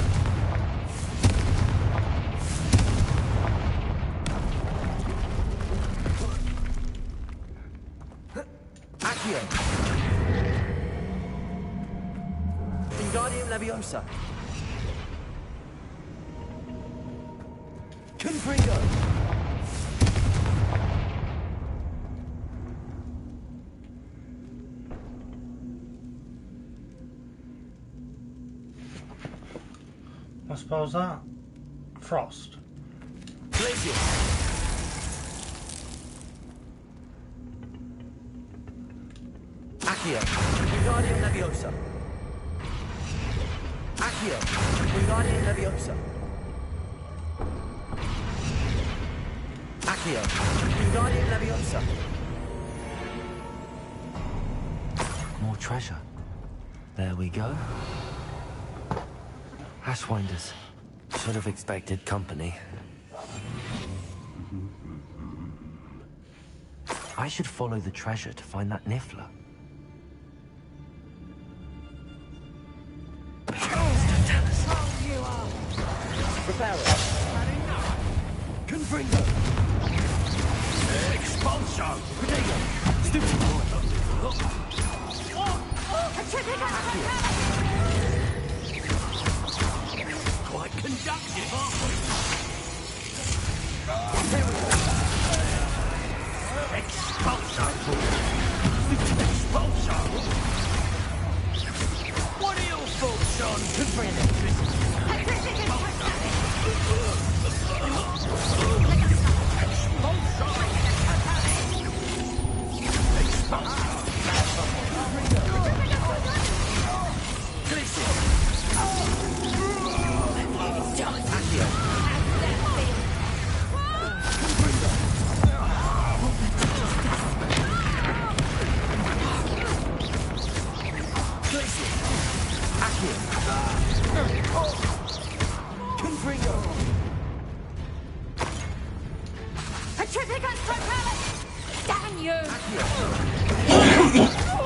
C: Accio! Wingardium Leviosa! Confringo!
A: I suppose that. Frost.
C: Glacier! Accio! Wingardium Leviosa! Accio! Wingardium Leviosa! Accio! Wingardium Leviosa! More treasure. There we go. Ashwinders. Should have expected company. I should follow the treasure to find that Niffler. Prepare it. Confringo! Expulso! Protego! Stupid boy!
T: Quite conductive, aren't we? Expulso! Expulso! What are your thoughts on Confringo?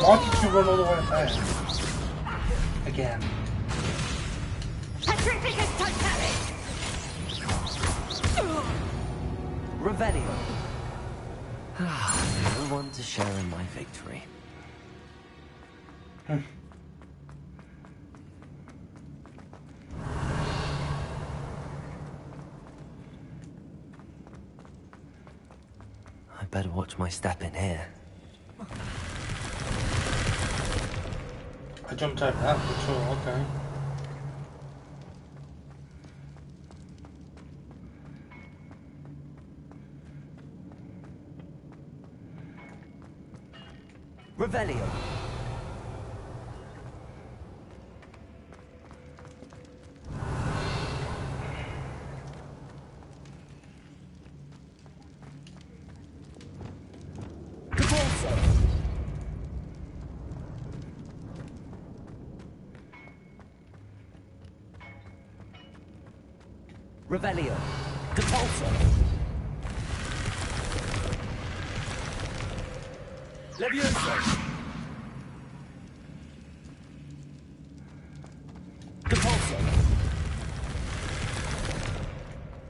A: Why did you run all the way up there? Again.
C: Revelio. No one to share in my victory. I better watch my step in here.
A: I jumped over that for sure, okay.
C: Revelio. Revelio. Depulso. Levioso. Depulso.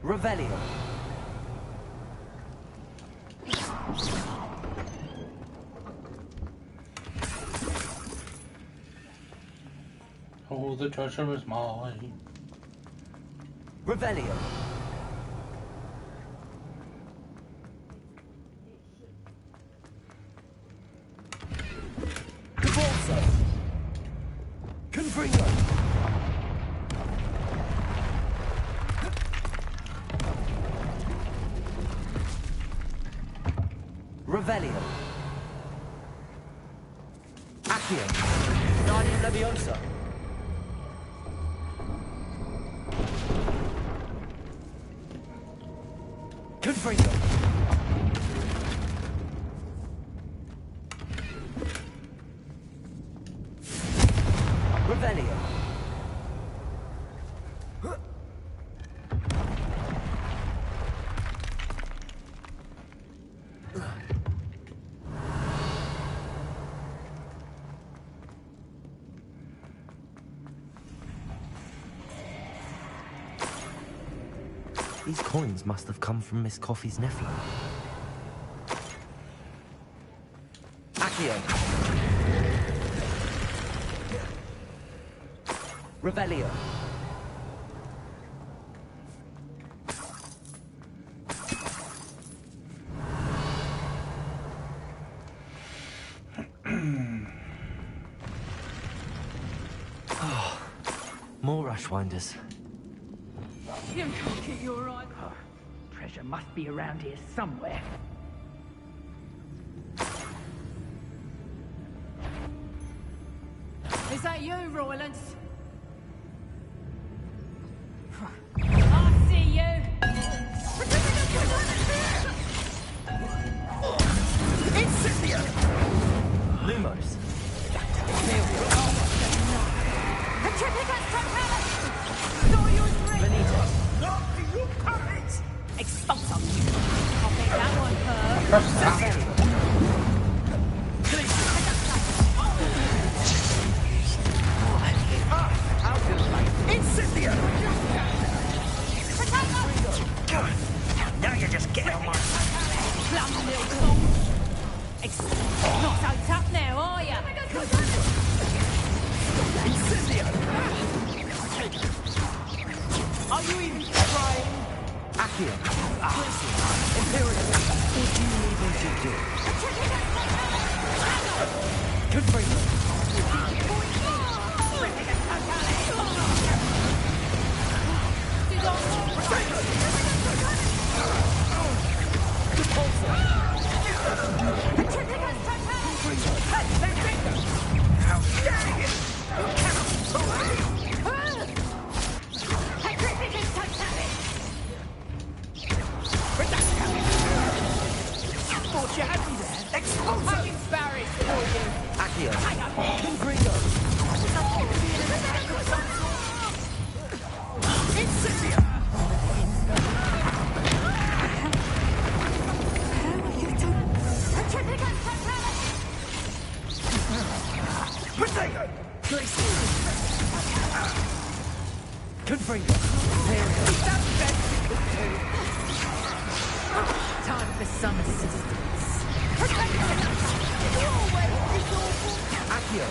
C: Revelio.
A: Oh, the treasure is mine.
C: Revelio. Depulso. Confringo. Revelio. Accio. Guardian Leviosa. Confringo. Revelio. These coins must have come from Miss Coffee's nephew. Accio. Revelio. Oh, more rushwinders.
L: You can't keep your eye. Oh, treasure must be around here somewhere. Is that you, Roylance? I see you.
C: Incendio! Lumos. Benito.
L: Expulso. I'll make that one hurt.
A: Press that.
C: Incendio!
L: Now you're just getting on my plum little fool. Not so tough now, are ya?
C: Incendio!
L: Are you even trying?
C: Accio. Imperial. What do you need me to do? Confringo.
L: How dare you! Thought you had me there. Expulso! I'm embarrassed for you.
C: Accio. Confringo.
L: Incendio!
C: Potato! Confringo.
L: Time for some assistance.
O: Accio.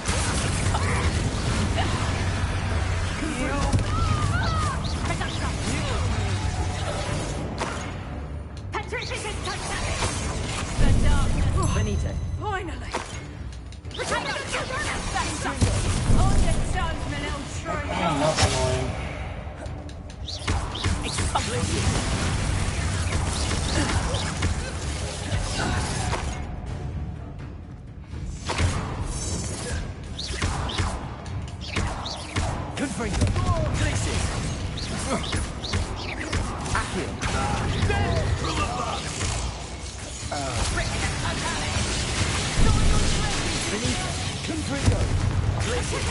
O: Benito.
L: Finally! On your toes, my little tree!
A: Oh, that's annoying.
O: Confringo. Glitches. Accio. Benito. Confringo. Glitches.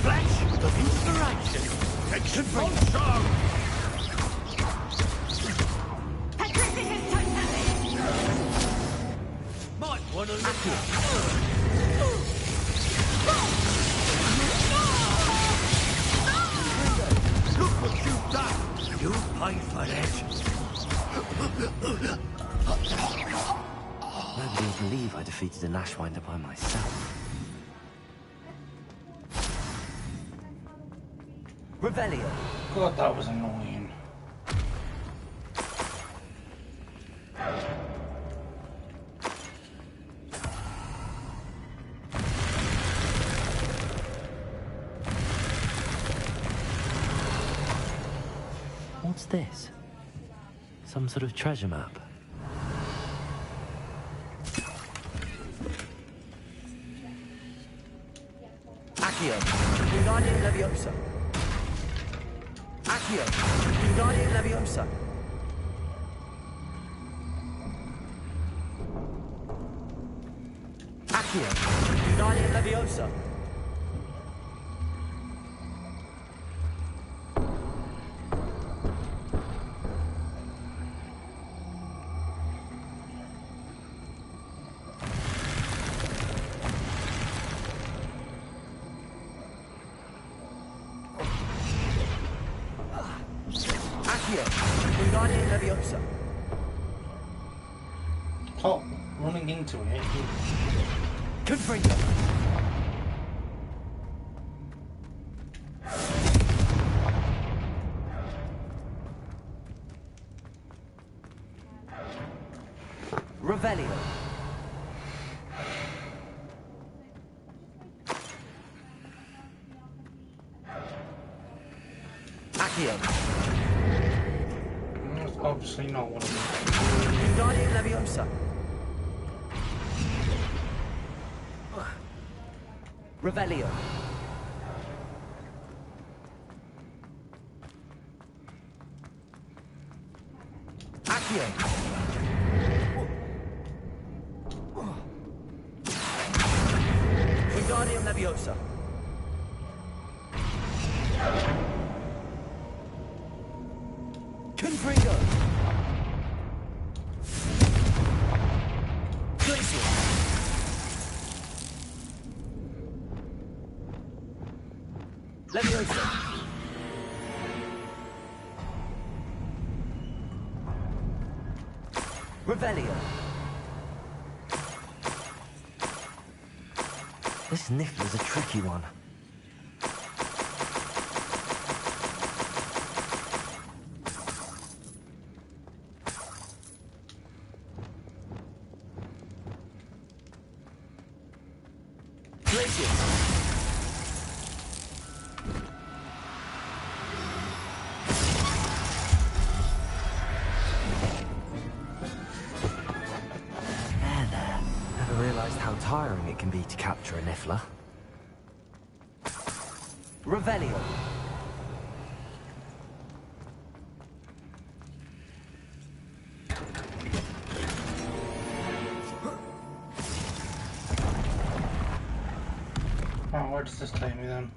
O: Flash of inspiration. Confringo. Might want to look at. Look what you've done. You'll pay for that.
C: Nobody would believe I defeated an Ashwinder by myself.
O: Revelio.
A: God, that was annoying.
C: What's this? Some sort of treasure map?
O: Accio. Wingardium Leviosa. Accio. Wingardium Leviosa. Accio. Wingardium Leviosa. Accio. Wingardium Leviosa.
A: Oh, running into it.
O: Confringo. Revelio. Accio.
A: That's obviously not one of them.
O: Wingardium Leviosa. Revelio. Accio. Wingardium Leviosa. Confringo. Glacier. Leviosa. Revelio.
C: This Niffler's a tricky one.
O: Glacier.
C: Never realised how tiring it can be to capture a Niffler.
O: Revelio.
A: Oh, where does this take me then?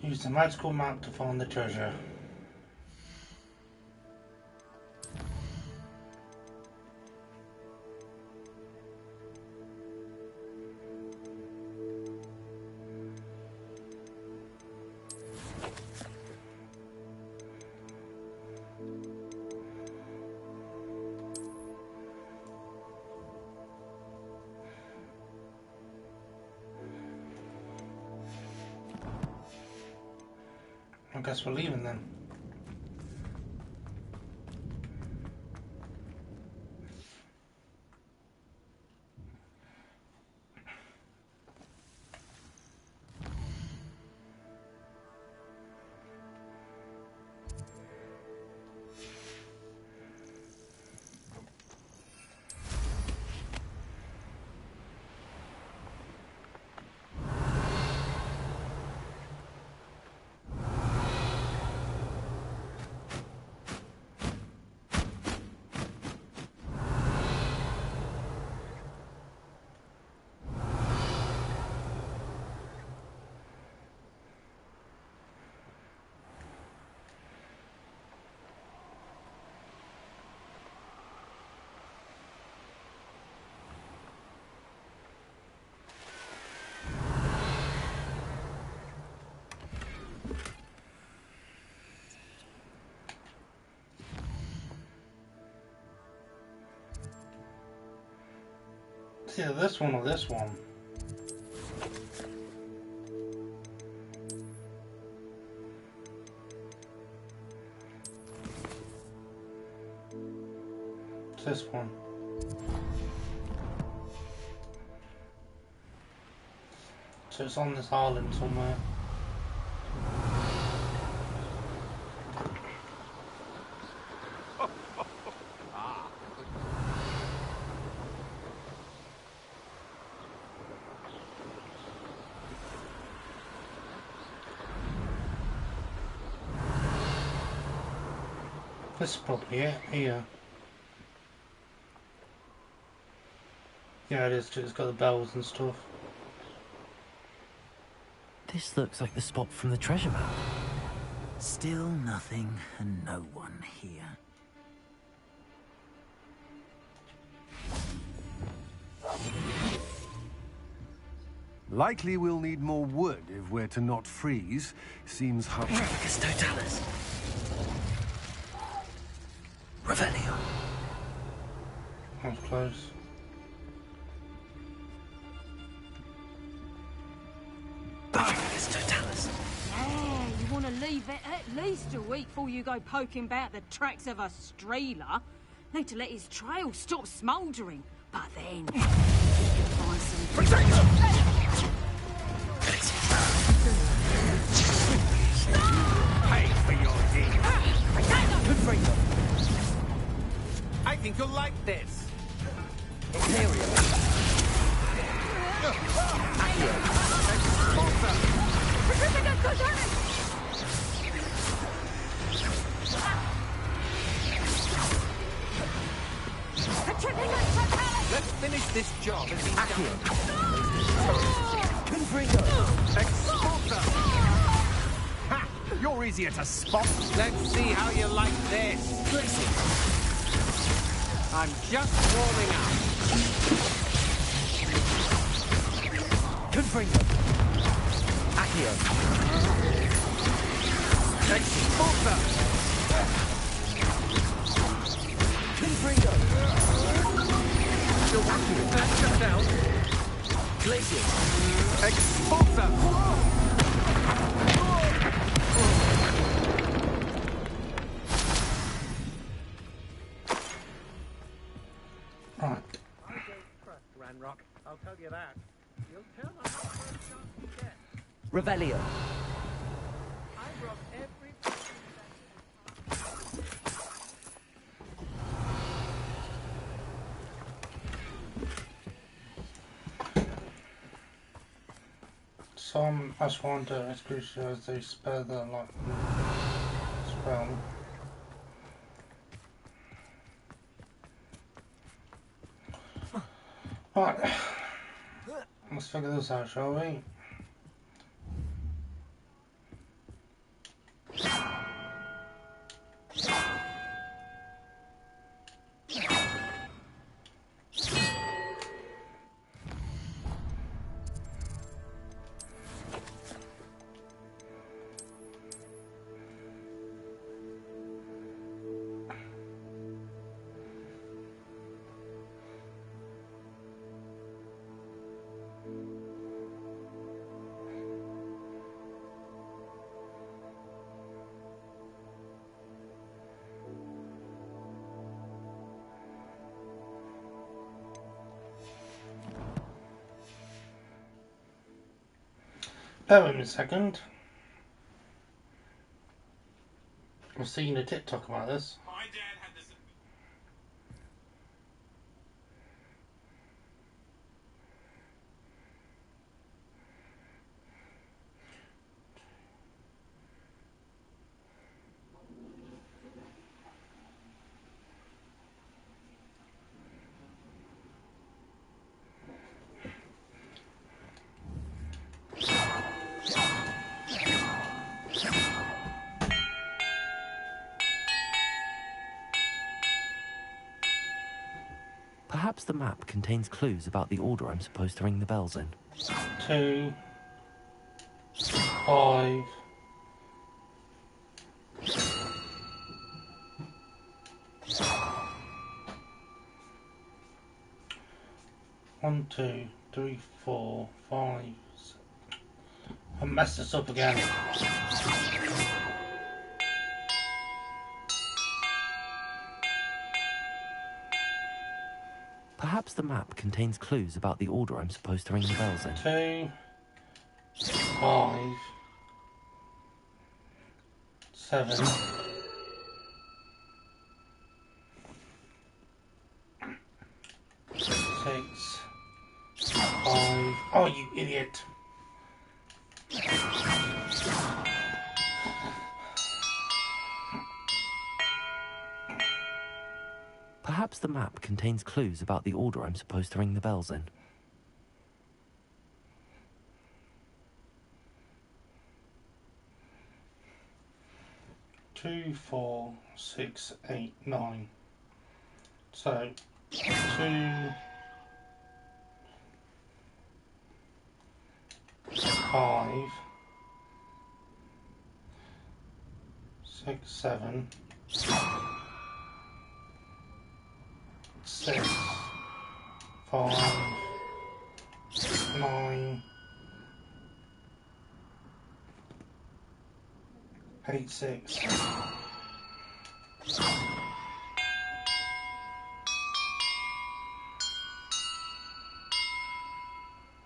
A: Use the magical map to find the treasure. I guess we're leaving then. It's either this one or this one. It's this one. So it's on this island somewhere. This is probably it, here. Yeah, it is too. It's got the bells and stuff.
C: This looks like the spot from the treasure map.
O: Still nothing and no one here.
U: Likely we'll need more wood if we're to not freeze. Seems hard.
C: Totalis. Revelio.
A: That's close.
C: Totalis.
L: Yeah, you want to leave it at least a week before you go poking about the tracks of a Strela. Need to let his trail stop smouldering. But then, you can find some...
O: Pay for your deed. Good freedom. I think you'll like this. Imperial. Let's finish this job as he's done. Confringo. Exporter. Ha! You're easier to spot. Let's see how you like this. I'm just warming up. Confringo. Accio. Exporter. Confringo. Still active. Shut down. Glacier. Exporter.
A: Right.
O: I don't trust Ranrock. I'll tell you that. You'll turn on the first chance you get. Revelio. I rob every...
A: Some Ashwanda exclusion as they spare the like spell. Right, let's figure this out, shall we? Bear with me a second. I've seen a TikTok about this.
C: Perhaps the map contains clues about the order I'm supposed to ring the bells in.
A: 2, 5, 1, 2, 3, 4, 5. I messed this up again.
C: Perhaps the map contains clues about the order I'm supposed to ring the bells in.
A: 2, 5, 7, 6, 5. Oh, you idiot.
C: Perhaps the map contains clues about the order I'm supposed to ring the bells in.
A: 2, 4, 6, 8, 9. So 2, 5, 6, 7, 6, 5, 9, 8, 6.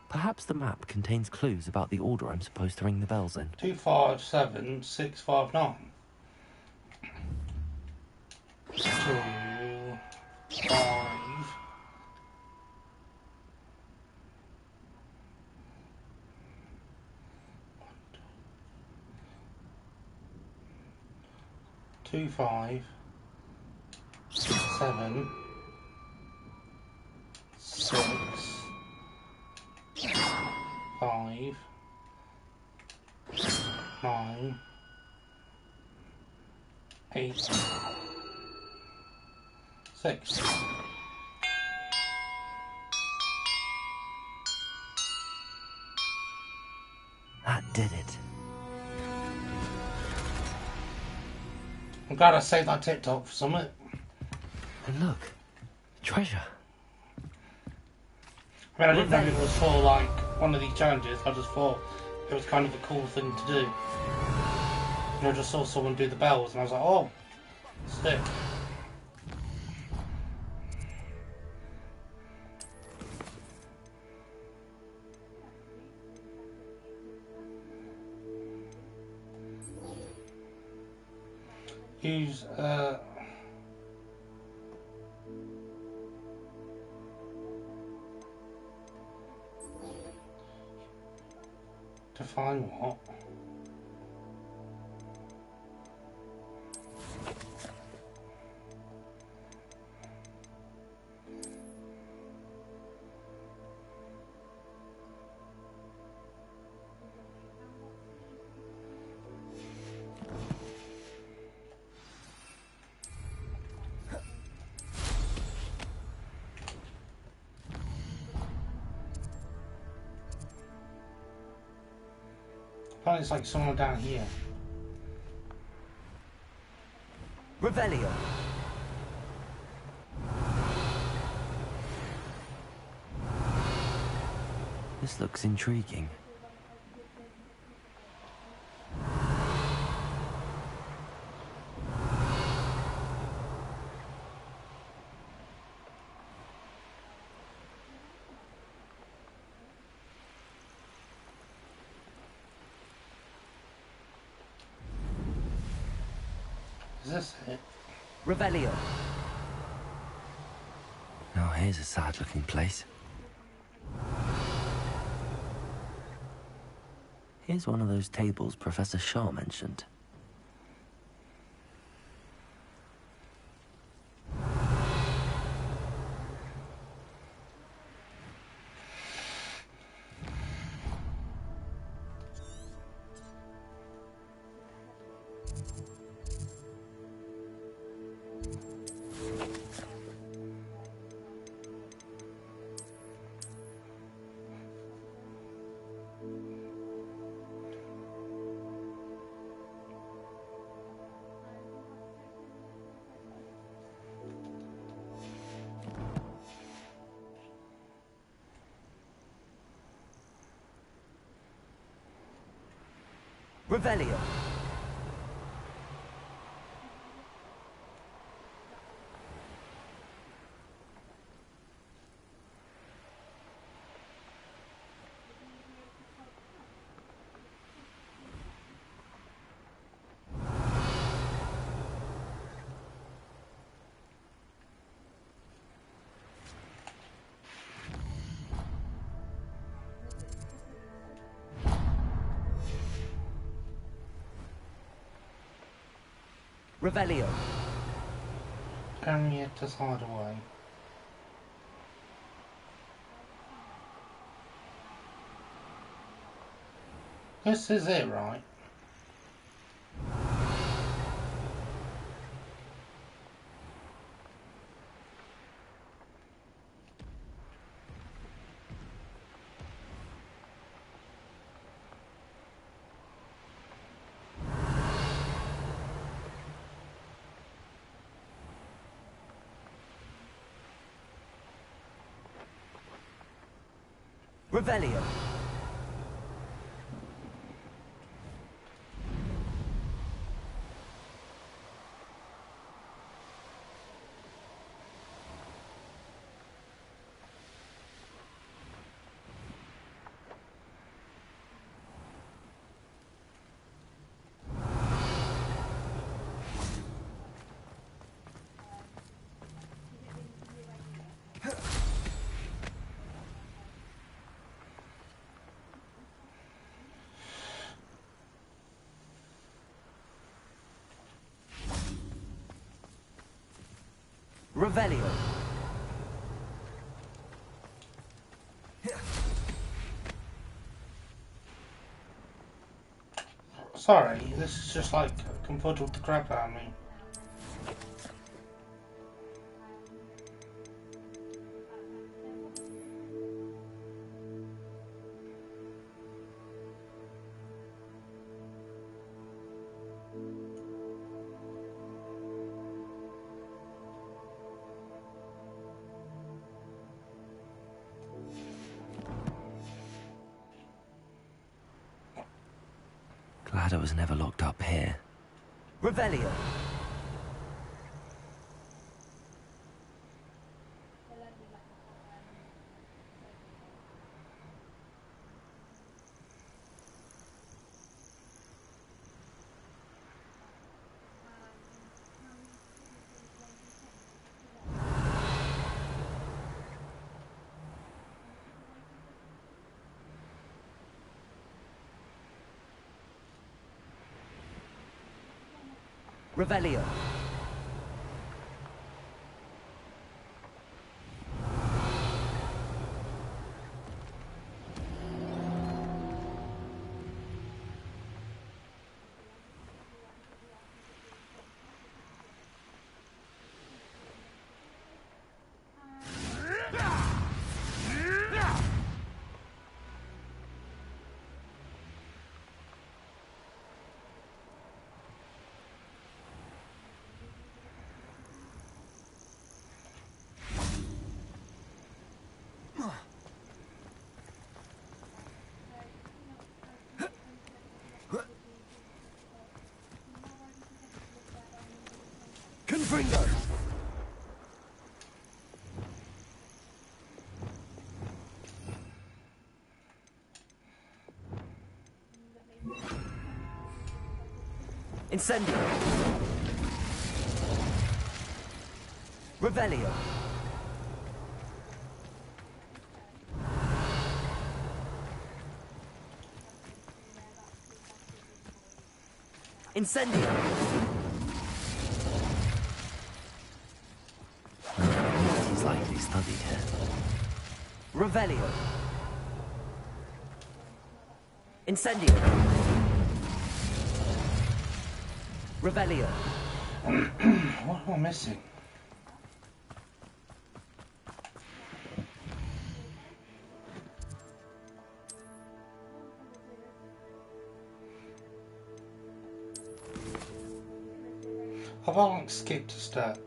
C: Perhaps the map contains clues about the order I'm supposed to ring the bells in.
A: 2, 5, 7, 6, 5, 9. 2, 5, 2, 5, 7, 6, 5, 9, 8, 6.
C: That did it.
A: I'm glad I saved that TikTok for something.
C: And look, treasure.
A: I mean, I didn't know it was for like one of these challenges. I just thought it was kind of a cool thing to do. You know, I just saw someone do the bells, and I was like, oh, stick. Use to find what? Apparently it's like someone down here.
C: Revelio. This looks intriguing.
A: Is this it?
C: Revelio. Oh, here's a sad-looking place. Here's one of those tables Professor Shaw mentioned. Revelio. Revelio.
A: Henrietta's Hideaway. This is it, right?
C: Revelio. Revelio.
A: Sorry, this is just like confuddled the crap out of me.
C: Glad I was never locked up here. Revelio. Revelio. Confringo. Incendio. Revelio. Incendio.
D: He's likely studied here.
C: Revelio. Incendio. Revelio.
A: What am I missing? Have I like skipped a step?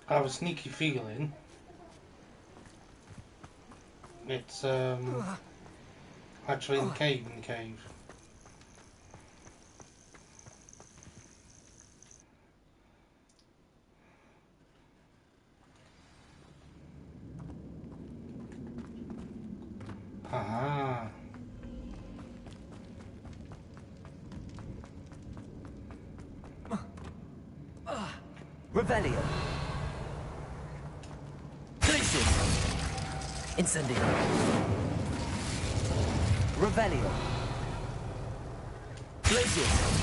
A: I have a sneaky feeling it's actually in the cave. Aha.
C: Revelio. Places. Incendio. Revelio. Places.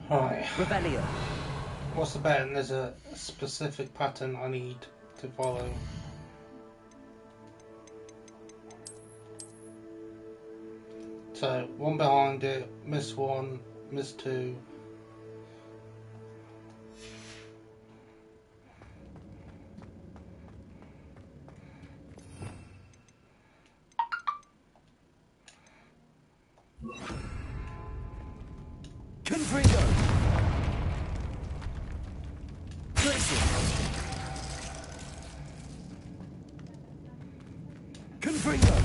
A: Right.
C: Revelio.
A: What's the button? There's a specific pattern I need to follow. So, one behind it, miss one, miss two.
C: Confringo. Places. Confringo.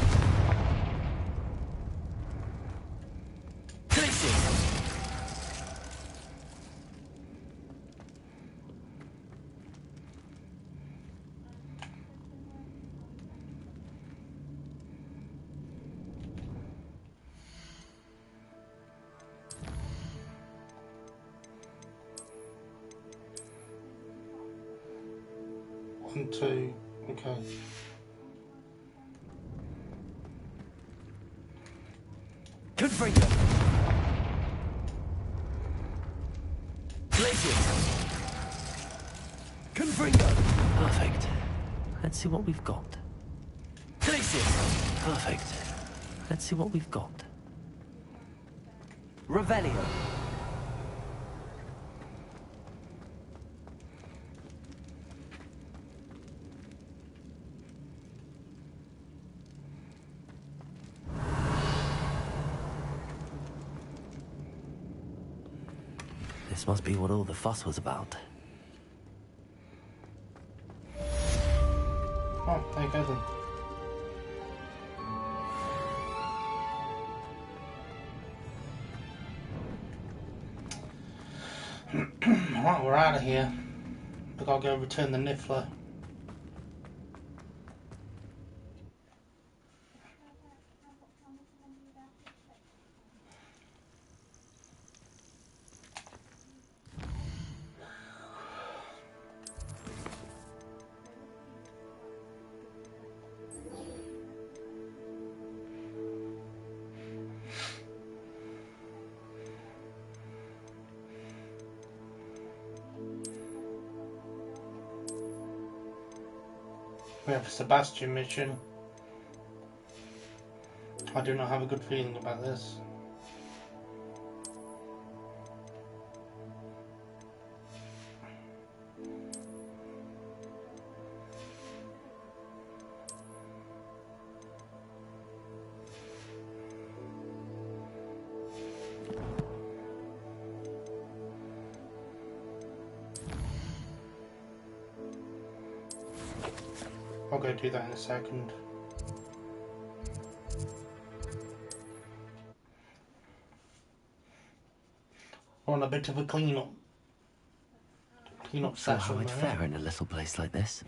C: Places.
A: One, two, okay.
C: Confringo. Places. Confringo.
D: Perfect. Let's see what we've got.
C: Places.
D: Perfect. Let's see what we've got.
C: Revelio.
D: This must be what all the fuss was about.
A: Oh, there you go then. Right, we're out of here. We gotta go return the Niffler. We have a Sebastian mission. I do not have a good feeling about this. I'll go do that in a second. On a bit of a clean-up
C: Not sure
A: session.
C: how I'd fare in a little place like this.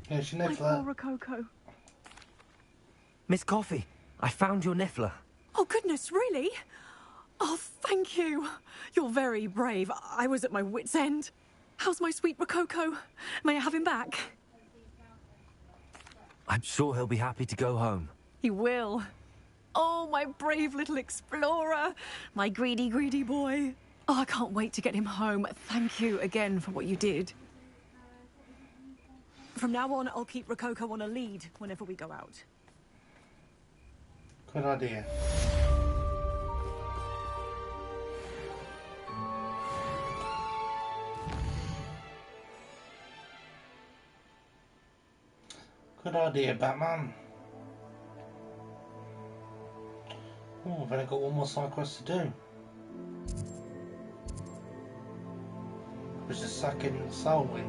A: Yeah, she
E: My
A: Niffler.
E: poor Rococo.
C: Miss Coffee, I found your Niffler.
E: Oh, goodness, really? Oh, thank you. You're very brave. I was at my wit's end. How's my sweet Rococo? May I have him back?
C: I'm sure he'll be happy to go home.
E: He will. Oh, my brave little explorer. My greedy, greedy boy. Oh, I can't wait to get him home. Thank you again for what you did. From now on, I'll keep Rococo on a lead whenever we go out.
A: Good idea. Good idea, Batman. Oh, I've only got one more side quest to do. Which is sacking Selwyn.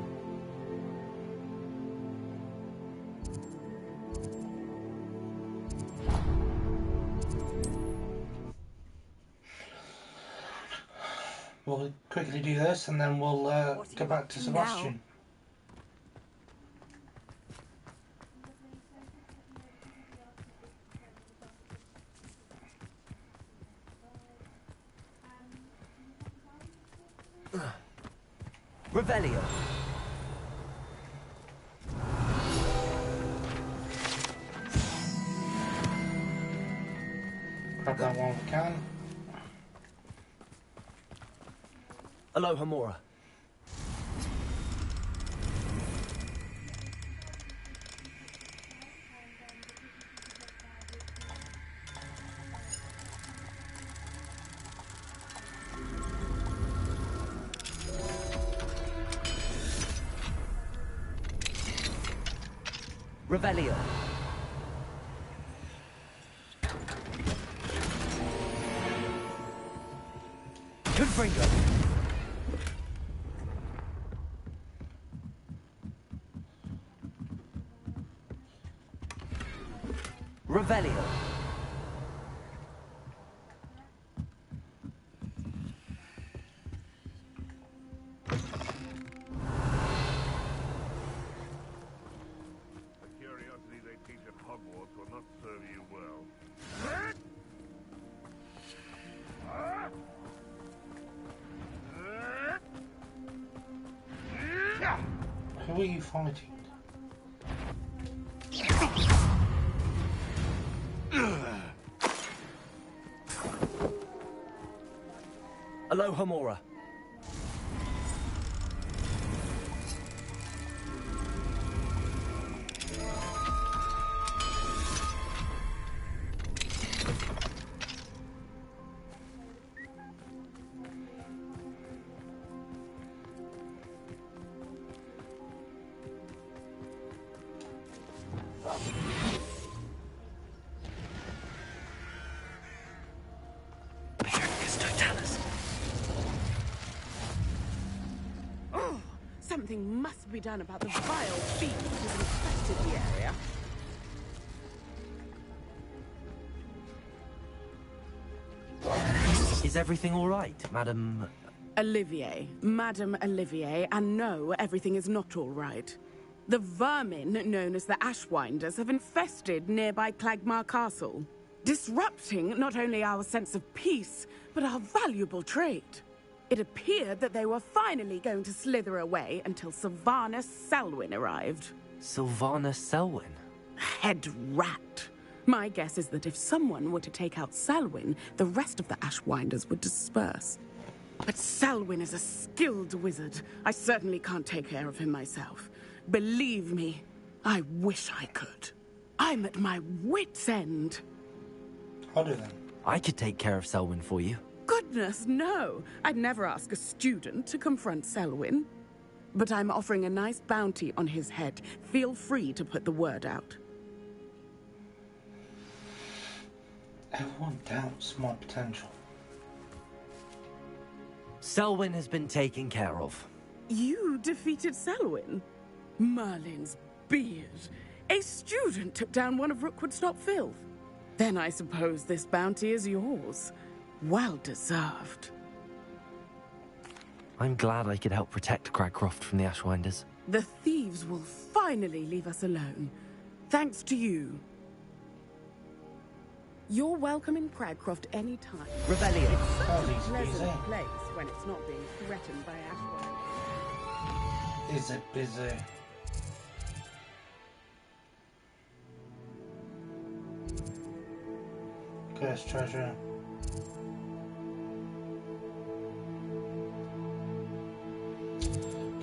A: We'll quickly do this and then we'll go back to Sebastian.
C: Revelio.
A: Grab that one if we can.
C: Aloha Mora. Revelio. Confringo. Revelio.
P: The curiosity they teach at Hogwarts will not serve you well.
A: Who are you fighting?
C: Aloha Mora.
K: Something must be done about the vile fiend who's infested the area.
C: Is everything all right, Madam?
K: Olivier. Madame Olivier, and no, everything is not all right. The vermin known as the Ashwinders have infested nearby Clagmar Castle, disrupting not only our sense of peace, but our valuable trade. It appeared that they were finally going to slither away until Sylvanas Selwyn arrived.
C: Sylvanas Selwyn?
K: Head rat. My guess is that if someone were to take out Selwyn, the rest of the Ashwinders would disperse. But Selwyn is a skilled wizard. I certainly can't take care of him myself. Believe me, I wish I could. I'm at my wit's end.
A: I'll do then.
C: I could take care of Selwyn for you.
K: Goodness, no. I'd never ask a student to confront Selwyn. But I'm offering a nice bounty on his head. Feel free to put the word out.
A: Everyone doubts my potential.
C: Selwyn has been taken care of.
K: You defeated Selwyn? Merlin's beard. A student took down one of Rookwood's top filth. Then I suppose this bounty is yours. Well deserved.
C: I'm glad I could help protect Cragcroft from the Ashwinders.
K: The thieves will finally leave us alone. Thanks to you. You're welcome in Cragcroft anytime.
C: Rebellion.
K: It's such a pleasant place when it's not being threatened by Ashwinders.
A: Is it busy? Cursed treasure.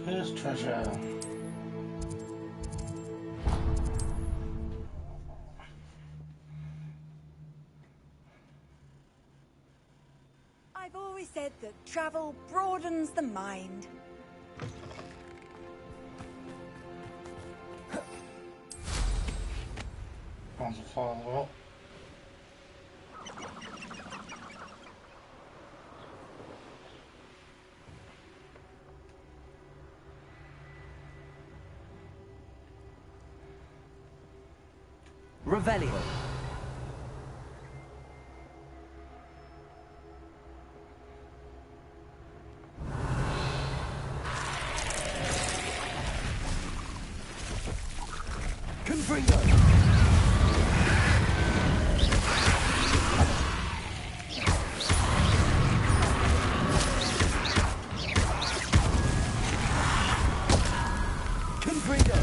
A: Cursed treasure.
B: I've always said that travel broadens the mind.
A: Might as well follow up.
C: Revelio. Confringo. Confringo.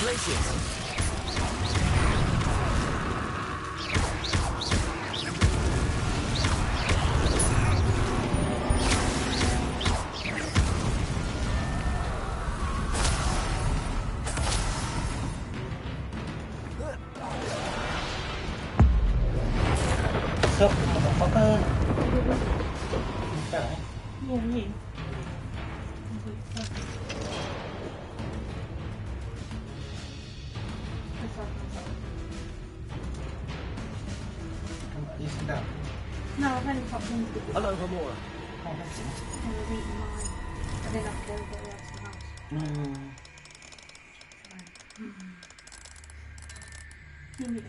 C: Places.
A: What's up, motherfucker? Okay.
G: Yeah, yeah.
A: You sit down.
G: No, I've only popped into the
C: Hello, Homora.
A: Oh, that's it.
G: I was eating mine. And then I have to go get the rest of the house. You need it.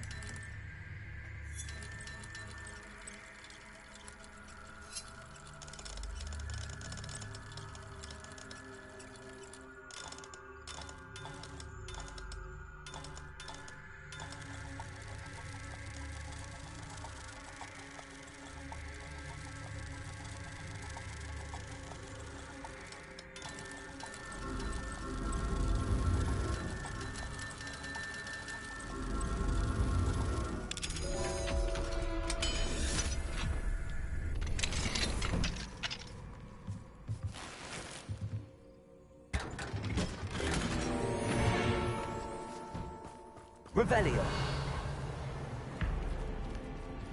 C: Revelio.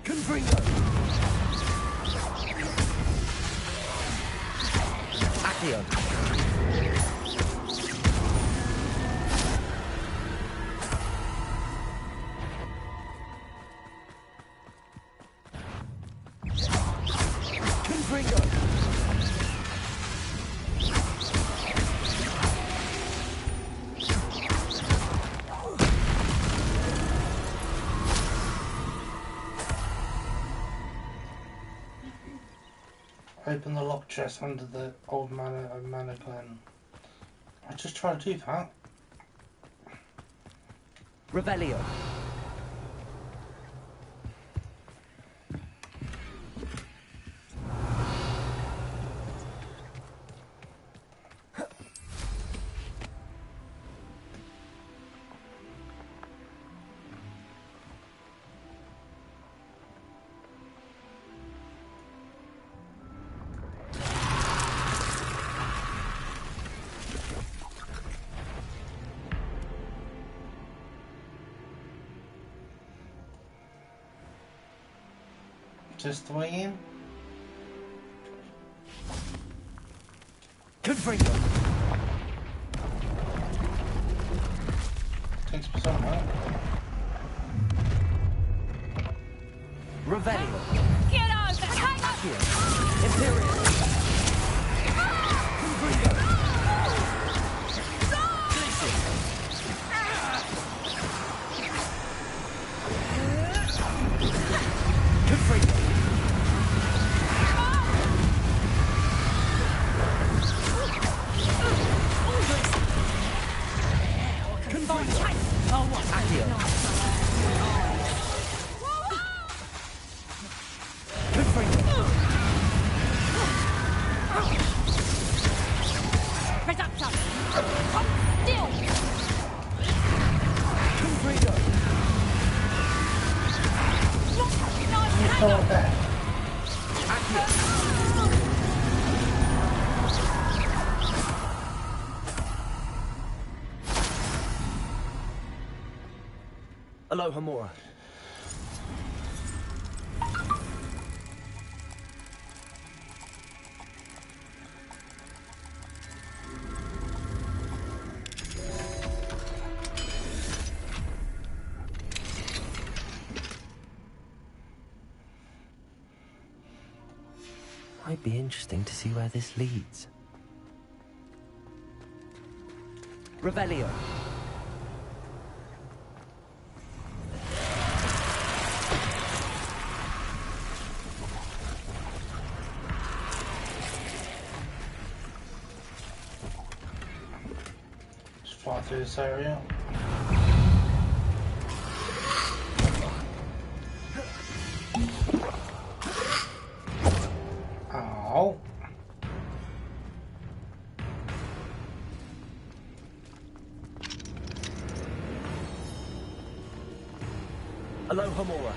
C: Confringo. Accio. Confringo.
A: Open the lock chest under the old mannequin. I just tried to do that.
C: Revelio.
A: Just the way in.
C: Confringo.
A: 6% right?
C: Revelio.
L: Get over! Hang on!
C: Imperial. Confringo. Confringo. Aloha Mora.
D: Might be interesting to see where this leads.
C: Revelio.
A: Just fly through this area. Ow.
C: Aloha Mora.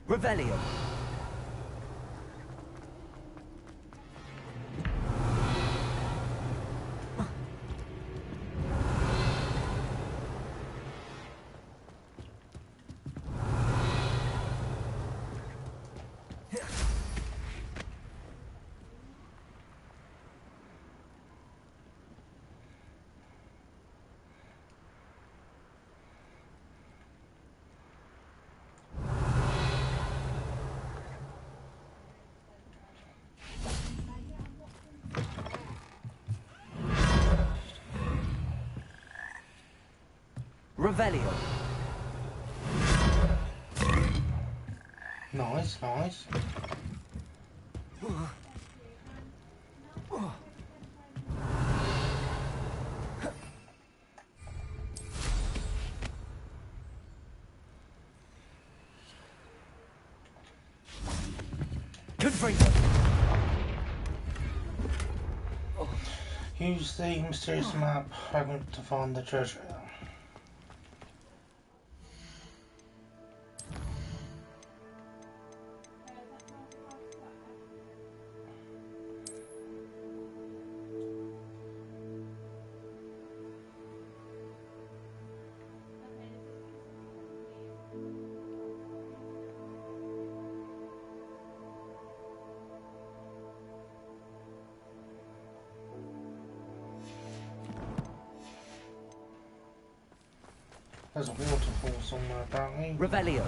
C: Revelio. Revelio.
A: Nice, nice.
C: Confringo.
A: Use the mysterious map fragment to find the treasure. There's a waterfall somewhere, apparently.
C: Revelio.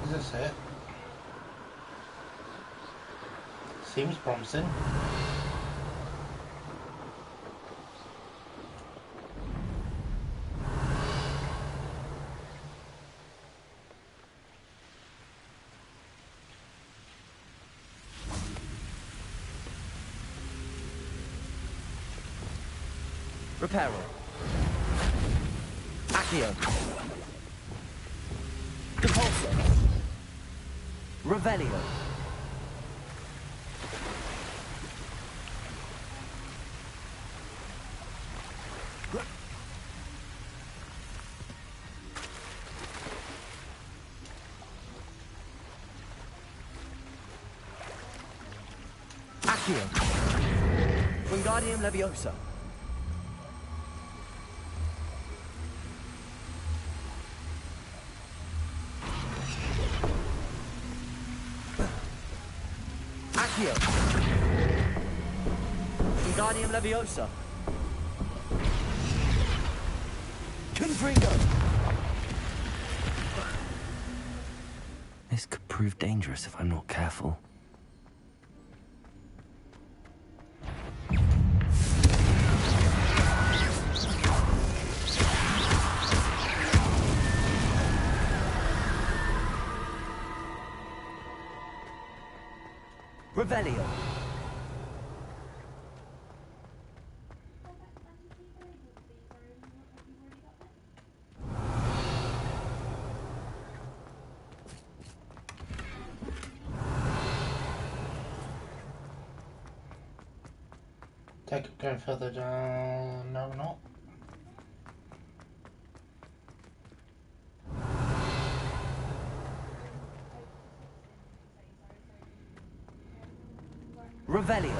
A: Is this it? Seems promising.
C: Reparo. Accio. Compulso. Revelio.
N: Accio. Wingardium Leviosa. Accio. Wingardium Leviosa. Confringo.
C: This could prove dangerous if I'm not careful.
N: Revelio.
A: Take it going further down. No, not.
N: Revelio.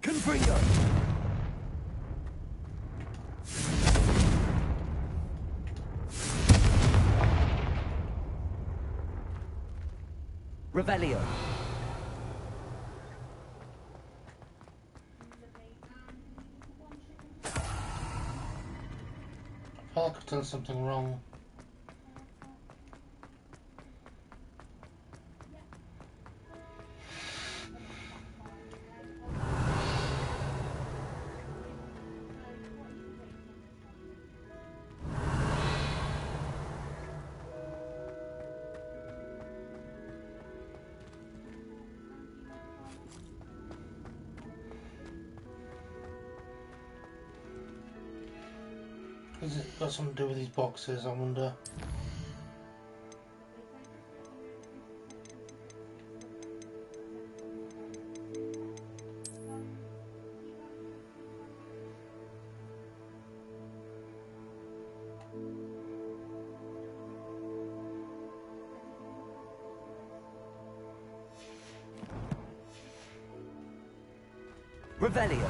N: Confringo. Revelio.
A: I feel like I've done something wrong. Has it got something to do with these boxes, I wonder?
N: Revelio.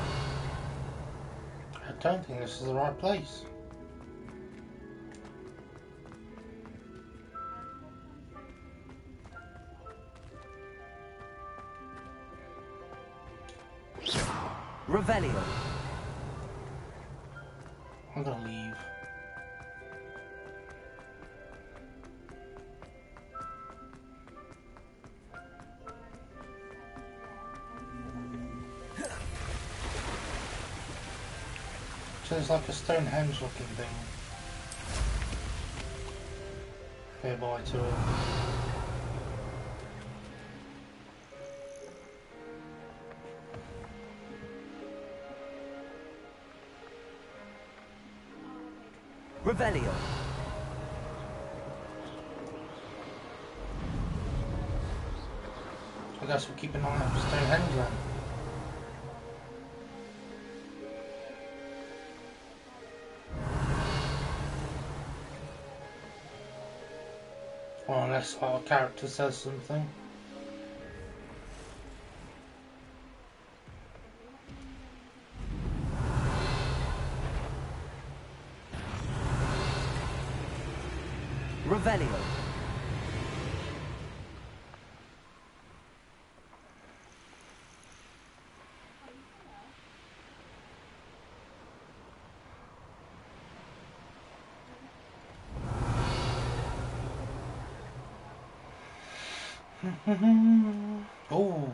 A: I don't think this is the right place.
N: Revelio.
A: I'm gonna leave. So it's like a Stonehenge looking thing. Nearby to it.
N: Revelio.
A: I guess we'll keep an eye out for Stonehenge then. Or unless our character says something.
N: Revelio.
A: Oh.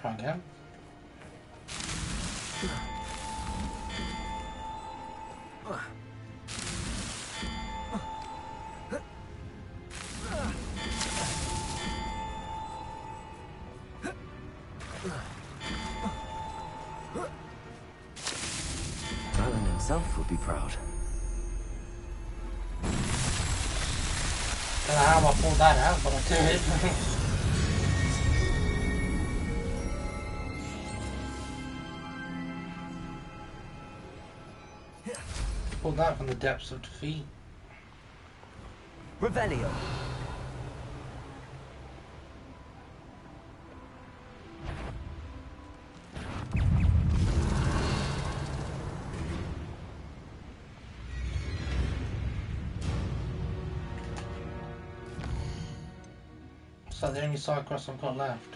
A: Try again.
C: Alan himself would be proud.
A: Don't know how I pulled that out, but I did. Pulled that from the depths of defeat.
N: Revelio.
A: So the only side quest I've got left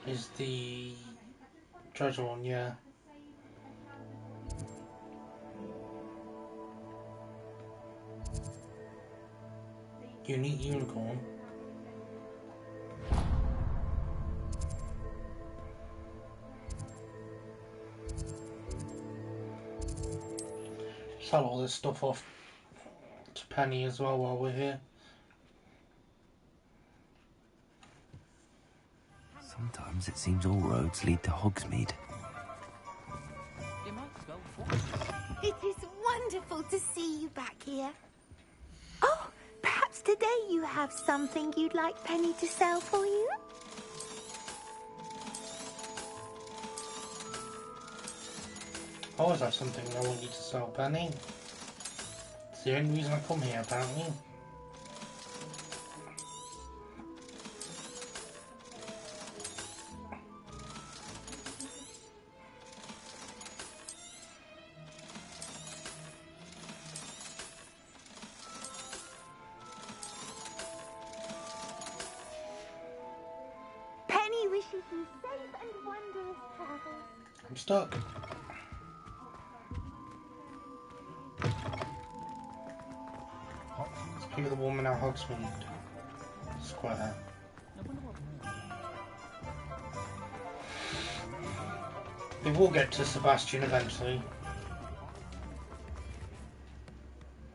A: is the treasure one, yeah. Unique unicorn. Sell all this stuff off to Penny as well while we're here.
C: Sometimes it seems all roads lead to Hogsmeade.
I: It is wonderful to see you back here. Oh, perhaps today you have something you'd like Penny to sell for you?
A: I always have something I want you to sell, Penny. It's the only reason I come here, apparently.
I: Penny wishes you safe and wondrous travels.
A: I'm stuck. Let's give the woman our Hogsmeade square. We will get to Sebastian eventually.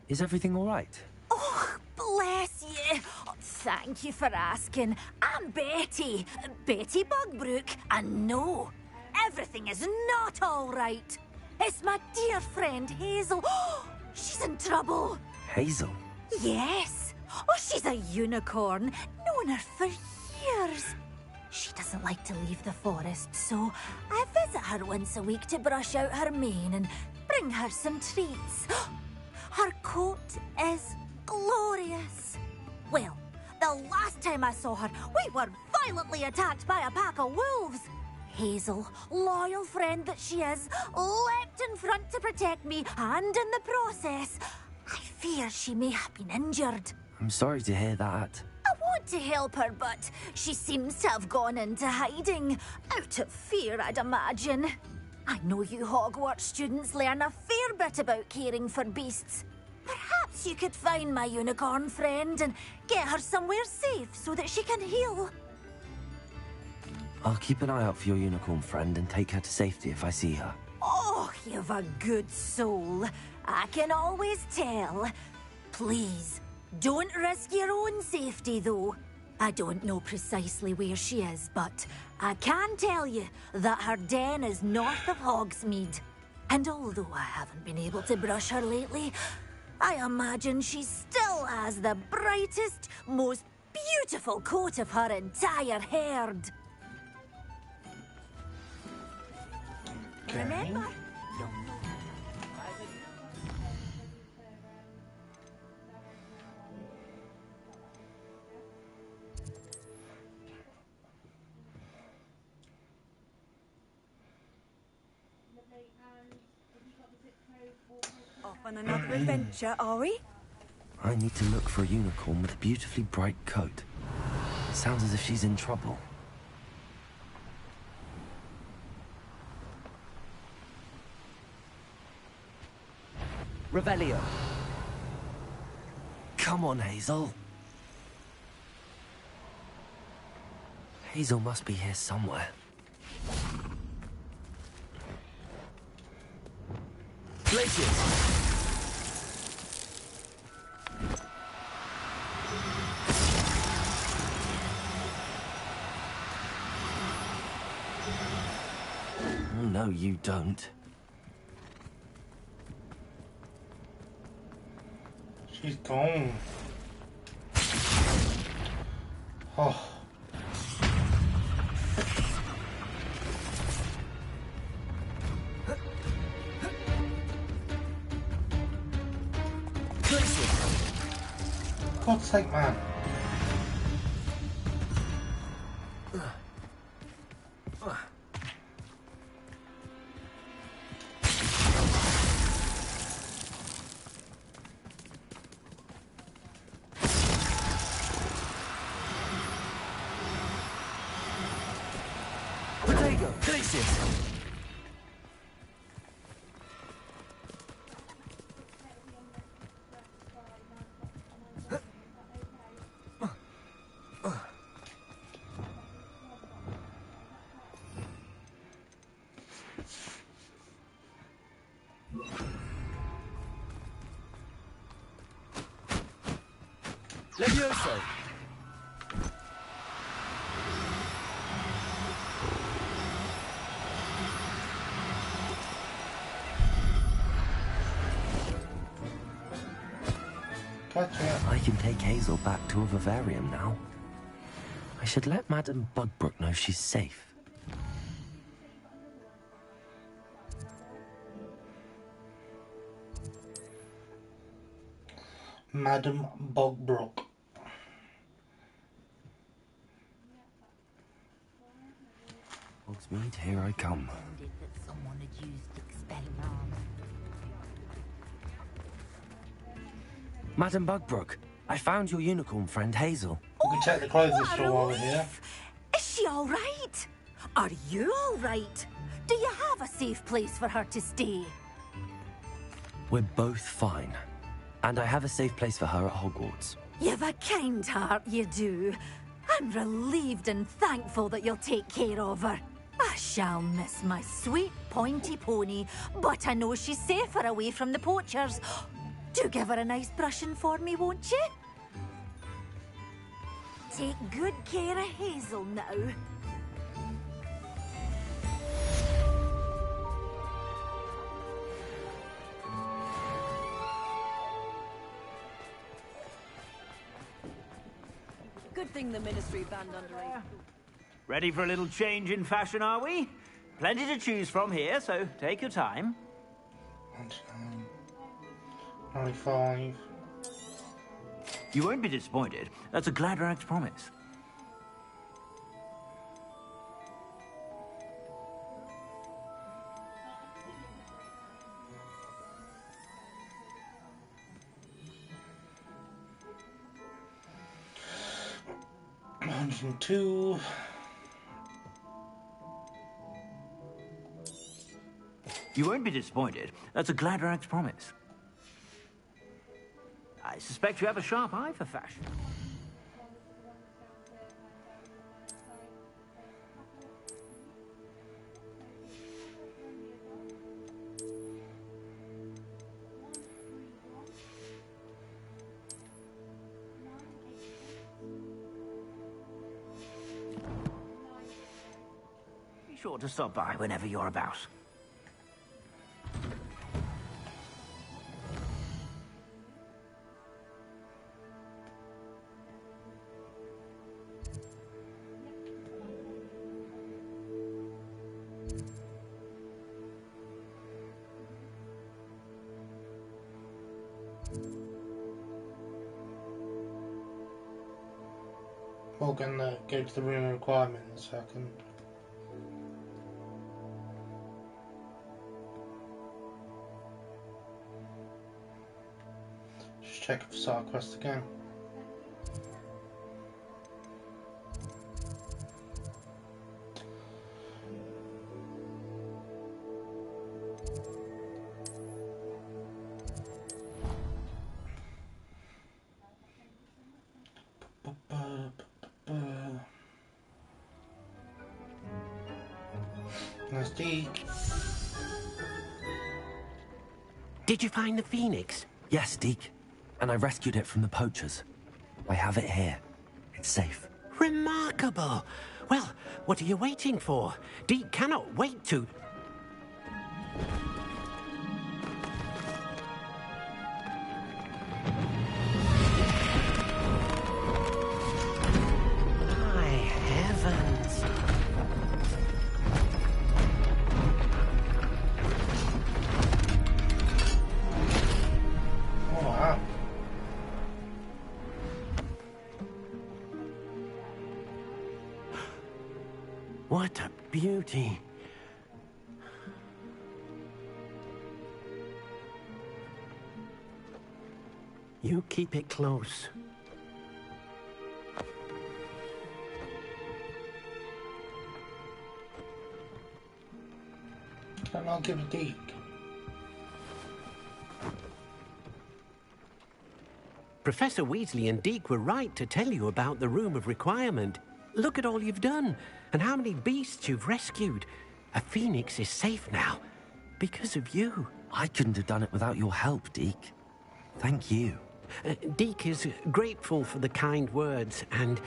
C: Is everything all right?
R: Oh, bless you. Oh, thank you for asking. I'm Betty. Betty Bugbrook. And no, everything is not all right. It's my dear friend Hazel. Oh, she's in trouble.
C: Hazel?
R: Yes. Oh, she's a unicorn. Known her for years. She doesn't like to leave the forest, so I visit her once a week to brush out her mane and bring her some treats. Her coat is glorious. Well, the last time I saw her, we were violently attacked by a pack of wolves. Hazel, loyal friend that she is, leapt in front to protect me, and in the process, I fear she may have been injured.
C: I'm sorry to hear that.
R: I want to help her, but she seems to have gone into hiding. Out of fear, I'd imagine. I know you Hogwarts students learn a fair bit about caring for beasts. Perhaps you could find my unicorn friend and get her somewhere safe so that she can heal.
C: I'll keep an eye out for your unicorn friend and take her to safety if I see her.
R: Oh, you've a good soul. I can always tell. Please, don't risk your own safety, though. I don't know precisely where she is, but I can tell you that her den is north of Hogsmeade. And although I haven't been able to brush her lately, I imagine she still has the brightest, most beautiful coat of her entire herd.
A: Okay.
R: Remember?
B: Off on another adventure, are we?
C: I need to look for a unicorn with a beautifully bright coat. It sounds as if she's in trouble.
N: Revelio.
C: Come on, Hazel. Hazel must be here somewhere. Glaciers! Oh, no, you don't.
A: She's gone. Oh. God's sake, man.
C: Potato! Glaciers! Levioso!
A: Gotcha.
C: I can take Hazel back to a vivarium now. I should let Madame Bugbrook know she's safe.
A: Madame Bugbrook.
C: Hogsmeade, here I come.
R: That someone had used expelling arms.
C: Madame Bugbrook, I found your unicorn friend Hazel.
A: We can check the clothing store while we're here.
R: Is she all right? Are you all right? Do you have a safe place for her to stay?
C: We're both fine. And I have a safe place for her at Hogwarts.
R: You've a kind heart, you do. I'm relieved and thankful that you'll take care of her. I shall miss my sweet pointy pony, but I know she's safer away from the poachers. Do give her a nice brushing for me, won't you? Take good care of Hazel now.
J: Good thing the Ministry banned underage.
O: Ready for a little change in fashion, are we? Plenty to choose from here, so take your time.
A: 95.
O: You won't be disappointed. That's a Gladrax promise.
A: $102.
O: You won't be disappointed. That's a Gladrax promise. I suspect you have a sharp eye for fashion. Be sure to stop by whenever you're about.
A: We're gonna go to the room of requirement in a second. Just check for side quest again. That's Deke.
Q: Did you find the phoenix?
C: Yes, Deke. And I rescued it from the poachers. I have it here. It's safe.
Q: Remarkable. Well, what are you waiting for? Deke cannot wait to... My heavens.
A: Oh, wow.
Q: What a beauty. You keep it close.
A: Can I give a Deke?
Q: Professor Weasley and Deke were right to tell you about the Room of Requirement. Look at all you've done, and how many beasts you've rescued. A phoenix is safe now, because of you.
C: I couldn't have done it without your help, Deke. Thank you.
Q: Deke is grateful for the kind words, and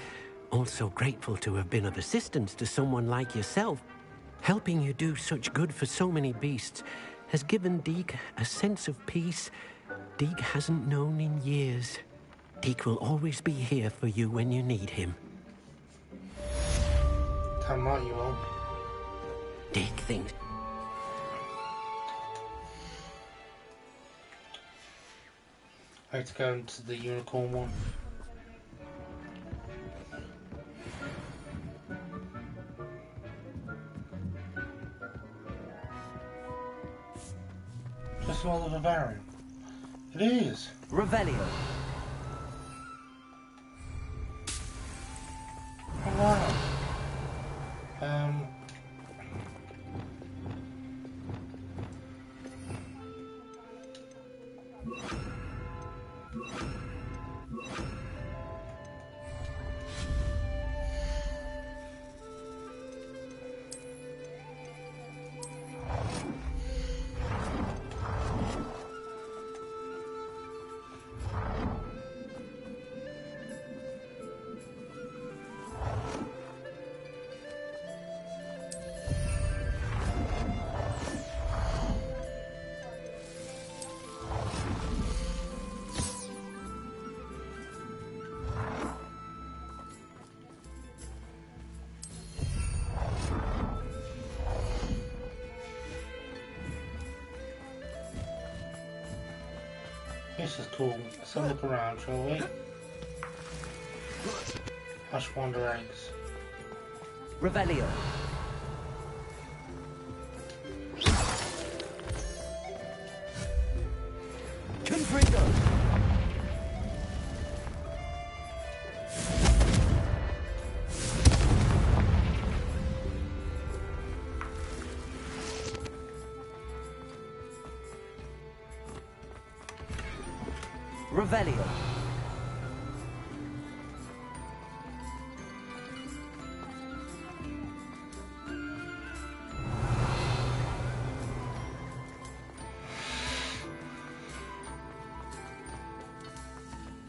Q: also grateful to have been of assistance to someone like yourself. Helping you do such good for so many beasts has given Deke a sense of peace Deke hasn't known in years. Deke will always be here for you when you need him.
A: Damn right you will.
Q: Deke thinks...
A: I have to go into the unicorn one. Just another Bavarian. It is.
N: Revelio.
A: Oh wow. This is cool. Let's have a look around, shall we? Ashwander eggs.
N: Revelio. Confringo. Revelio.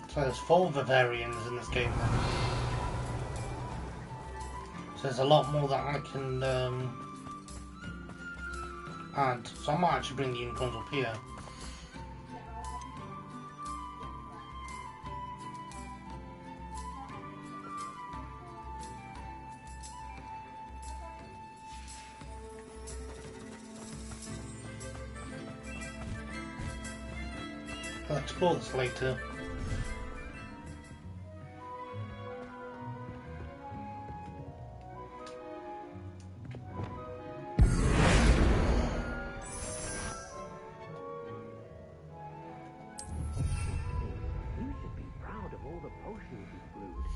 A: So there's 4 Bavarians in this game then. So there's a lot more that I can add. So I might actually bring the unicorns up here. I'll explore this later.
Q: You should be proud of all the potions you brewed.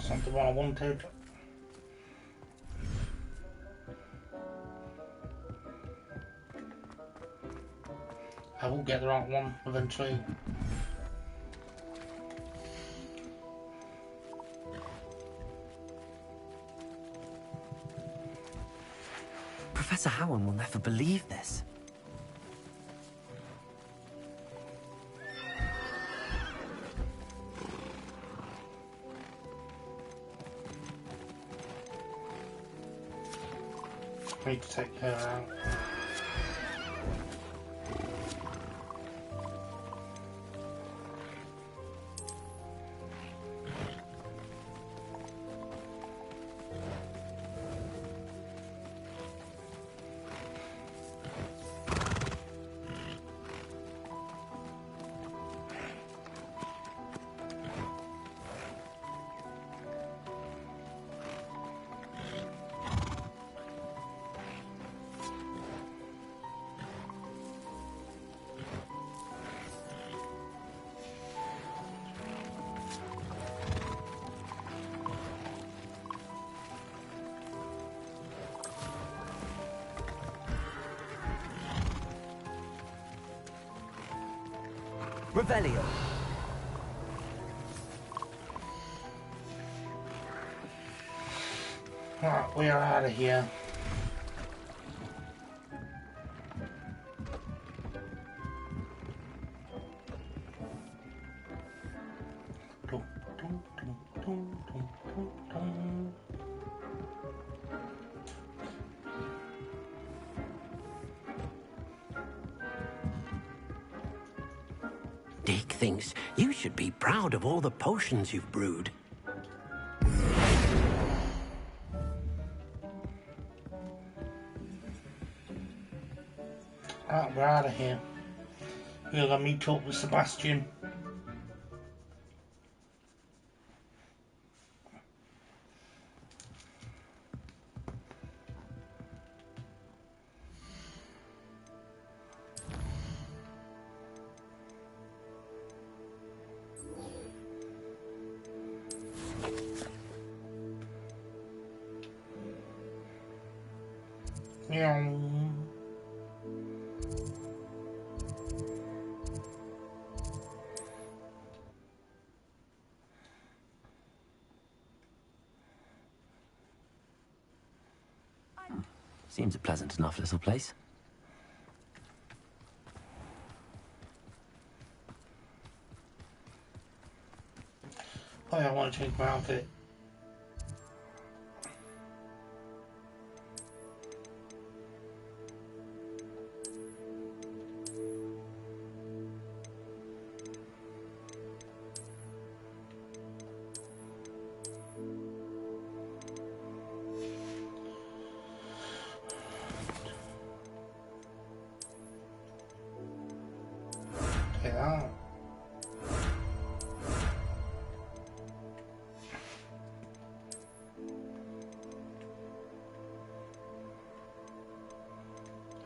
A: That's not the one I wanted. I will get the right one eventually.
C: Professor Howard will never believe this.
A: I need to take her out.
N: Revelio.
A: Right, we are out of here.
Q: Deke thinks you should be proud of all the potions you've brewed.
A: Right, we're out of here. We're gonna meet up with Sebastian. Yeah.
C: Seems a pleasant enough little place.
A: Oh yeah, I want to change my outfit. Take that.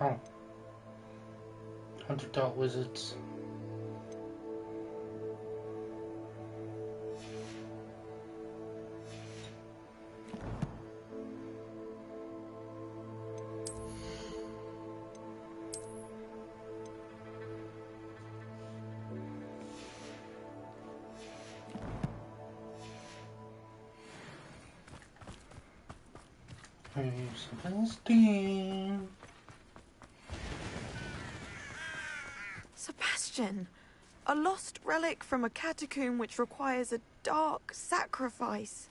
A: Oh. Hunter Dark Wizards. Hey, Sebastian.
E: Sebastian, a lost relic from a catacomb which requires a dark sacrifice.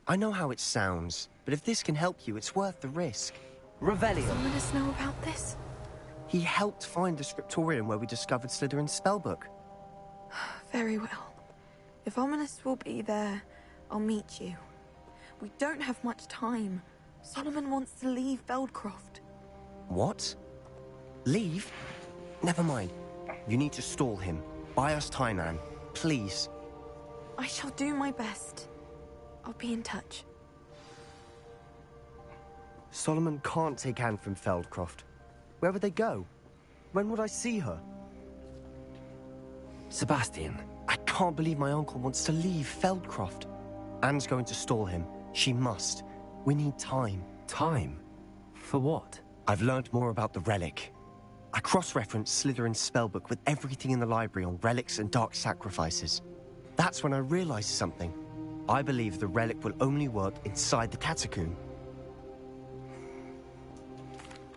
N: I know how it sounds, but if this can help you, it's worth the risk. Revelio.
E: Ominous know about this?
N: He helped find the scriptorium where we discovered Slytherin's spellbook.
E: Very well. If Ominous will be there, I'll meet you. We don't have much time. Solomon wants to leave Beldcroft.
N: What? Leave? Never mind. You need to stall him. Buy us time, Anne. Please.
E: I shall do my best. I'll be in touch.
N: Solomon can't take Anne from Feldcroft. Where would they go? When would I see her?
C: Sebastian.
N: I can't believe my uncle wants to leave Feldcroft. Anne's going to stall him. She must. We need time.
C: Time? For what?
N: I've learned more about the relic. I cross-referenced Slytherin's spellbook with everything in the library on relics and dark sacrifices. That's when I realized something. I believe the relic will only work inside the catacomb.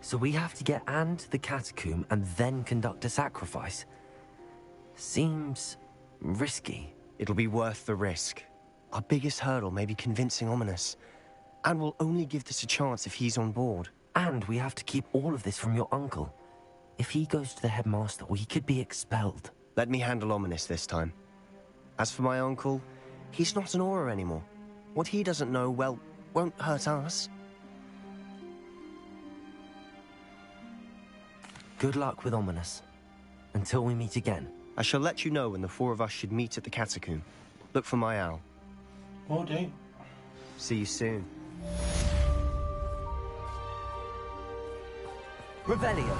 C: So we have to get Anne to the catacomb and then conduct a sacrifice? Seems risky.
N: It'll be worth the risk. Our biggest hurdle may be convincing Ominous. And we'll only give this a chance if he's on board.
C: And we have to keep all of this from your uncle. If he goes to the headmaster, we could be expelled.
N: Let me handle Ominous this time. As for my uncle, he's not an Auror anymore. What he doesn't know, well, won't hurt us.
C: Good luck with Ominous. Until we meet again.
N: I shall let you know when the four of us should meet at the catacomb. Look for my owl.
A: Will do.
N: See you soon.
C: Revelio.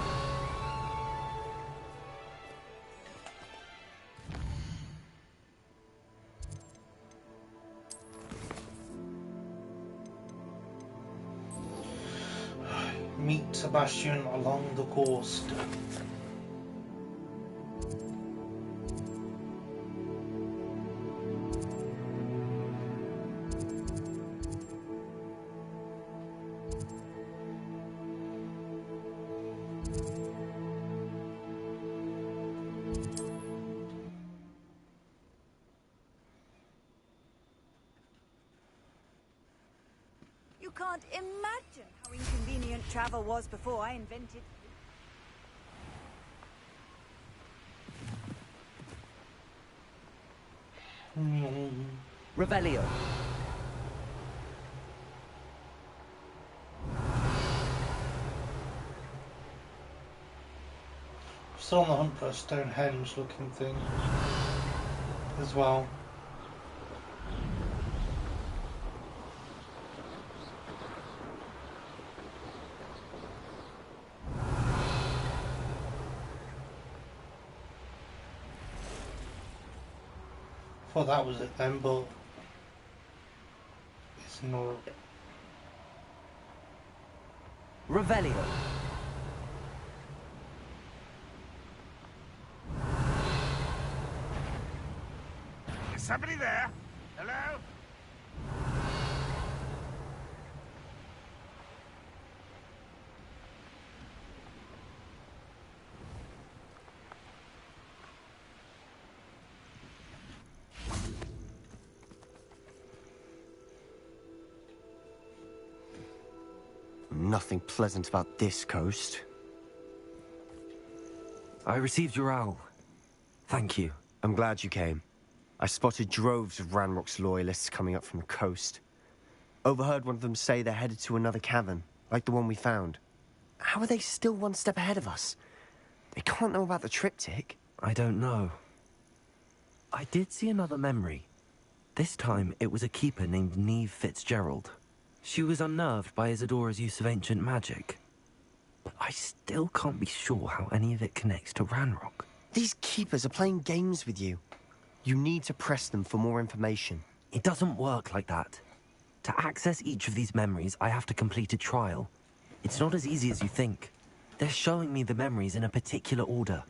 A: Meet Sebastian along the coast.
B: You can't imagine how inconvenient travel was before I invented...
C: Revelio.
A: Still on the hunt for a Stonehenge looking thing as well. Thought that was it then, but it's not.
C: Revelio.
P: Is somebody there? Hello?
N: Nothing pleasant about this coast.
C: I received your owl. Thank you.
N: I'm glad you came. I spotted droves of Ranrock's loyalists coming up from the coast. Overheard one of them say they're headed to another cavern, like the one we found. How are they still one step ahead of us? They can't know about the triptych.
C: I don't know. I did see another memory. This time, it was a keeper named Neve Fitzgerald. She was unnerved by Isadora's use of ancient magic. But I still can't be sure how any of it connects to Ranrock.
N: These keepers are playing games with you. You need to press them for more information.
C: It doesn't work like that. To access each of these memories, I have to complete a trial. It's not as easy as you think. They're showing me the memories in a particular order.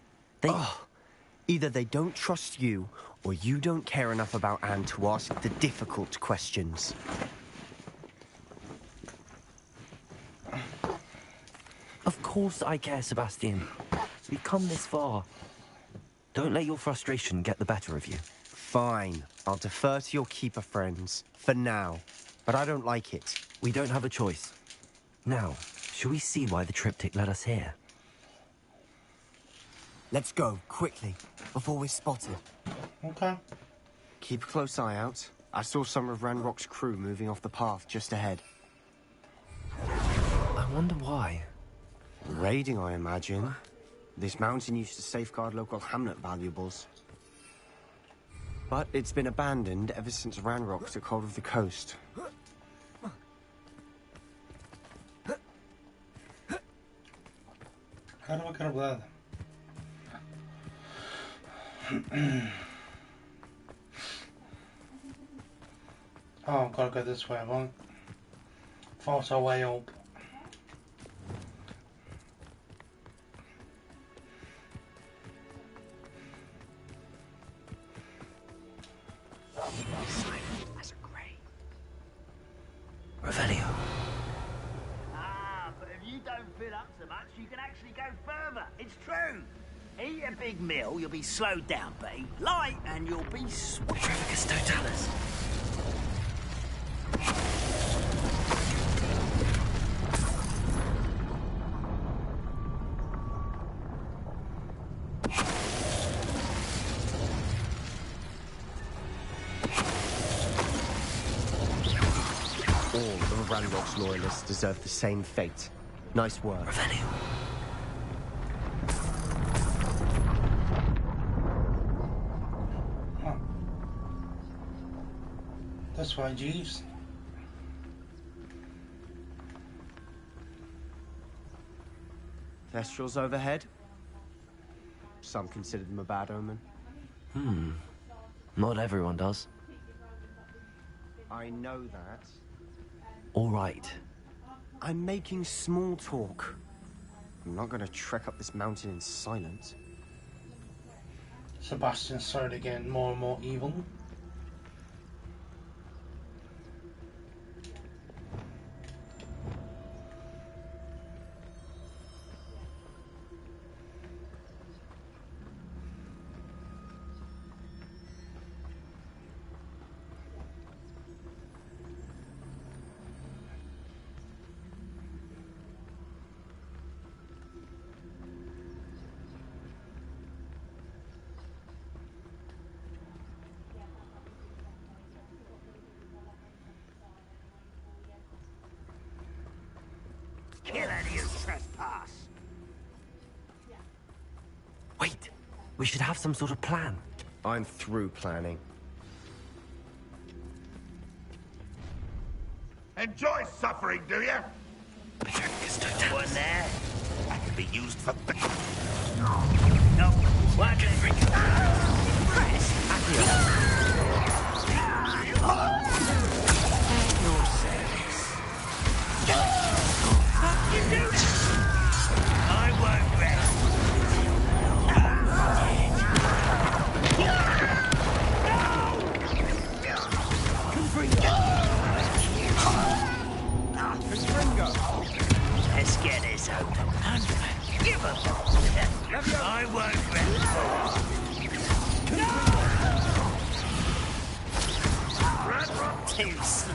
N: Either they don't trust you, or you don't care enough about Anne to ask the difficult questions.
C: Of course I care, Sebastian. We've come this far. Don't let your frustration get the better of you.
N: Fine. I'll defer to your keeper friends. For now. But I don't like it.
C: We don't have a choice. Now, shall we see why the triptych led us here?
N: Let's go, quickly, before we're spotted.
A: Okay.
N: Keep a close eye out. I saw some of Ranrock's crew moving off the path just ahead.
C: I wonder why.
N: Raiding, I imagine. This mountain used to safeguard local hamlet valuables. But it's been abandoned ever since Ranrock took hold of the coast.
A: How do I get up there? Oh, I've got to go this way, right? Force our way up.
C: As a grey. Revelio.
T: Ah, but if you don't fill up so much, you can actually go further. It's true. Eat a big meal, you'll be slowed down, but eat light and you'll be sweet.
C: Trevicus totalis.
N: All of Ranrock's loyalists deserve the same fate. Nice work.
C: Revelio.
A: This way, Jeeves.
N: Thestrals overhead. Some consider them a bad omen.
C: Not everyone does.
N: I know that.
C: All right.
N: I'm making small talk. I'm not going to trek up this mountain in silence.
A: Sebastian's slowly getting more and more evil.
T: Kill any who trespass.
C: Wait. We should have some sort of plan.
N: I'm through planning.
P: Enjoy suffering, do you?
T: One there. That can be used for... No, what can bring it? Press. Your service. You do it! I won't rest. Let's get this open. Give up. I won't rest. Too slow.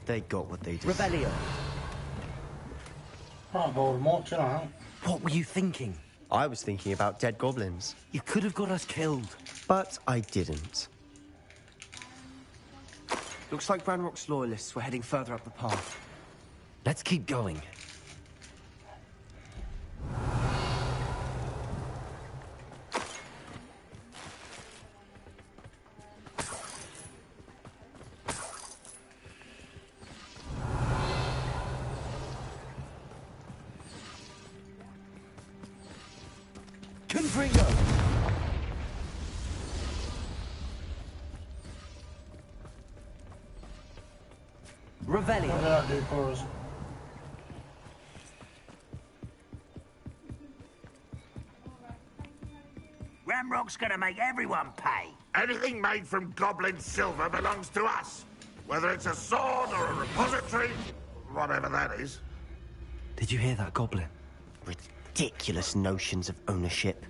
N: They got what they deserved.
C: Revelio.
A: Oh, Voldemort, chill out.
C: What were you thinking?
N: I was thinking about dead goblins.
C: You could have got us killed.
N: But I didn't. Looks like Ranrock's loyalists were heading further up the path.
C: Let's keep going. Confringo! Revelio.
A: What did that do for us?
T: Ramrock's gonna make everyone pay.
P: Anything made from goblin silver belongs to us. Whether it's a sword or a repository, whatever that is.
C: Did you hear that, Goblin?
N: Ridiculous notions of ownership.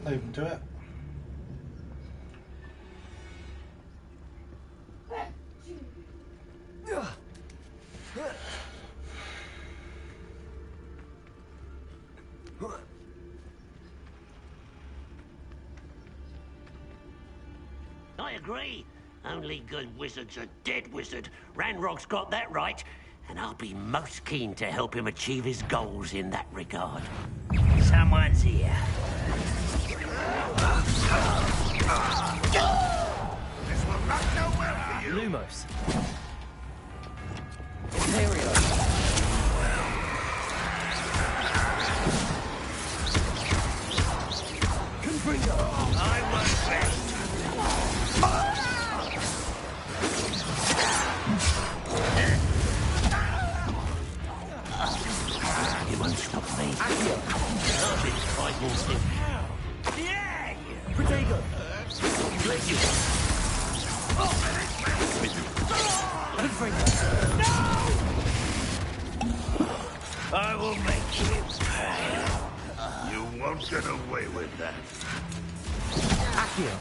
A: Leave him to it.
Q: agree. Only good wizards are dead wizard. Ranrock's got that right, and I'll be most keen to help him achieve his goals in that regard. Someone's here.
P: This will not go well for you.
C: Lumos. Imperial. Confringo.
Q: I won't rest. You won't stop me. I'll be fighting him. Yeah!
C: Protego.
Q: Bless you.
C: Confringo.
Q: I will make you pay.
P: You won't get away with that.
C: Accio.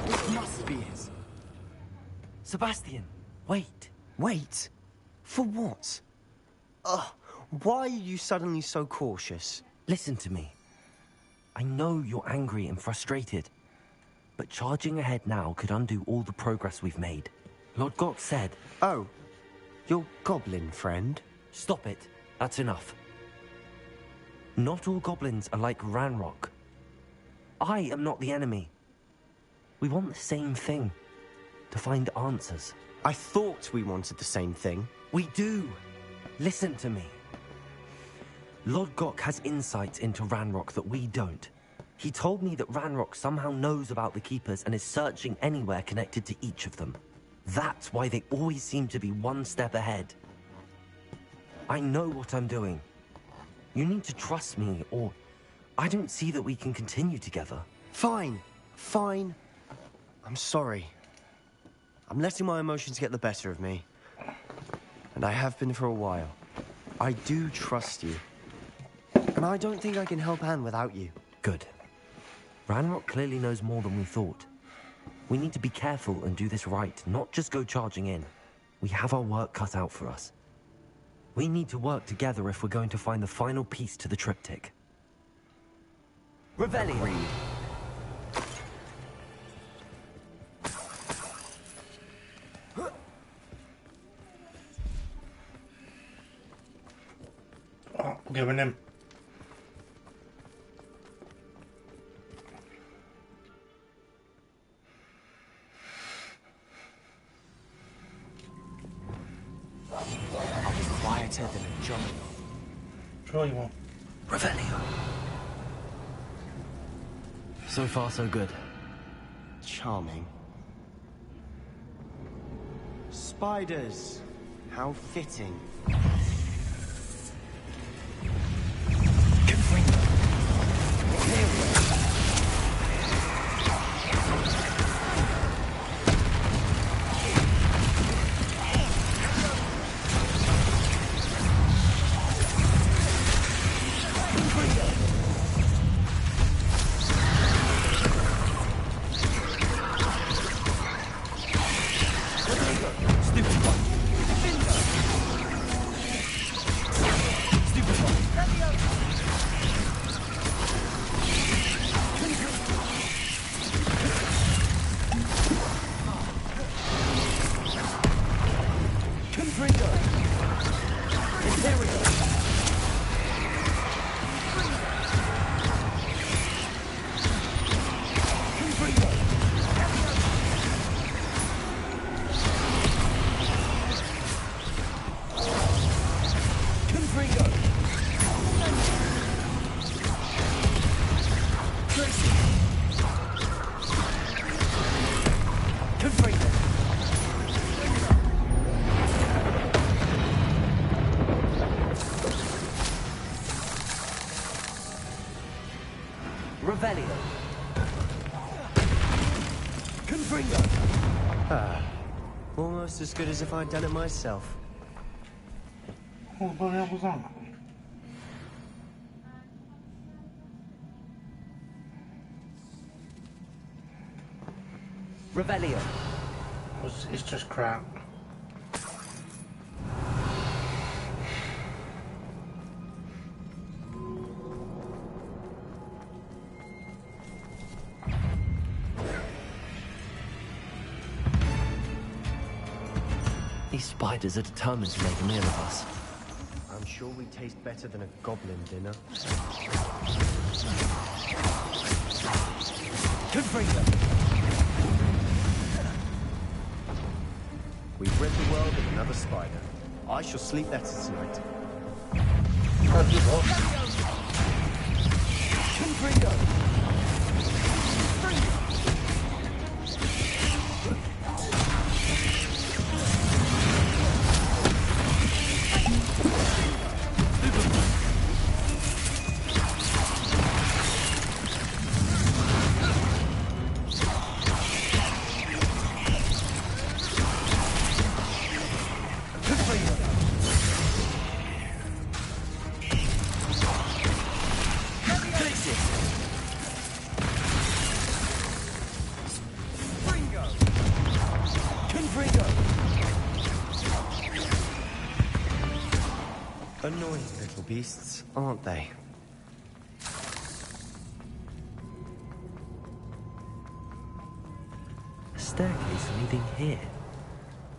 C: This must be his. Sebastian, wait.
N: Wait? For what? Ugh, why are you suddenly so cautious?
C: Listen to me. I know you're angry and frustrated, but charging ahead now could undo all the progress we've made. Lord Gok said...
N: Oh, your goblin friend?
C: Stop it. That's enough. Not all goblins are like Ranrock. I am not the enemy. We want the same thing. To find answers.
N: I thought we wanted the same thing.
C: We do. Listen to me. Lord Gok has insights into Ranrock that we don't. He told me that Ranrock somehow knows about the Keepers and is searching anywhere connected to each of them. That's why they always seem to be one step ahead. I know what I'm doing. You need to trust me, or I don't see that we can continue together.
N: Fine. Fine. I'm sorry. I'm letting my emotions get the better of me. And I have been for a while. I do trust you. And I don't think I can help Anne without you.
C: Good. Ranrock clearly knows more than we thought. We need to be careful and do this right, not just go charging in. We have our work cut out for us. We need to work together if we're going to find the final piece to the triptych. Revelio.
A: Oh, giving him.
C: I'll be quieter than a drum.
A: Sure you won't.
C: Revelio. So far, so good.
N: Charming. Spiders. How fitting.
C: Revelio.
N: Confringo. Ah, almost as good as if I'd done it myself.
A: What the hell was that?
C: Revelio.
A: It's just crap.
C: These spiders are determined to make a meal of us.
N: I'm sure we taste better than a goblin dinner.
C: Confringo!
N: We've rid the world of another spider. I shall sleep better tonight.
C: Confringo!
N: Annoying little beasts, aren't they?
C: A staircase leading here.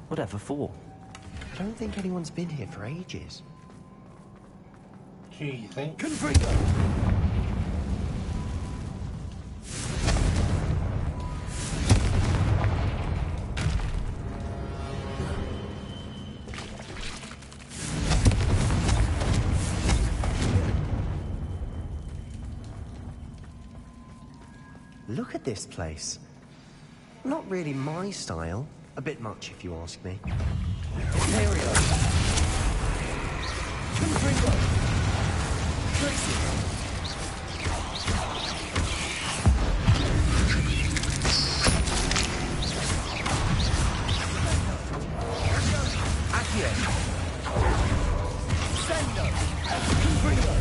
C: Whatever for?
N: I don't think anyone's been here for ages.
A: Do you think?
C: Confringo!
N: Look at this place. Not really my style. A bit much, if you ask me.
C: Imperial! Confringo! Tracy! Accio! Sendo! Confringo!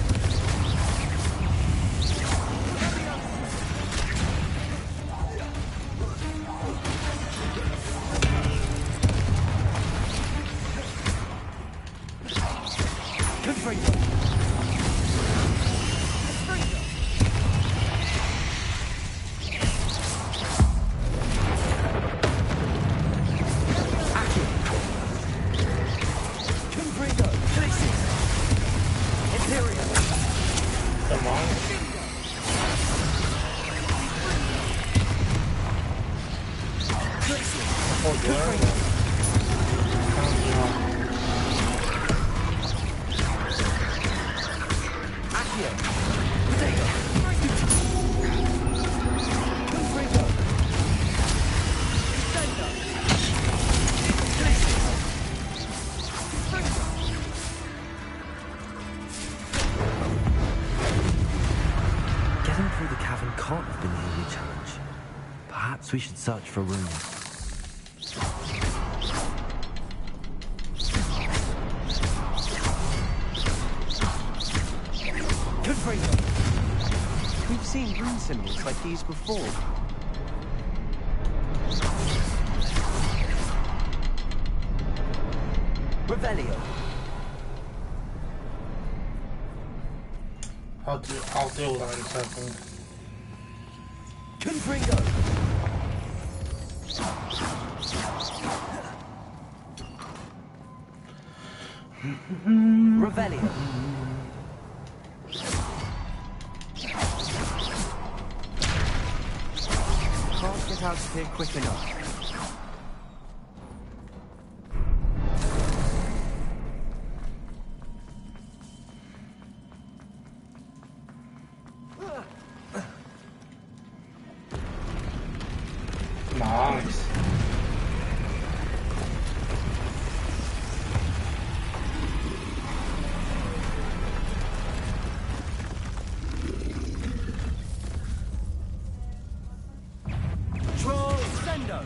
C: Getting through the cavern can't have been the only challenge. Perhaps we should search for rooms.
N: We've seen rune symbols like these before.
C: Revelio.
A: I'll deal with that in a second.
C: Confringo. Revelio.
N: Can't get out of here quick enough.
A: Nice.
C: Troll Sendo.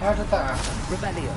A: How did that happen?
C: Rebellion.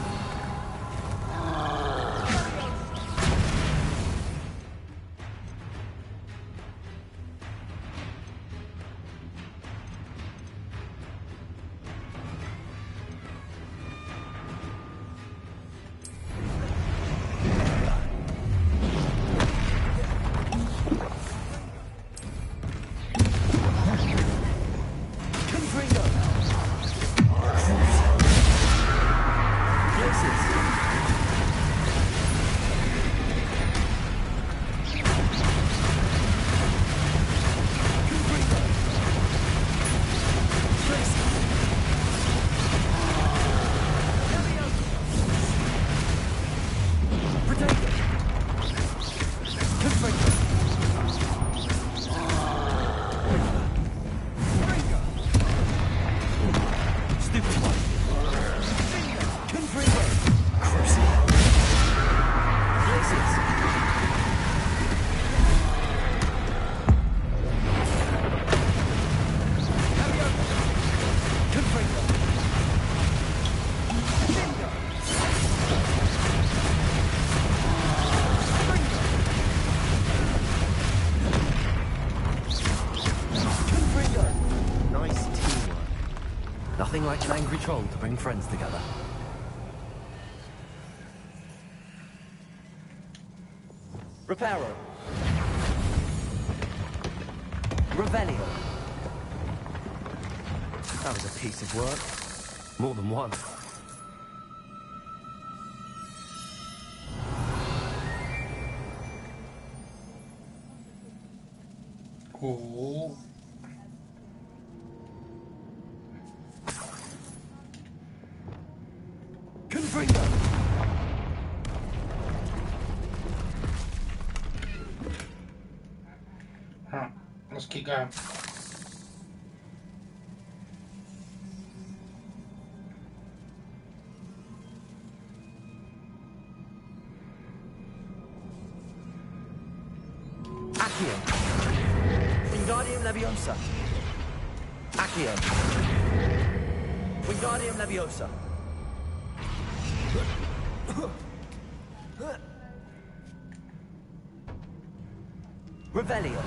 C: Nothing like an angry troll to bring friends together. Reparo. Revelio. That was a piece of work. More than one.
A: Cool. Huh. Let's keep going.
C: Accio. Wingardium Leviosa. Accio. Wingardium Leviosa. Revelio.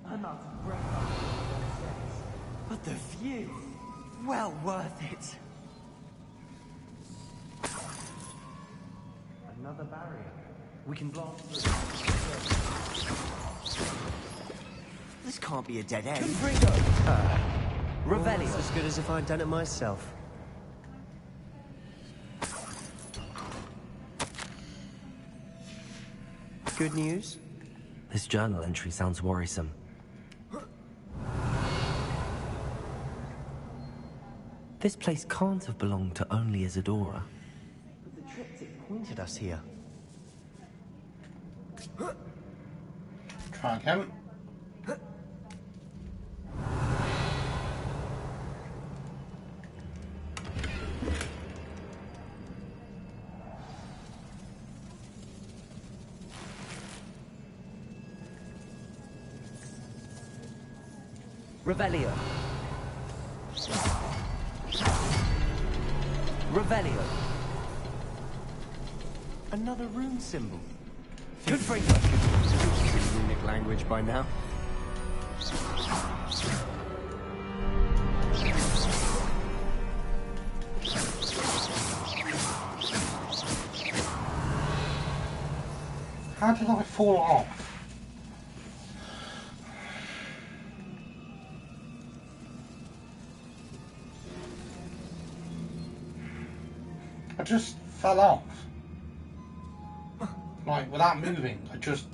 O: I'm out of breath. But the view, well worth it. Another barrier. We can blast through.
N: This can't be a dead end.
C: Revelio.
N: It's as good as if I'd done it myself. Good news?
C: This journal entry sounds worrisome. This place can't have belonged to only Isadora.
N: But the triptych pointed us here.
A: Try again.
C: Revelio. Revelio.
N: Another rune symbol.
C: Good for
N: Runic language by now.
A: How did I fall off? I just fell off. Like, without moving, I just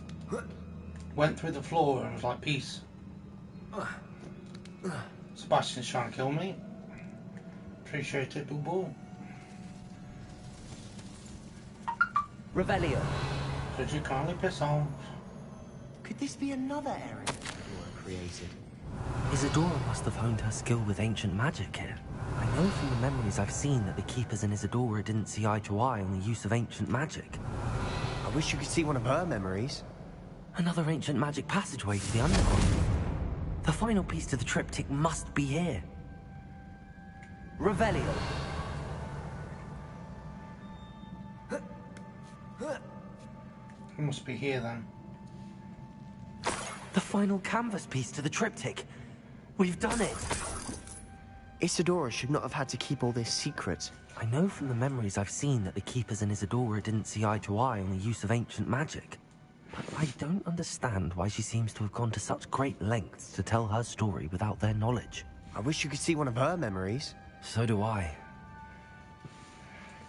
A: went through the floor and was like, peace. Sebastian's trying to kill me. Appreciate it, Boo Boo.
C: Revelio.
A: Could you kindly piss off?
N: Could this be another area Isadora created?
C: Isadora must have honed her skill with ancient magic here. I know from the memories I've seen that the Keepers and Isadora didn't see eye to eye on the use of ancient magic.
N: I wish you could see one of her memories.
C: Another ancient magic passageway to the underground. The final piece to the triptych must be here. Revelio.
A: It must be here then.
C: The final canvas piece to the triptych. We've done it!
N: Isadora should not have had to keep all this secret.
C: I know from the memories I've seen that the Keepers and Isadora didn't see eye to eye on the use of ancient magic. But I don't understand why she seems to have gone to such great lengths to tell her story without their knowledge.
N: I wish you could see one of her memories.
C: So do I.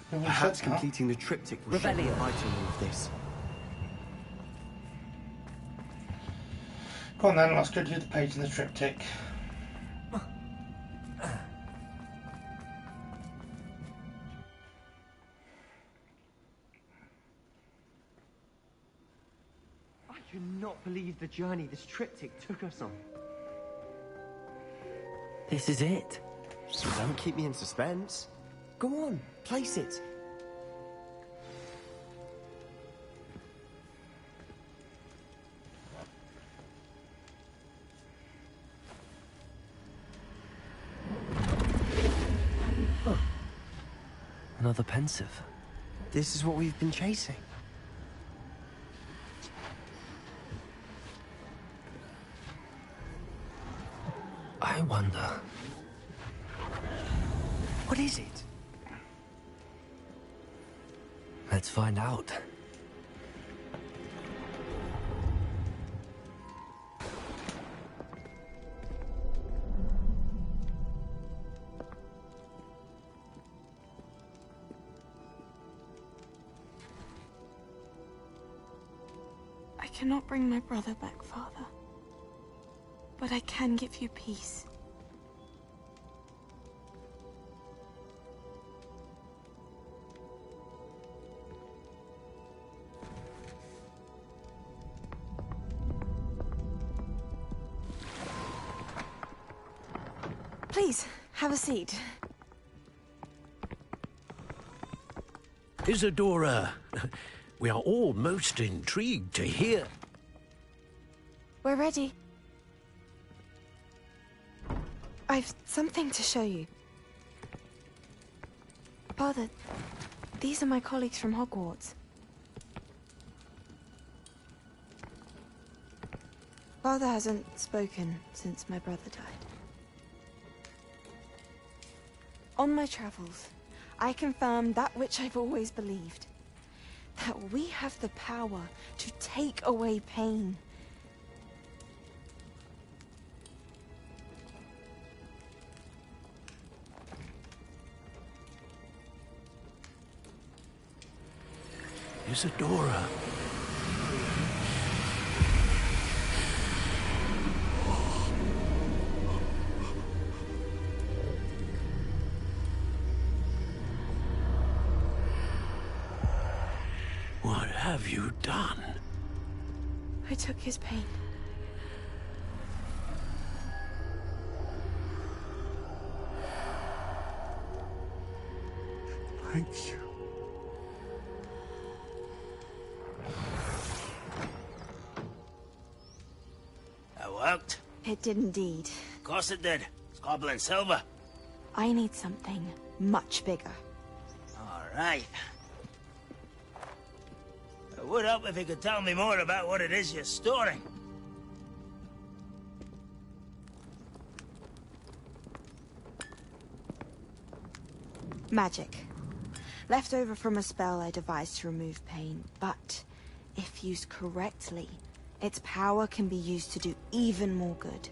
N: Perhaps completing the triptych will shed light on all of this.
A: Go on then, let's go do the page in the triptych.
N: I cannot believe the journey this triptych took us on.
C: This is it.
N: Don't keep me in suspense. Go on, place it.
C: Another pensive.
N: This is what we've been chasing.
C: I wonder.
N: What is it?
C: Let's find out.
F: I cannot bring my brother back, Father. But I can give you peace. Please, have a seat.
Q: Isadora, we are all most intrigued to hear.
F: We're ready. I've something to show you. Father, these are my colleagues from Hogwarts. Father hasn't spoken since my brother died. On my travels, I confirmed that which I've always believed. That we have the power to take away pain.
Q: Isadora. What have you done?
F: I took his pain.
U: Thank you.
H: That worked?
F: It did indeed.
H: Of course it did. It's goblin silver.
F: I need something much bigger.
H: All right. It would help if you could tell me more about what it is you're storing.
F: Magic. Left over from a spell I devised to remove pain, but if used correctly, its power can be used to do even more good.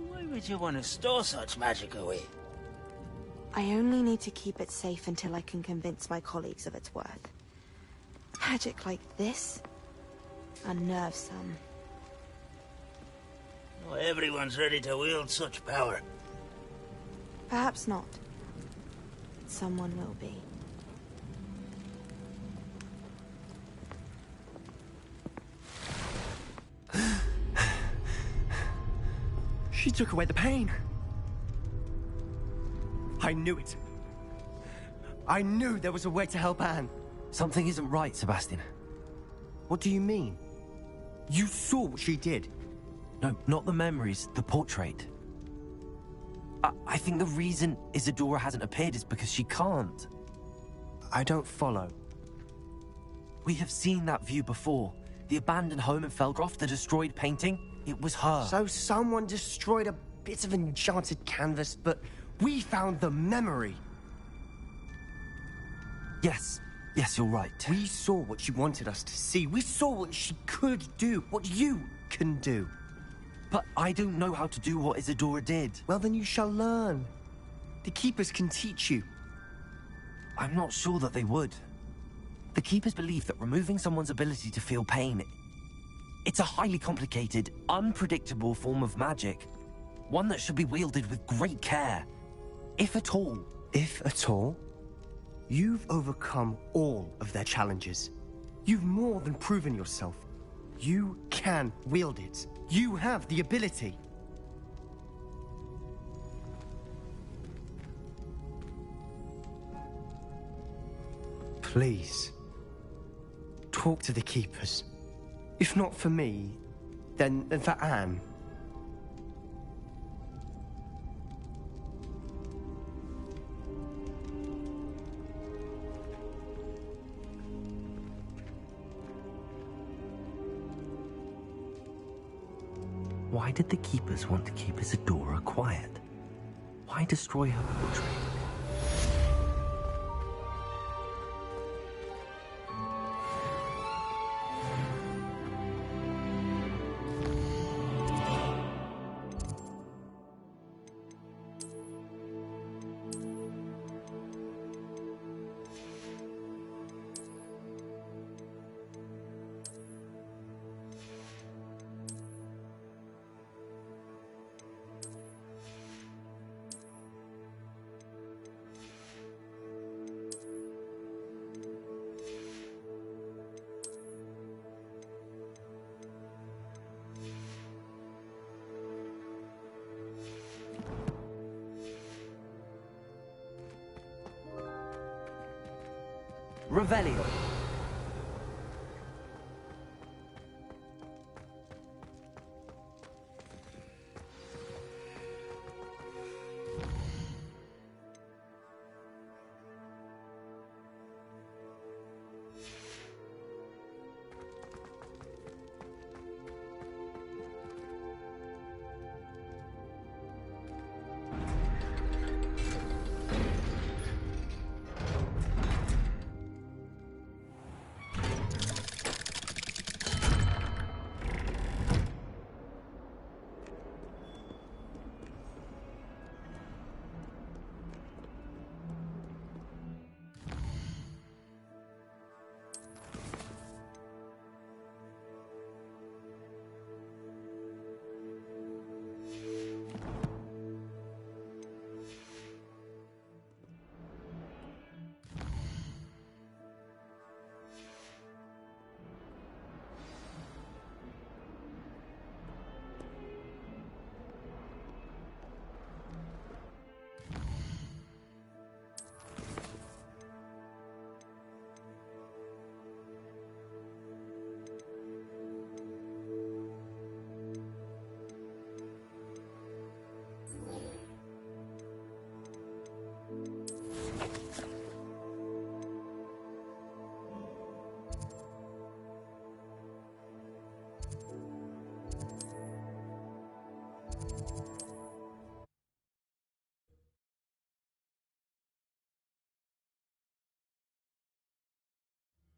H: Why would you want to store such magic away?
F: I only need to keep it safe until I can convince my colleagues of its worth. Magic like this unnerves some.
H: Not everyone's ready to wield such power.
F: Perhaps not. Someone will be.
N: She took away the pain. I knew it. I knew there was a way to help Anne.
C: Something isn't right, Sebastian.
N: What do you mean? You saw what she did.
C: No, not the memories, the portrait. I think the reason Isadora hasn't appeared is because she can't.
N: I don't follow.
C: We have seen that view before. The abandoned home in Felgroth, the destroyed painting, it was her.
N: So someone destroyed a bit of enchanted canvas, but we found the memory.
C: Yes, you're right.
N: We saw what she wanted us to see. We saw what she could do, what you can do.
C: But I don't know how to do what Isadora did.
N: Well, then you shall learn. The Keepers can teach you.
C: I'm not sure that they would. The Keepers believe that removing someone's ability to feel pain, it's a highly complicated, unpredictable form of magic. One that should be wielded with great care. If at all.
N: If at all? You've overcome all of their challenges. You've more than proven yourself. You can wield it. You have the ability. Please, talk to the Keepers. If not for me, then for Anne.
C: Why did the Keepers want to keep Isadora quiet? Why destroy her portrait? Revelio.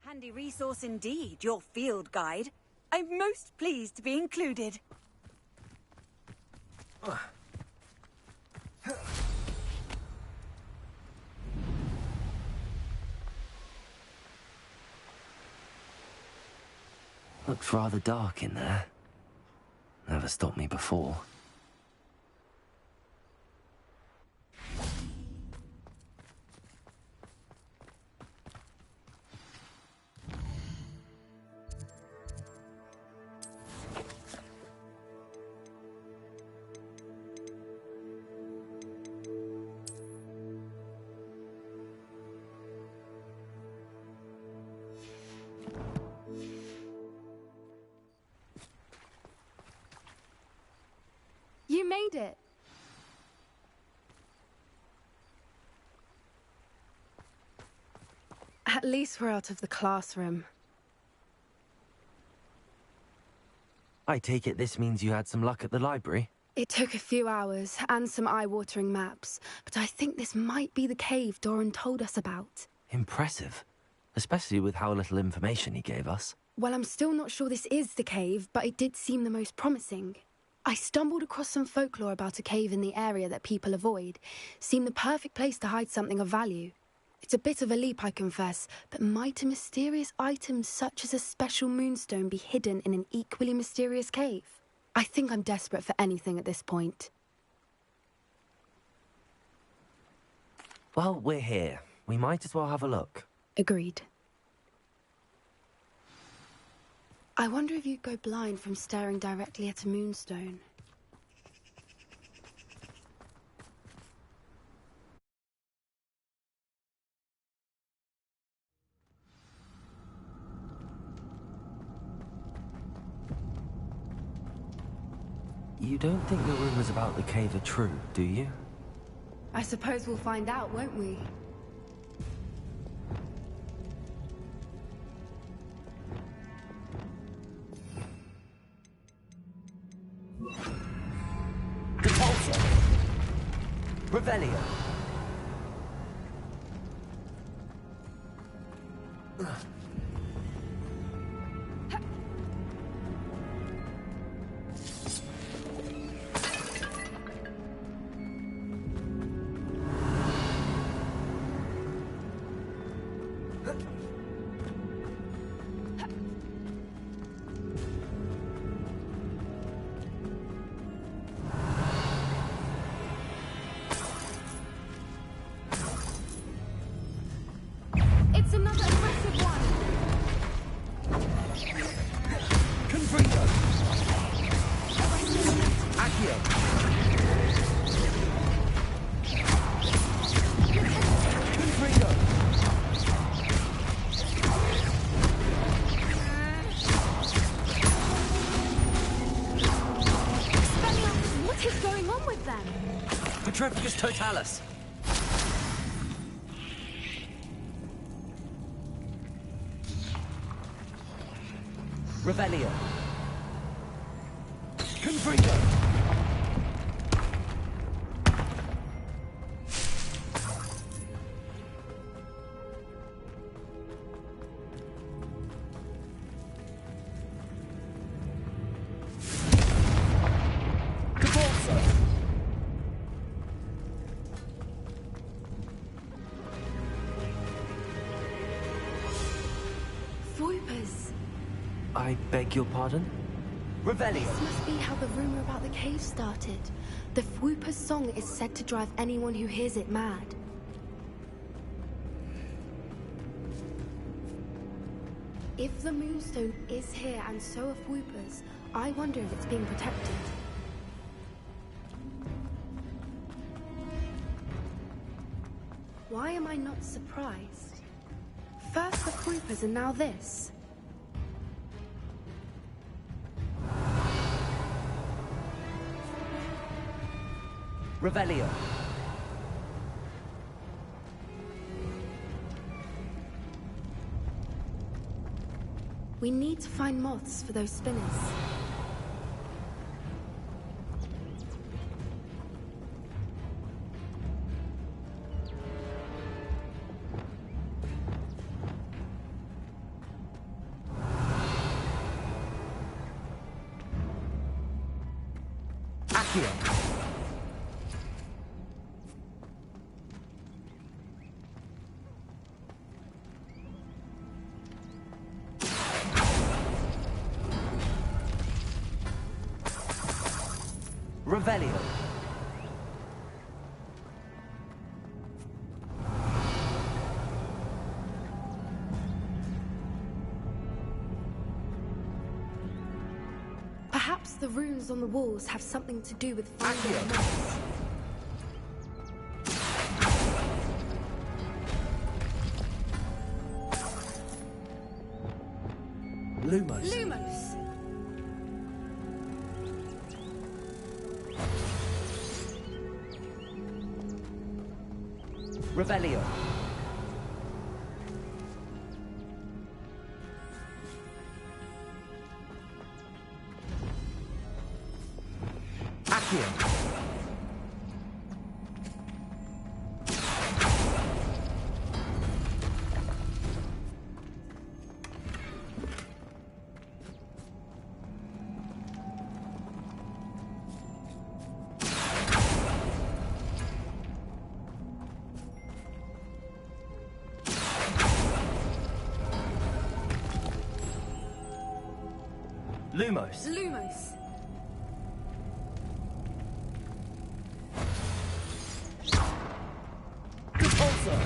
B: Handy resource indeed, your field guide. I'm most pleased to be included.
C: Looks rather dark in there. Never stopped me before.
M: At least we're out of the classroom.
C: I take it this means you had some luck at the library?
M: It took a few hours and some eye-watering maps, but I think this might be the cave Doran told us about.
C: Impressive. Especially with how little information he gave us.
M: Well, I'm still not sure this is the cave, but it did seem the most promising. I stumbled across some folklore about a cave in the area that people avoid. Seemed the perfect place to hide something of value. It's a bit of a leap, I confess, but might a mysterious item such as a special moonstone be hidden in an equally mysterious cave? I think I'm desperate for anything at this point.
C: Well, we're here. We might as well have a look.
M: Agreed. I wonder if you'd go blind from staring directly at a moonstone.
C: You don't think the rumors about the cave are true, do you?
M: I suppose we'll find out, won't we?
C: Repulsor! Revelio!
M: It's another aggressive one!
C: Confringo! Accio! Confringo!
M: What is going on with them?
C: Petrificus totalis! Revelio. Confringo. Cabalso.
M: Swoopers.
C: I beg your pardon? Revelio.
M: This must be how the rumor about the cave started. The Whooper's song is said to drive anyone who hears it mad. If the Moonstone is here and so are Whoopers, I wonder if it's being protected. Why am I not surprised? First the Whoopers and now this.
C: Revelio.
M: We need to find moths for those spinners.
C: Accio. Revelio.
M: Perhaps the runes on the walls have something to do with finding the moths.
C: Lumos.
M: Lumos!
C: Revelio. Lumos.
M: Lumos.
C: Repulsor.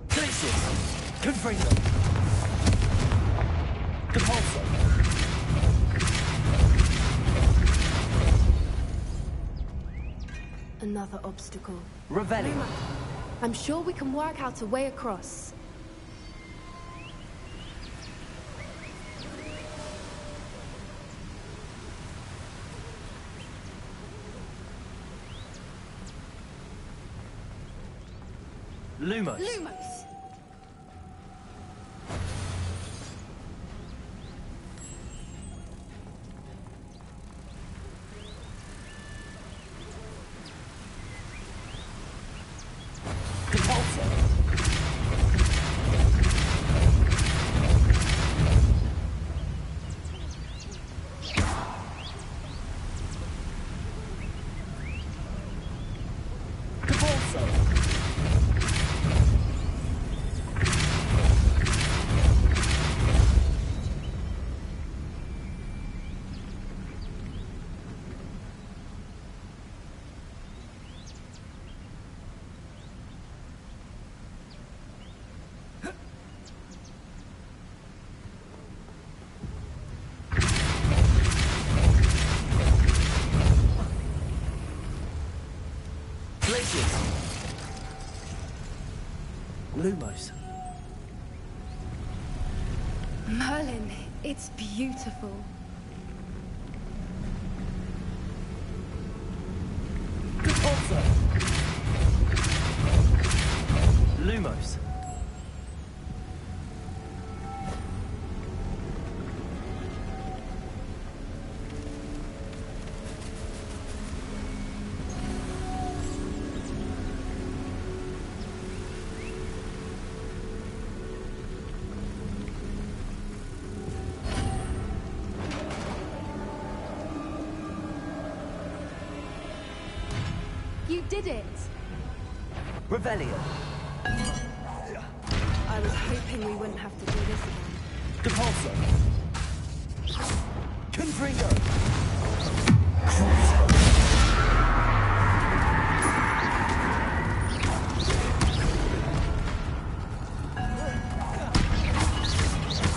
C: Glacius. Confringo. Repulsor.
M: Another obstacle.
C: Revelio.
M: I'm sure we can work out a way across.
C: Lumos.
M: Lumos.
C: Lumos.
M: Merlin, it's beautiful.
C: Repulsor. Lumos.
M: You did it!
C: Revelio.
M: I was hoping we wouldn't have to do this again.
C: Repulsor. Confringo.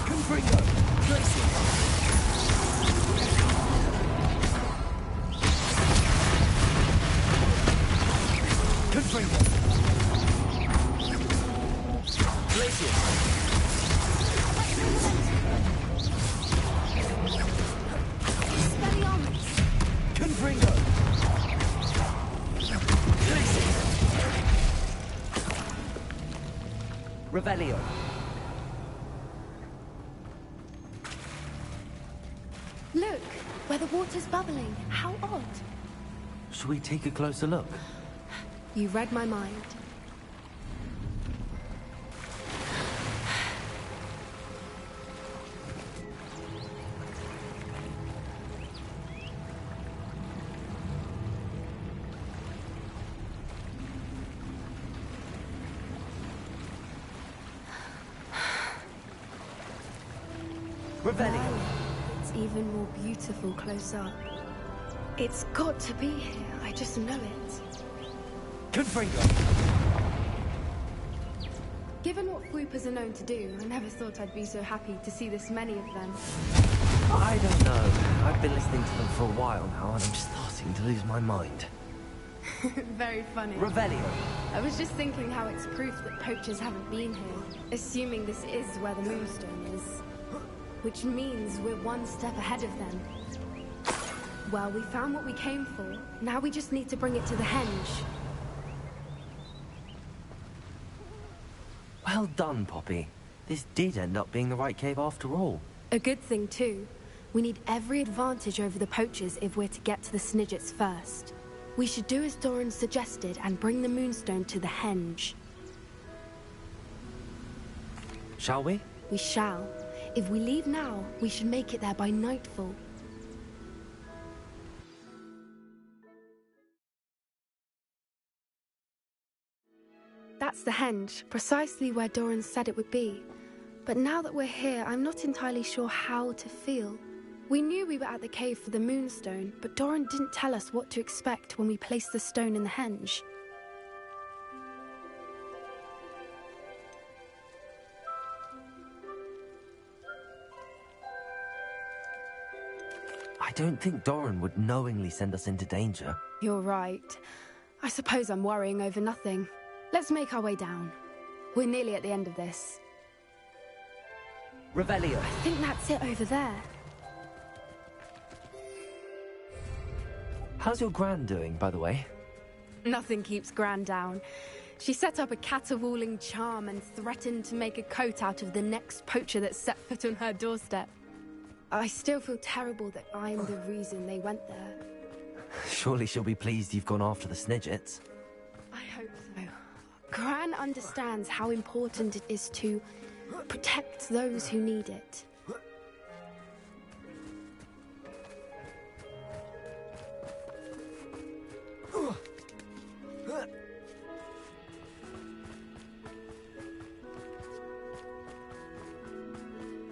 C: Confringo. Glacius. Confringo. Glacius.
M: Expelliarmus.
C: Confringo. Glacius. Revelio.
M: Look, where the water's bubbling. How odd.
C: Shall we take a closer look?
M: You read my mind.
C: Revelio.
M: It's even more beautiful close up. It's got to be here. I just know it.
C: Confringo.
M: Given what Fwoopas are known to do, I never thought I'd be so happy to see this many of them.
C: I don't know. I've been listening to them for a while now, and I'm starting to lose my mind.
M: Very funny.
C: Revelio.
M: I was just thinking how it's proof that poachers haven't been here, assuming this is where the Moonstone is. Which means we're one step ahead of them. Well, we found what we came for. Now we just need to bring it to the henge.
C: Well done, Poppy. This did end up being the right cave after all.
M: A good thing, too. We need every advantage over the poachers if we're to get to the Snidgets first. We should do as Doran suggested and bring the Moonstone to the henge.
C: Shall we?
M: We shall. If we leave now, we should make it there by nightfall. That's the henge, precisely where Doran said it would be. But now that we're here, I'm not entirely sure how to feel. We knew we were at the cave for the moonstone, but Doran didn't tell us what to expect when we placed the stone in the henge.
C: I don't think Doran would knowingly send us into danger.
M: You're right. I suppose I'm worrying over nothing. Let's make our way down. We're nearly at the end of this.
C: Revelio.
M: I think that's it over there.
C: How's your Gran doing, by the way?
M: Nothing keeps Gran down. She set up a caterwauling charm and threatened to make a coat out of the next poacher that set foot on her doorstep. I still feel terrible that I'm the reason they went there.
C: Surely she'll be pleased you've gone after the Snidgets.
M: I hope so. Gran understands how important it is to protect those who need it.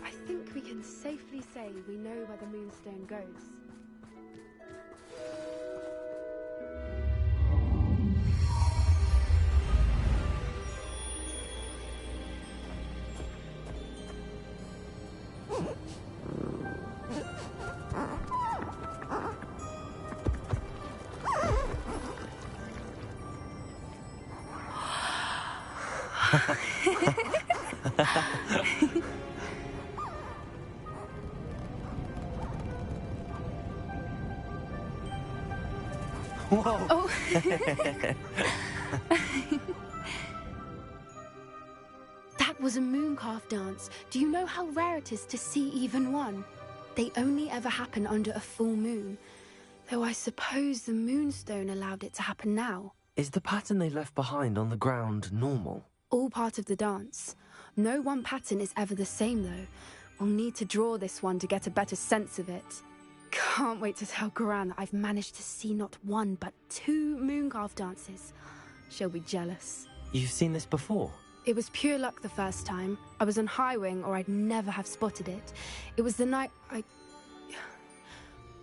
M: I think we can safely say we know where the moonstone goes.
C: Whoa!
M: Oh. That was a mooncalf dance. Do you know how rare it is to see even one? They only ever happen under a full moon. Though I suppose the moonstone allowed it to happen now.
C: Is the pattern they left behind on the ground normal?
M: All part of the dance. No one pattern is ever the same, though. We'll need to draw this one to get a better sense of it. Can't wait to tell Gran that I've managed to see not one, but 2 mooncalf dances. She'll be jealous.
C: You've seen this before?
M: It was pure luck the first time. I was on Highwing, or I'd never have spotted it. It was the night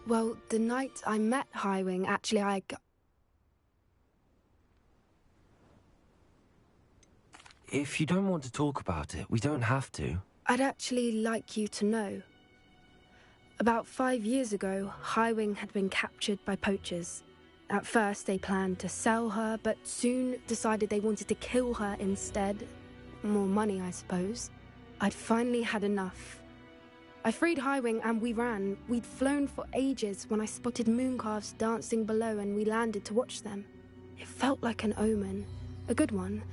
M: Well, the night I met Highwing, actually,
C: If you don't want to talk about it, we don't have to.
M: I'd actually like you to know. About 5 years ago, Highwing had been captured by poachers. At first, they planned to sell her, but soon decided they wanted to kill her instead. More money, I suppose. I'd finally had enough. I freed Highwing and we ran. We'd flown for ages when I spotted mooncalves dancing below and we landed to watch them. It felt like an omen. A good one.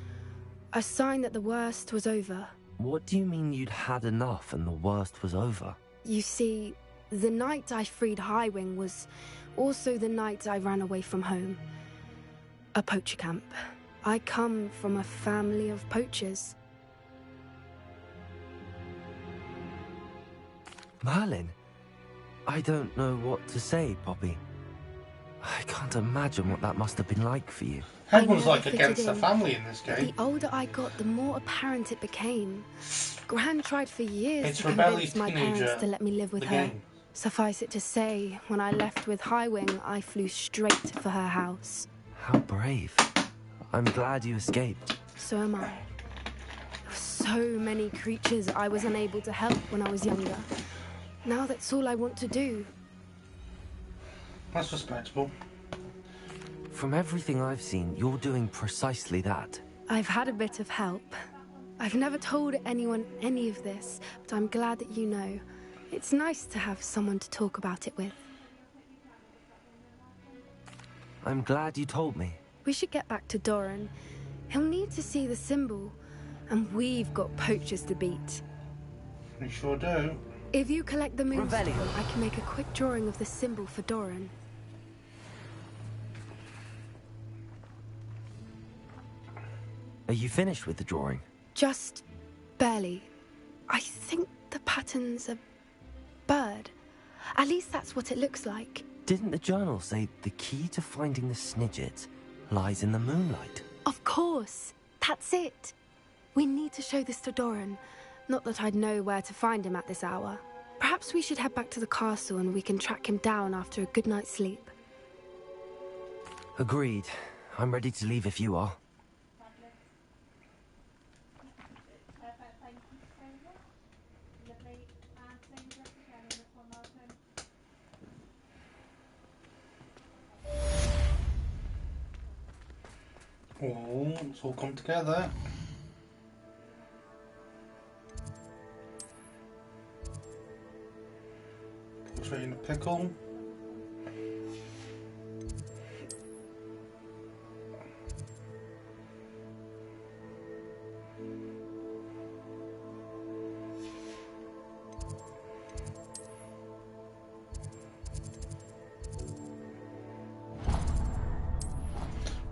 M: A sign that the worst was over.
C: What do you mean you'd had enough and the worst was over?
M: You see, the night I freed Highwing was also the night I ran away from home. A poacher camp. I come from a family of poachers.
C: Merlin? I don't know what to say, Poppy. I can't imagine what that must have been like for you.
A: Everyone's like against the family in this game.
M: The older I got, the more apparent it became. Gran tried for years
A: It's
M: to convince my parents to let me live with her. Suffice it to say, when I left with Highwing, I flew straight for her house.
C: How brave. I'm glad you escaped.
M: So am I. There were so many creatures I was unable to help when I was younger. Now that's all I want to do.
A: That's respectable.
C: From everything I've seen, you're doing precisely that.
M: I've had a bit of help. I've never told anyone any of this, but I'm glad that you know. It's nice to have someone to talk about it with.
C: I'm glad you told me.
M: We should get back to Doran. He'll need to see the symbol, and we've got poachers to beat.
A: We sure do.
M: If you collect the moonstone, I can make a quick drawing of the symbol for Doran.
C: Are you finished with the drawing?
M: Just barely. I think the pattern's a bird. At least that's what it looks like.
C: Didn't the journal say the key to finding the Snidget lies in the moonlight?
M: Of course. That's it. We need to show this to Doran. Not that I'd know where to find him at this hour. Perhaps we should head back to the castle and we can track him down after a good night's sleep.
C: Agreed. I'm ready to leave if you are.
A: Oh, it's all come together. Portrait in a pickle.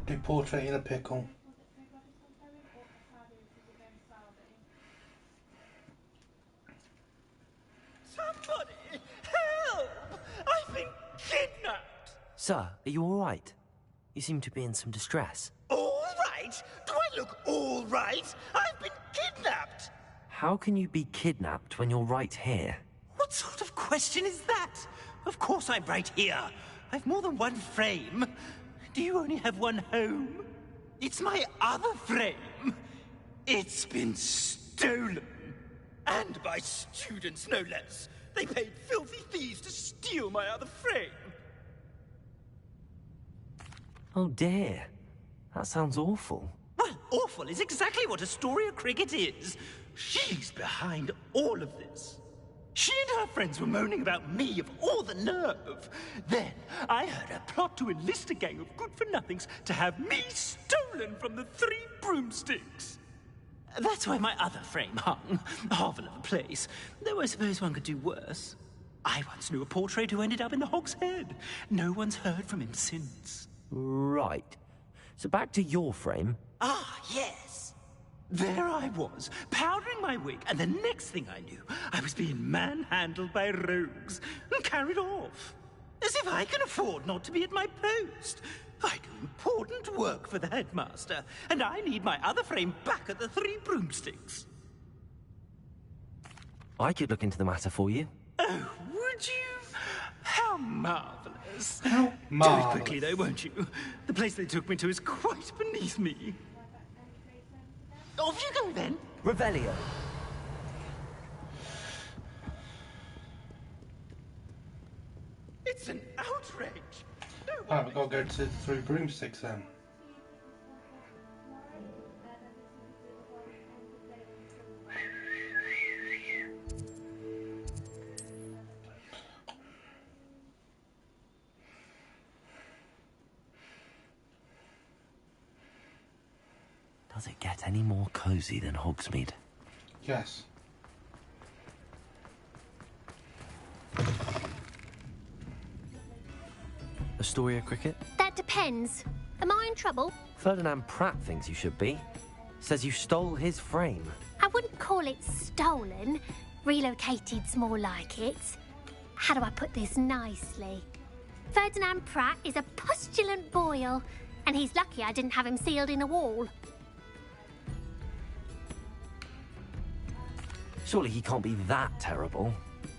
A: Do portrait in a pickle.
O: Somebody! Help! I've been kidnapped!
C: Sir, are you all right? You seem to be in some distress.
O: All right? Do I look all right? I've been kidnapped!
C: How can you be kidnapped when you're right here?
O: What sort of question is that? Of course I'm right here. I've more than one frame. Do you only have one home? It's my other frame. It's been stolen. And by students, no less. They paid filthy thieves to steal my other frame.
C: Oh dear. That sounds awful.
O: Well, awful is exactly what Astoria Cricket is. She's behind all of this. She and her friends were moaning about me, of all the nerve. Then I heard her plot to enlist a gang of good-for-nothings to have me stolen from the Three Broomsticks. That's why my other frame hung. A hovel of a place. Though I suppose one could do worse. I once knew a portrait who ended up in the Hog's Head. No one's heard from him since.
C: Right. So back to your frame.
O: Ah, yes. There I was, powdering my wig, and the next thing I knew, I was being manhandled by rogues and carried off. As if I can afford not to be at my post. I do important work for the headmaster, and I need my other frame back at the Three Broomsticks.
C: I could look into the matter for you.
O: Oh, would you? How marvellous.
A: How
O: Do it
A: marvellous.
O: quickly, though, won't you? The place they took me to is quite beneath me. Off you go, then.
C: Revelio.
O: It's an outrage.
A: Right, we've got to go to the Three Broomsticks then.
C: Does it get any more cozy than Hogsmeade?
A: Yes.
C: Astoria Cricket?
S: That depends. Am I in trouble?
C: Ferdinand Pratt thinks you should be. Says you stole his frame.
S: I wouldn't call it stolen. Relocated's more like it. How do I put this nicely? Ferdinand Pratt is a postulant boil, and he's lucky I didn't have him sealed in a wall.
C: Surely he can't be that terrible,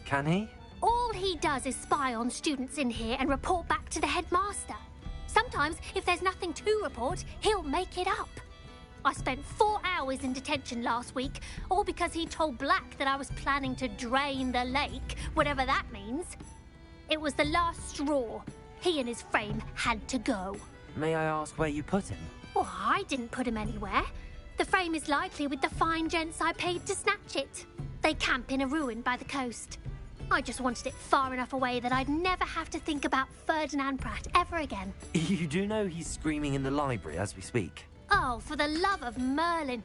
C: can he?
S: All he does is spy on students in here and report back to the headmaster. Sometimes, if there's nothing to report, he'll make it up. I spent 4 hours in detention last week, all because he told Black that I was planning to drain the lake, whatever that means. It was the last straw. He and his frame had to go.
C: May I ask where you put him?
S: Well, I didn't put him anywhere. The frame is likely with the fine gents I paid to snatch it. They camp in a ruin by the coast. I just wanted it far enough away that I'd never have to think about Ferdinand Pratt ever again.
C: You do know he's screaming in the library as we speak.
S: Oh, for the love of Merlin.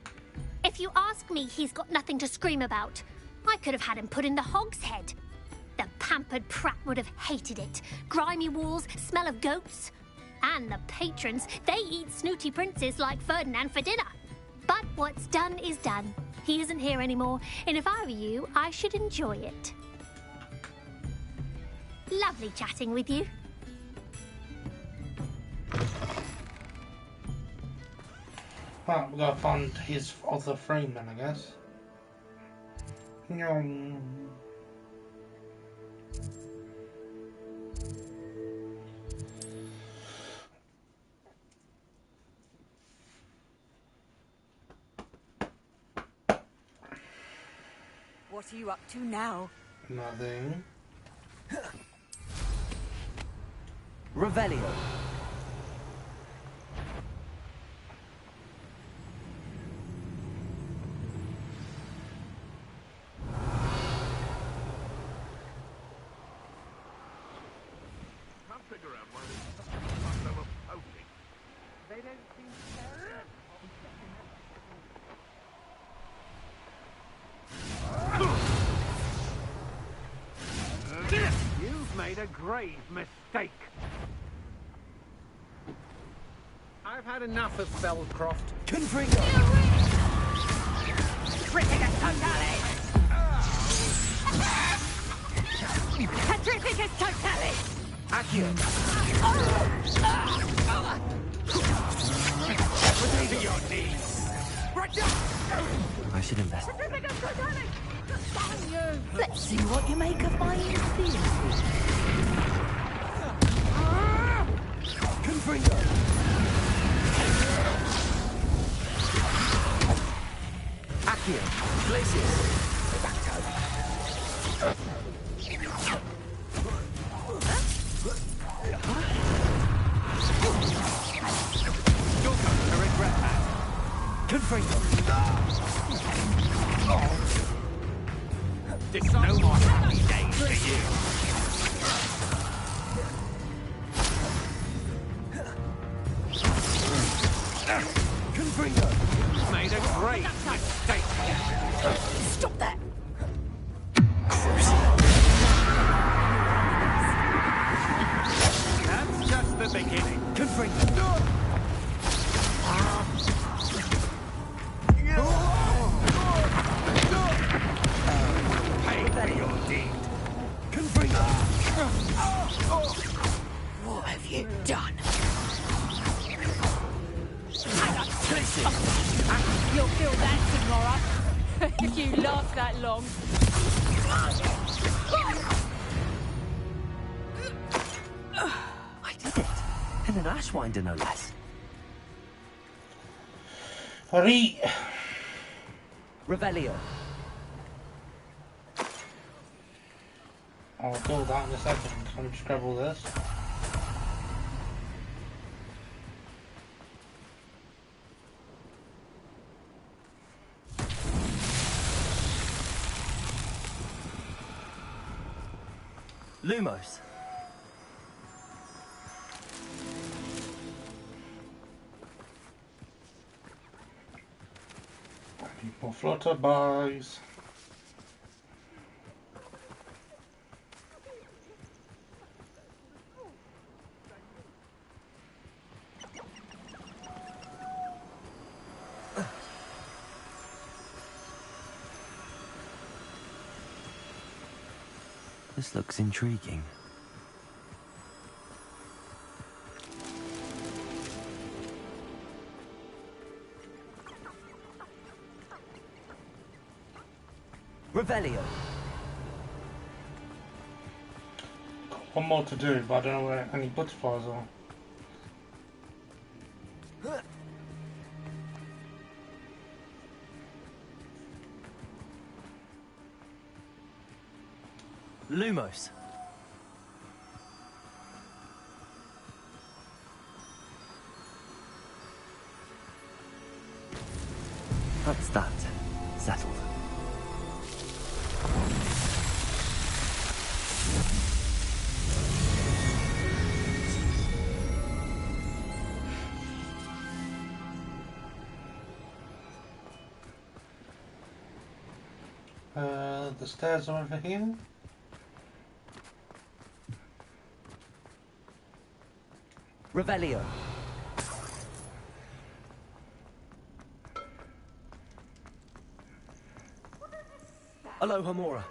S: If you ask me, he's got nothing to scream about. I could have had him put in the Hog's Head. The pampered Pratt would have hated it. Grimy walls, smell of goats. And the patrons, they eat snooty princes like Ferdinand for dinner. But what's done is done. He isn't here anymore, and if I were you, I should enjoy it. Lovely chatting with you.
A: Well, we gotta find his other friend then, I guess. Nyong.
B: What are you up to now?
A: Nothing.
C: Revelio.
T: Can't figure out why they were poking. They don't seem You've made a grave mistake. I've had enough of Feldcroft.
C: Confringo!
L: Petrificus totalis! Petrificus totalis!
C: Accio!
T: To your knees.
C: I should invest.
L: Petrificus totalis!
B: Let's see what you make of my infinity.
C: Confringo! Accio! Glacius!
T: You're going to regret that.
C: Confringo!
T: No more happy days for you.
C: Confringo!
T: You've made a great mistake.
B: Stop that!
T: That's just the beginning.
C: Confringo!
T: Pay for your deed.
C: Confringo!
B: What have you done?
L: You'll feel that tomorrow. If you last that long.
C: I did it. And an Ashwinder, no less.
A: Hurry!
C: Revelio.
A: I'll do that in a second. Let me just grab all this.
C: Lumos.
A: More flutterbys.
C: This looks intriguing. Revelio.
A: Got one more to do, but I don't know where any butterflies are.
C: Lumos. That's that. Settled.
A: The stairs are over here.
C: Revelio. Aloha Mora.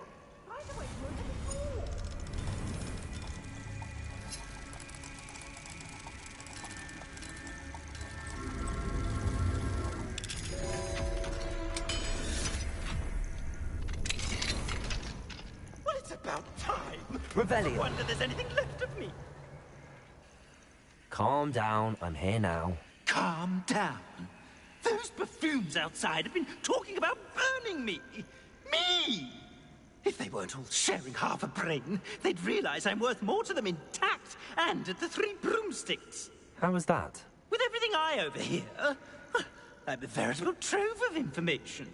C: Revelio.
O: No wonder there's anything left of me.
C: Calm down, I'm here now.
O: Calm down. Those buffoons outside have been talking about burning me. Me! If they weren't all sharing half a brain, they'd realize I'm worth more to them intact and at the Three Broomsticks.
C: How was that?
O: With everything I overhear, I'm a veritable trove of information.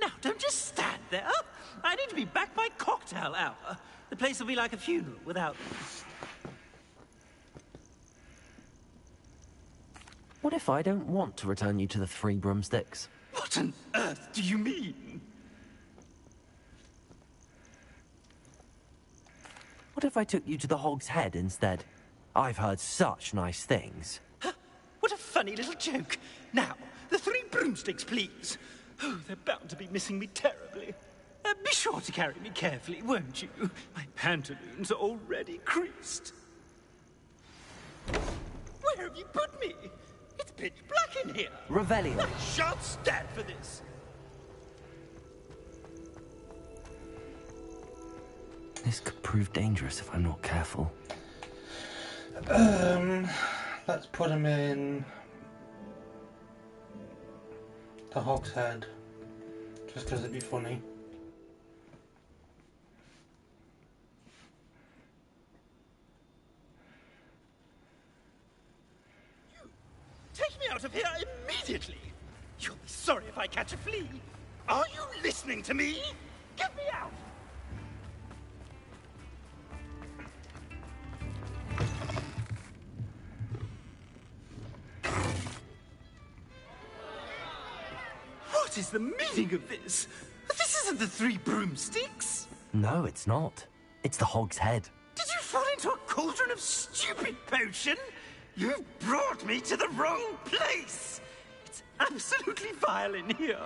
O: Now, don't just stand there. I need to be back by cocktail hour. The place will be like a funeral without me.
C: What if I don't want to return you to the Three Broomsticks?
O: What on earth do you mean?
C: What if I took you to the Hog's Head instead? I've heard such nice things.
O: What a funny little joke. Now, the Three Broomsticks, please. Oh, they're bound to be missing me terribly. Be sure to carry me carefully, won't you? My pantaloons are already creased. Where have you put me? It's pitch black in here.
C: Revelio.
O: I shan't stand for this.
C: This could prove dangerous if I'm not careful.
A: Let's put him in the Hog's Head, just because it'd be funny.
O: Take me out of here immediately! You'll be sorry if I catch a flea. Are you listening to me? Get me out! What is the meaning of this? This isn't the Three Broomsticks!
C: No, it's not. It's the Hog's Head.
O: Did you fall into a cauldron of stupid potion? You brought me to the wrong place! It's absolutely vile in here.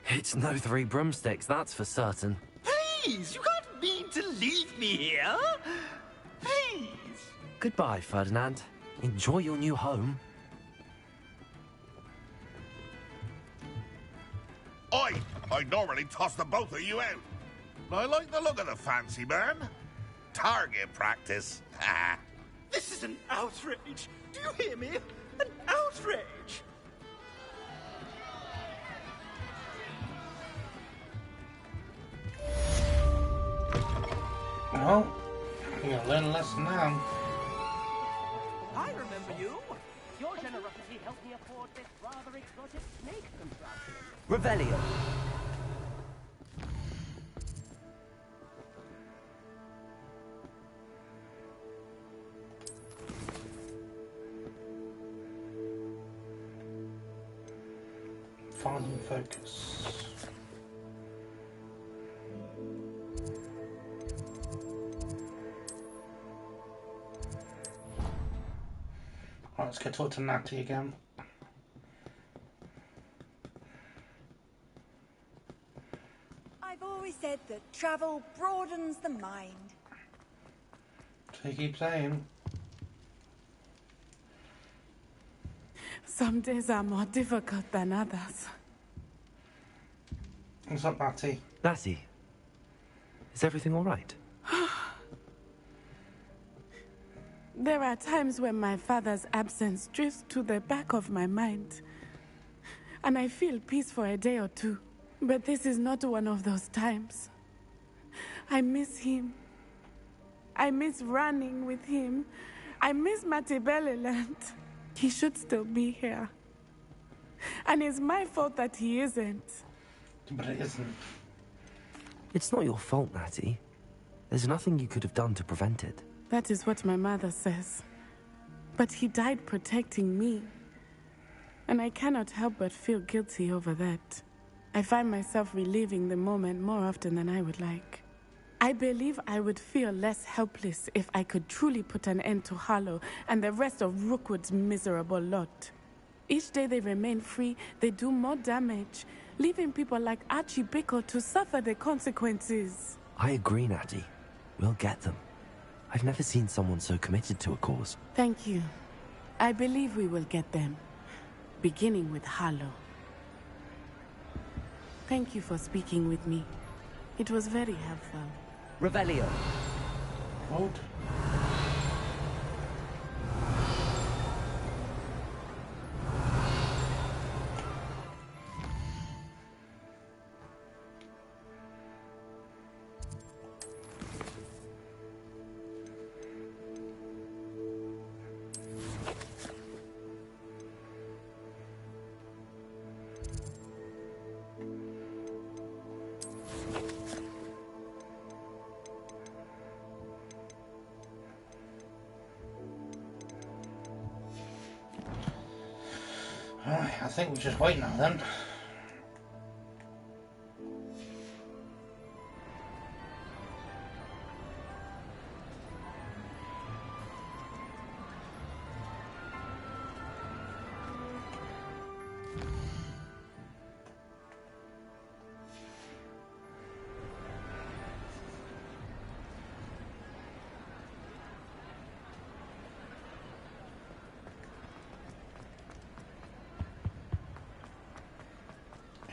C: It's no Three Broomsticks, that's for certain.
O: Please, you can't mean to leave me here. Please.
C: Goodbye, Ferdinand. Enjoy your new home.
P: I'd normally toss the both of you out. I like the look of the fancy man. Target practice.
O: This is an outrage. Do you hear me? An outrage.
A: Well, you're gonna learn a lesson now.
K: I remember you. Your generosity helped me afford this rather exotic snake contraption.
C: Revelio.
A: Finding focus. Right, let's go talk to Natty again.
V: I've always said that travel broadens the mind.
A: So you keep saying.
W: Some days are more difficult than others.
A: What's up, Natty?
C: Natty, is everything all right?
W: There are times when my father's absence drifts to the back of my mind, and I feel peace for a day or two. But this is not one of those times. I miss him. I miss running with him. I miss Matibeleland. He should still be here. And it's my fault that he isn't.
A: But it isn't.
C: It's not your fault, Natty. There's nothing you could have done to prevent it.
W: That is what my mother says. But he died protecting me. And I cannot help but feel guilty over that. I find myself reliving the moment more often than I would like. I believe I would feel less helpless if I could truly put an end to Harlow and the rest of Rookwood's miserable lot. Each day they remain free, they do more damage, leaving people like Archie Bickle to suffer the consequences.
C: I agree, Natty. We'll get them. I've never seen someone so committed to a cause.
W: Thank you. I believe we will get them, beginning with Harlow. Thank you for speaking with me. It was very helpful.
C: Revelio.
A: Hold. I think we just wait now then.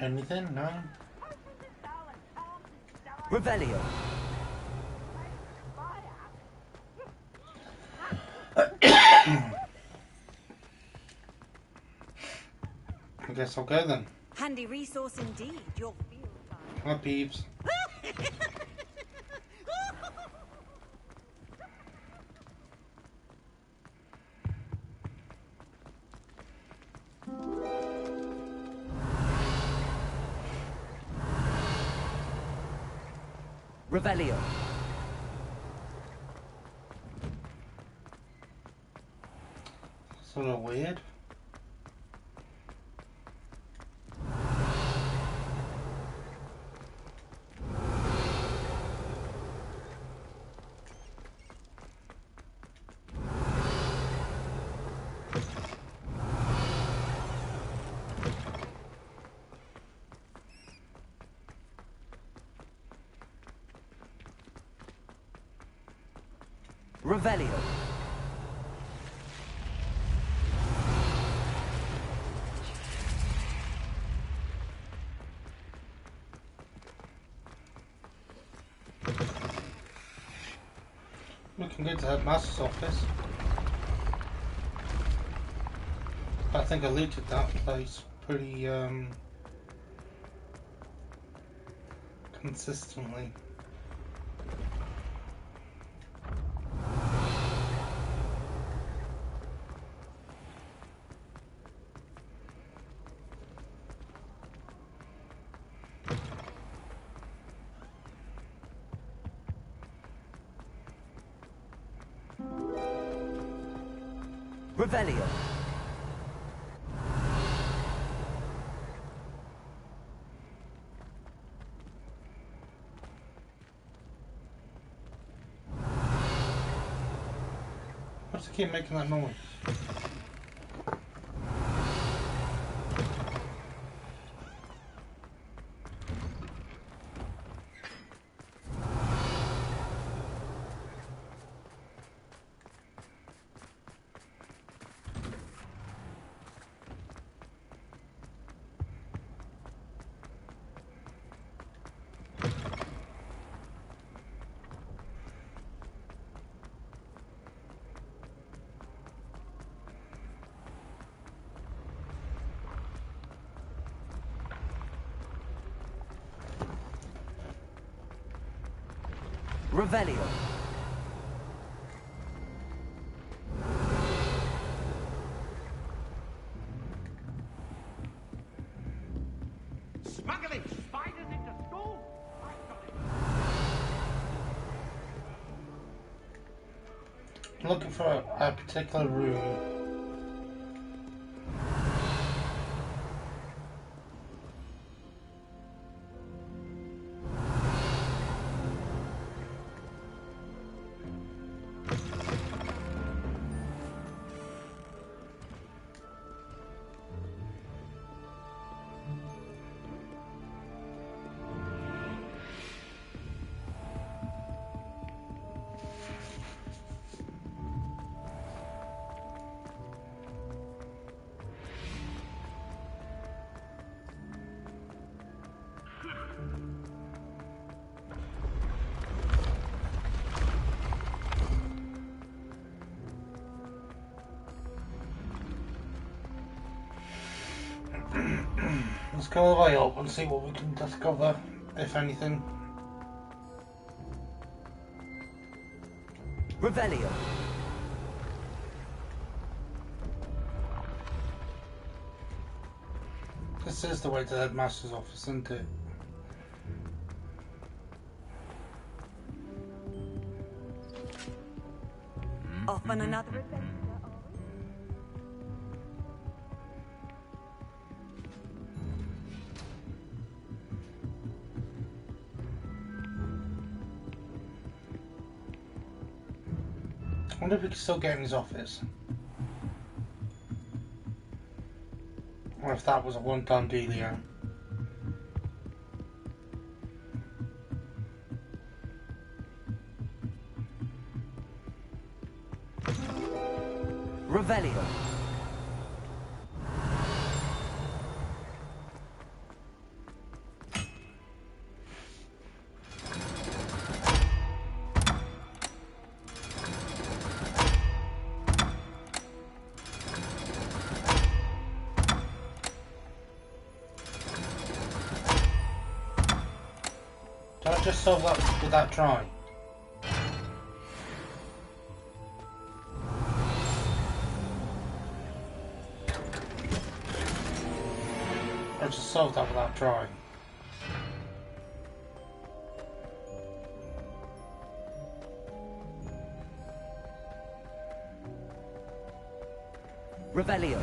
A: Anything? No?
C: Revelio.
A: I guess I'll go then.
B: Handy resource indeed, your field guide.
A: Hi, peeps.
C: Revelio.
A: Sort of weird.
C: Revelio.
A: Looking good to have Master's office. I think I looted that place pretty consistently.
C: Revelio.
A: Why does it keep making that noise?
C: Revelio.
K: Smuggling spiders into school?
A: I'm looking for a particular room. go all the way up and see what we can discover, if anything.
C: Revelio.
A: This is the way to the headmaster's office, isn't it?
B: Off on another adventure.
A: I wonder if we can still get in his office. Or if that was a one-time dealio.
C: Revelio.
A: Did I just solve that without trying? I just solved that without trying.
C: Revelio.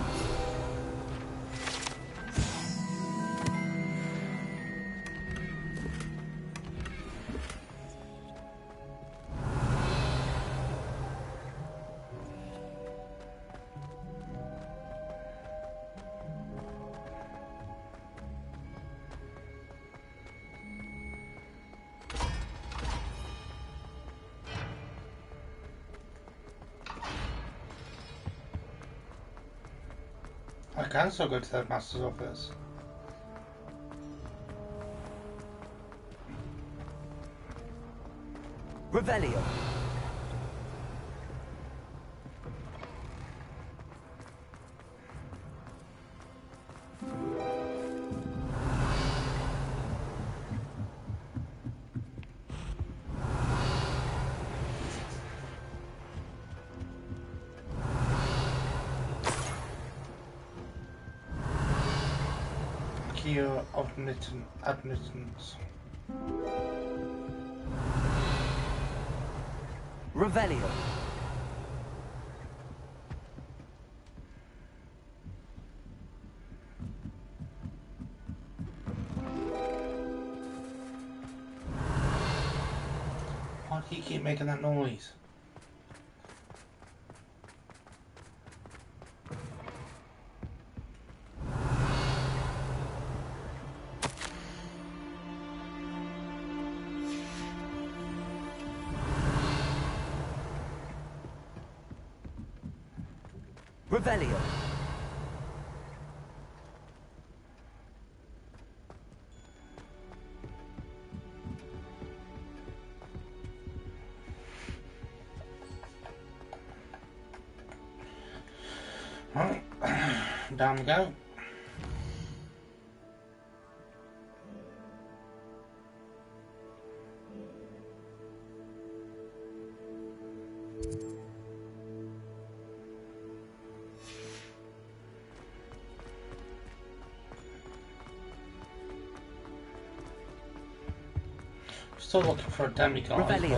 A: I can still go to the headmaster's office.
C: Revelio.
A: Key of admittance.
C: Revelio.
A: Why do you keep making that noise?
C: Revelio.
A: Right, down we go. Still looking for a demigod, by the way.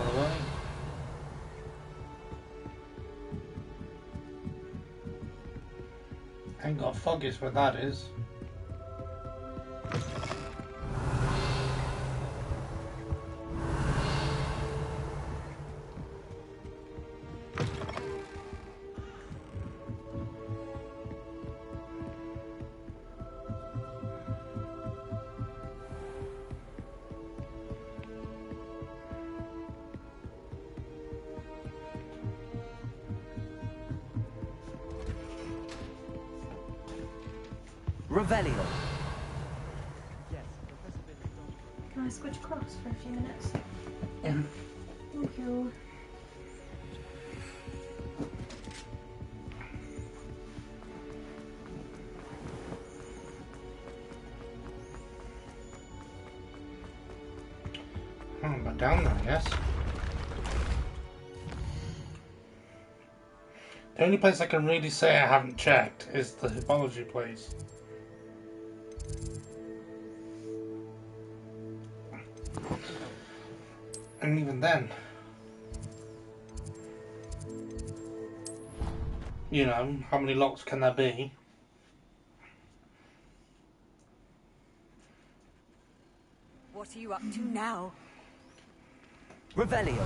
A: Ain't got a foggiest where that is.
C: Revelio.
D: Can I switch across for a few minutes?
A: Yeah.
D: Thank you.
A: somewhere down there, I guess. The only place I can really say I haven't checked is the hippology place. And even then, you know, how many locks can there be?
B: What are you up to now?
C: Revelio.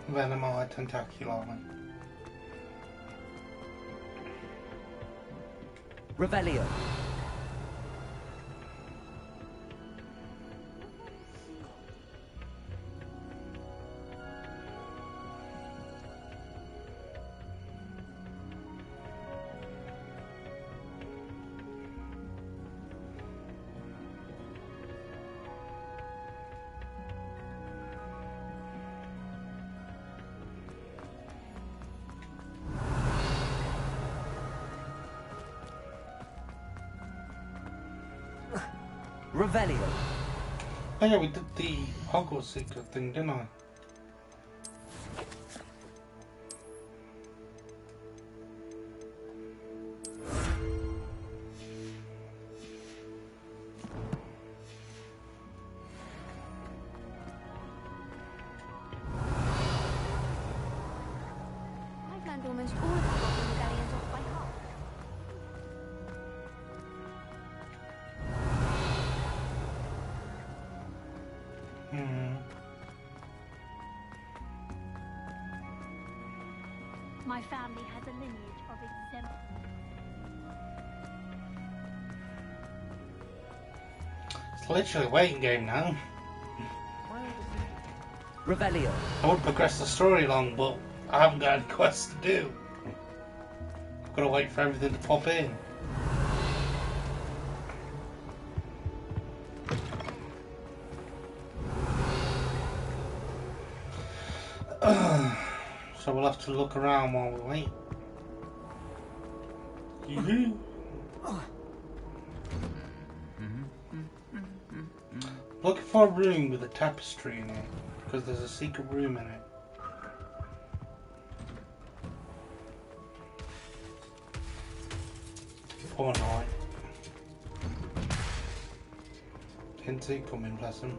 A: Venomar tentaculi.
C: Revelio. Revelio.
A: Oh yeah, we did the Hogwarts secret thing, didn't I?
F: I've learned almost all of the Goblin medallions off by heart.
S: My family has a lineage of exempt.
A: It's literally a waiting game now.
C: Revelio.
A: I would progress the story along, but I haven't got any quests to do. I've got to wait for everything to pop in. So we'll have to look around while we wait. Yoo-hoo. Looking for a room with a tapestry in it, because there's a secret room in it. Poor night. Didn't see it coming, bless him.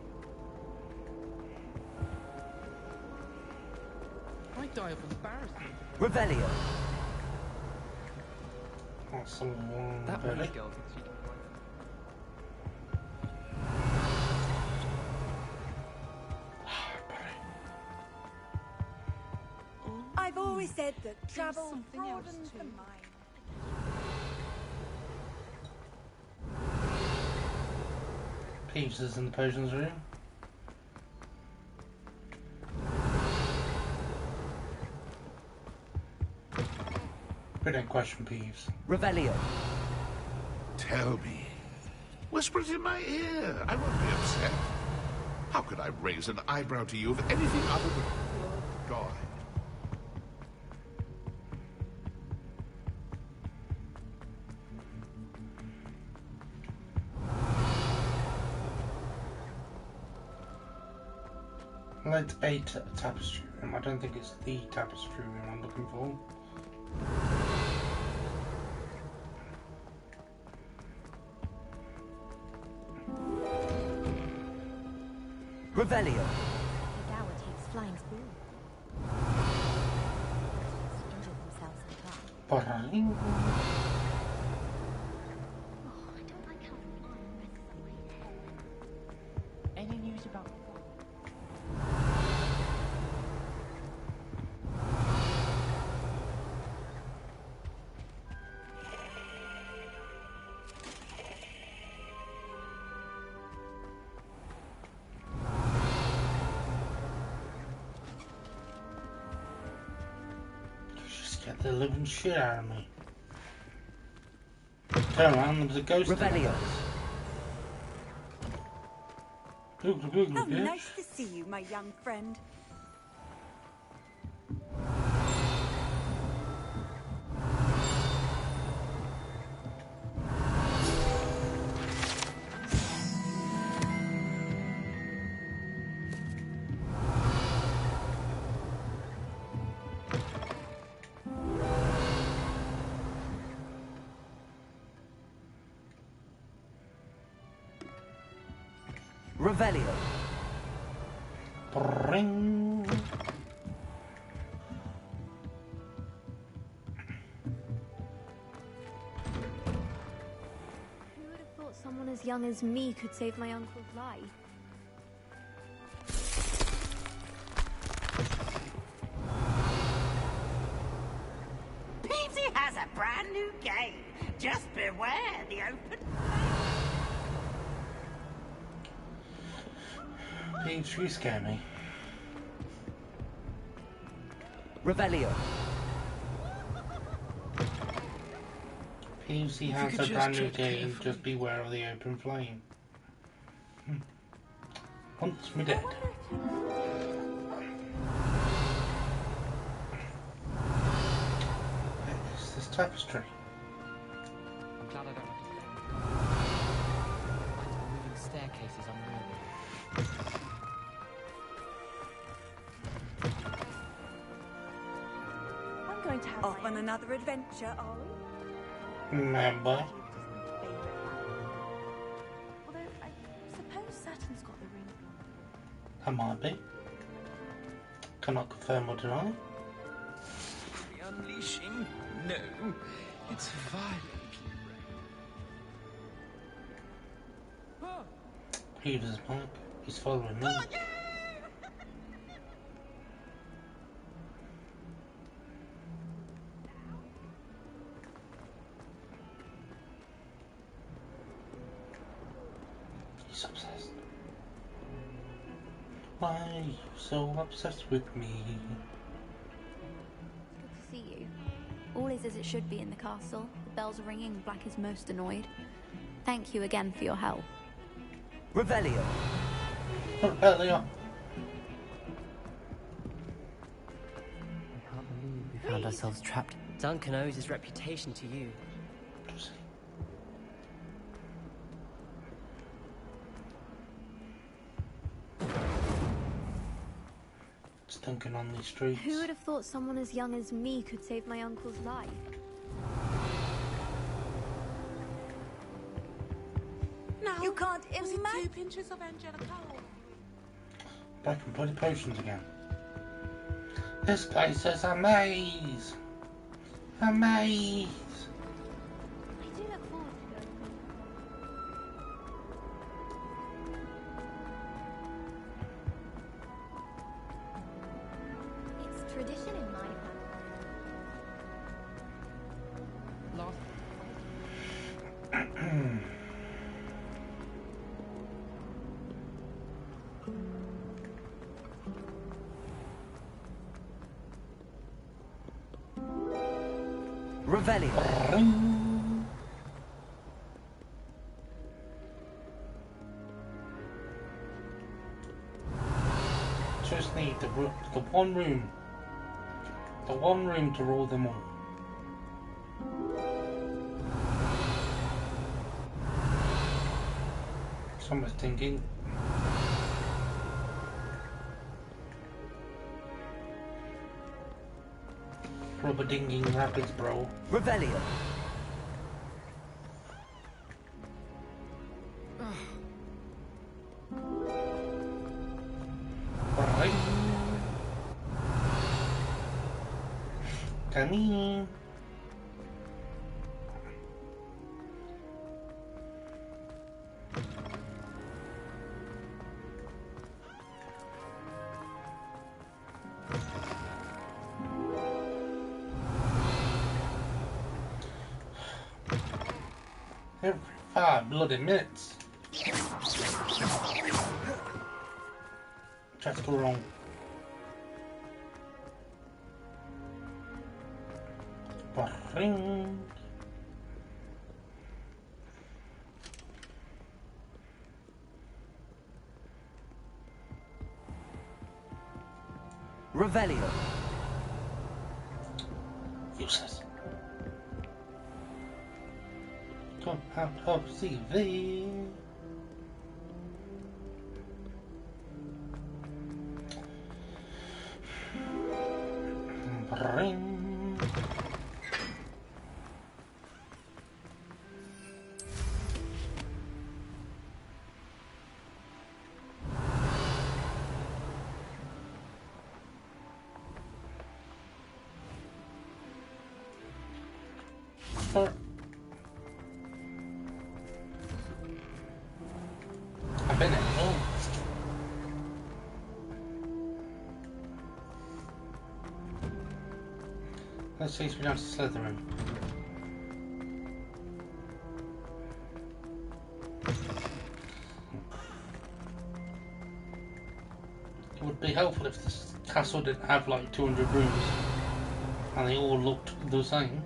G: I die of embarrassment.
C: Revelio.
A: That's someone
G: That
A: belly.
G: Welsh girl thinks she can
V: I've always said that travel broadens the mind.
A: Peeves is in the potions room. We don't question Peeves.
C: Revelio.
P: Tell me. Whisper it in my ear. I won't be upset. How could I raise an eyebrow to you of anything other than joy?
A: Let's a tapestry room. I don't think it's the tapestry room I'm looking for.
C: Revelio.
F: Dower takes flying spoon. Injure themselves in class.
A: Paralingo.
G: Any news about
A: the living shit out of me. Turn around, there was a ghost.
C: Revelio.
B: How nice to see you, my young friend.
C: Revelio.
A: Ring.
I: Who would have thought someone as young as me could save my uncle's life?
K: Peavesy has a brand new game. Just beware the open.
A: Peeves, you scare me.
C: Revelio.
A: Peevesy has a brand new game, just beware of the open flame. Wants me dead. It's this tapestry.
G: I'm glad I don't have to stay. Moving staircases unreal.
B: I'm going to have off on another adventure, are we?
A: Remember?
I: Although I suppose Saturn's got the ring.
A: That might be. Cannot confirm or deny.
H: The unleashing? No, it's violently rare.
A: Peter's back. He's following me. He's obsessed. Why are you so obsessed with me?
I: Good to see you. All is as it should be in the castle. The bells are ringing, Black is most annoyed. Thank you again for your help.
C: Revelio.
A: Revelio.
J: I can't believe we found ourselves trapped. Duncan owes his reputation to you.
A: It's Duncan on these streets.
I: Who would have thought someone as young as me could save my uncle's life?
V: No,
B: you can't
V: imagine.
B: imagine.
V: 2 pinches of Angelico.
A: Back and bloody potions again. This place is a maze. A maze.
I: I do look forward to going. It's tradition in my family.
C: Revelio.
A: Just need the one room. The one room to rule them all. Someone's thinking. Rubber dinging rapids, bro.
C: Revelio.
A: Right. Come in. Every 5 bloody minutes. Try to go wrong. Ring.
C: Revelio.
A: Useless. Come out of CV. Ring. I've been at home. Let's chase me down to Slytherin. It would be helpful if this castle didn't have like 200 rooms and they all looked the same.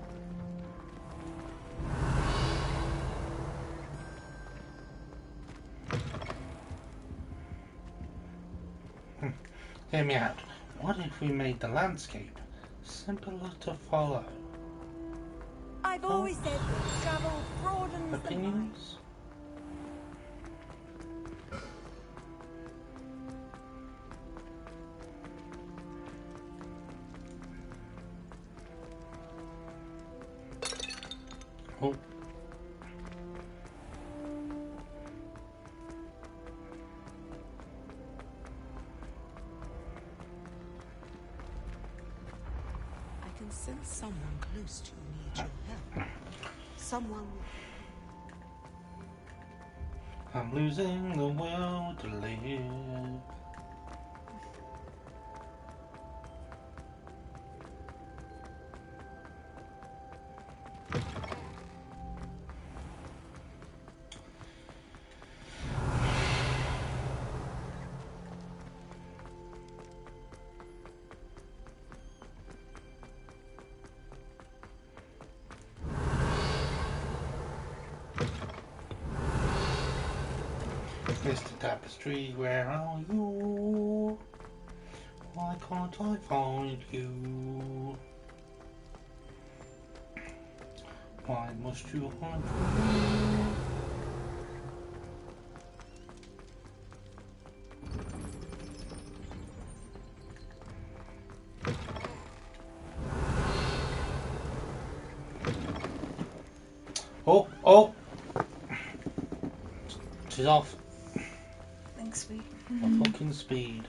A: Hear me out. What if we made the landscape simpler to follow?
V: I've always said that travel broadens the mind.
A: Opinions? Oh.
E: I can sense someone close to you needs your help.
F: Someone.
A: I'm losing the will to live. Mr. Tapestry, where are you? Why can't I find you? Why must you hide from me? Oh, oh! She's off.
D: Thanks, sweet.
A: My fucking speed.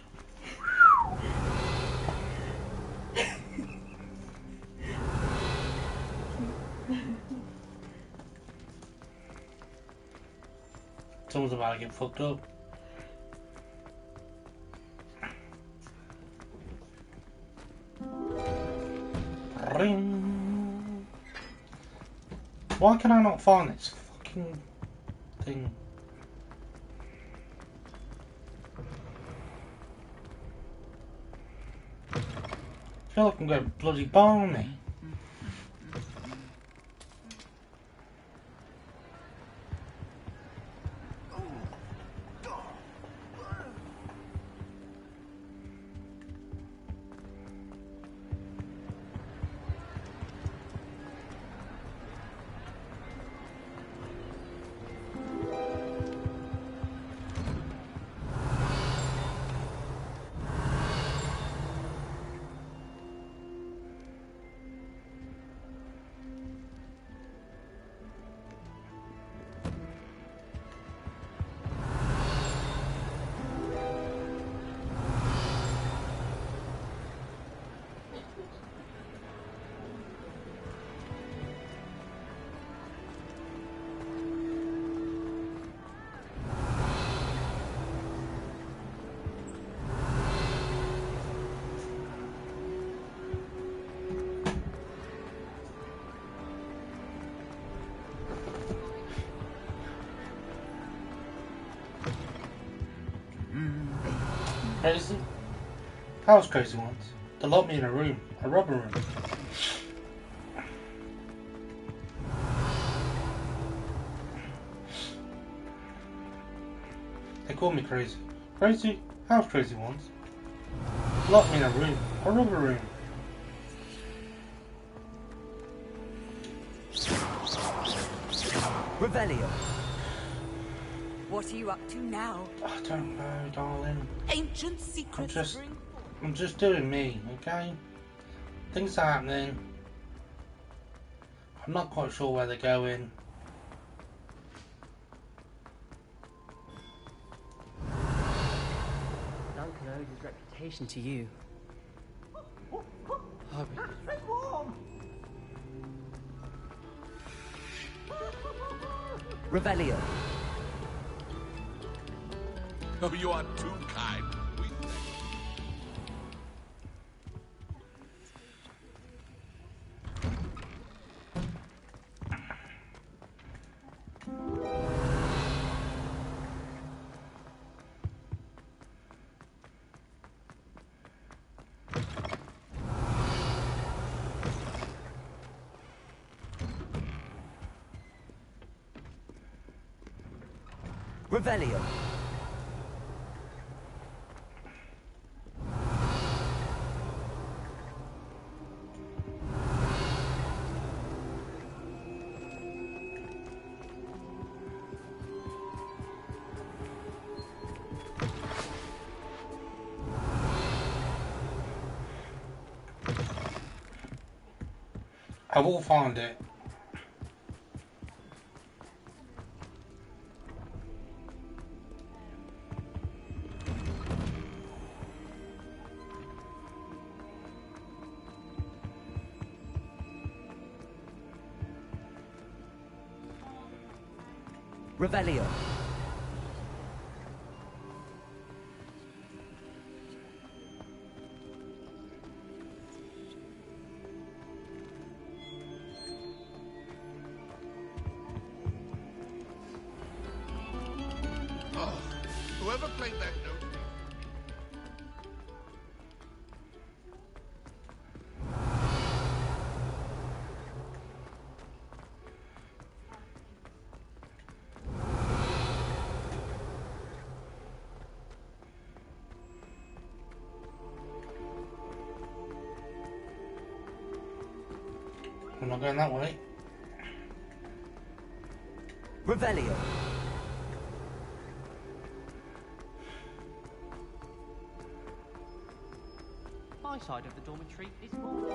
A: Someone's about to get fucked up. Ring. Why can I not find this fucking thing? I feel like I'm going bloody balmy. Crazy? I was crazy once. They locked me in a room, a rubber room. call me crazy. Crazy? How's crazy ones? Lock me in a room. A rubber room.
C: Revelio.
B: What are you up to now?
A: I don't know, darling.
E: Ancient secrets.
A: I'm just doing me, okay? Things are happening. I'm not quite sure where they're going.
J: Duncan owes his reputation to you.
C: Revelio.
P: Oh, you are too kind. We thank
C: Revelio.
A: I will find it.
C: Revelio.
P: Oh, whoever played that note.
A: I'm not going that way.
C: Revelio.
G: My side of the dormitory is full.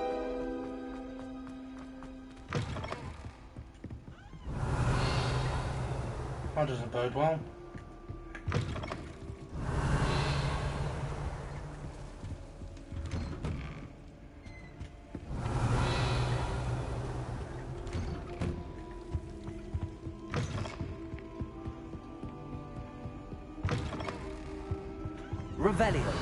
A: That doesn't bode well.
C: Revelio.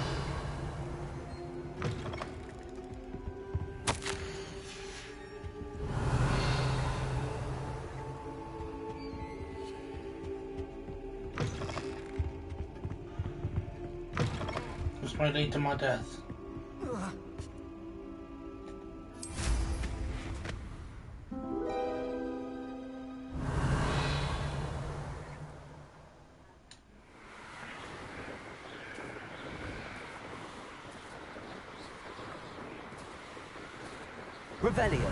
A: This may lead to my death.
C: Revelio.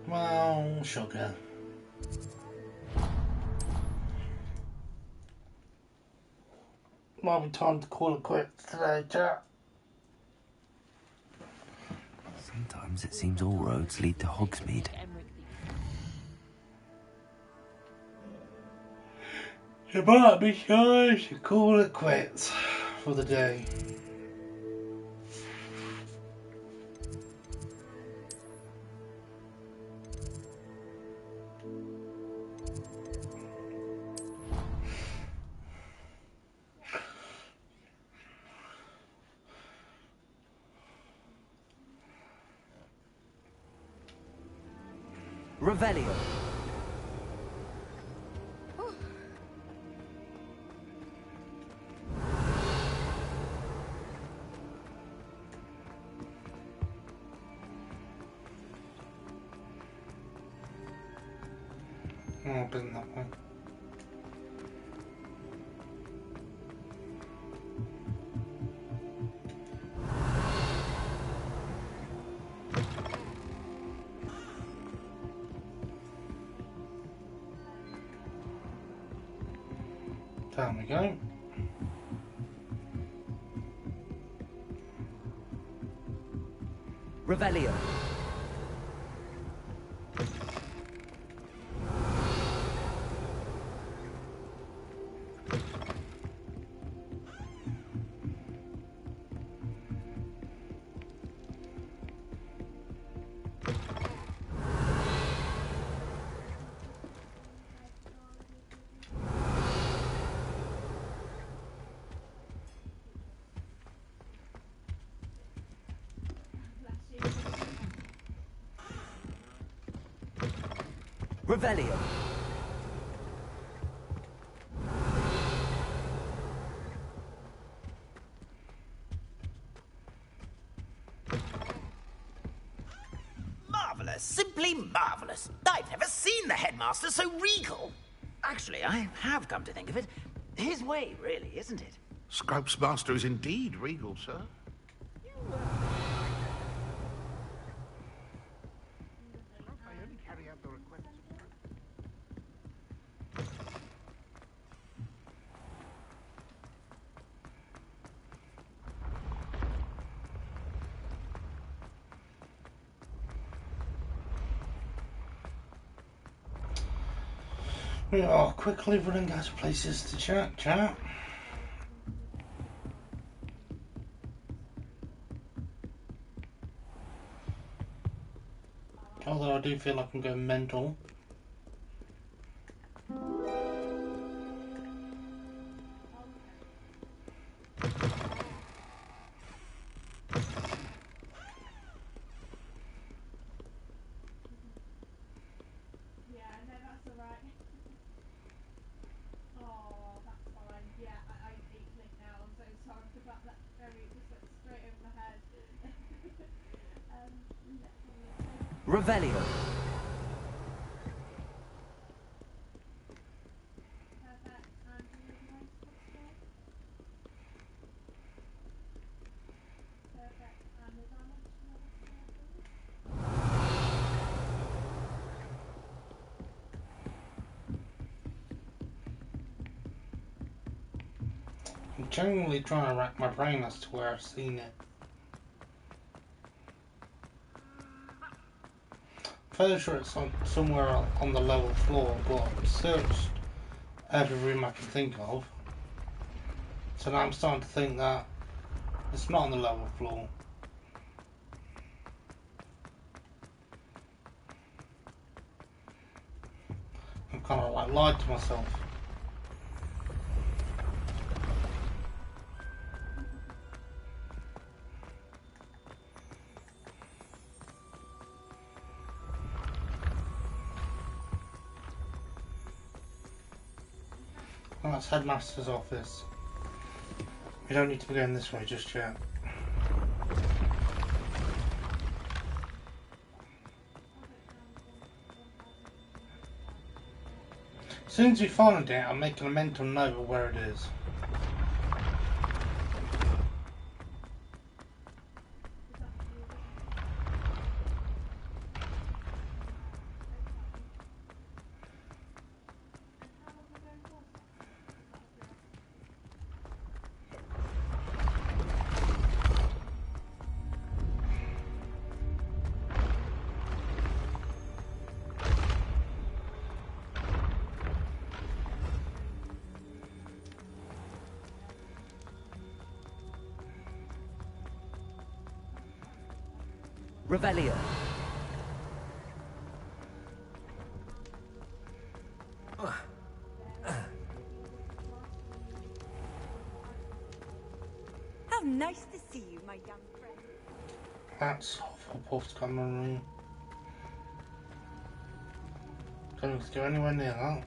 A: Well, sugar. Might be time to call it quits today, chat.
C: Sometimes it seems all roads lead to Hogsmeade.
A: It might be time to call it quits for the day.
C: Revelio.
A: I've been that way. Down we go.
C: Revelio. Revelio.
O: Marvellous, simply marvellous. I've never seen the headmaster so regal. Actually, I have come to think of it. His way, really, isn't it?
P: Scrope's master is indeed regal, sir.
A: We are quickly running out of places to chat. Although I do feel like I'm going mental.
C: Revelio.
A: I'm genuinely trying to rack my brain as to where I've seen it. Fairly sure it's somewhere on the lower floor, but I've searched every room I can think of. So now I'm starting to think that it's not on the lower floor. I've kind of like lied to myself. Oh, that's Headmaster's office. We don't need to be going this way just yet. As soon as we find it, I'm making a mental note of where it is.
C: Revelio.
B: How nice to see you, my young friend.
A: That's Hufflepuff's common room. Don't need to go anywhere near that.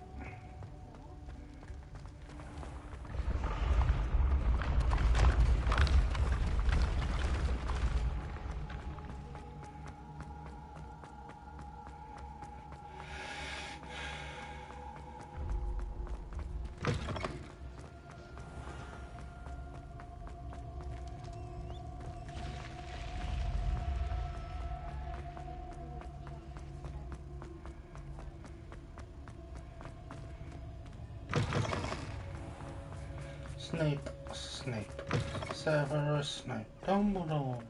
A: Snape, Snape, Severus Snape, Dumbledore.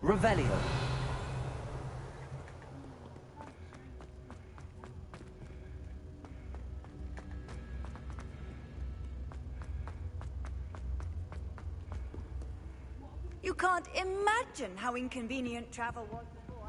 C: Revelio.
V: You can't imagine how inconvenient travel was before.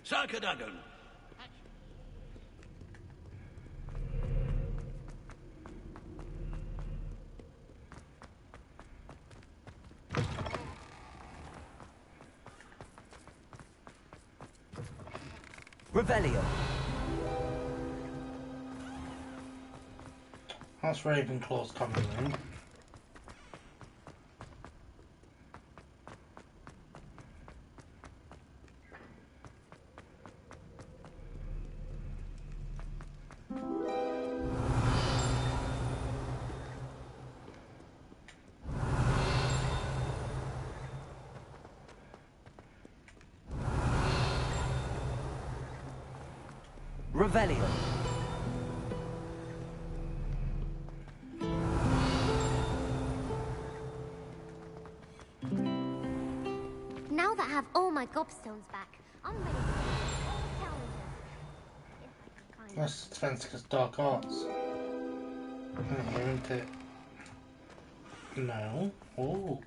T: Sarkadagon.
C: Revelio.
A: That's Ravenclaw's coming in.
C: Revelio.
S: Now that I have all my gobstones back, I'm ready to face all challenges.
A: That's defense against dark arts. Isn't it? No. Oh.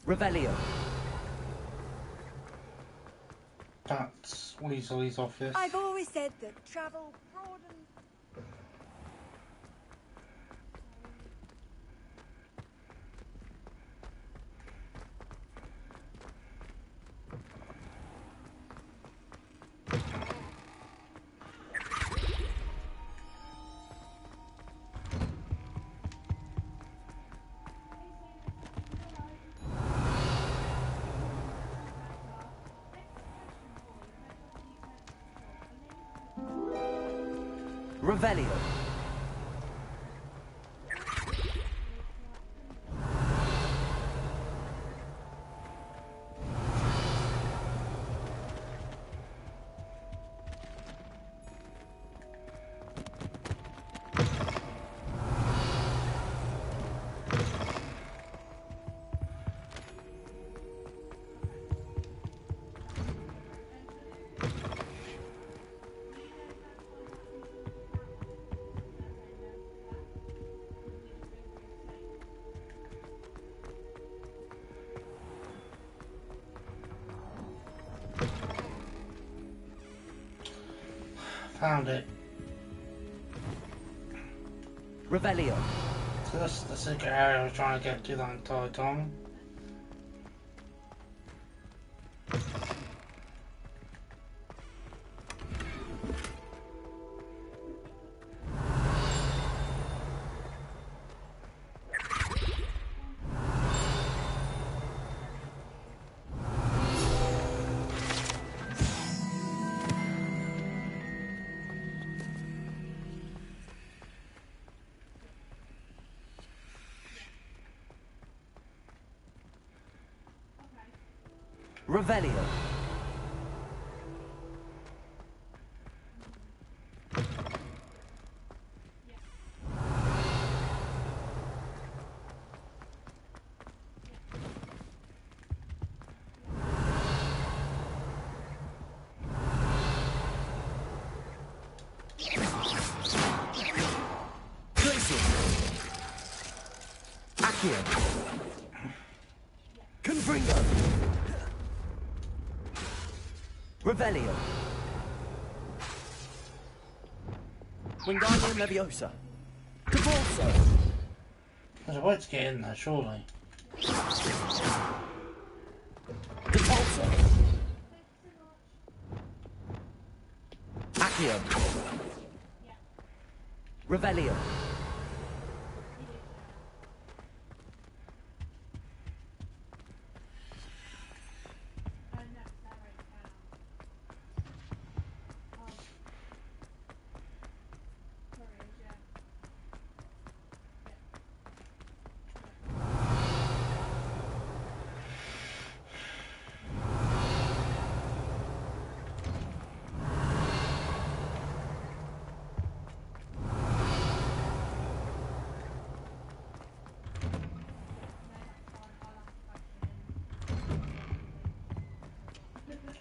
C: Revelio.
A: That's Weasley's office.
V: I've always said that travel broadens.
C: Revelio.
A: Found it.
C: Revelio.
A: So that's the secret area I was trying to get to that entire time.
C: Revelio. Confringo! Revelio! Wingardium Leviosa! Cabalso!
A: There's a way to get in there, surely.
C: Repulsor! Accio! Revelio!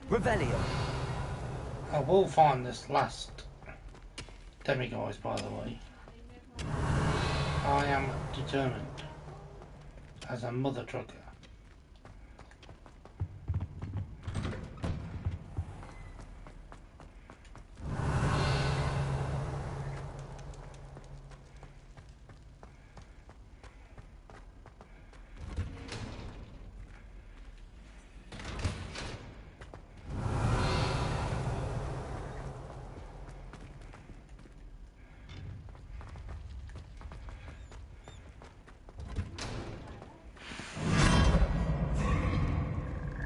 C: Revelio.
A: I will find this last demiguise, by the way. I am determined. As a mother trucker.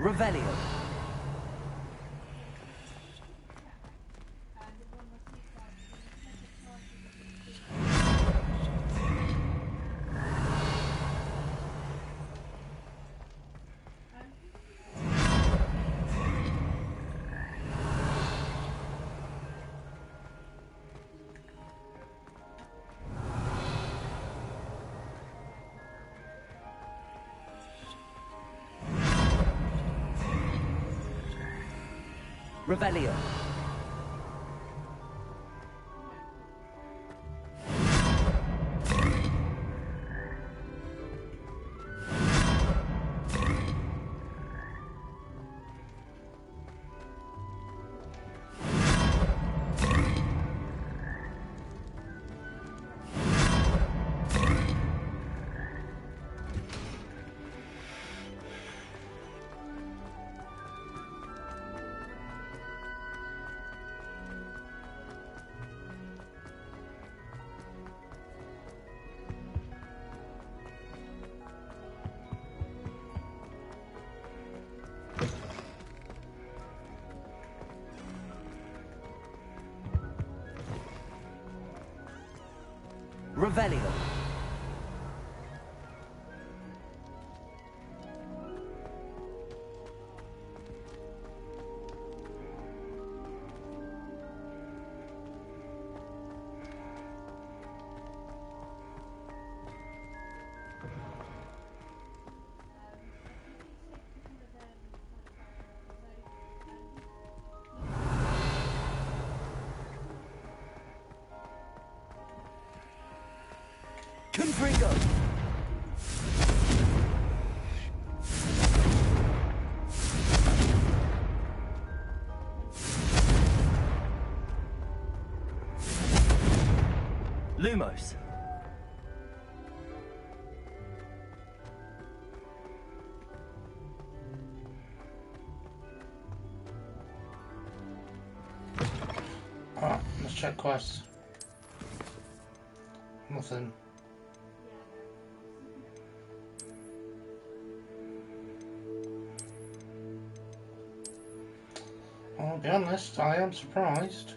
C: Revelio. Revelio. Revelio. Confringo! Lumos.
A: Alright, let's check quests. Nothing. I'll be honest, I am surprised.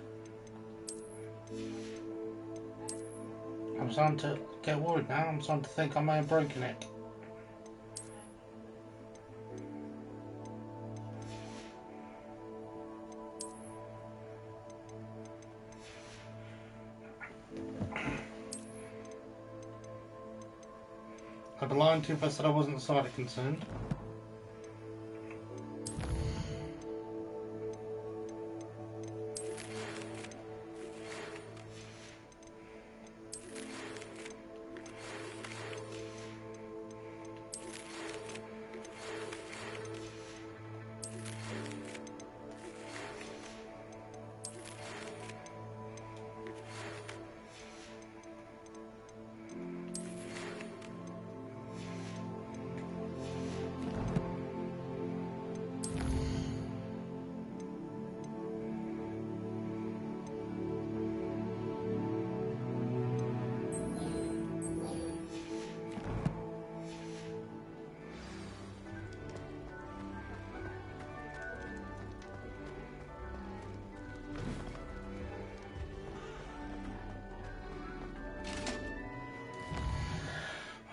A: I'm starting to get worried now. I'm starting to think I may have broken it. I'd be lying to you if I said I wasn't slightly concerned.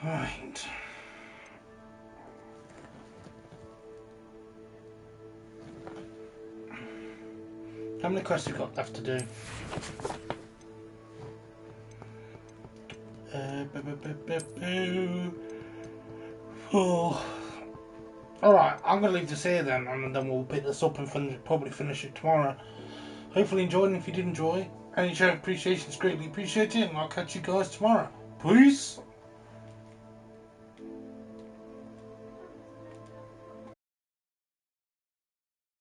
A: Right. How many quests have we got left to do? Oh. Alright, I'm going to leave this here then, and then we'll pick this up and probably finish it tomorrow. Hopefully enjoyed, and if you did enjoy, any show of appreciation is greatly appreciated, and I'll catch you guys tomorrow. Peace!